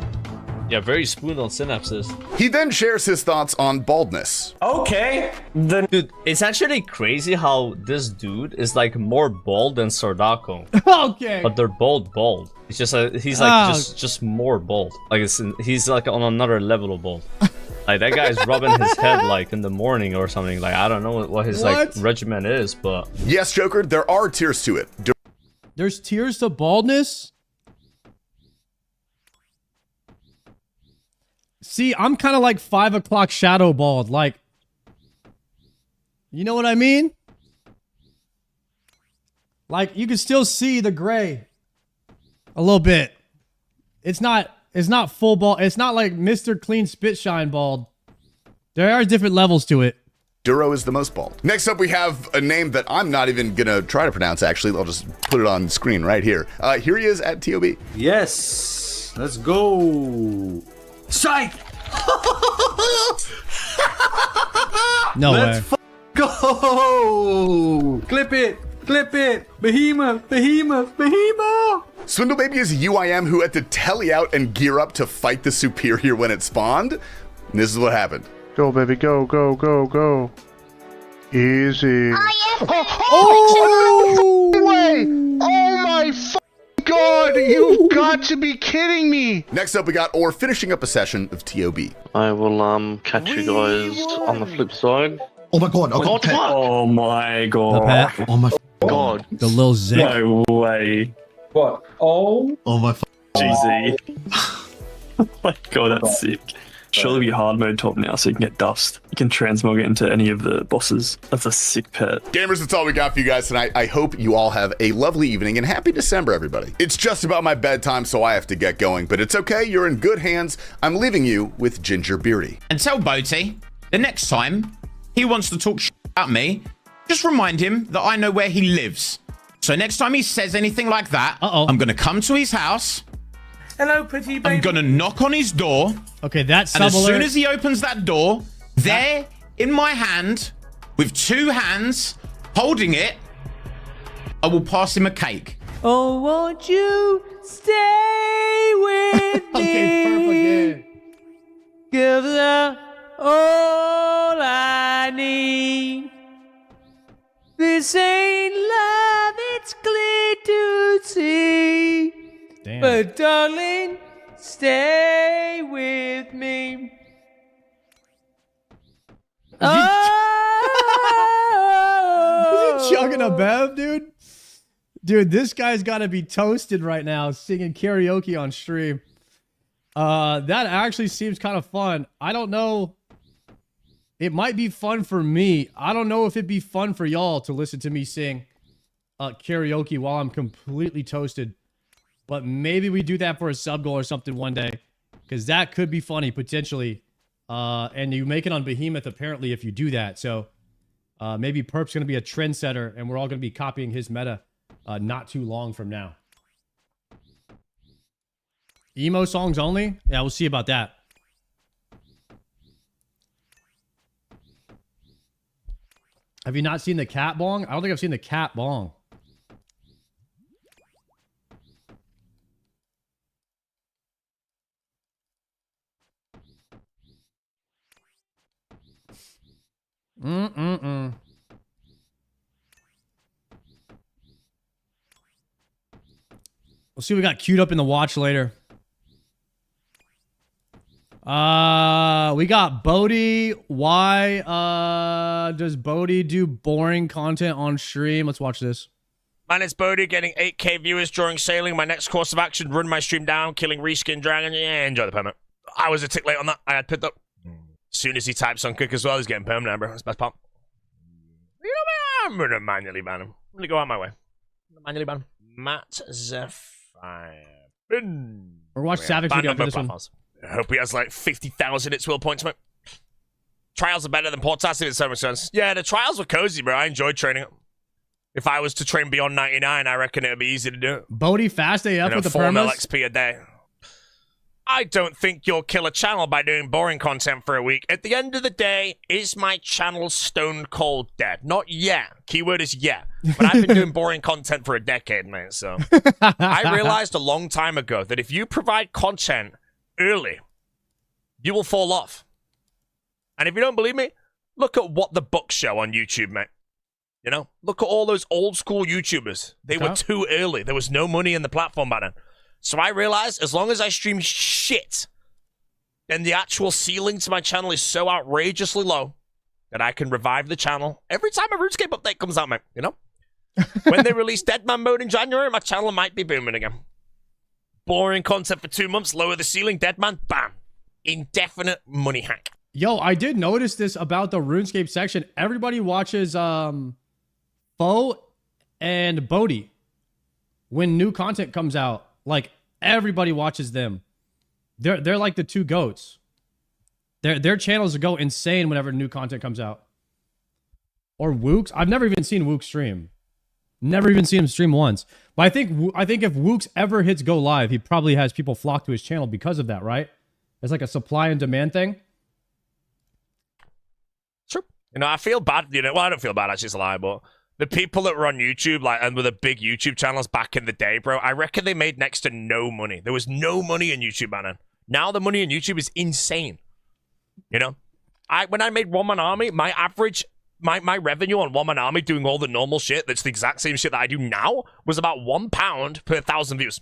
Yeah, very spoon on synapses. He then shares his thoughts on baldness. Okay. Dude, it's actually crazy how this dude is like more bald than Sordako. Okay. But they're both bald. It's just he's like just more bald. Like he's like on another level of bald. Like that guy's rubbing his head like in the morning or something. Like I don't know what his like regimen is, but Yes, Joker, there are tiers to it. There's tiers to baldness? See, I'm kind of like 5 o'clock shadow bald. Like, you know what I mean? Like, you can still see the gray a little bit. It's not full bald. It's not like Mr. Clean Spit Shine bald. There are different levels to it. Duro is the most bald. Next up, we have a name that I'm not even gonna try to pronounce, actually. I'll just put it on screen right here. Here he is at TOB. Yes, let's go. Psych! No Let's way. go! Clip it! Behemoth! Swindle Baby is a UIM who had to telly out and gear up to fight the Superior when it spawned. And this is what happened. Go, baby, go, go, go, go. Easy. Oh! Way! Oh my god! You've got to be kidding me! Next up, we got Or finishing up a session of TOB. I will catch you guys on the flip side. Oh my god! God, what? Oh my god! The pet. Oh my God. The little Zick. No way. What? Oh. Oh my GZ. Oh my god, that's sick. Surely be hard mode top now so you can get dust. You can transmog it into any of the bosses. That's a sick pet. Gamers, that's all we got for you guys tonight. I hope you all have a lovely evening and happy December, everybody. It's just about my bedtime, so I have to get going, but it's okay. You're in good hands. I'm leaving you with Ginger Beardy. And tell Boaty, the next time he wants to talk shit about me, just remind him that I know where he lives. So next time he says anything like that, I'm going to come to his house. Hello, pretty baby. I'm going to knock on his door. Okay, that's And as soon as he opens that door, there in my hand, with 2 hands, holding it, I will pass him a cake. Oh, won't you stay with me? Okay, perfect again. Give the all I need. This ain't love, it's clear to see. Damn. But darling, stay with me. Is he chugging a bev, dude? Dude, this guy's got to be toasted right now singing karaoke on stream. That actually seems kind of fun. I don't know. It might be fun for me. I don't know if it'd be fun for y'all to listen to me sing karaoke while I'm completely toasted. But maybe we do that for a sub goal or something one day. Because that could be funny, potentially. And you make it on Behemoth, apparently, if you do that. So maybe Perp's going to be a trendsetter, and we're all going to be copying his meta not too long from now. Emo songs only? Yeah, we'll see about that. Have you not seen the cat bong? I don't think I've seen the cat bong. Let's see what we got queued up in the watch later. We got Bodhi. Why does Bodhi do boring content on stream? Let's watch this. Man, it's Bodhi getting 8k viewers during sailing. My next course of action, run my stream down, killing reskin dragon. Yeah, enjoy the permit. I was a tick late on that. I had picked up. As soon as he types on quick as well, he's getting permanent, bro. That's best part. You know, I'm gonna manually ban him. I'm gonna go out my way. Manually ban him. Matt Zephyr. Or watch Savage video after this one. I hope he has like 50,000 its will points, mate. Trials are better than Portas if it's so much sense. Yeah, the trials were cozy, bro. I enjoyed training it. If I was to train beyond 99, I reckon it would be easy to do. Bodhi fast AF with the 4 permas. XP a day. I don't think you'll kill a channel by doing boring content for a week. At the end of the day, is my channel stone cold dead? Not yet. Keyword is yeah. But I've been doing boring content for a decade, mate. So I realized a long time ago that if you provide content early, you will fall off. And if you don't believe me, look at What the Book Show on YouTube, mate. You know, look at all those old school YouTubers. They were too early. There was no money in the platform back then. So I realized as long as I stream shit, then the actual ceiling to my channel is so outrageously low that I can revive the channel every time a RuneScape update comes out, mate. You know? When they release Deadman mode in January, my channel might be booming again. Boring content for 2 months, lower the ceiling, Deadman, bam. Indefinite money hack. Yo, I did notice this about the RuneScape section. Everybody watches Foe and Bodhi when new content comes out. Like, everybody watches them. They're like the two goats. Their channels go insane whenever new content comes out. Or Wooks. I've never even seen Wooks stream. Never even seen him stream once. But I think if Wooks ever hits go live, he probably has people flock to his channel because of that, right? It's like a supply and demand thing. Sure. You know, I feel bad. You know, well, I don't feel bad. Actually, it's a lie, but the people that were on YouTube, like, and with the big YouTube channels back in the day, bro, I reckon they made next to no money. There was no money in YouTube, man. Now the money in YouTube is insane. You know, when I made One Man Army, my average, my revenue on One Man Army doing all the normal shit, that's the exact same shit that I do now, was about £1 per 1,000 views.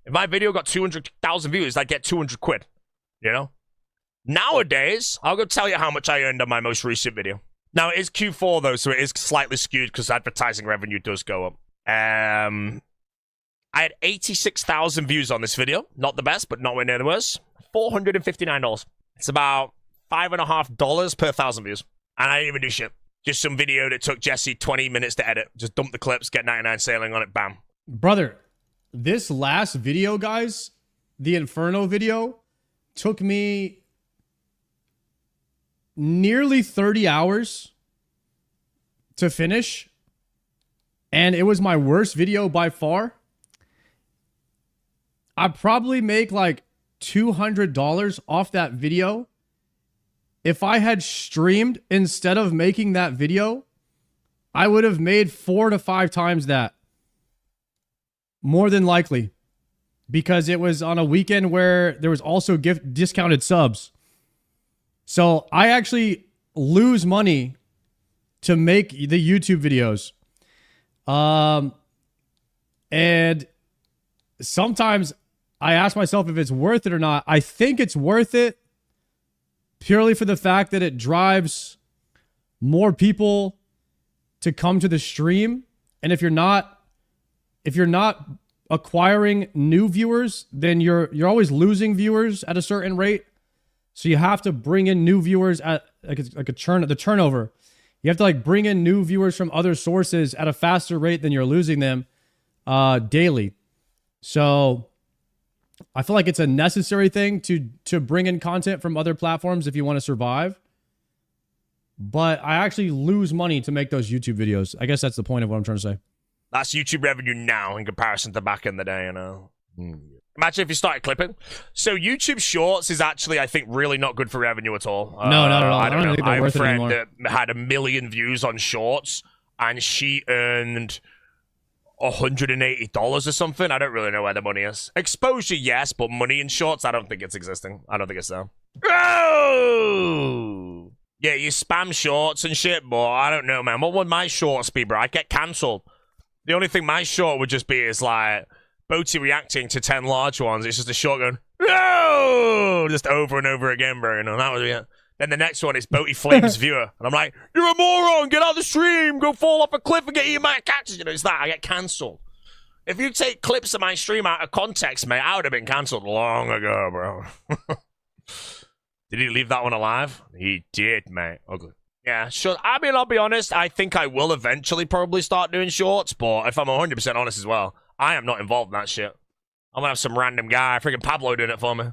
If my video got 200,000 views, I'd get 200 quid. You know? Nowadays, I'll go tell you how much I earned on my most recent video. Now, it is Q4, though, so it is slightly skewed because advertising revenue does go up. I had 86,000 views on this video. Not the best, but nowhere near the worst. $459. It's about $5.50 per 1,000 views. And I didn't even do shit. Just some video that took Jesse 20 minutes to edit. Just dump the clips, get 99 sailing on it, bam. Brother, this last video, guys, the Inferno video, took me nearly 30 hours to finish. And it was my worst video by far. I probably make like $200 off that video. If I had streamed instead of making that video, I would have made 4 to 5 times that. More than likely. Because it was on a weekend where there was also discounted subs. So I actually lose money to make the YouTube videos. And sometimes I ask myself if it's worth it or not. I think it's worth it purely for the fact that it drives more people to come to the stream. And if you're not acquiring new viewers, then you're always losing viewers at a certain rate. So you have to bring in new viewers at the turnover. You have to like bring in new viewers from other sources at a faster rate than you're losing them daily. So I feel like it's a necessary thing to bring in content from other platforms if you want to survive. But I actually lose money to make those YouTube videos. I guess that's the point of what I'm trying to say. That's YouTube revenue now in comparison to back in the day, you know. Imagine if you started clipping. So YouTube Shorts is actually, I think, really not good for revenue at all. No, not at all. I don't know. think I they're have a worth it friend anymore. that had 1 million views on Shorts, and she earned $180 or something. I don't really know where the money is. Exposure, yes, but money in Shorts, I don't think it's existing. I don't think it's there. Oh! Yeah, you spam Shorts and shit, but I don't know, man. What would my Shorts be, bro? I'd get cancelled. The only thing my short would just be is like Boaty reacting to 10 large ones. It's just a short going, no! Just over and over again, bro. You know, that would be it. Then the next one is Boaty Flames Viewer. And I'm like, you're a moron! Get out of the stream! Go fall off a cliff and get eaten by a cactus! You know, it's that. I get cancelled. If you take clips of my stream out of context, mate, I would have been cancelled long ago, bro. Did he leave that one alive? He did, mate. Ugly. Yeah, sure. I mean, I'll be honest. I think I will eventually probably start doing shorts, but if I'm 100% honest as well, I am not involved in that shit. I'm gonna have some random guy, freaking Pablo, doing it for me.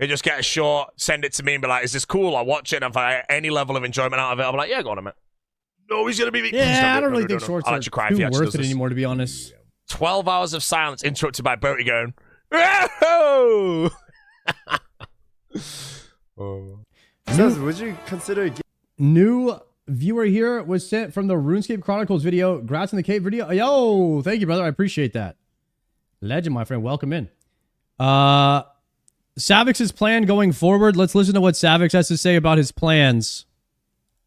They just get a short, send it to me, and be like, "Is this cool?" I'll watch it, and if I get any level of enjoyment out of it, I'll be like, "Yeah, go on a minute." No, he's gonna be. Yeah, I don't really think shorts are too worth it anymore, to be honest. 12 hours of silence interrupted by Boaty going, "Oh!" Says, would you consider? New viewer here was sent from the RuneScape Chronicles video. Grats in the Cave video. Yo, thank you, brother. I appreciate that. Legend, my friend. Welcome in. Savix's plan going forward. Let's listen to what Savix has to say about his plans.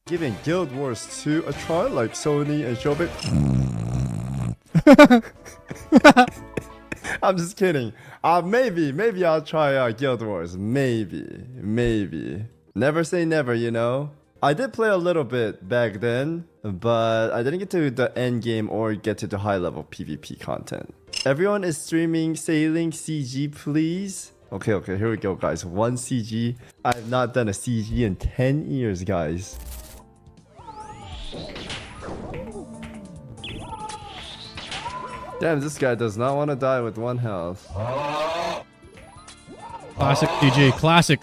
Giving Guild Wars 2 a try, like Sony and Showbiz. I'm just kidding. Maybe I'll try out Guild Wars. Maybe. Never say never, you know. I did play a little bit back then, but I didn't get to the end game or get to the high level PvP content. Everyone is streaming sailing CG, please. Okay, here we go, guys. 1 CG. I've not done a CG in 10 years, guys. Damn, this guy does not want to die with 1 health. Classic GG. Classic.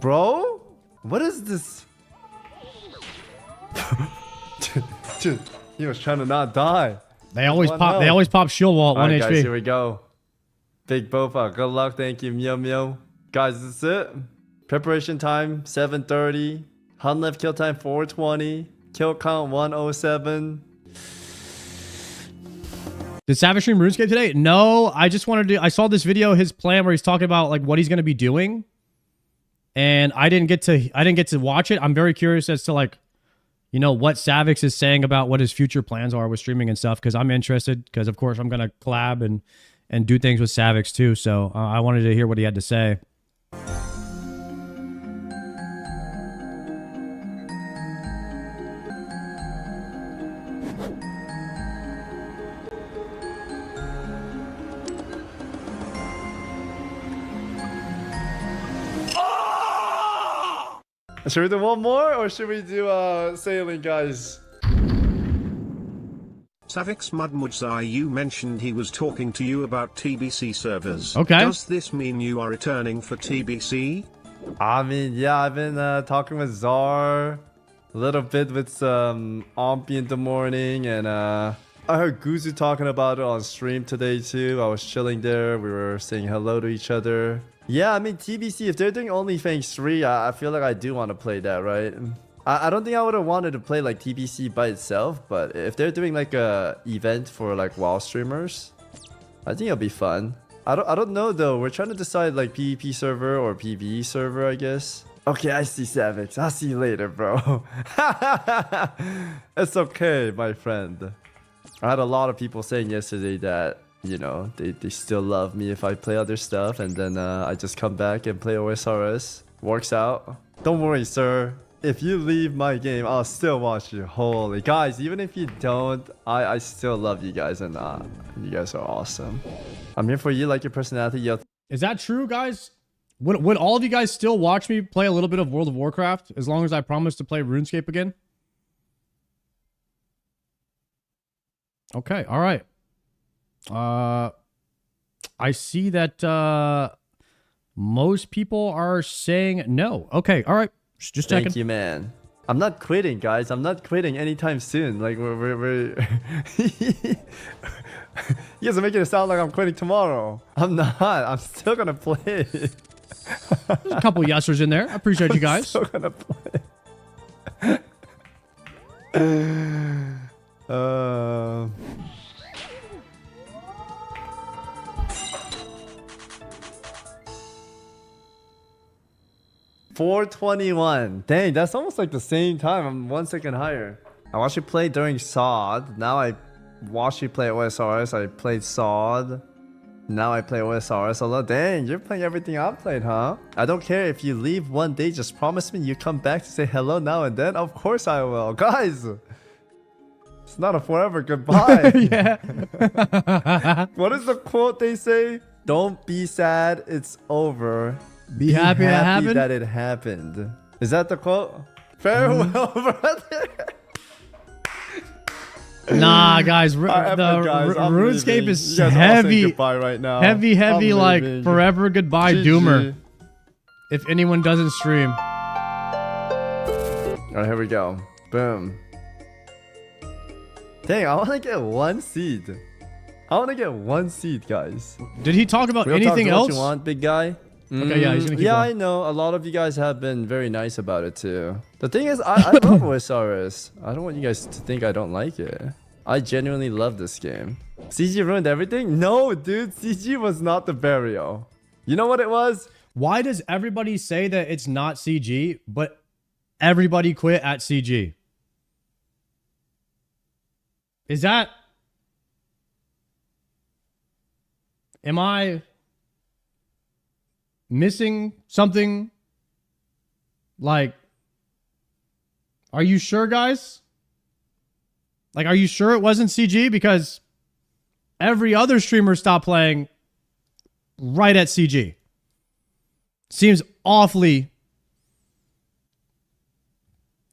Bro? What is this? Dude, he was trying to not die. They always pop. They always pop shield wall at 1 HP. Guys, here we go. Big Bofa, good luck. Thank you, Meow. Guys, this is it. Preparation time 7:30. Hunt left kill time 4:20. Kill count 107. Did Savage stream RuneScape today? No, I just wanted to. I saw this video, his plan where he's talking about like what he's going to be doing. And I didn't get to watch it. I'm very curious as to like, you know, what Savix is saying about what his future plans are with streaming and stuff. Because I'm interested. Because of course I'm gonna collab and do things with Savix too. So I wanted to hear what he had to say. Should we do one more or should we do sailing, guys? Savix Mudmudzai, you mentioned he was talking to you about TBC servers. Okay. Does this mean you are returning for TBC? I mean, yeah, I've been talking with Czar a little bit with some Ompi in the morning, and I heard Guzu talking about it on stream today too. I was chilling there, we were saying hello to each other. Yeah, I mean, TBC, if they're doing OnlyFans 3, I feel like I do want to play that, right? I don't think I would have wanted to play like TBC by itself, but if they're doing like a event for like WoW streamers, I think it'll be fun. I don't know though. We're trying to decide like PvP server or PvE server, I guess. Okay, I see Savix. I'll see you later, bro. It's okay, my friend. I had a lot of people saying yesterday that, you know, they still love me if I play other stuff, and then I just come back and play OSRS. Works out. Don't worry, sir. If you leave my game, I'll still watch you. Holy guys, even if you don't, I still love you guys, and you guys are awesome. I'm here for you, like your personality. Yo. Is that true, guys? Would all of you guys still watch me play a little bit of World of Warcraft as long as I promise to play RuneScape again? Okay, all right. I see that most people are saying no. Okay, all right. Just checking. Thank you, man. I'm not quitting, guys. I'm not quitting anytime soon. Like we're you guys are making it sound like I'm quitting tomorrow. I'm not. I'm still gonna play. There's a couple yesers in there. I appreciate you guys. I'm still gonna play. 421. Dang, that's almost like the same time. I'm 1 second higher. I watched you play during SOD. Now I watched you play OSRS. I played SOD. Now I play OSRS a lot. Dang, you're playing everything I've played, huh? I don't care if you leave one day. Just promise me you come back to say hello now and then. Of course I will. Guys, it's not a forever goodbye. Yeah. What is the quote they say? Don't be sad, it's over. Be happy that it happened. Is that the quote? Farewell, brother. Nah, guys, RuneScape is heavy. Goodbye right now. Heavy, like forever goodbye, GG. doomer. If anyone doesn't stream. Alright, here we go. Boom. Dang, I want to get 1 seed. I want to get 1 seed, guys. Did he talk about anything else? What you want, big guy? Okay, yeah, he's gonna keep yeah, going. I know. A lot of you guys have been very nice about it too. The thing is, I love OSRS. I don't want you guys to think I don't like it. I genuinely love this game. CG ruined everything? No, dude. CG was not the burial. You know what it was? Why does everybody say that it's not CG, but everybody quit at CG? Is that... Am I missing something? Like, are you sure, guys? Like, are you sure it wasn't CG? Because every other streamer stopped playing right at CG. Seems awfully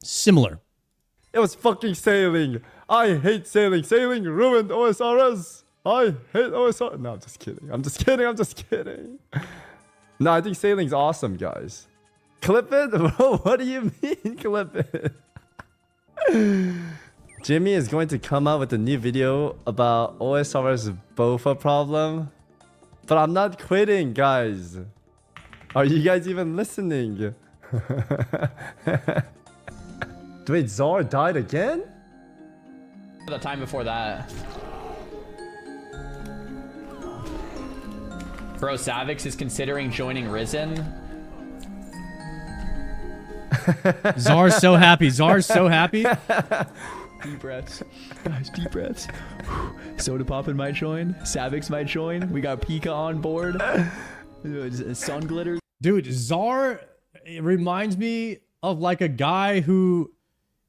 similar. It was fucking sailing. I hate sailing. Sailing ruined OSRS. I hate OSR. No, I'm just kidding. I'm just kidding. No, I think sailing's awesome, guys. Clip it? Bro, what do you mean, clip it? Jimmy is going to come out with a new video about OSR's BOFA problem. But I'm not quitting, guys. Are you guys even listening? Wait, Czar died again? The time before that. Bro, Savix is considering joining Risen. Czar's so happy. Czar's so happy. Deep breaths. Guys, deep breaths. Soda Poppin might join. Savix might join. We got Pika on board. Sun glitter. Dude, Czar reminds me of like a guy who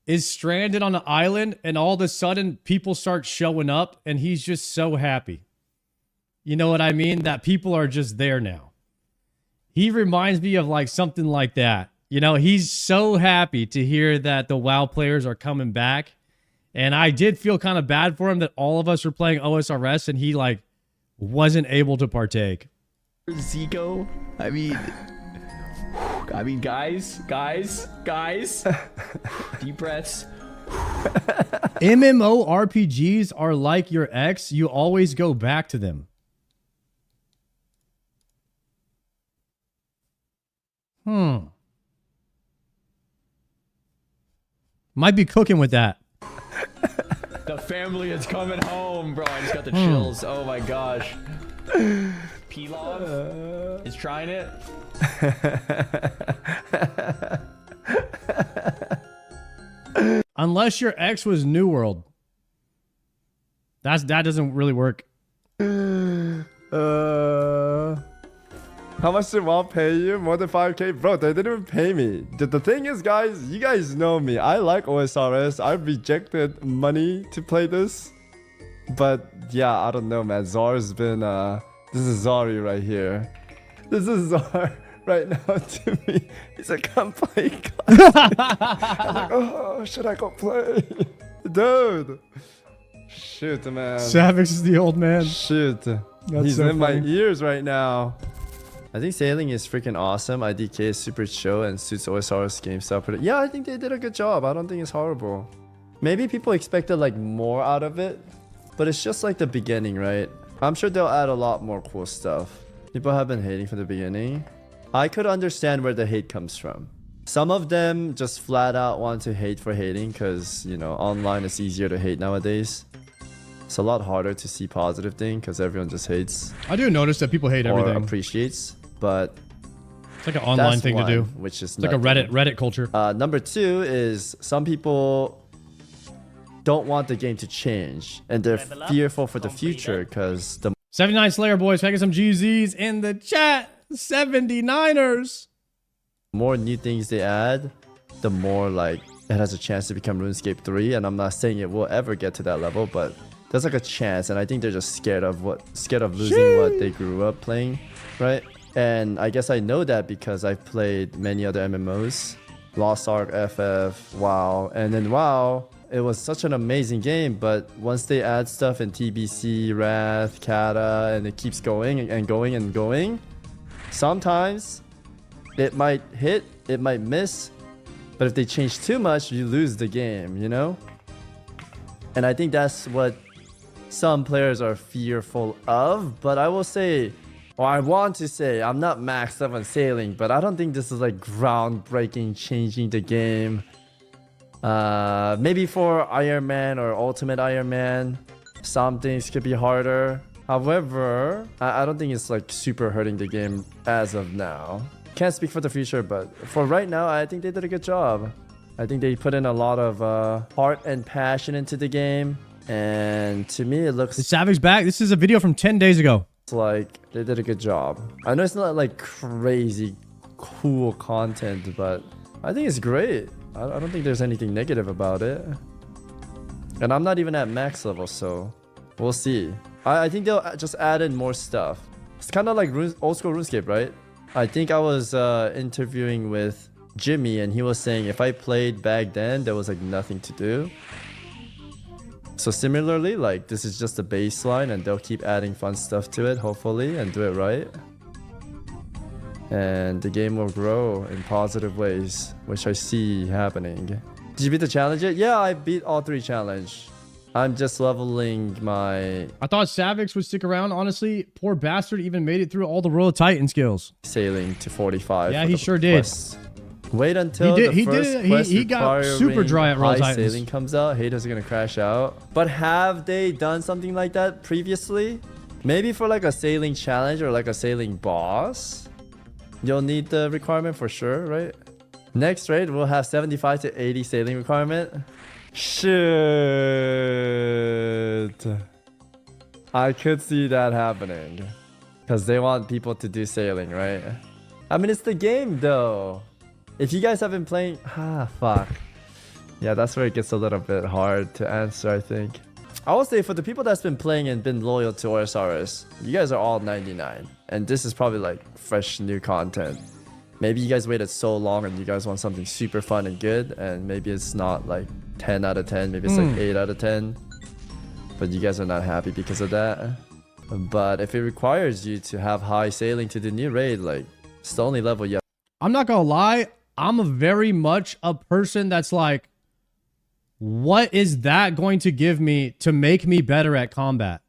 is stranded on an island and all of a sudden people start showing up and he's just so happy. You know what I mean? That people are just there now. He reminds me of like something like that. You know, he's so happy to hear that the WoW players are coming back. And I did feel kind of bad for him that all of us were playing OSRS and he like wasn't able to partake. Zico, I mean, guys, deep breaths. MMORPGs are like your ex. You always go back to them. Might be cooking with that. The family is coming home, bro. I just got the chills. Oh my gosh. P-Log is trying it. Unless your ex was New World. That doesn't really work. How much did WoW pay you? More than 5K? Bro, they didn't even pay me. The thing is, guys, you guys know me. I like OSRS. I rejected money to play this. But yeah, I don't know, man. Zar's been, this is Zari right here. This is Zar right now to me. He's like, come play. I'm like, oh, should I go play? Dude. Shoot, man. Savix is the old man. Shoot. He's so in funny. My ears right now. I think sailing is freaking awesome. IDK is super chill and suits OSR's game style. Yeah, I think they did a good job. I don't think it's horrible. Maybe people expected like more out of it, but it's just like the beginning, right? I'm sure they'll add a lot more cool stuff. People have been hating from the beginning. I could understand where the hate comes from. Some of them just flat out want to hate for hating because, you know, online it's easier to hate nowadays. It's a lot harder to see positive thing because everyone just hates. I do notice that people hate everything. Or appreciates, but it's like an online thing to do. Which is it's like a Reddit culture. Number two is some people don't want the game to change and they're fearful for the future because the 79 Slayer boys making some GZs in the chat. 79ers. More new things they add, the more like it has a chance to become RuneScape 3. And I'm not saying it will ever get to that level, but there's like a chance, and I think they're just scared of losing what they grew up playing, right? And I guess I know that because I've played many other MMOs, Lost Ark, FF, WoW, and then WoW, it was such an amazing game, but once they add stuff in TBC, Wrath, Kata, and it keeps going and going and going, sometimes it might hit, it might miss, but if they change too much, you lose the game, you know? And I think that's what some players are fearful of, but I will say, or I want to say, I'm not maxed up on sailing, but I don't think this is like groundbreaking, changing the game. Maybe for Iron Man or Ultimate Iron Man, some things could be harder. However, I don't think it's like super hurting the game as of now. Can't speak for the future, but for right now, I think they did a good job. I think they put in a lot of heart and passion into the game. And to me, it looks... Is Savage back? This is a video from 10 days ago. It's like they did a good job. I know it's not like crazy cool content, but I think it's great. I don't think there's anything negative about it. And I'm not even at max level, so we'll see. I think they'll just add in more stuff. It's kind of like old school RuneScape, right? I think I was interviewing with Jimmy, and he was saying if I played back then, there was like nothing to do. So similarly, like this is just a baseline, and they'll keep adding fun stuff to it, hopefully, and do it right. And the game will grow in positive ways, which I see happening. Did you beat the challenge yet? Yeah, I beat all 3 challenge. I'm just leveling my... I thought Savix would stick around, honestly. Poor bastard even made it through all the Royal Titan skills. Sailing to 45. Yeah, he sure did. Wait until he got super dry at Royal Titans. Sailing comes out. Haters are gonna crash out. But have they done something like that previously? Maybe for like a sailing challenge or like a sailing boss, you'll need the requirement for sure, right? Next raid, we'll have 75 to 80 sailing requirement. Shit. I could see that happening. Because they want people to do sailing, right? I mean, it's the game though. If you guys have been playing... fuck. Yeah, that's where it gets a little bit hard to answer, I think. I will say for the people that's been playing and been loyal to OSRS, you guys are all 99. And this is probably like fresh new content. maybe you guys waited so long and you guys want something super fun and good, and maybe it's not like 10 out of 10, maybe it's like 8 out of 10, but you guys are not happy because of that. But if it requires you to have high sailing to the new raid, like, it's the only level you have. I'm not gonna lie, I'm a very much a person that's like, what is that going to give me to make me better at combat?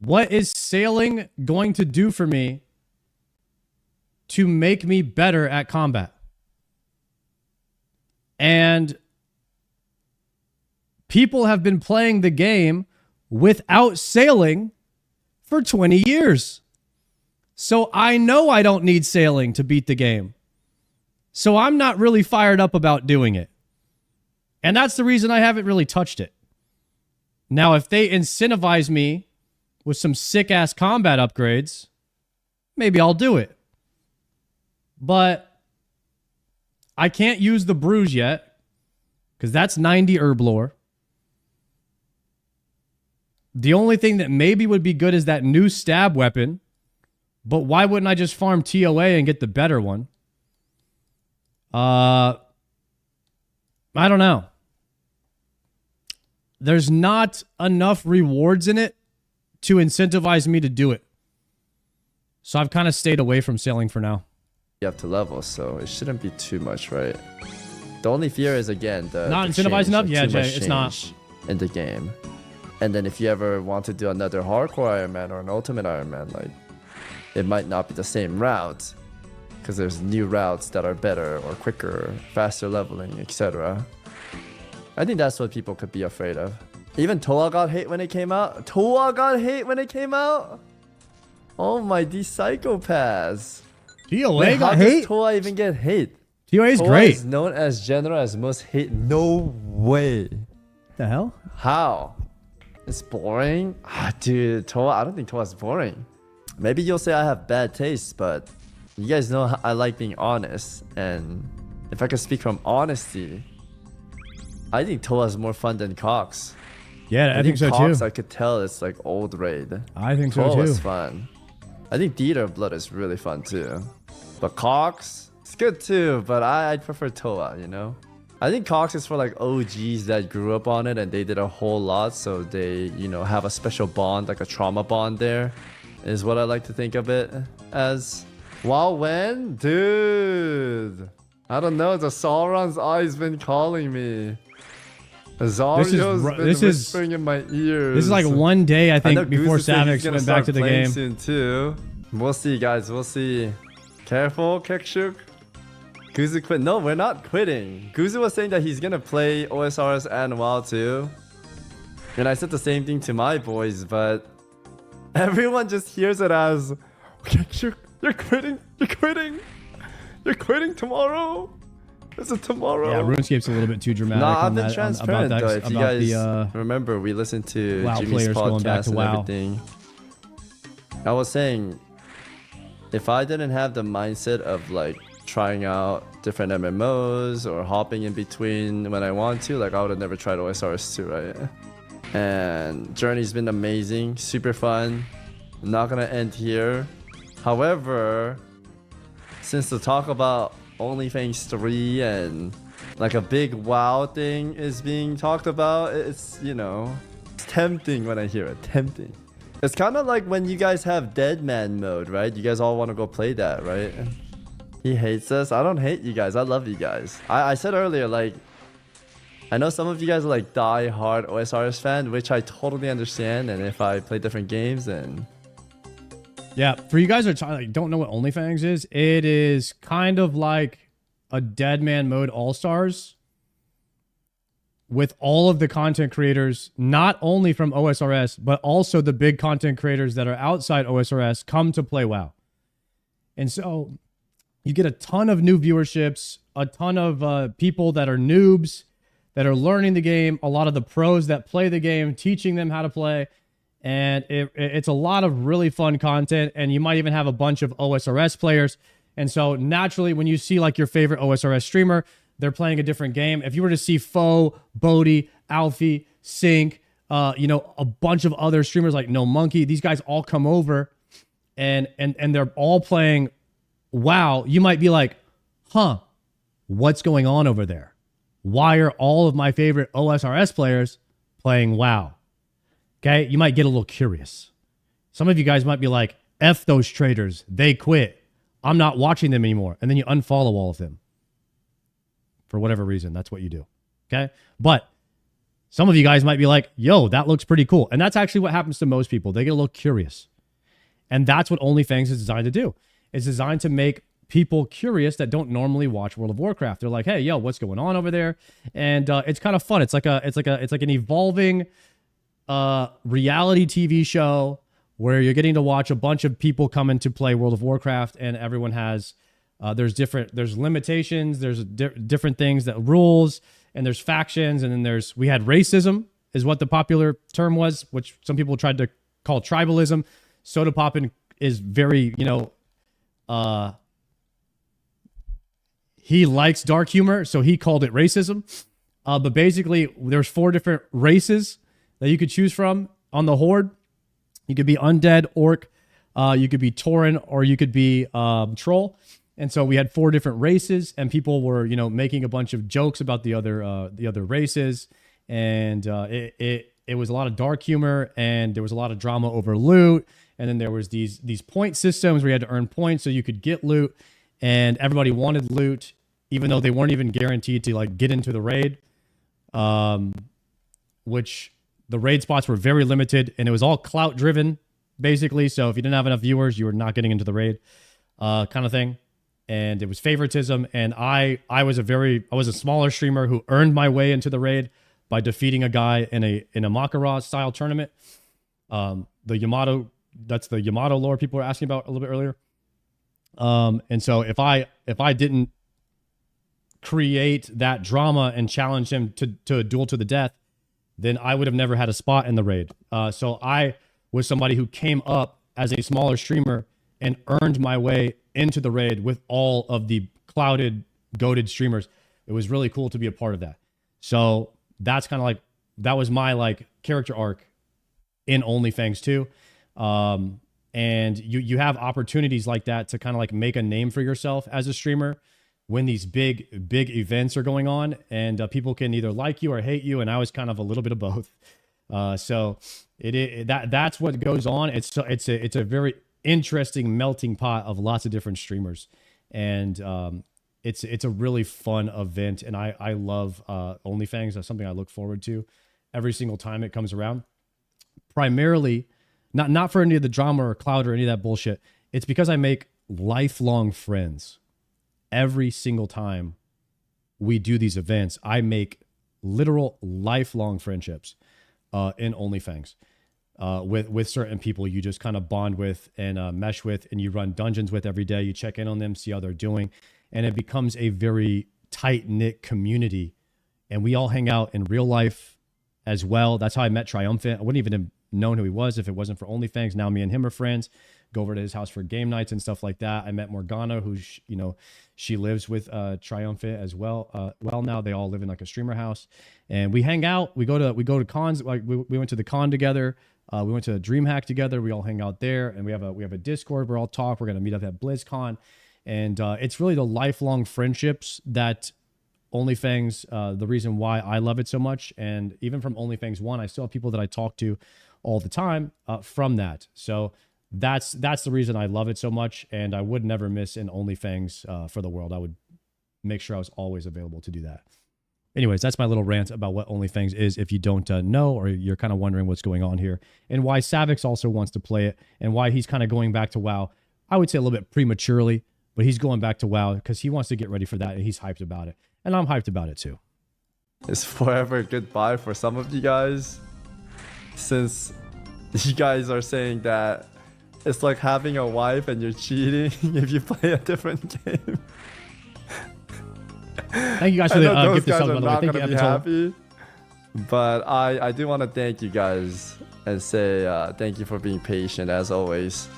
What is sailing going to do for me to make me better at combat? And people have been playing the game without sailing for 20 years. So I know I don't need sailing to beat the game. So I'm not really fired up about doing it. And that's the reason I haven't really touched it. Now, if they incentivize me with some sick-ass combat upgrades, maybe I'll do it. But I can't use the bruise yet, because that's 90 herb lore. The only thing that maybe would be good is that new stab weapon. But why wouldn't I just farm TOA and get the better one? I don't know. There's not enough rewards in it to incentivize me to do it. So I've kind of stayed away from sailing for now. You have to level, so it shouldn't be too much, right? The only fear is, again, the not incentivized enough? Yeah, Jay, it's not. In the game. And then if you ever want to do another hardcore Iron Man or an ultimate Iron Man, like, it might not be the same route, because there's new routes that are better or quicker, faster leveling, etc. I think that's what people could be afraid of. Even Toa got hate when it came out. Toa got hate when it came out. Oh my, these psychopaths. TOA got hate? How does Toa even get hate? TOA is great. Is known as general as most hate. No way. The hell? How? It's boring. Dude, Toa. I don't think Toa's boring. Maybe you'll say I have bad taste, but you guys know I like being honest. And if I could speak from honesty, I think Toa's more fun than Cox. Yeah, I think so Cox, too. I could tell it's like old raid. I think so too. Toa's fun. I think Theater of Blood is really fun too. But Cox, it's good too, but I'd prefer Toa, you know? I think Cox is for like OGs that grew up on it and they did a whole lot, so they, you know, have a special bond, like a trauma bond there, is what I like to think of it as. Wow, when? Dude! I don't know, the Sauron's eyes been calling me. Zario's been whispering in my ears. This is like one day, I think, before Savix went back to the game. Soon too. We'll see, guys. We'll see. Careful, Kekshuk. Guzu quit. No, we're not quitting. Guzu was saying that he's gonna play OSRs and WoW too. And I said the same thing to my boys, but everyone just hears it as, Kekshuk, you're quitting. You're quitting. You're quitting tomorrow. Is it tomorrow? Yeah, RuneScape's a little bit too dramatic. Nah, I've on been that, transparent about though. that, If you guys remember, we listened to WoW Jimmy's players going back podcast to and WoW. everything. I was saying, if I didn't have the mindset of like trying out different MMOs or hopping in between when I want to, like I would have never tried OSRs too, right? And Journey's been amazing, super fun. I'm not gonna end here. However, since the talk about OnlyFans 3 and like a big WoW thing is being talked about, it's, you know, it's tempting when I hear it. Tempting. It's kind of like when you guys have Dead Man mode, right? You guys all want to go play that, right? He hates us. I don't hate you guys. I love you guys. I said earlier, like, I know some of you guys are like die-hard OSRS fan, which I totally understand. And if I play different games, then yeah, for you guys that like, don't know what OnlyFans is, it is kind of like a Dead Man mode All-Stars with all of the content creators, not only from OSRS, but also the big content creators that are outside OSRS come to play WoW. And so you get a ton of new viewerships, a ton of people that are noobs, that are learning the game, a lot of the pros that play the game, teaching them how to play. And it's a lot of really fun content, and you might even have a bunch of OSRS players. And so naturally, when you see like your favorite OSRS streamer, they're playing a different game. If you were to see Foe, Bodhi, Alfie, Sync, you know, a bunch of other streamers like No Monkey, these guys all come over and they're all playing WoW, you might be like, huh, what's going on over there? Why are all of my favorite OSRS players playing WoW? Okay, you might get a little curious. Some of you guys might be like, F those traders, they quit. I'm not watching them anymore. And then you unfollow all of them. For whatever reason, that's what you do. Okay, but some of you guys might be like, yo, that looks pretty cool. And that's actually what happens to most people. They get a little curious. And that's what OnlyFans is designed to do. It's designed to make people curious that don't normally watch World of Warcraft. They're like, hey, yo, what's going on over there? And it's kind of fun. It's like an evolving reality TV show where you're getting to watch a bunch of people come in to play World of Warcraft, and everyone has there's limitations, there's different things, that rules, and there's factions, and then we had racism is what the popular term was, which some people tried to call tribalism. Soda Poppin is very, he likes dark humor, so he called it racism. But basically, there's 4 different races that you could choose from on the Horde. You could be undead, orc, you could be Tauren, or you could be troll. And so we had 4 different races, and people were, making a bunch of jokes about the other races, and it was a lot of dark humor, and there was a lot of drama over loot. And then there was these point systems where you had to earn points so you could get loot, and everybody wanted loot, even though they weren't even guaranteed to get into the raid, which the raid spots were very limited, and it was all clout driven, basically. So if you didn't have enough viewers, you were not getting into the raid, kind of thing. And it was favoritism. And I was a smaller streamer who earned my way into the raid by defeating a guy in a Makara style tournament. The Yamato. That's the Yamato lore people were asking about a little bit earlier. And so if I didn't create that drama and challenge him to a duel to the death, then I would have never had a spot in the raid. So I was somebody who came up as a smaller streamer and earned my way into the raid with all of the clouded, goated streamers. It was really cool to be a part of that. So that's kind of that was my character arc in OnlyFans too. And you have opportunities like that to kind of make a name for yourself as a streamer when these big events are going on, and people can either like you or hate you. And I was kind of a little bit of both. So that's what goes on. It's a very interesting melting pot of lots of different streamers, and it's a really fun event. And I love OnlyFans. That's something I look forward to every single time it comes around. Primarily. Not for any of the drama or clout or any of that bullshit. It's because I make lifelong friends. Every single time we do these events, I make literal lifelong friendships in OnlyFans with certain people you just kind of bond with and mesh with, and you run dungeons with every day. You check in on them, see how they're doing, and it becomes a very tight-knit community. And we all hang out in real life as well. That's how I met Triumphant. I wouldn't even have known who he was if it wasn't for OnlyFans. Now me and him are friends. Go over to his house for game nights and stuff like that. I met Morgana, who she lives with Triumphant as well. Well, now they all live in a streamer house, and we hang out. We go to cons. We went to the con together. We went to DreamHack together. We all hang out there, and we have a Discord. We're all talk. We're gonna meet up at BlizzCon, and it's really the lifelong friendships that OnlyFans. The reason why I love it so much, and even from OnlyFans 1, I still have people that I talk to all the time from that. So that's the reason I love it so much, and I would never miss an OnlyFans for the world. I would make sure I was always available to do that. Anyways, that's my little rant about what OnlyFans is, if you don't know, or you're kind of wondering what's going on here, and why Savix also wants to play it, and why he's kind of going back to WoW. I would say a little bit prematurely, but he's going back to WoW because he wants to get ready for that, and he's hyped about it, and I'm hyped about it too. It's forever goodbye for some of you guys, since you guys are saying that it's like having a wife and you're cheating if you play a different game. Thank you guys for the gift of subs, by the way. Thank you, be happy, but I do want to thank you guys and say thank you for being patient as always,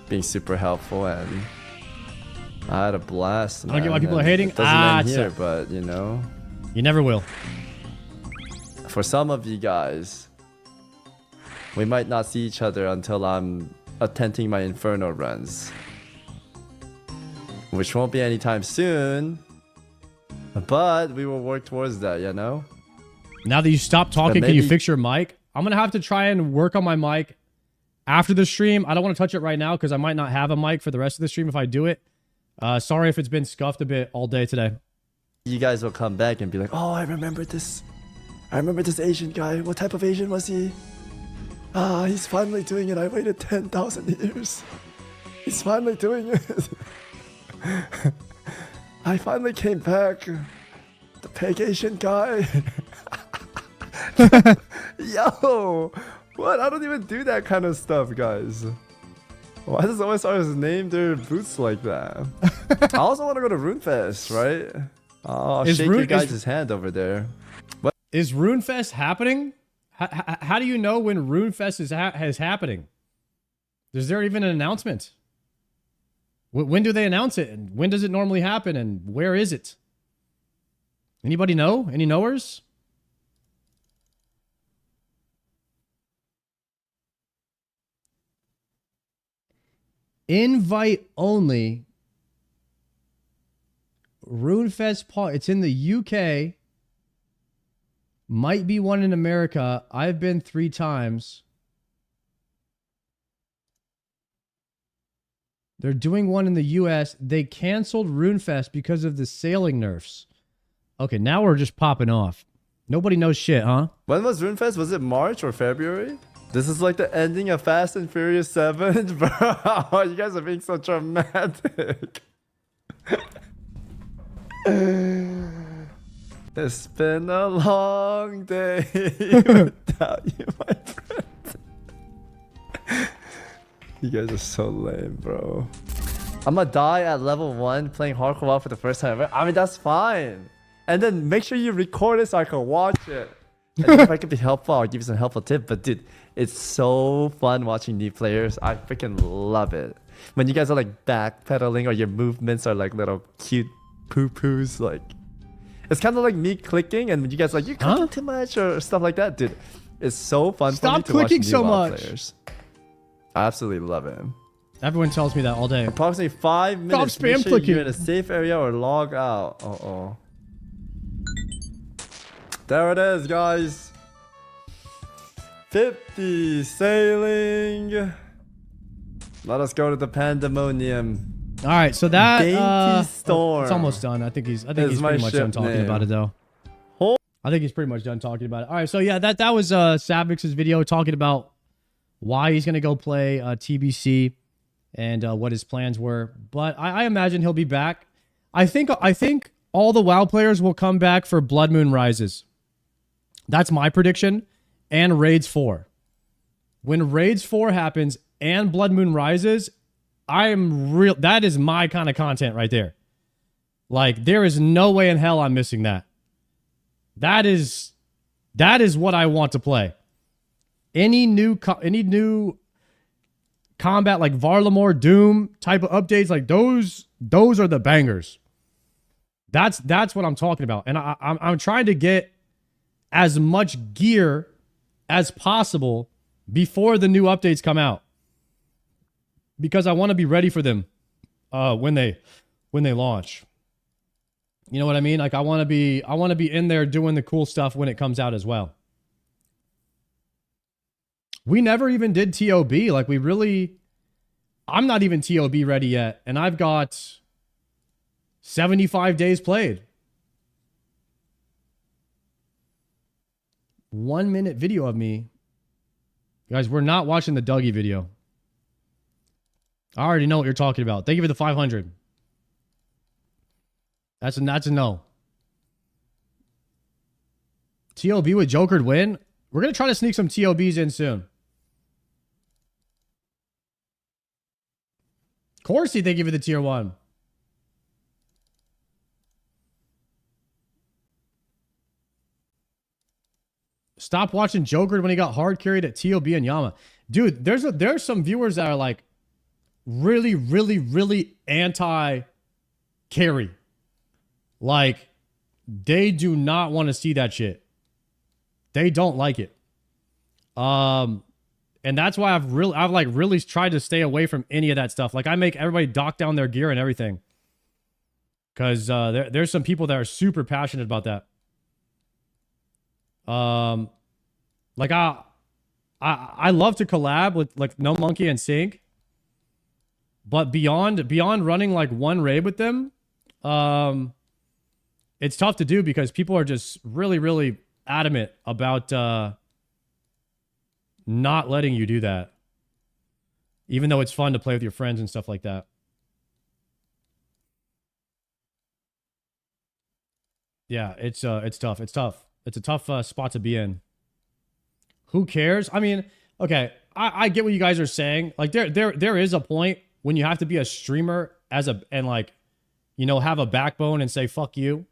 being super helpful, and I had a blast. I don't get why people are hating. It doesn't end here, but you never will. For some of you guys, we might not see each other until I'm attempting my Inferno runs. which won't be anytime soon. But we will work towards that, you know? Now that you stopped talking, maybe... can you fix your mic? I'm going to have to try and work on my mic after the stream. I don't want to touch it right now because I might not have a mic for the rest of the stream if I do it. Sorry if it's been scuffed a bit all day today. You guys will come back and be like, oh, I remember this. I remember this Asian guy. What type of Asian was he? Ah, he's finally doing it. I waited 10,000 years. He's finally doing it. I finally came back. The pig Asian guy. Yo, what? I don't even do that kind of stuff, guys. Why does OSRs name their boots like that? I also want to go to RuneFest, right? Oh, shake your guys' hand over there. What? Is RuneFest happening? How do you know when RuneFest is happening? Is there even an announcement? When do they announce it? And when does it normally happen? And where is it? Anybody know? Any knowers? Invite only. RuneFest, it's in the UK. Might be one in America. I've been 3 times. They're doing one in the US. They canceled RuneFest because of the sailing nerfs. Okay, now we're just popping off. Nobody knows shit, huh? When was RuneFest? Was it March or February? This is like the ending of Fast and Furious 7, bro. You guys are being so dramatic. It's been a long day without you, my friend. You guys are so lame, bro. I'm gonna die at level 1 playing hardcore WoW for the first time ever. I mean, that's fine. And then make sure you record it so I can watch it. And if I can be helpful, I'll give you some helpful tip. But dude, it's so fun watching new players. I freaking love it. When you guys are like backpedaling or your movements are like little cute poo-poos, like it's kind of like me clicking and you guys are like, you're clicking too much or stuff like that. Dude, it's so fun for me to watch new WoW players. I absolutely love it. Everyone tells me that all day. Approximately 5 minutes. Stop spam make sure clicking. you're in a safe area or log out. Uh-oh. There it is, guys. 50 sailing. Let us go to the pandemonium. All right, so that Dainty Storm. It's almost done. I think he's pretty much done talking about it though. I think he's pretty much done talking about it. All right, so yeah, that was Savix's video talking about why he's gonna go play TBC and what his plans were. But I imagine he'll be back. I think all the WoW players will come back for Blood Moon Rises. That's my prediction. And Raids 4. When Raids 4 happens and Blood Moon Rises, that is my kind of content right there. Like, there is no way in hell I'm missing that. That is what I want to play. Any new combat like Varlamore, Doom type of updates, like those are the bangers. That's what I'm talking about. And I'm trying to get as much gear as possible before the new updates come out, because I want to be ready for them when they launch. You know what I mean? Like I want to be in there doing the cool stuff when it comes out as well. We never even did TOB. Like I'm not even TOB ready yet, and I've got 75 days played. 1 minute video of me. Guys, we're not watching the Dougie video. I already know what you're talking about. Thank you for the 500. That's a no. TOB with Jokered win? We're going to try to sneak some TOBs in soon. Corsi, thank you for the tier 1. Stop watching Jokered when he got hard carried at TOB and Yama. Dude, there's some viewers that are like really, really, really anti-carry. Like, they do not want to see that shit. They don't like it. And that's why I've really tried to stay away from any of that stuff. Like, I make everybody dock down their gear and everything. Because there's some people that are super passionate about that. Like I love to collab with like No Monkey and Sync, but beyond running like one raid with them, it's tough to do because people are just really adamant about not letting you do that, even though it's fun to play with your friends and stuff like that. Yeah, it's tough. It's tough. It's a tough spot to be in. Who cares? I mean, okay, I get what you guys are saying. Like there is a point when you have to be a streamer and like, you know, have a backbone and say fuck you,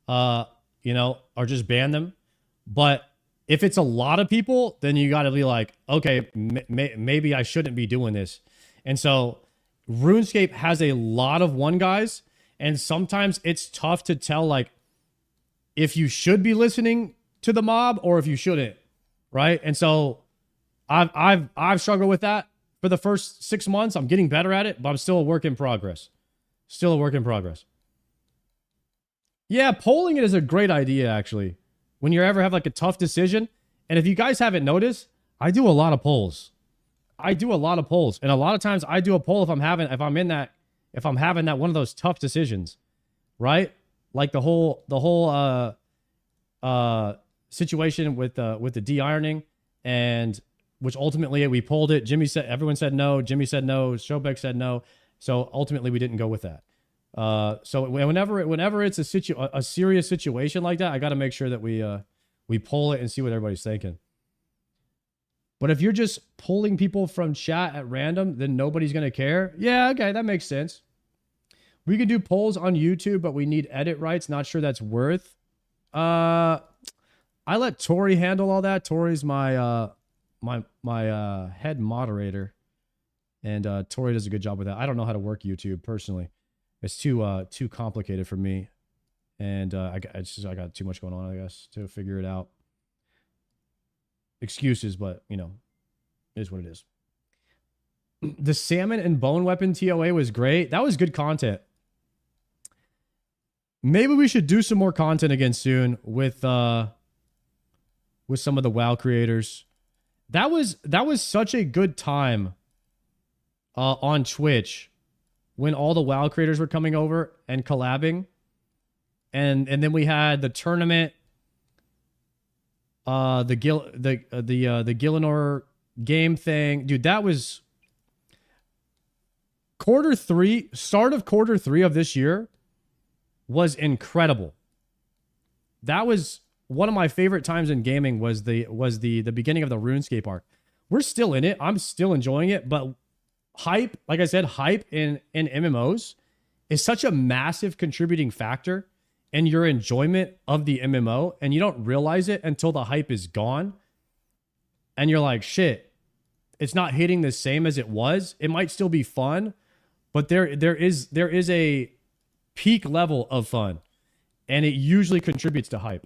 you know, or just ban them. But if it's a lot of people, then you got to be like, okay, maybe I shouldn't be doing this. And so RuneScape has a lot of one guys, and sometimes it's tough to tell like if you should be listening to the mob or if you shouldn't, right? And so I've struggled with that for the first 6 months. I'm getting better at it, but I'm still a work in progress. Still a work in progress. Yeah, polling it is a great idea, actually. When you ever have like a tough decision. And if you guys haven't noticed, I do a lot of polls. I do a lot of polls. And a lot of times I do a poll if I'm having that one of those tough decisions, right? Like the whole situation with the de-ironing, and which ultimately we polled it. Everyone said no. Jimmy said no. Shobek said no. So ultimately we didn't go with that. So whenever it's a serious situation like that, I got to make sure that we poll it and see what everybody's thinking. But if you're just pulling people from chat at random, then nobody's going to care. Yeah, okay, that makes sense. We can do polls on YouTube, but we need edit rights. Not sure that's worth. I let Tori handle all that. Tori's my head moderator, and Tori does a good job with that. I don't know how to work YouTube personally. It's too complicated for me, and I got too much going on, I guess, to figure it out. Excuses, but you know, it is what it is. The salmon and bone weapon TOA was great. That was good content. Maybe we should do some more content again soon with some of the WoW creators. That was such a good time on Twitch when all the WoW creators were coming over and collabing, and then we had the tournament, the Gillinor game thing, dude. That was start of quarter three of this year was incredible. That was one of my favorite times in gaming. Was the beginning of the RuneScape arc. We're still in it. I'm still enjoying it, but hype, like I said, hype in MMOs is such a massive contributing factor in your enjoyment of the MMO, and you don't realize it until the hype is gone. And you're like, shit, it's not hitting the same as it was. It might still be fun, but there is a peak level of fun, and it usually contributes to hype.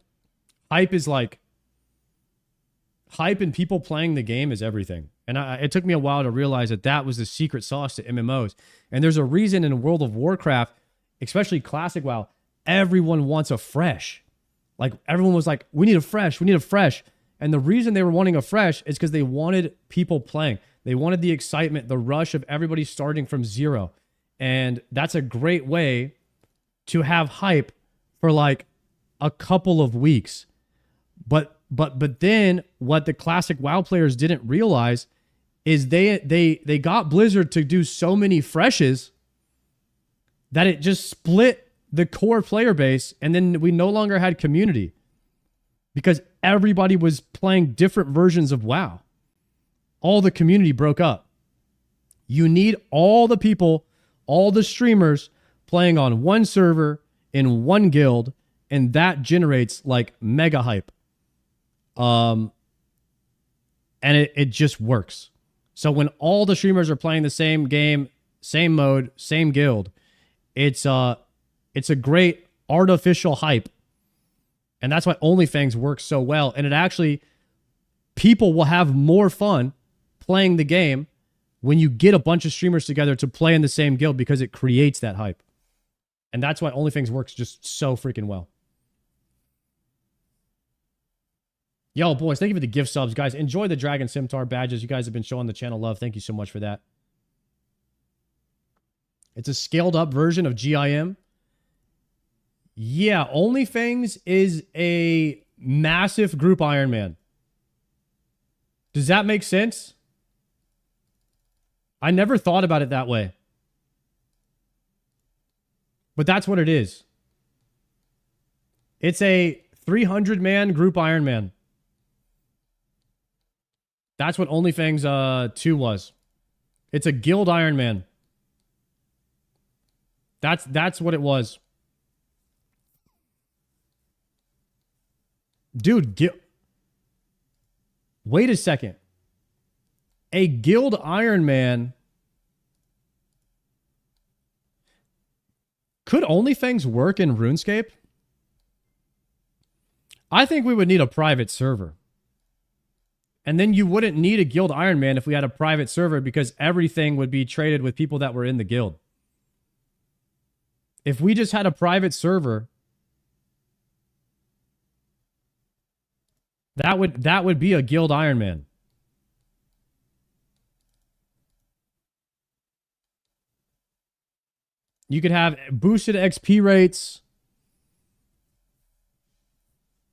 Hype and people playing the game is everything. And it took me a while to realize that was the secret sauce to MMOs. And there's a reason in World of Warcraft, especially Classic WoW, everyone wants a fresh. Like everyone was like, we need a fresh. And the reason they were wanting a fresh is because they wanted people playing. They wanted the excitement, the rush of everybody starting from zero. And that's a great way to have hype for like a couple of weeks. But then what the Classic WoW players didn't realize is they got Blizzard to do so many freshes that it just split the core player base, and then we no longer had community because everybody was playing different versions of WoW. All the community broke up. You need all the people, all the streamers playing on one server in one guild, and that generates like mega hype. And it just works. So when all the streamers are playing the same game, same mode, same guild, it's a great artificial hype. And that's why OnlyFans works so well. And it actually, people will have more fun playing the game when you get a bunch of streamers together to play in the same guild, because it creates that hype. And that's why OnlyFans works just so freaking well. Yo, boys, thank you for the gift subs. Guys, enjoy the Dragon Scimitar badges. You guys have been showing the channel love. Thank you so much for that. It's a scaled up version of GIM. Yeah, OnlyFans is a massive group Iron Man. Does that make sense? I never thought about it that way. But that's what it is. It's a 300-man group Iron Man. That's what OnlyFans 2 was. It's a guild Iron Man. That's what it was. Dude, wait a second. A guild Iron Man. Could OnlyFans work in RuneScape? I think we would need a private server. And then you wouldn't need a guild Iron Man if we had a private server because everything would be traded with people that were in the guild. If we just had a private server, that would be a guild Iron Man. You could have boosted XP rates.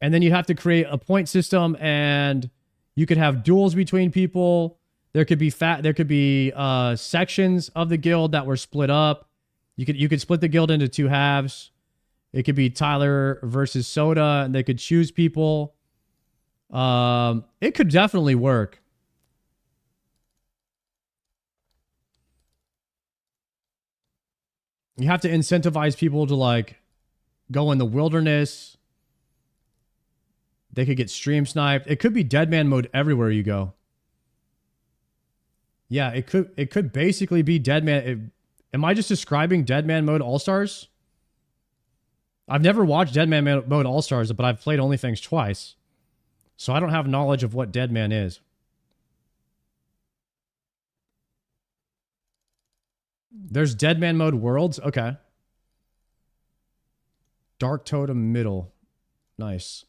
And then you'd have to create a point system and you could have duels between people. There could be sections of the guild that were split up. You could split the guild into two halves. It could be Tyler versus Soda, and they could choose people. It could definitely work. You have to incentivize people to like go in the wilderness. They could get stream sniped. It could be deadman mode everywhere you go. Yeah, it could basically be deadman. Am I just describing deadman mode All-Stars? I've never watched deadman mode All-Stars, but I've played OnlyFans twice. So I don't have knowledge of what deadman is. There's deadman mode worlds? Okay. Dark Totem middle. Nice.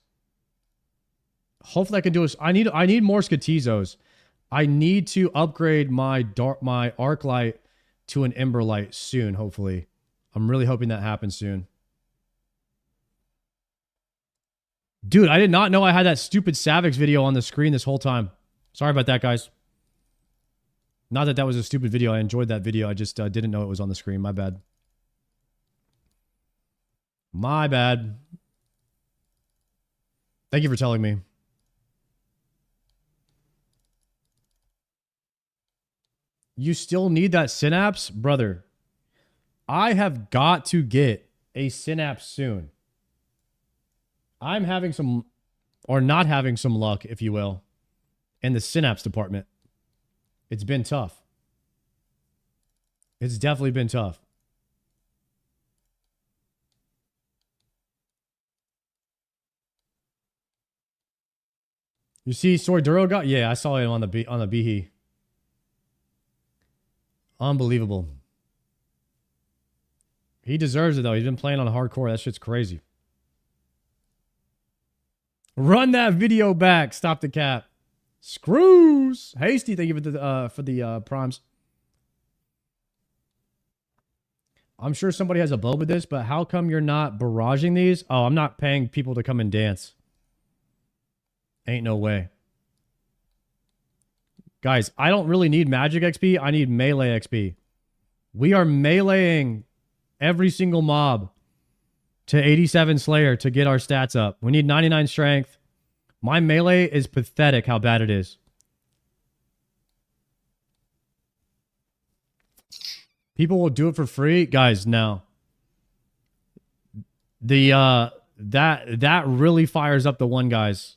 Hopefully I can do this. I need more Skatizos. I need to upgrade my arc light to an ember light soon, hopefully. I'm really hoping that happens soon. Dude, I did not know I had that stupid Savix video on the screen this whole time. Sorry about that, guys. Not that that was a stupid video. I enjoyed that video. I just didn't know it was on the screen. My bad. My bad. Thank you for telling me. You still need that synapse? Brother, I have got to get a synapse soon. I'm having some, or not having some luck, if you will, in the synapse department. It's been tough. It's definitely been tough. You see Sorduro got? Yeah, I saw it on the Behe. Unbelievable. He deserves it, though. He's been playing on hardcore. That shit's crazy. Run that video back. Stop the cap. Screws. Hasty, thank you for the primes. I'm sure somebody has a bow with this, but how come you're not barraging these? Oh, I'm not paying people to come and dance. Ain't no way. Guys, I don't really need magic XP. I need melee XP. We are meleeing every single mob to 87 Slayer to get our stats up. We need 99 strength. My melee is pathetic how bad it is. People will do it for free. Guys, no. That really fires up the one guys.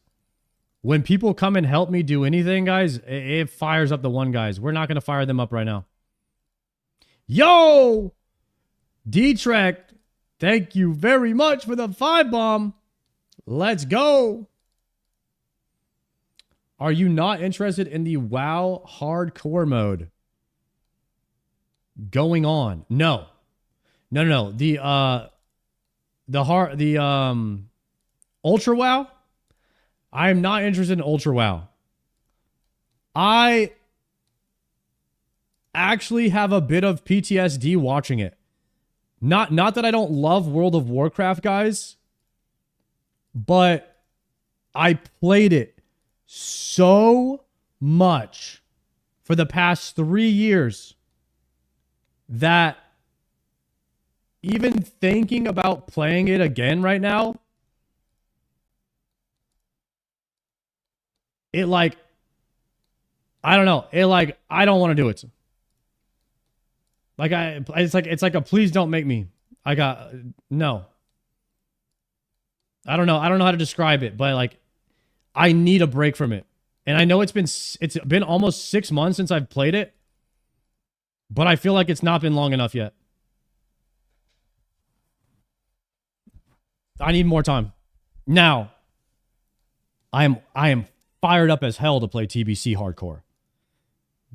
When people come and help me do anything, guys, it fires up the one guys. We're not going to fire them up right now. Yo! D-Trek, thank you very much for the 5-bomb. Let's go. Are you not interested in the WoW hardcore mode going on? No. No. The Ultra WoW. I am not interested in Ultra WoW. I actually have a bit of PTSD watching it. Not that I don't love World of Warcraft, guys, but I played it so much for the past 3 years that even thinking about playing it again right now, it like, I don't know. It like, I don't want to do it. Like it's like a please don't make me. No. I don't know how to describe it, but like I need a break from it. And I know it's been almost 6 months since I've played it, but I feel like it's not been long enough yet. I need more time. Now, I am fired up as hell to play TBC hardcore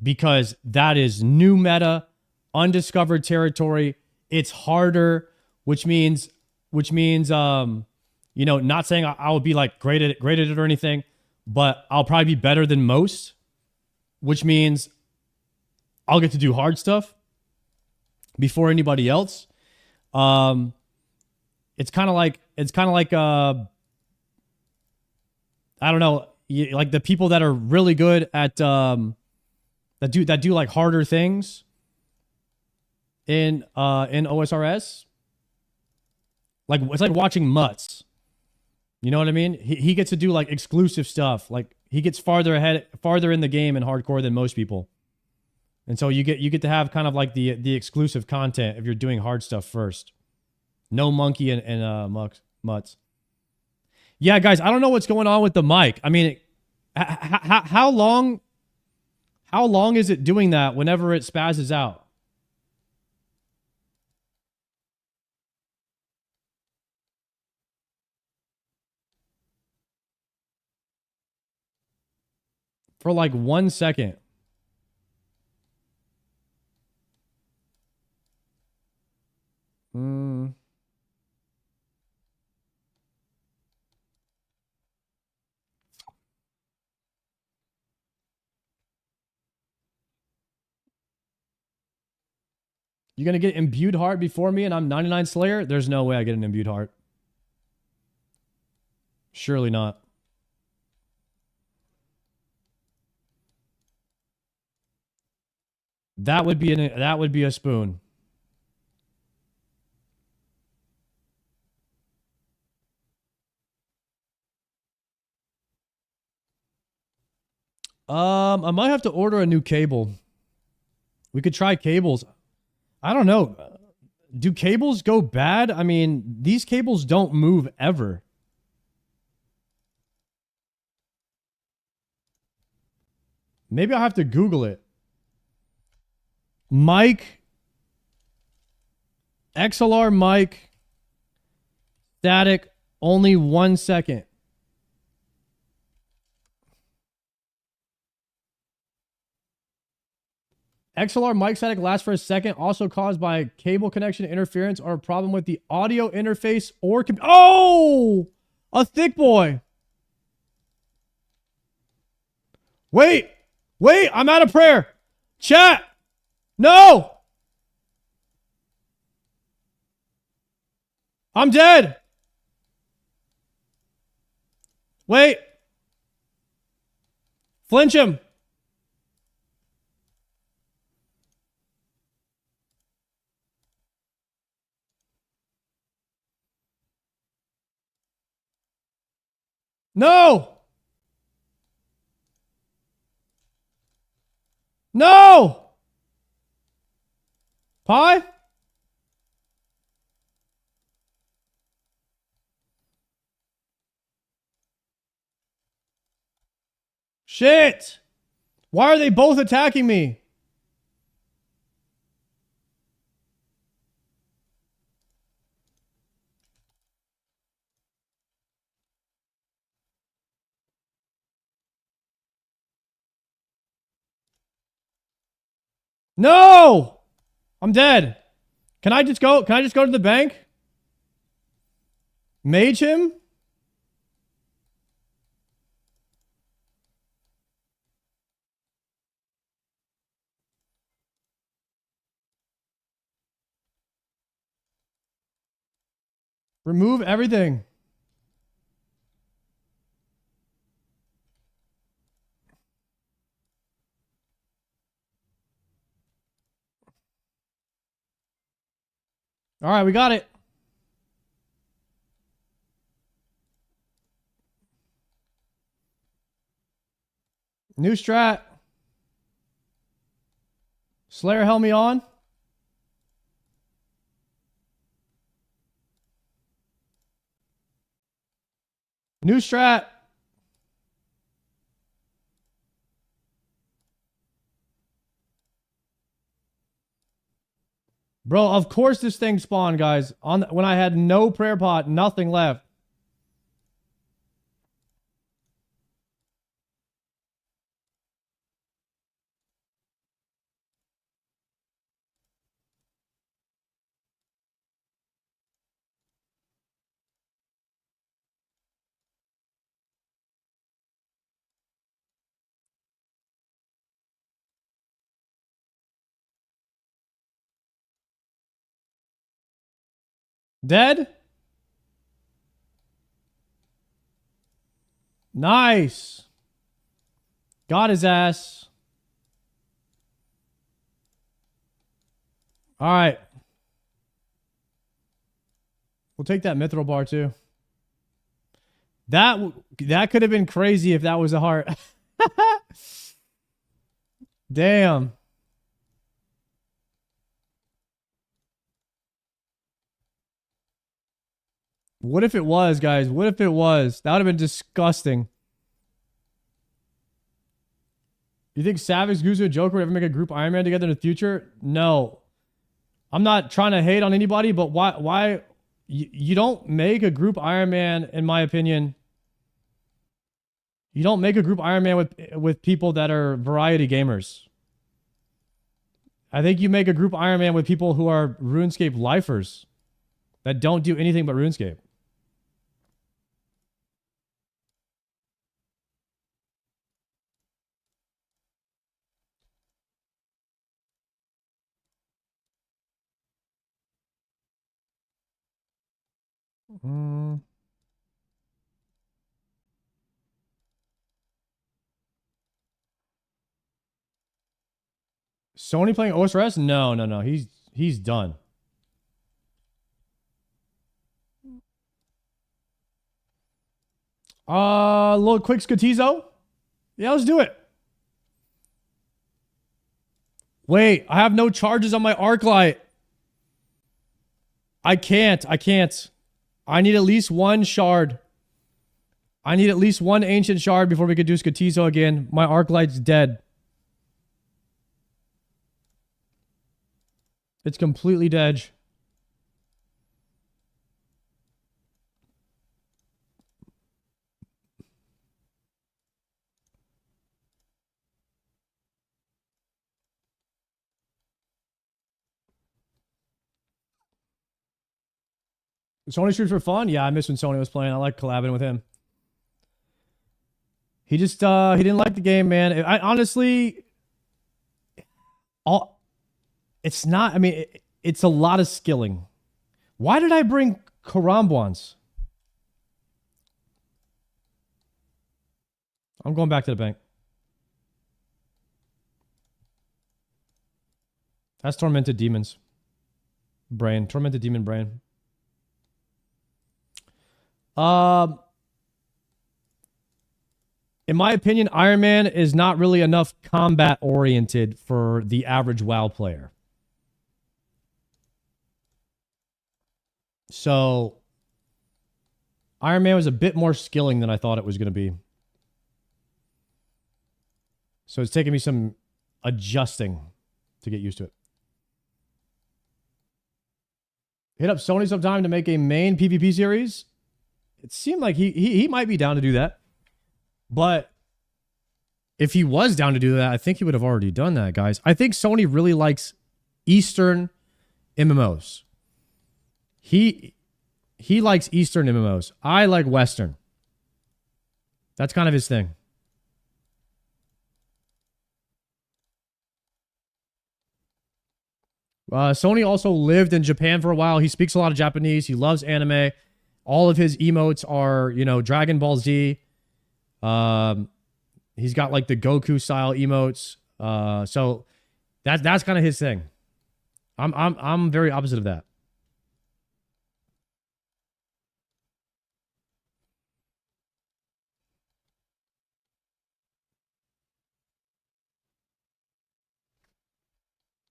because that is new meta, undiscovered territory. It's harder, which means you know, not saying I would be like great at it or anything, but I'll probably be better than most, which means I'll get to do hard stuff before anybody else. It's kind of like I don't know, like the people that are really good at that do like harder things in OSRS. Like it's like watching Mutts. You know what I mean? He gets to do like exclusive stuff. Like he gets farther in the game in hardcore than most people. And so you get to have kind of like the exclusive content if you're doing hard stuff first. No monkey and Mutts. Yeah, guys, I don't know what's going on with the mic. I mean, how long is it doing that whenever it spazzes out? For like 1 second. You're going to get imbued heart before me and I'm 99 Slayer? There's no way I get an imbued heart. Surely not. That would be a spoon. I might have to order a new cable. We could try cables. I don't know. Do cables go bad? I mean, these cables don't move ever. Maybe I'll have to Google it. Mic. XLR mic. Static. Only 1 second. XLR mic static lasts for a second, also caused by cable connection interference or a problem with the audio interface or... Oh! A thick boy. Wait! I'm out of prayer. Chat! No! I'm dead. Wait. Flinch him. No! No! Pie? Shit! Why are they both attacking me? No! I'm dead. Can I just go to the bank? Mage him? Remove everything. All right, we got it. New strat. Slayer helm me on. New strat. Bro, of course this thing spawned, guys. When I had no prayer pot, nothing left. Dead? Nice. Got his ass. All right. We'll take that mithril bar too. That could have been crazy if that was a heart. Damn. What if it was, guys? What if it was? That would have been disgusting. You think Savage, Guzu, and Joker would ever make a group Iron Man together in the future? No. I'm not trying to hate on anybody, but why you don't make a group Iron Man, in my opinion. You don't make a group Iron Man with people that are variety gamers. I think you make a group Iron Man with people who are RuneScape lifers that don't do anything but RuneScape. Sony playing osrs? No. He's done. A little quick Scatizo? Yeah, let's do it. Wait, I have no charges on my arc light. I can't. I need at least one shard. I need at least one ancient shard before we could do Scatizo again. My arc light's dead. It's completely dead. Sony streams for fun? Yeah, I miss when Sony was playing. I like collabing with him. He just he didn't like the game, man. I honestly, it's not. I mean, it's a lot of skilling. Why did I bring Karambwans? I'm going back to the bank. That's Tormented Demons. Brain. Tormented Demon Brain. In my opinion, Iron Man is not really enough combat oriented for the average WoW player. So Iron Man was a bit more skilling than I thought it was going to be. So it's taken me some adjusting to get used to it. Hit up Sony sometime to make a main PvP series. It seemed like he might be down to do that. But if he was down to do that, I think he would have already done that, guys. I think Sony really likes Eastern MMOs. He likes Eastern MMOs. I like Western. That's kind of his thing. Sony also lived in Japan for a while. He speaks a lot of Japanese. He loves anime. All of his emotes are, you know, Dragon Ball Z. He's got like the Goku style emotes. So that's kind of his thing. I'm very opposite of that.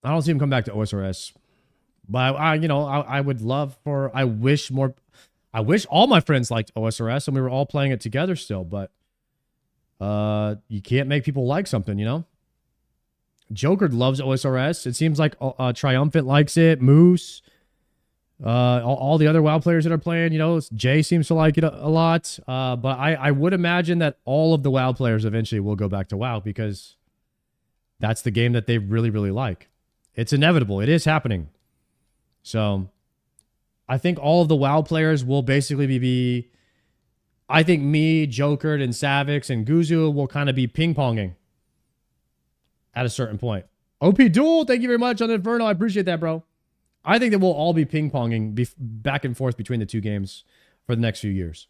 I don't see him come back to OSRS. But I would love for, I wish all my friends liked OSRS and we were all playing it together still, but you can't make people like something, you know? Joker loves OSRS. It seems like Triumphant likes it. Moose, all the other WoW players that are playing, you know, Jay seems to like it a lot. But I would imagine that all of the WoW players eventually will go back to WoW because that's the game that they really, really like. It's inevitable. It is happening. So I think all of the WoW players will basically be I think me, Joker, and Savix and Guzu will kind of be ping-ponging at a certain point. OP Duel, thank you very much on Inferno. I appreciate that, bro. I think that we'll all be ping-ponging back and forth between the two games for the next few years.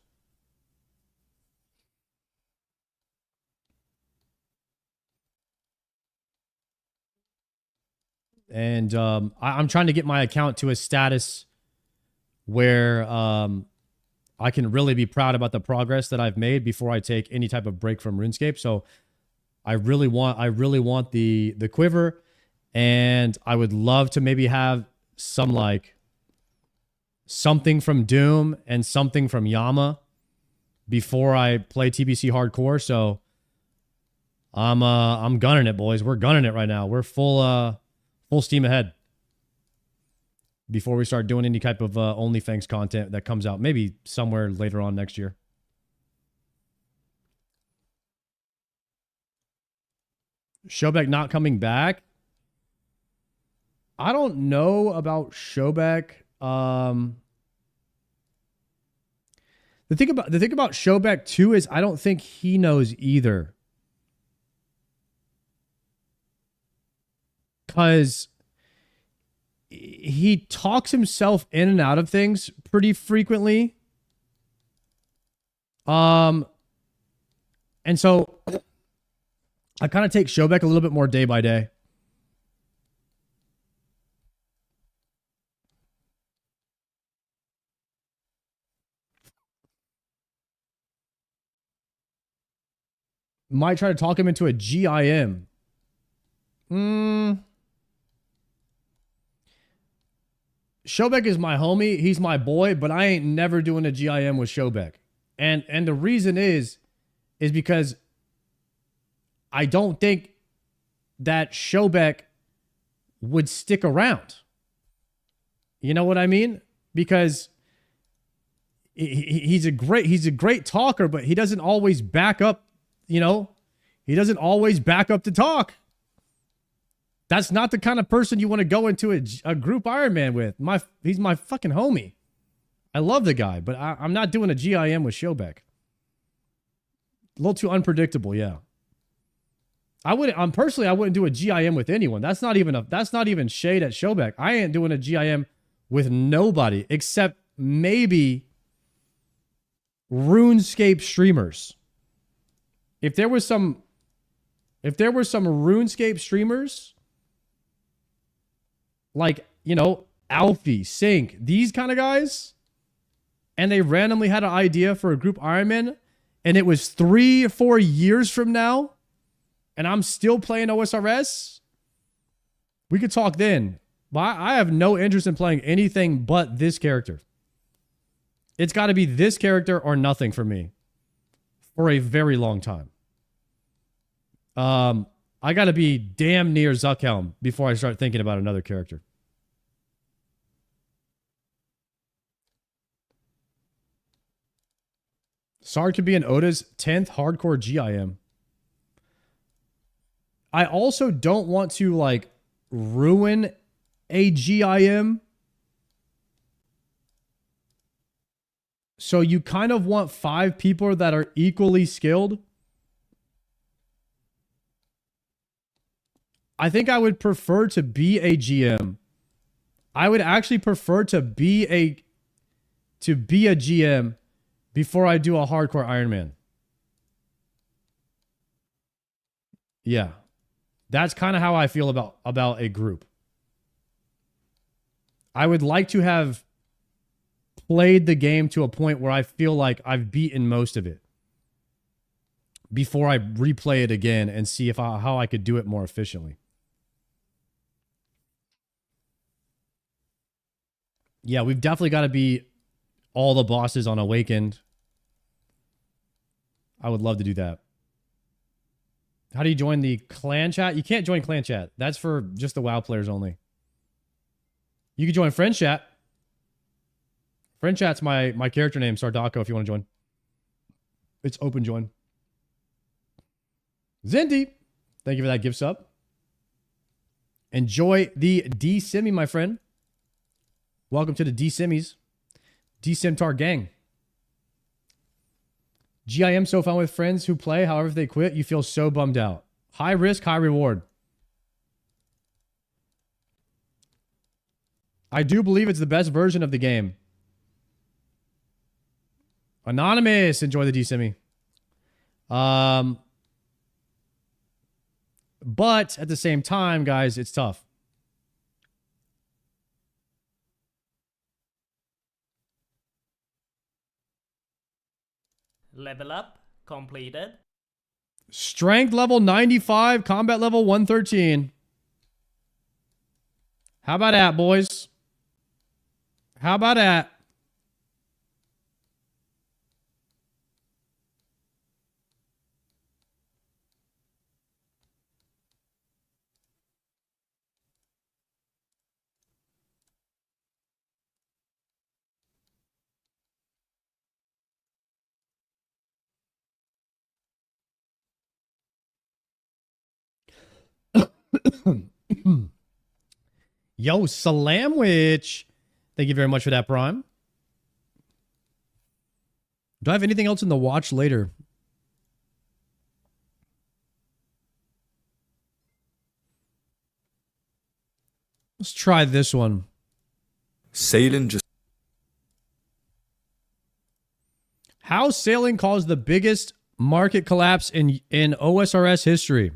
And I'm trying to get my account to a status where I can really be proud about the progress that I've made before I take any type of break from RuneScape. So I really want the quiver, and I would love to maybe have something from Doom and something from Yama before I play TBC hardcore. So I'm gunning it, boys. We're gunning it right now. We're full steam ahead before we start doing any type of OnlyFans content that comes out maybe somewhere later on next year. Showback not coming back. I don't know about Showback. The thing about Showback too is I don't think he knows either. Because he talks himself in and out of things pretty frequently. And so I kind of take Showback a little bit more day by day. Might try to talk him into a GIM. Showback is my homie. He's my boy, but I ain't never doing a GIM with Showback. And the reason is because I don't think that Showback would stick around. You know what I mean? Because he's a great talker, but he doesn't always back up, you know? He doesn't always back up the talk. That's not the kind of person you want to go into a group Iron Man with. He's my fucking homie. I love the guy, but I'm not doing a GIM with Showback. A little too unpredictable, yeah. I wouldn't do a GIM with anyone. That's not even shade at Showback. I ain't doing a GIM with nobody except maybe RuneScape streamers. If there were some RuneScape streamers, like, you know, Alfie, Sync, these kind of guys, and they randomly had an idea for a group Ironman, and it was 3 or 4 years from now, and I'm still playing OSRS, we could talk then. But I have no interest in playing anything but this character. It's got to be this character or nothing for me for a very long time. I got to be damn near Zuckhelm before I start thinking about another character. Sard could be an Oda's 10th hardcore GIM. I also don't want to, like, ruin a GIM. So you kind of want 5 people that are equally skilled. I think I would prefer to be a GM. I would actually prefer to be a GM before I do a hardcore Iron Man. Yeah. That's kind of how I feel about a group. I would like to have played the game to a point where I feel like I've beaten most of it before I replay it again and see how I could do it more efficiently. Yeah, we've definitely got to be all the bosses on Awakened. I would love to do that. How do you join the clan chat? You can't join clan chat. That's for just the WoW players only. You can join friend chat. Friend chat's my character name, Sardako, if you want to join. It's open join. Zindy, thank you for that gift sub. Enjoy the D-Simmy, my friend. Welcome to the D-Simmies. D-Simtar gang. GIM so fun with friends who play. However, if they quit, you feel so bummed out. High risk, high reward. I do believe it's the best version of the game. Anonymous, enjoy the D-Simmy. But at the same time, guys, it's tough. Level up completed. Strength level 95, combat level 113. How about that, boys? How about that? Yo, Salamwich. Thank you very much for that, Prime. Do I have anything else in the watch later? Let's try this one. Sailing just... How sailing caused the biggest market collapse in OSRS history.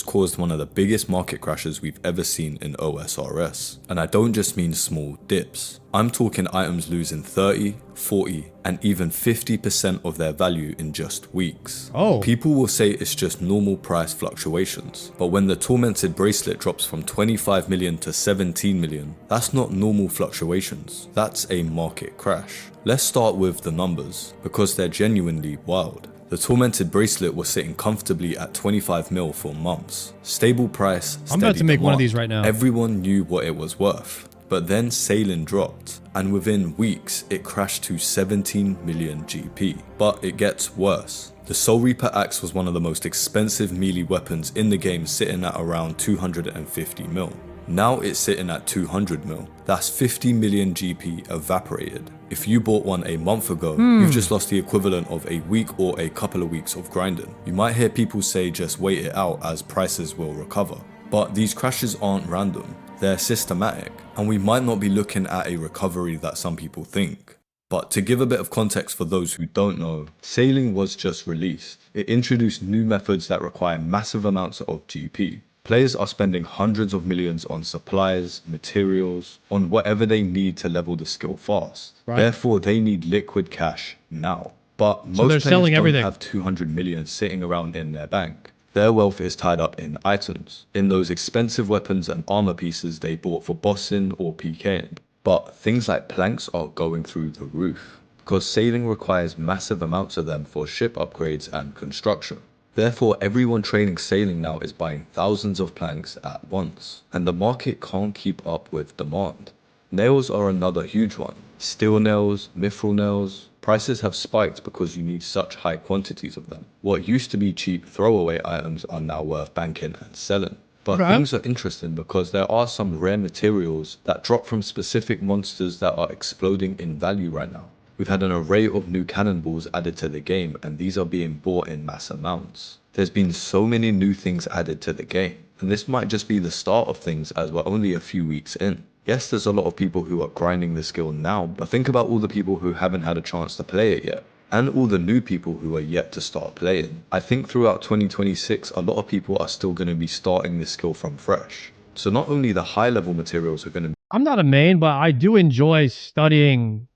Caused one of the biggest market crashes we've ever seen in OSRS. And I don't just mean small dips. I'm talking items losing 30, 40, and even 50% of their value in just weeks. Oh. People will say it's just normal price fluctuations, but when the Tormented Bracelet drops from 25 million to 17 million, that's not normal fluctuations, that's a market crash. Let's start with the numbers, because they're genuinely wild. The Tormented Bracelet was sitting comfortably at 25 mil for months. Stable price, steady I'm about to make demand. one of these right now. Everyone knew what it was worth. But then sailing dropped, and within weeks it crashed to 17 million GP. But it gets worse. The Soul Reaper axe was one of the most expensive melee weapons in the game, sitting at around 250 mil. Now it's sitting at 200 mil. That's 50 million GP evaporated. If you bought one a month ago, you've just lost the equivalent of a week or a couple of weeks of grinding. You might hear people say just wait it out as prices will recover. But these crashes aren't random, they're systematic, and we might not be looking at a recovery that some people think. But to give a bit of context for those who don't know, sailing was just released. It introduced new methods that require massive amounts of GP. Players are spending hundreds of millions on supplies, materials, on whatever they need to level the skill fast. Right. Therefore, they need liquid cash now. But So most they're players selling don't everything. have 200 million sitting around in their bank. Their wealth is tied up in items, in those expensive weapons and armor pieces they bought for bossing or PKing. But things like planks are going through the roof, because sailing requires massive amounts of them for ship upgrades and construction. Therefore, everyone training sailing now is buying thousands of planks at once, and the market can't keep up with demand. Nails are another huge one. Steel nails, mithril nails, prices have spiked because you need such high quantities of them. What used to be cheap throwaway items are now worth banking and selling. But things are interesting because there are some rare materials that drop from specific monsters that are exploding in value right now. We've had an array of new cannonballs added to the game, and these are being bought in mass amounts. There's been so many new things added to the game, and this might just be the start of things as we're only a few weeks in. Yes, there's a lot of people who are grinding the skill now, but think about all the people who haven't had a chance to play it yet, and all the new people who are yet to start playing. I think throughout 2026, a lot of people are still going to be starting this skill from fresh. So not only the high level materials are going to be... I'm not a main, but I do enjoy studying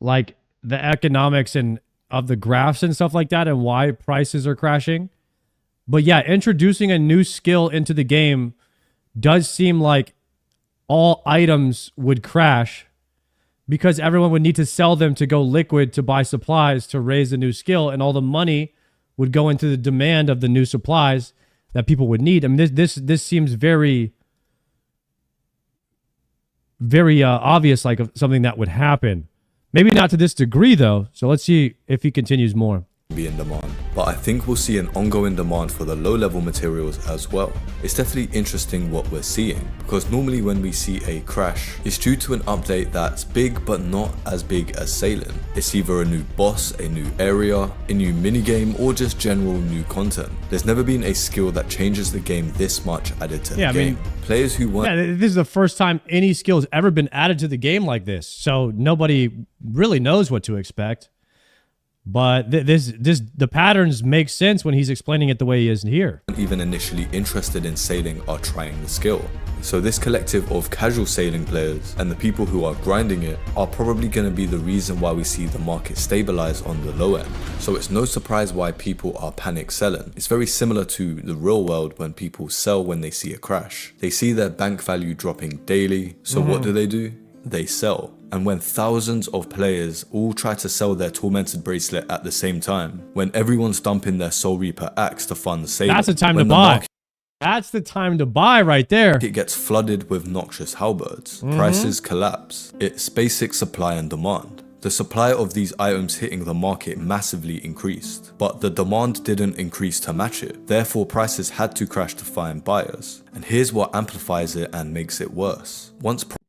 like the economics and of the graphs and stuff like that and why prices are crashing. But yeah, introducing a new skill into the game does seem like all items would crash because everyone would need to sell them to go liquid to buy supplies to raise a new skill, and all the money would go into the demand of the new supplies that people would need. I mean, this seems very obvious, like something that would happen. Maybe not to this degree, though. So let's see if he continues more. Be in demand, but I think we'll see an ongoing demand for the low level materials as well. It's definitely interesting what we're seeing, because normally when we see a crash, it's due to an update that's big but not as big as sailing. It's either a new boss, a new area, a new minigame, or just general new content. There's never been a skill that changes the game this much added to the game. Players who want... Yeah, this is the first time any skill has ever been added to the game like this, so nobody really knows what to expect. But the patterns make sense when he's explaining it the way he is here. Even initially interested in sailing are trying the skill. So this collective of casual sailing players and the people who are grinding it are probably going to be the reason why we see the market stabilize on the low end. So it's no surprise why people are panic selling. It's very similar to the real world when people sell when they see a crash. They see their bank value dropping daily. So what do? They sell. And when thousands of players all try to sell their Tormented Bracelet at the same time, when everyone's dumping their Soul Reaper axe to fund sailing, that's the time to buy. That's the time to buy right there. It gets flooded with noxious halberds. Prices collapse. It's basic supply and demand. The supply of these items hitting the market massively increased, but the demand didn't increase to match it. Therefore, prices had to crash to find buyers. And here's what amplifies it and makes it worse.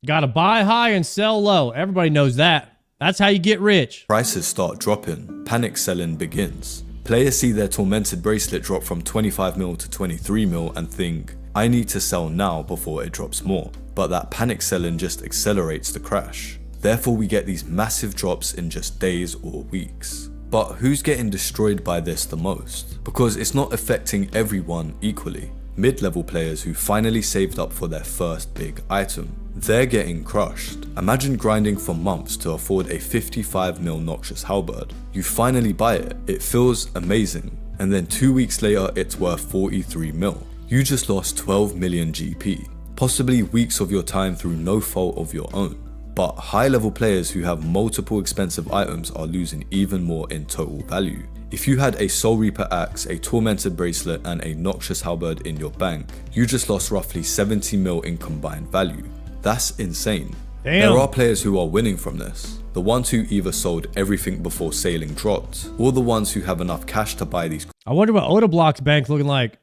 Gotta buy high and sell low. Everybody knows that. That's how you get rich. Prices start dropping. Panic selling begins. Players see their Tormented Bracelet drop from 25 mil to 23 mil and think, I need to sell now before it drops more. But that panic selling just accelerates the crash. Therefore, we get these massive drops in just days or weeks. But who's getting destroyed by this the most? Because it's not affecting everyone equally. Mid-level players who finally saved up for their first big item, they're getting crushed. Imagine grinding for months to afford a 55 mil Noxious Halberd. You finally buy it, it feels amazing, and then 2 weeks later it's worth 43 mil. You just lost 12 million GP, possibly weeks of your time through no fault of your own. But high level players who have multiple expensive items are losing even more in total value. If you had a Soul Reaper axe, a Tormented Bracelet and a Noxious Halberd in your bank, you just lost roughly 70 mil in combined value. That's insane. Damn. There are players who are winning from this. The ones who either sold everything before sailing dropped, or the ones who have enough cash to buy these. I wonder what Odablock's bank looking like.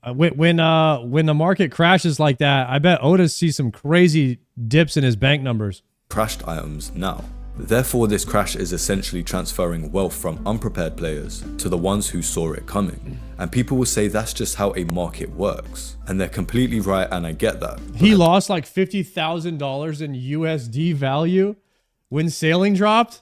When the market crashes like that, I bet Oda sees some crazy dips in his bank numbers. Crashed items now. Therefore, this crash is essentially transferring wealth from unprepared players to the ones who saw it coming. And people will say that's just how a market works. And they're completely right, and I get that. He lost like $50,000 in USD value when sailing dropped?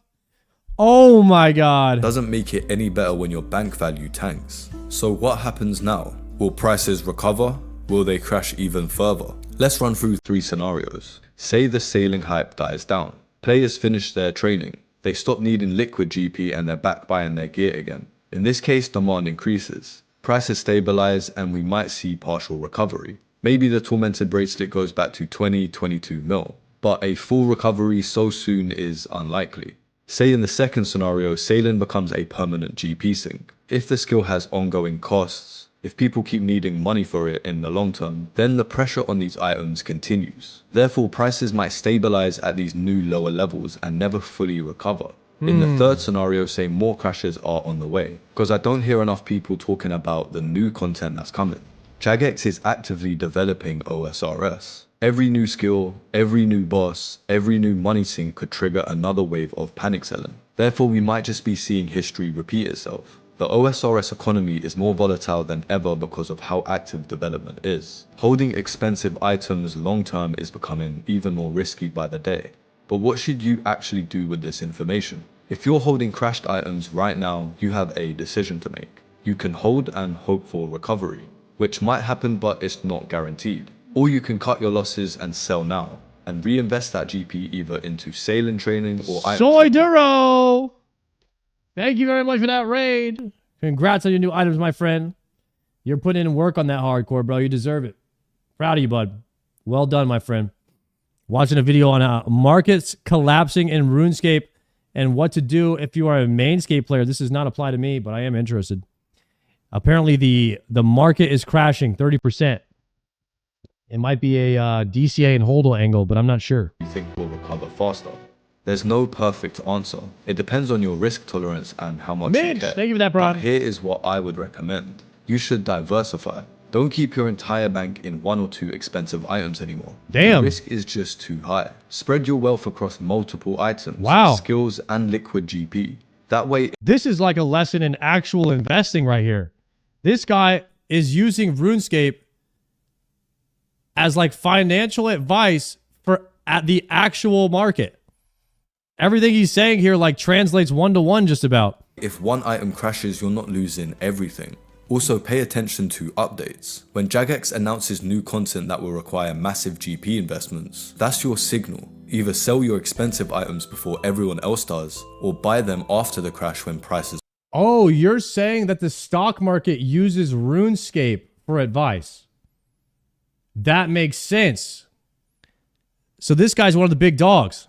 Oh my god. Doesn't make it any better when your bank value tanks. So what happens now? Will prices recover? Will they crash even further? Let's run through 3 scenarios. Say the sailing hype dies down. Players finish their training. They stop needing liquid GP and they're back buying their gear again. In this case, demand increases. Prices stabilize and we might see partial recovery. Maybe the Tormented Bracelet goes back to 22 mil. But a full recovery so soon is unlikely. Say in the second scenario, sailing becomes a permanent GP sink. If the skill has ongoing costs, if people keep needing money for it in the long term, then the pressure on these items continues. Therefore, prices might stabilize at these new lower levels and never fully recover. In the third scenario, say more crashes are on the way, because I don't hear enough people talking about the new content that's coming. Jagex is actively developing OSRS. Every new skill, every new boss, every new money sink could trigger another wave of panic selling. Therefore, we might just be seeing history repeat itself. The OSRS economy is more volatile than ever because of how active development is. Holding expensive items long term is becoming even more risky by the day. But what should you actually do with this information? If you're holding crashed items right now, you have a decision to make. You can hold and hope for recovery, which might happen but it's not guaranteed. Or you can cut your losses and sell now, and reinvest that GP either into sailing training or Soy Duro! Thank you very much for that raid. Congrats on your new items, my friend. You're putting in work on that hardcore, bro. You deserve it. Proud of you, bud. Well done, my friend. Watching a video on markets collapsing in RuneScape and what to do if you are a mainscape player. This does not apply to me, but I am interested. Apparently, the market is crashing 30%. It might be a DCA and HODL angle, but I'm not sure. You think will recover faster? There's no perfect answer. It depends on your risk tolerance and how much you care. Thank you for that, bro. Here is what I would recommend. You should diversify. Don't keep your entire bank in 1 or 2 expensive items anymore. Damn. The risk is just too high. Spread your wealth across multiple items, wow, skills, and liquid GP. That way... This is like a lesson in actual investing right here. This guy is using RuneScape as like financial advice for at the actual market. Everything he's saying here like translates 1-to-1 just about. If one item crashes, you're not losing everything. Also, pay attention to updates. When Jagex announces new content that will require massive GP investments, that's your signal. Either sell your expensive items before everyone else does, or buy them after the crash when prices... Oh, you're saying that the stock market uses RuneScape for advice. That makes sense. So this guy's one of the big dogs.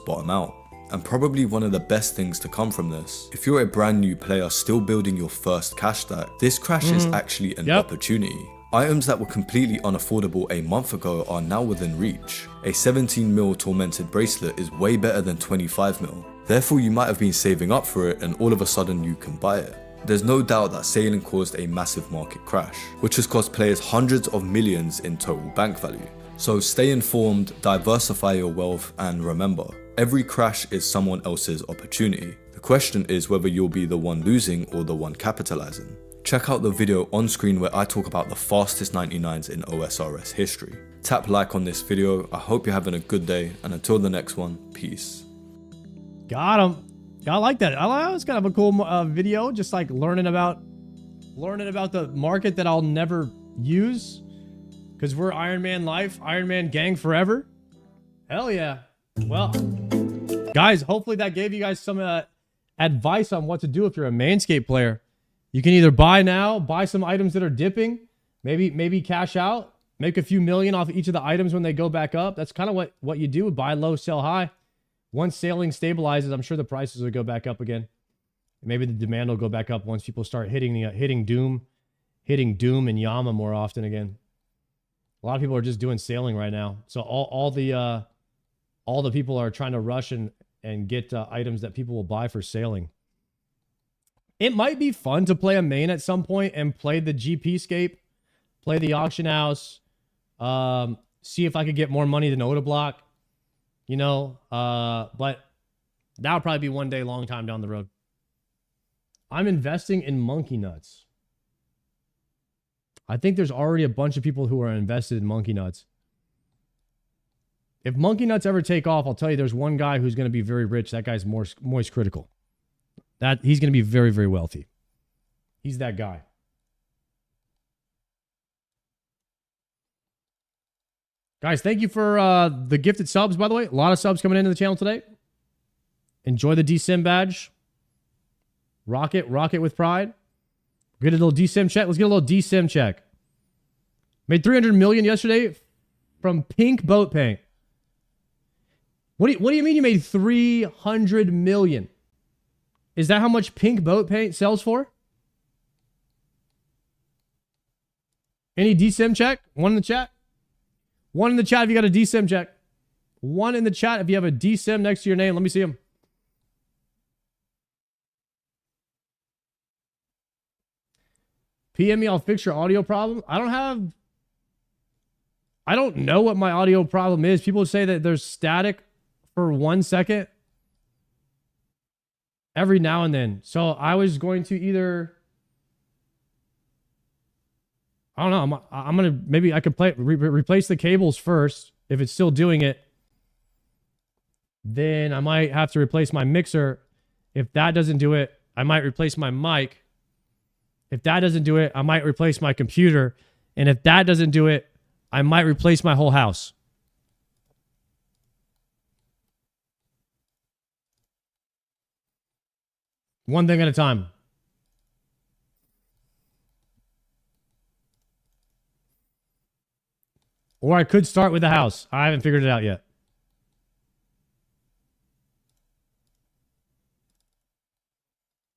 Bottom out. And probably one of the best things to come from this. If you're a brand new player still building your first cash stack, this crash is actually an opportunity. Items that were completely unaffordable a month ago are now within reach. A 17 mil tormented bracelet is way better than 25 mil. Therefore, you might have been saving up for it and all of a sudden you can buy it. There's no doubt that sailing caused a massive market crash, which has cost players hundreds of millions in total bank value. So stay informed, diversify your wealth, and remember, every crash is someone else's opportunity. The question is whether you'll be the one losing or the one capitalizing. Check out the video on screen where I talk about the fastest 99s in OSRS history. Tap like on this video. I hope you're having a good day, and until the next one, peace. Got him. I like that. It's kind of a cool video, just like learning about the market that I'll never use, because we're Iron Man life, Iron Man gang forever. Hell yeah. Well, guys, hopefully that gave you guys some advice on what to do if you're a Mainscape player. You can either buy now, buy some items that are dipping, maybe cash out, make a few million off each of the items when they go back up. That's kind of what you do. Buy low, sell high. Once sailing stabilizes, I'm sure the prices will go back up again. Maybe the demand will go back up once people start hitting Doom and Yama more often again. A lot of people are just doing sailing right now. So all the people are trying to rush and get items that people will buy for sailing. It might be fun to play a main at some point and play the GP scape, play the auction house, see if I could get more money than Oda Block, you know, but that'll probably be one day, long time down the road. I'm investing in Monkey Nuts. I think there's already a bunch of people who are invested in Monkey Nuts. If Monkey Nuts ever take off, I'll tell you there's one guy who's going to be very rich. That guy's Moist Critical. He's going to be very, very wealthy. He's that guy. Guys, thank you for the gifted subs, by the way. A lot of subs coming into the channel today. Enjoy the DSIM badge. Rock it with pride. Get a little DSIM check. Let's get a little DSIM check. Made 300 million yesterday from Pink Boat Paint. What do you mean you made 300 million? Is that how much Pink Boat Paint sells for? Any DSIM check? One in the chat? One in the chat if you got a DSIM check. One in the chat if you have a DSIM next to your name. Let me see them. PM me, I'll fix your audio problem. I don't know what my audio problem is. People say that there's static for 1 second every now and then. So I was going to either, I don't know. I'm gonna, maybe I could replace the cables first. If it's still doing it, then I might have to replace my mixer. If that doesn't do it, I might replace my mic. If that doesn't do it, I might replace my computer. And if that doesn't do it, I might replace my whole house. One thing at a time. Or I could start with the house. I haven't figured it out yet.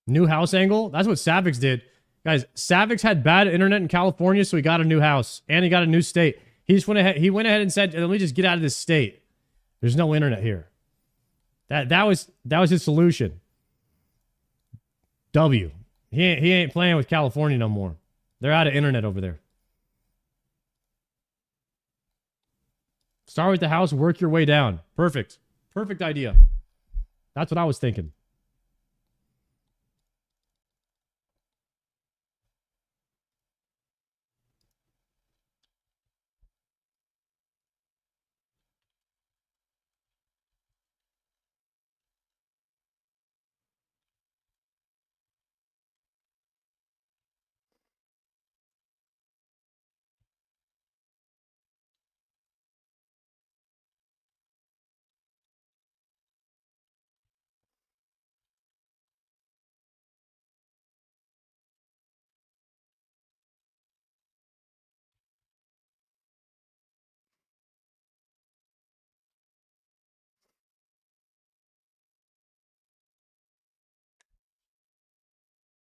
New house angle? That's what Savix did. Guys, Savix had bad internet in California, so he got a new house. And he got a new state. He just went ahead and said, let me just get out of this state. There's no internet here. That was his solution. W. He ain't playing with California no more. They're out of internet over there. Start with the house, work your way down. Perfect. Perfect idea. That's what I was thinking.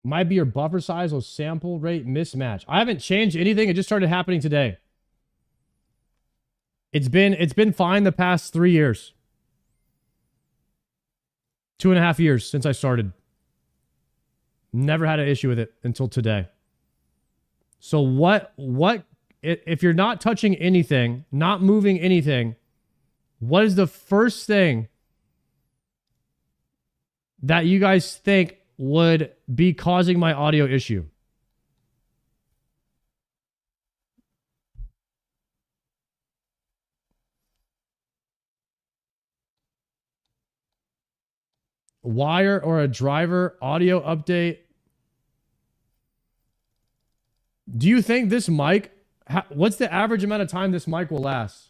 Might be your buffer size or sample rate mismatch. I haven't changed anything. It just started happening today. It's been fine the past 3 years. 2.5 years since I started. Never had an issue with it until today. So what if you're not touching anything, not moving anything, what is the first thing that you guys think would be causing my audio issue? Wire or a driver, audio update. Do you think this mic, what's the average amount of time this mic will last?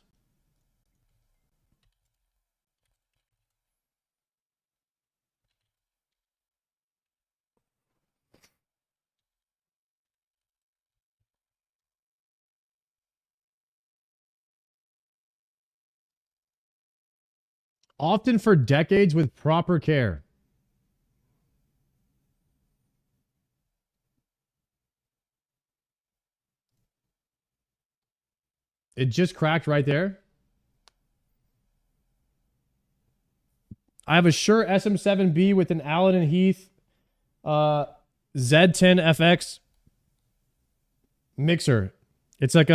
Often for decades with proper care. It just cracked right there. I have a Shure SM7B with an Allen and Heath Z10FX mixer. It's like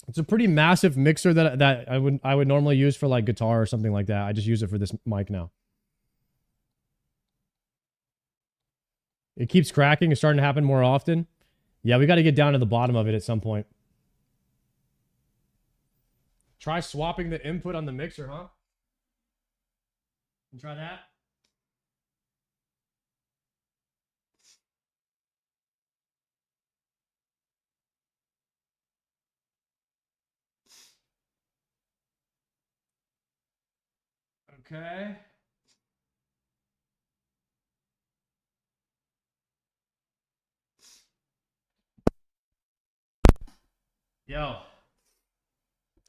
it's a pretty massive mixer that I would normally use for like guitar or something like that. I just use it for this mic now. It keeps cracking. It's starting to happen more often. Yeah, we got to get down to the bottom of it at some point. Try swapping the input on the mixer, huh? Try that. Okay. Yo.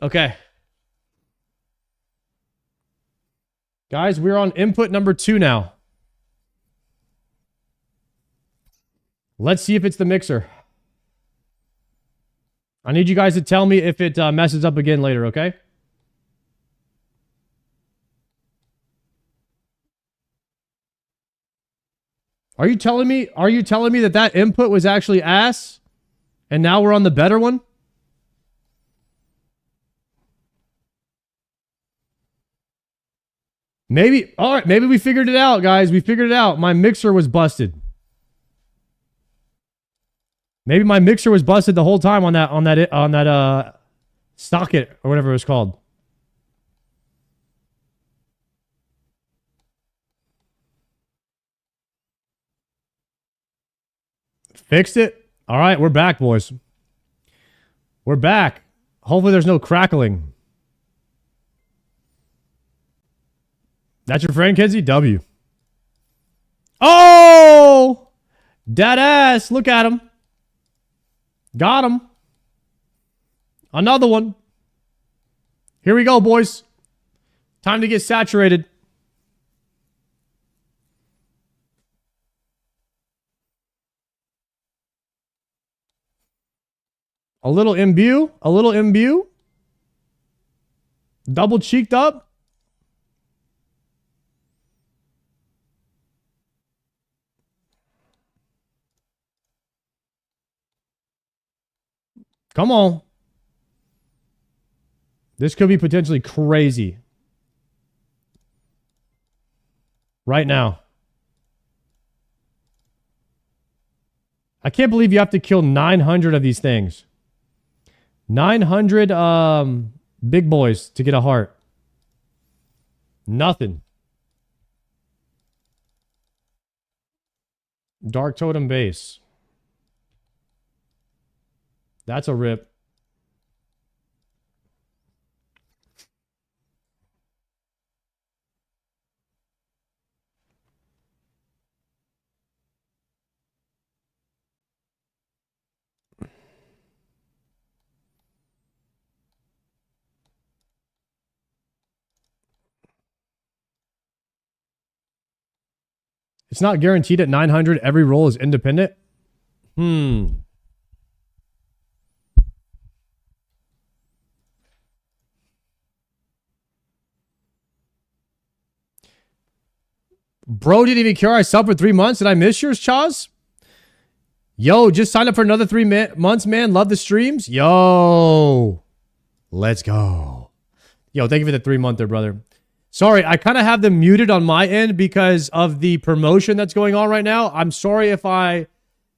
Okay. Guys, we're on input number 2 now. Let's see if it's the mixer. I need you guys to tell me if it messes up again later, okay? Are you telling me that that input was actually ass? And now we're on the better one? Maybe, all right, maybe we figured it out, guys. We figured it out. My mixer was busted. Maybe my mixer was busted the whole time on that socket or whatever it was called. Fixed it. All right, we're back, boys. We're back. Hopefully there's no crackling. That's your friend, Kenzie? W. Oh! Dead ass. Look at him. Got him. Another one. Here we go, boys. Time to get saturated. A little imbue. A little imbue. Double cheeked up. Come on. This could be potentially crazy. Right now. I can't believe you have to kill 900 of these things. 900 big boys to get a heart. Nothing. Dark Totem base. That's a rip. It's not guaranteed at 900 every roll is independent. Bro didn't even care I subbed for 3 months. Did I miss yours, Chaz? Yo, just signed up for another 3 months, man. Love the streams. Yo. Let's go. Yo, thank you for the 3 month there, brother. Sorry, I kind of have them muted on my end because of the promotion that's going on right now. I'm sorry if I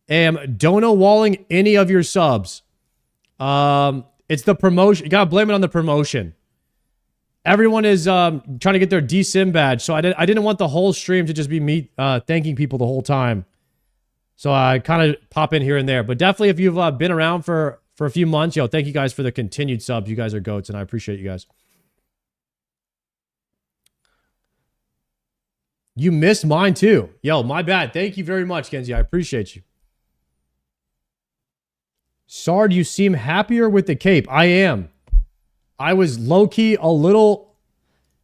am dono-walling any of your subs. It's the promotion. You gotta blame it on the promotion. Everyone is trying to get their DSIM badge, so I didn't want the whole stream to just be me thanking people the whole time. So I kind of pop in here and there. But definitely if you've been around for a few months, yo, thank you guys for the continued subs. You guys are goats, and I appreciate you guys. You missed mine too. Yo, my bad. Thank you very much, Kenzie. I appreciate you. Sard, you seem happier with the cape. I am. I was low-key a little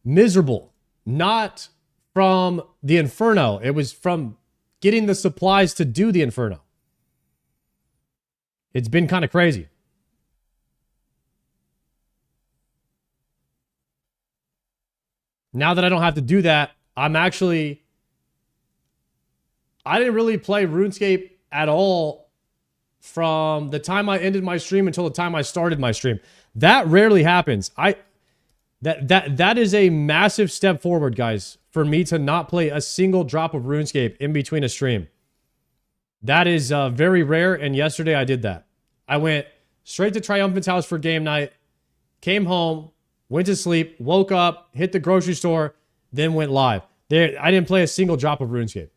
miserable. Not from the Inferno. It was from getting the supplies to do the Inferno. It's been kind of crazy. Now that I don't have to do that, I didn't really play RuneScape at all from the time I ended my stream until the time I started my stream. That rarely happens. That is a massive step forward, guys, for me to not play a single drop of RuneScape in between a stream. That is very rare, and yesterday I did that. I went straight to Triumphant's house for game night, came home, went to sleep, woke up, hit the grocery store, then went live. I didn't play a single drop of RuneScape.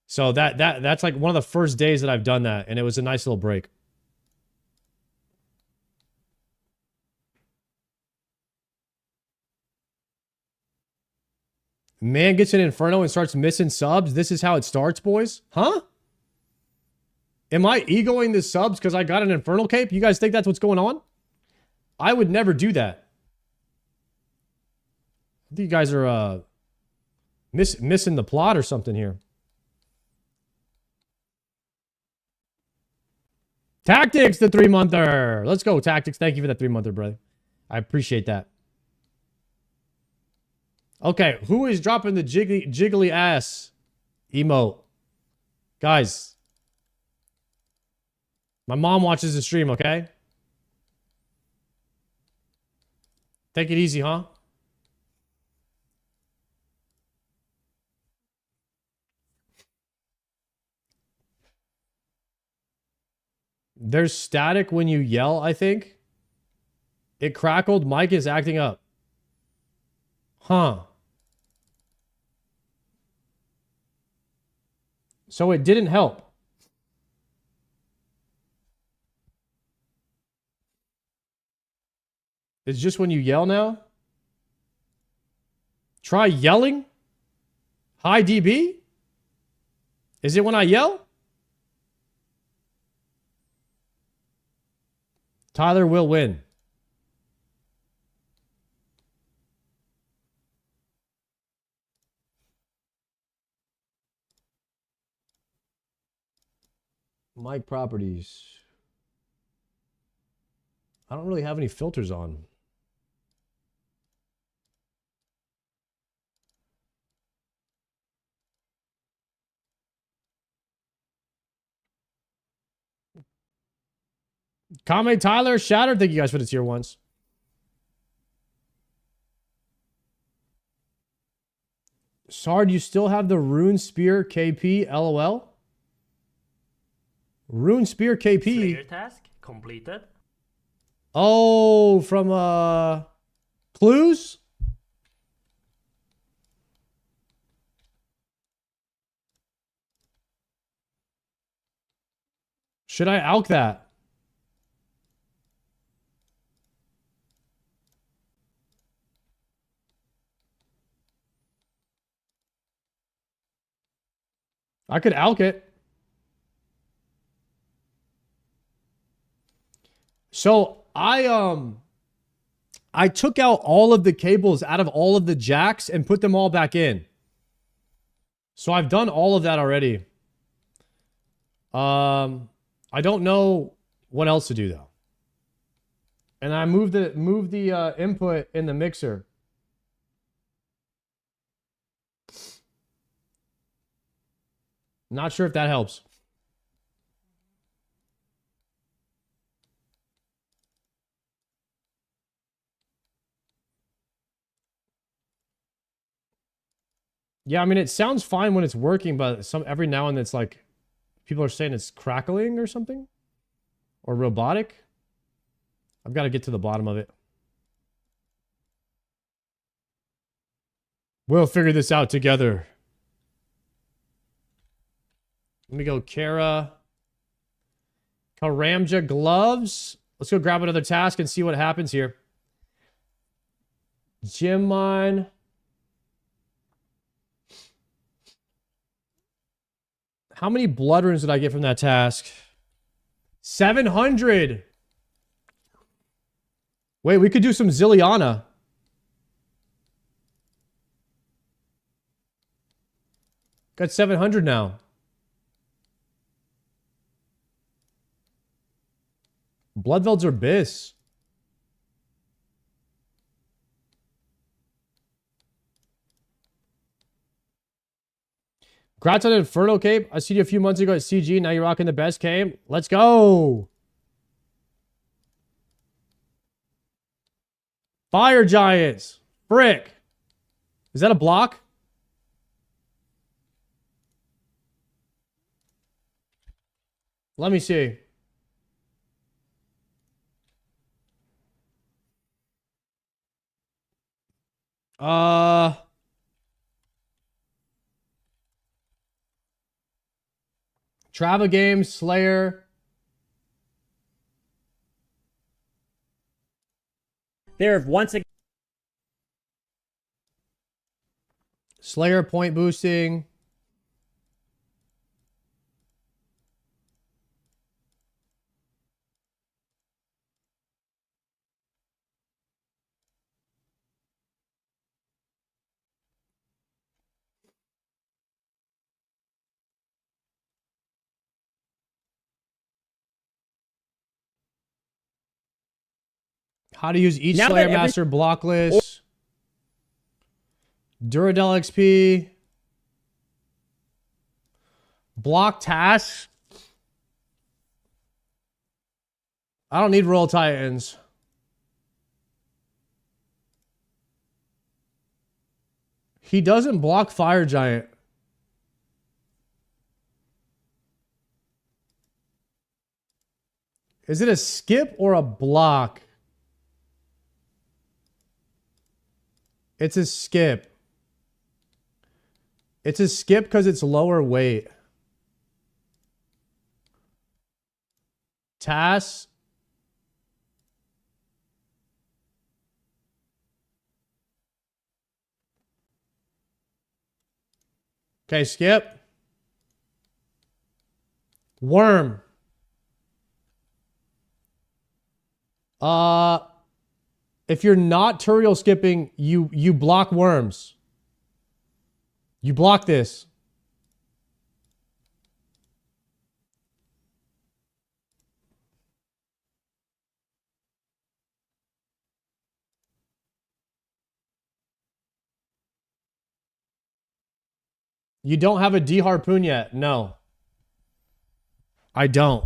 So that's like one of the first days that I've done that, and it was a nice little break. Man gets an Inferno and starts missing subs. This is how it starts, boys. Huh? Am I egoing the subs because I got an Infernal cape? You guys think that's what's going on? I would never do that. I think you guys are missing the plot or something here. Tactics, the 3-monther. Let's go, Tactics. Thank you for that 3-monther, brother. I appreciate that. Okay, who is dropping the jiggly ass emote Guys. My mom watches the stream, okay? Take it easy, huh? There's static when you yell, I think. It crackled. Mike is acting up. Huh. So it didn't help. It's just when you yell now? Try yelling? High dB? Is it when I yell? Tyler will win. Mic properties. I don't really have any filters on. Comment Tyler, Shattered. Thank you guys for the tier ones. Sard, you still have the Rune Spear KP, LOL? Rune Spear KP. Slayer task completed. Oh, from Clues? Should I alk that? I could alk it. So I took out all of the cables out of all of the jacks and put them all back in. So I've done all of that already. I don't know what else to do though. And I moved the input in the mixer. Not sure if that helps. Yeah, I mean, it sounds fine when it's working, but every now and then it's like people are saying it's crackling or something or robotic. I've got to get to the bottom of it. We'll figure this out together. Let me go Karamja gloves. Let's go grab another task and see what happens here. Gym mine. How many blood runes did I get from that task? 700. Wait, we could do some Zilliana. Got 700 now. Bloodveld's Abyss. Congrats on Inferno Cape. I seen you a few months ago at CG. Now you're rocking the best cape. Let's go. Fire Giants. Frick. Is that a block? Let me see. Trava Games, Slayer. There have once again. Slayer point boosting. How to use each Slayer Master block list. Duradel XP. Block tasks. I don't need Royal Titans. He doesn't block Fire Giant. Is it a skip or a block? It's a skip. It's a skip because it's lower weight. Tass. Okay, skip. Worm. If you're not Turiel skipping, you block worms. You block this. You don't have a D harpoon yet? No. I don't.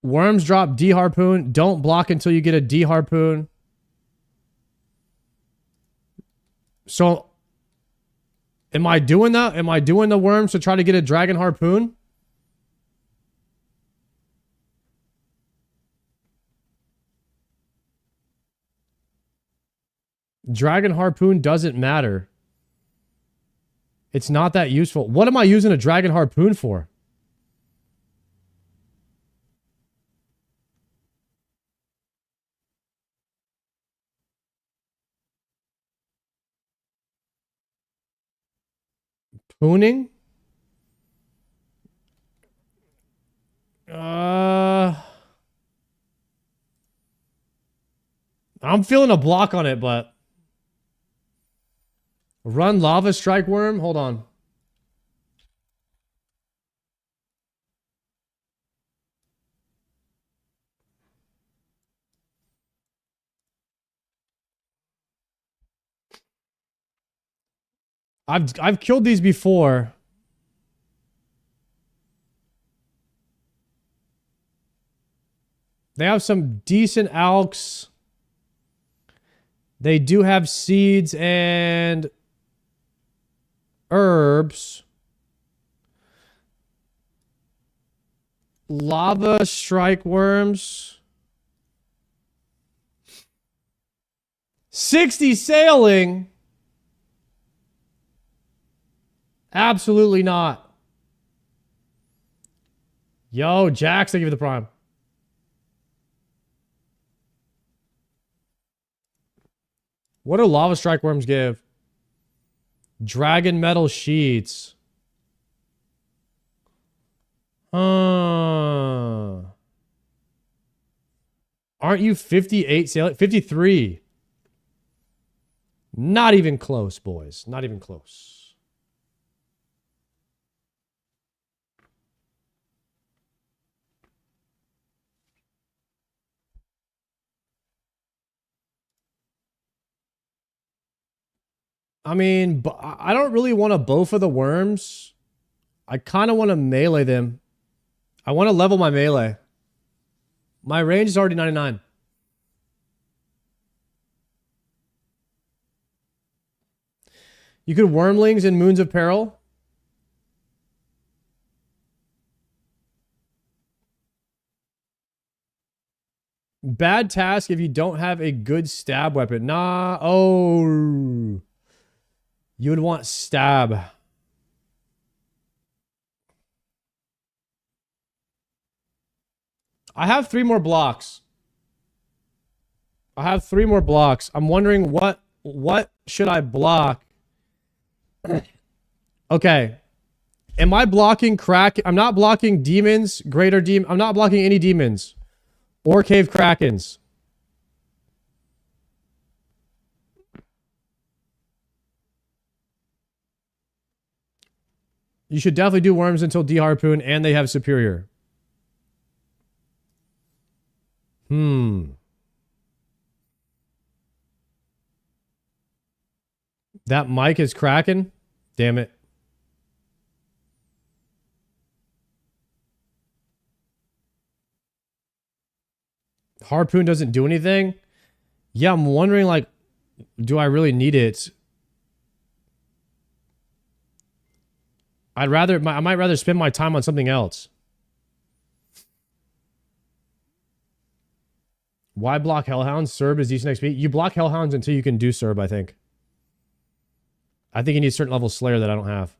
Worms drop D harpoon. Don't block until you get a D harpoon. So, am I doing that? Am I doing the worms to try to get a dragon harpoon? Dragon harpoon doesn't matter. It's not that useful. What am I using a dragon harpoon for? Pooning? I'm feeling a block on it, but run lava strike worm. Hold on. I've killed these before. They have some decent alks. They do have seeds and herbs. Lava strike worms. 60 sailing. Absolutely not. Yo, Jax, thank you for the prime. What do lava strike worms give? Dragon metal sheets. Aren't you 58 sailing? 53. Not even close, boys. Not even close. I mean, I don't really want to bow for the worms. I kind of want to melee them. I want to level my melee. My range is already 99. You could wormlings in Moons of Peril. Bad task if you don't have a good stab weapon. Nah. Oh. You would want stab. I have 3 more blocks. I have 3 more blocks. I'm wondering what should I block? Okay. Am I blocking crack? I'm not blocking demons, greater demon. I'm not blocking any demons or cave krakens. You should definitely do worms until D harpoon and they have superior. That mic is cracking. Damn it. Harpoon doesn't do anything? Yeah, I'm wondering, like, do I really need it? I might rather spend my time on something else. Why block Hellhounds? Serb is decent XP. You block Hellhounds until you can do Serb, I think. I think you need a certain level Slayer that I don't have.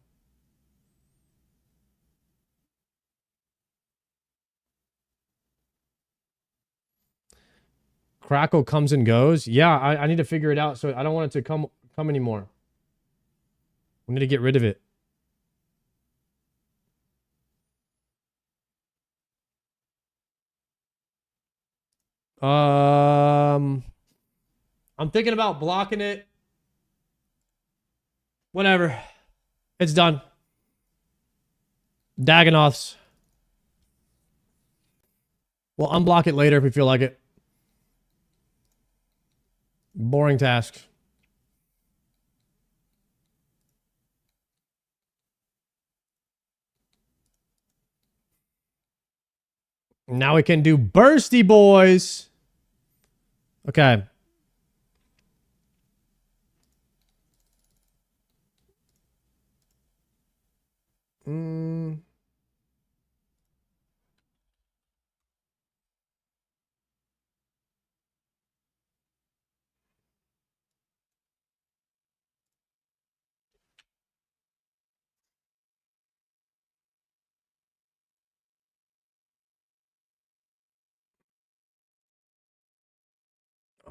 Crackle comes and goes. Yeah, I need to figure it out, so I don't want it to come anymore. We need to get rid of it. I'm thinking about blocking it. Whatever. It's done. Dagonoths. We'll unblock it later if we feel like it. Boring task. Now we can do Bursty Boys. Okay.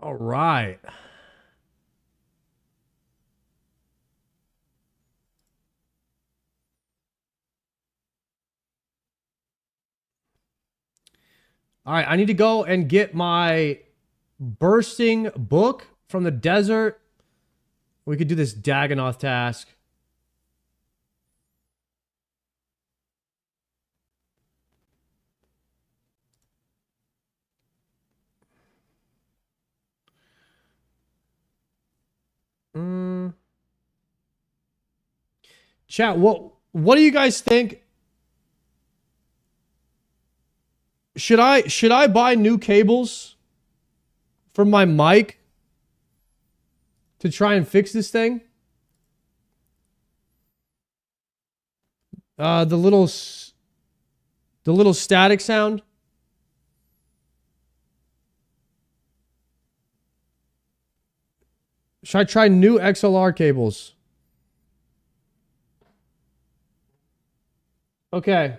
All right. All right, I need to go and get my bursting book from the desert. We could do this Dagonoth task. Chat, what do you guys think? Should I buy new cables for my mic to try and fix this thing? The little static sound. Should I try new XLR cables? Okay.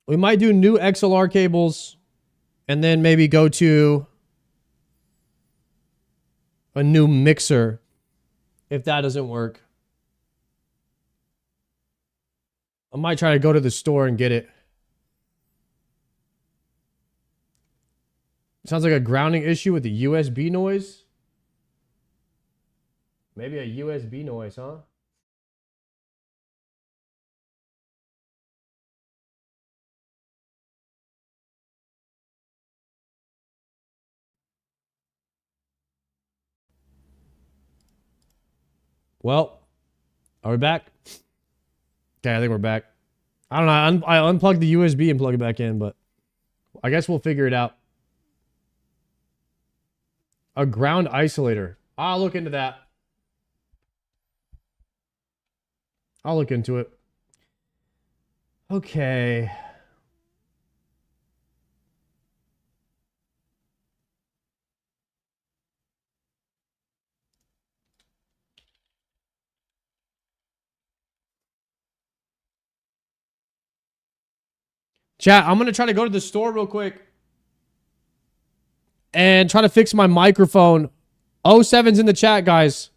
We might do new XLR cables and then maybe go to a new mixer if that doesn't work. I might try to go to the store and get it. Sounds like a grounding issue with the USB noise. Maybe a USB noise, huh? Well, are we back? Okay, I think we're back. I don't know. I unplugged the USB and plugged it back in, but I guess we'll figure it out. A ground isolator. I'll look into that. I'll look into it. Okay. Chat, I'm going to try to go to the store real quick and try to fix my microphone. 07's in the chat, guys.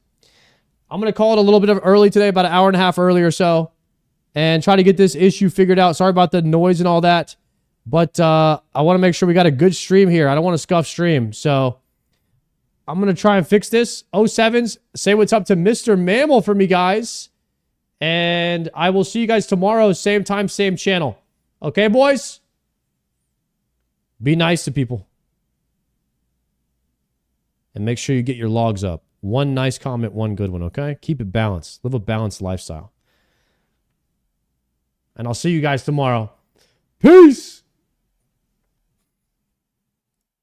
I'm going to call it a little bit of early today, about an hour and a half early or so, and try to get this issue figured out. Sorry about the noise and all that, but I want to make sure we got a good stream here. I don't want to scuff stream, so I'm going to try and fix this. 07's, say what's up to Mr. Mammal for me, guys, and I will see you guys tomorrow, same time, same channel. Okay, boys? Be nice to people. And make sure you get your logs up. One nice comment, one good one, okay? Keep it balanced. Live a balanced lifestyle. And I'll see you guys tomorrow. Peace!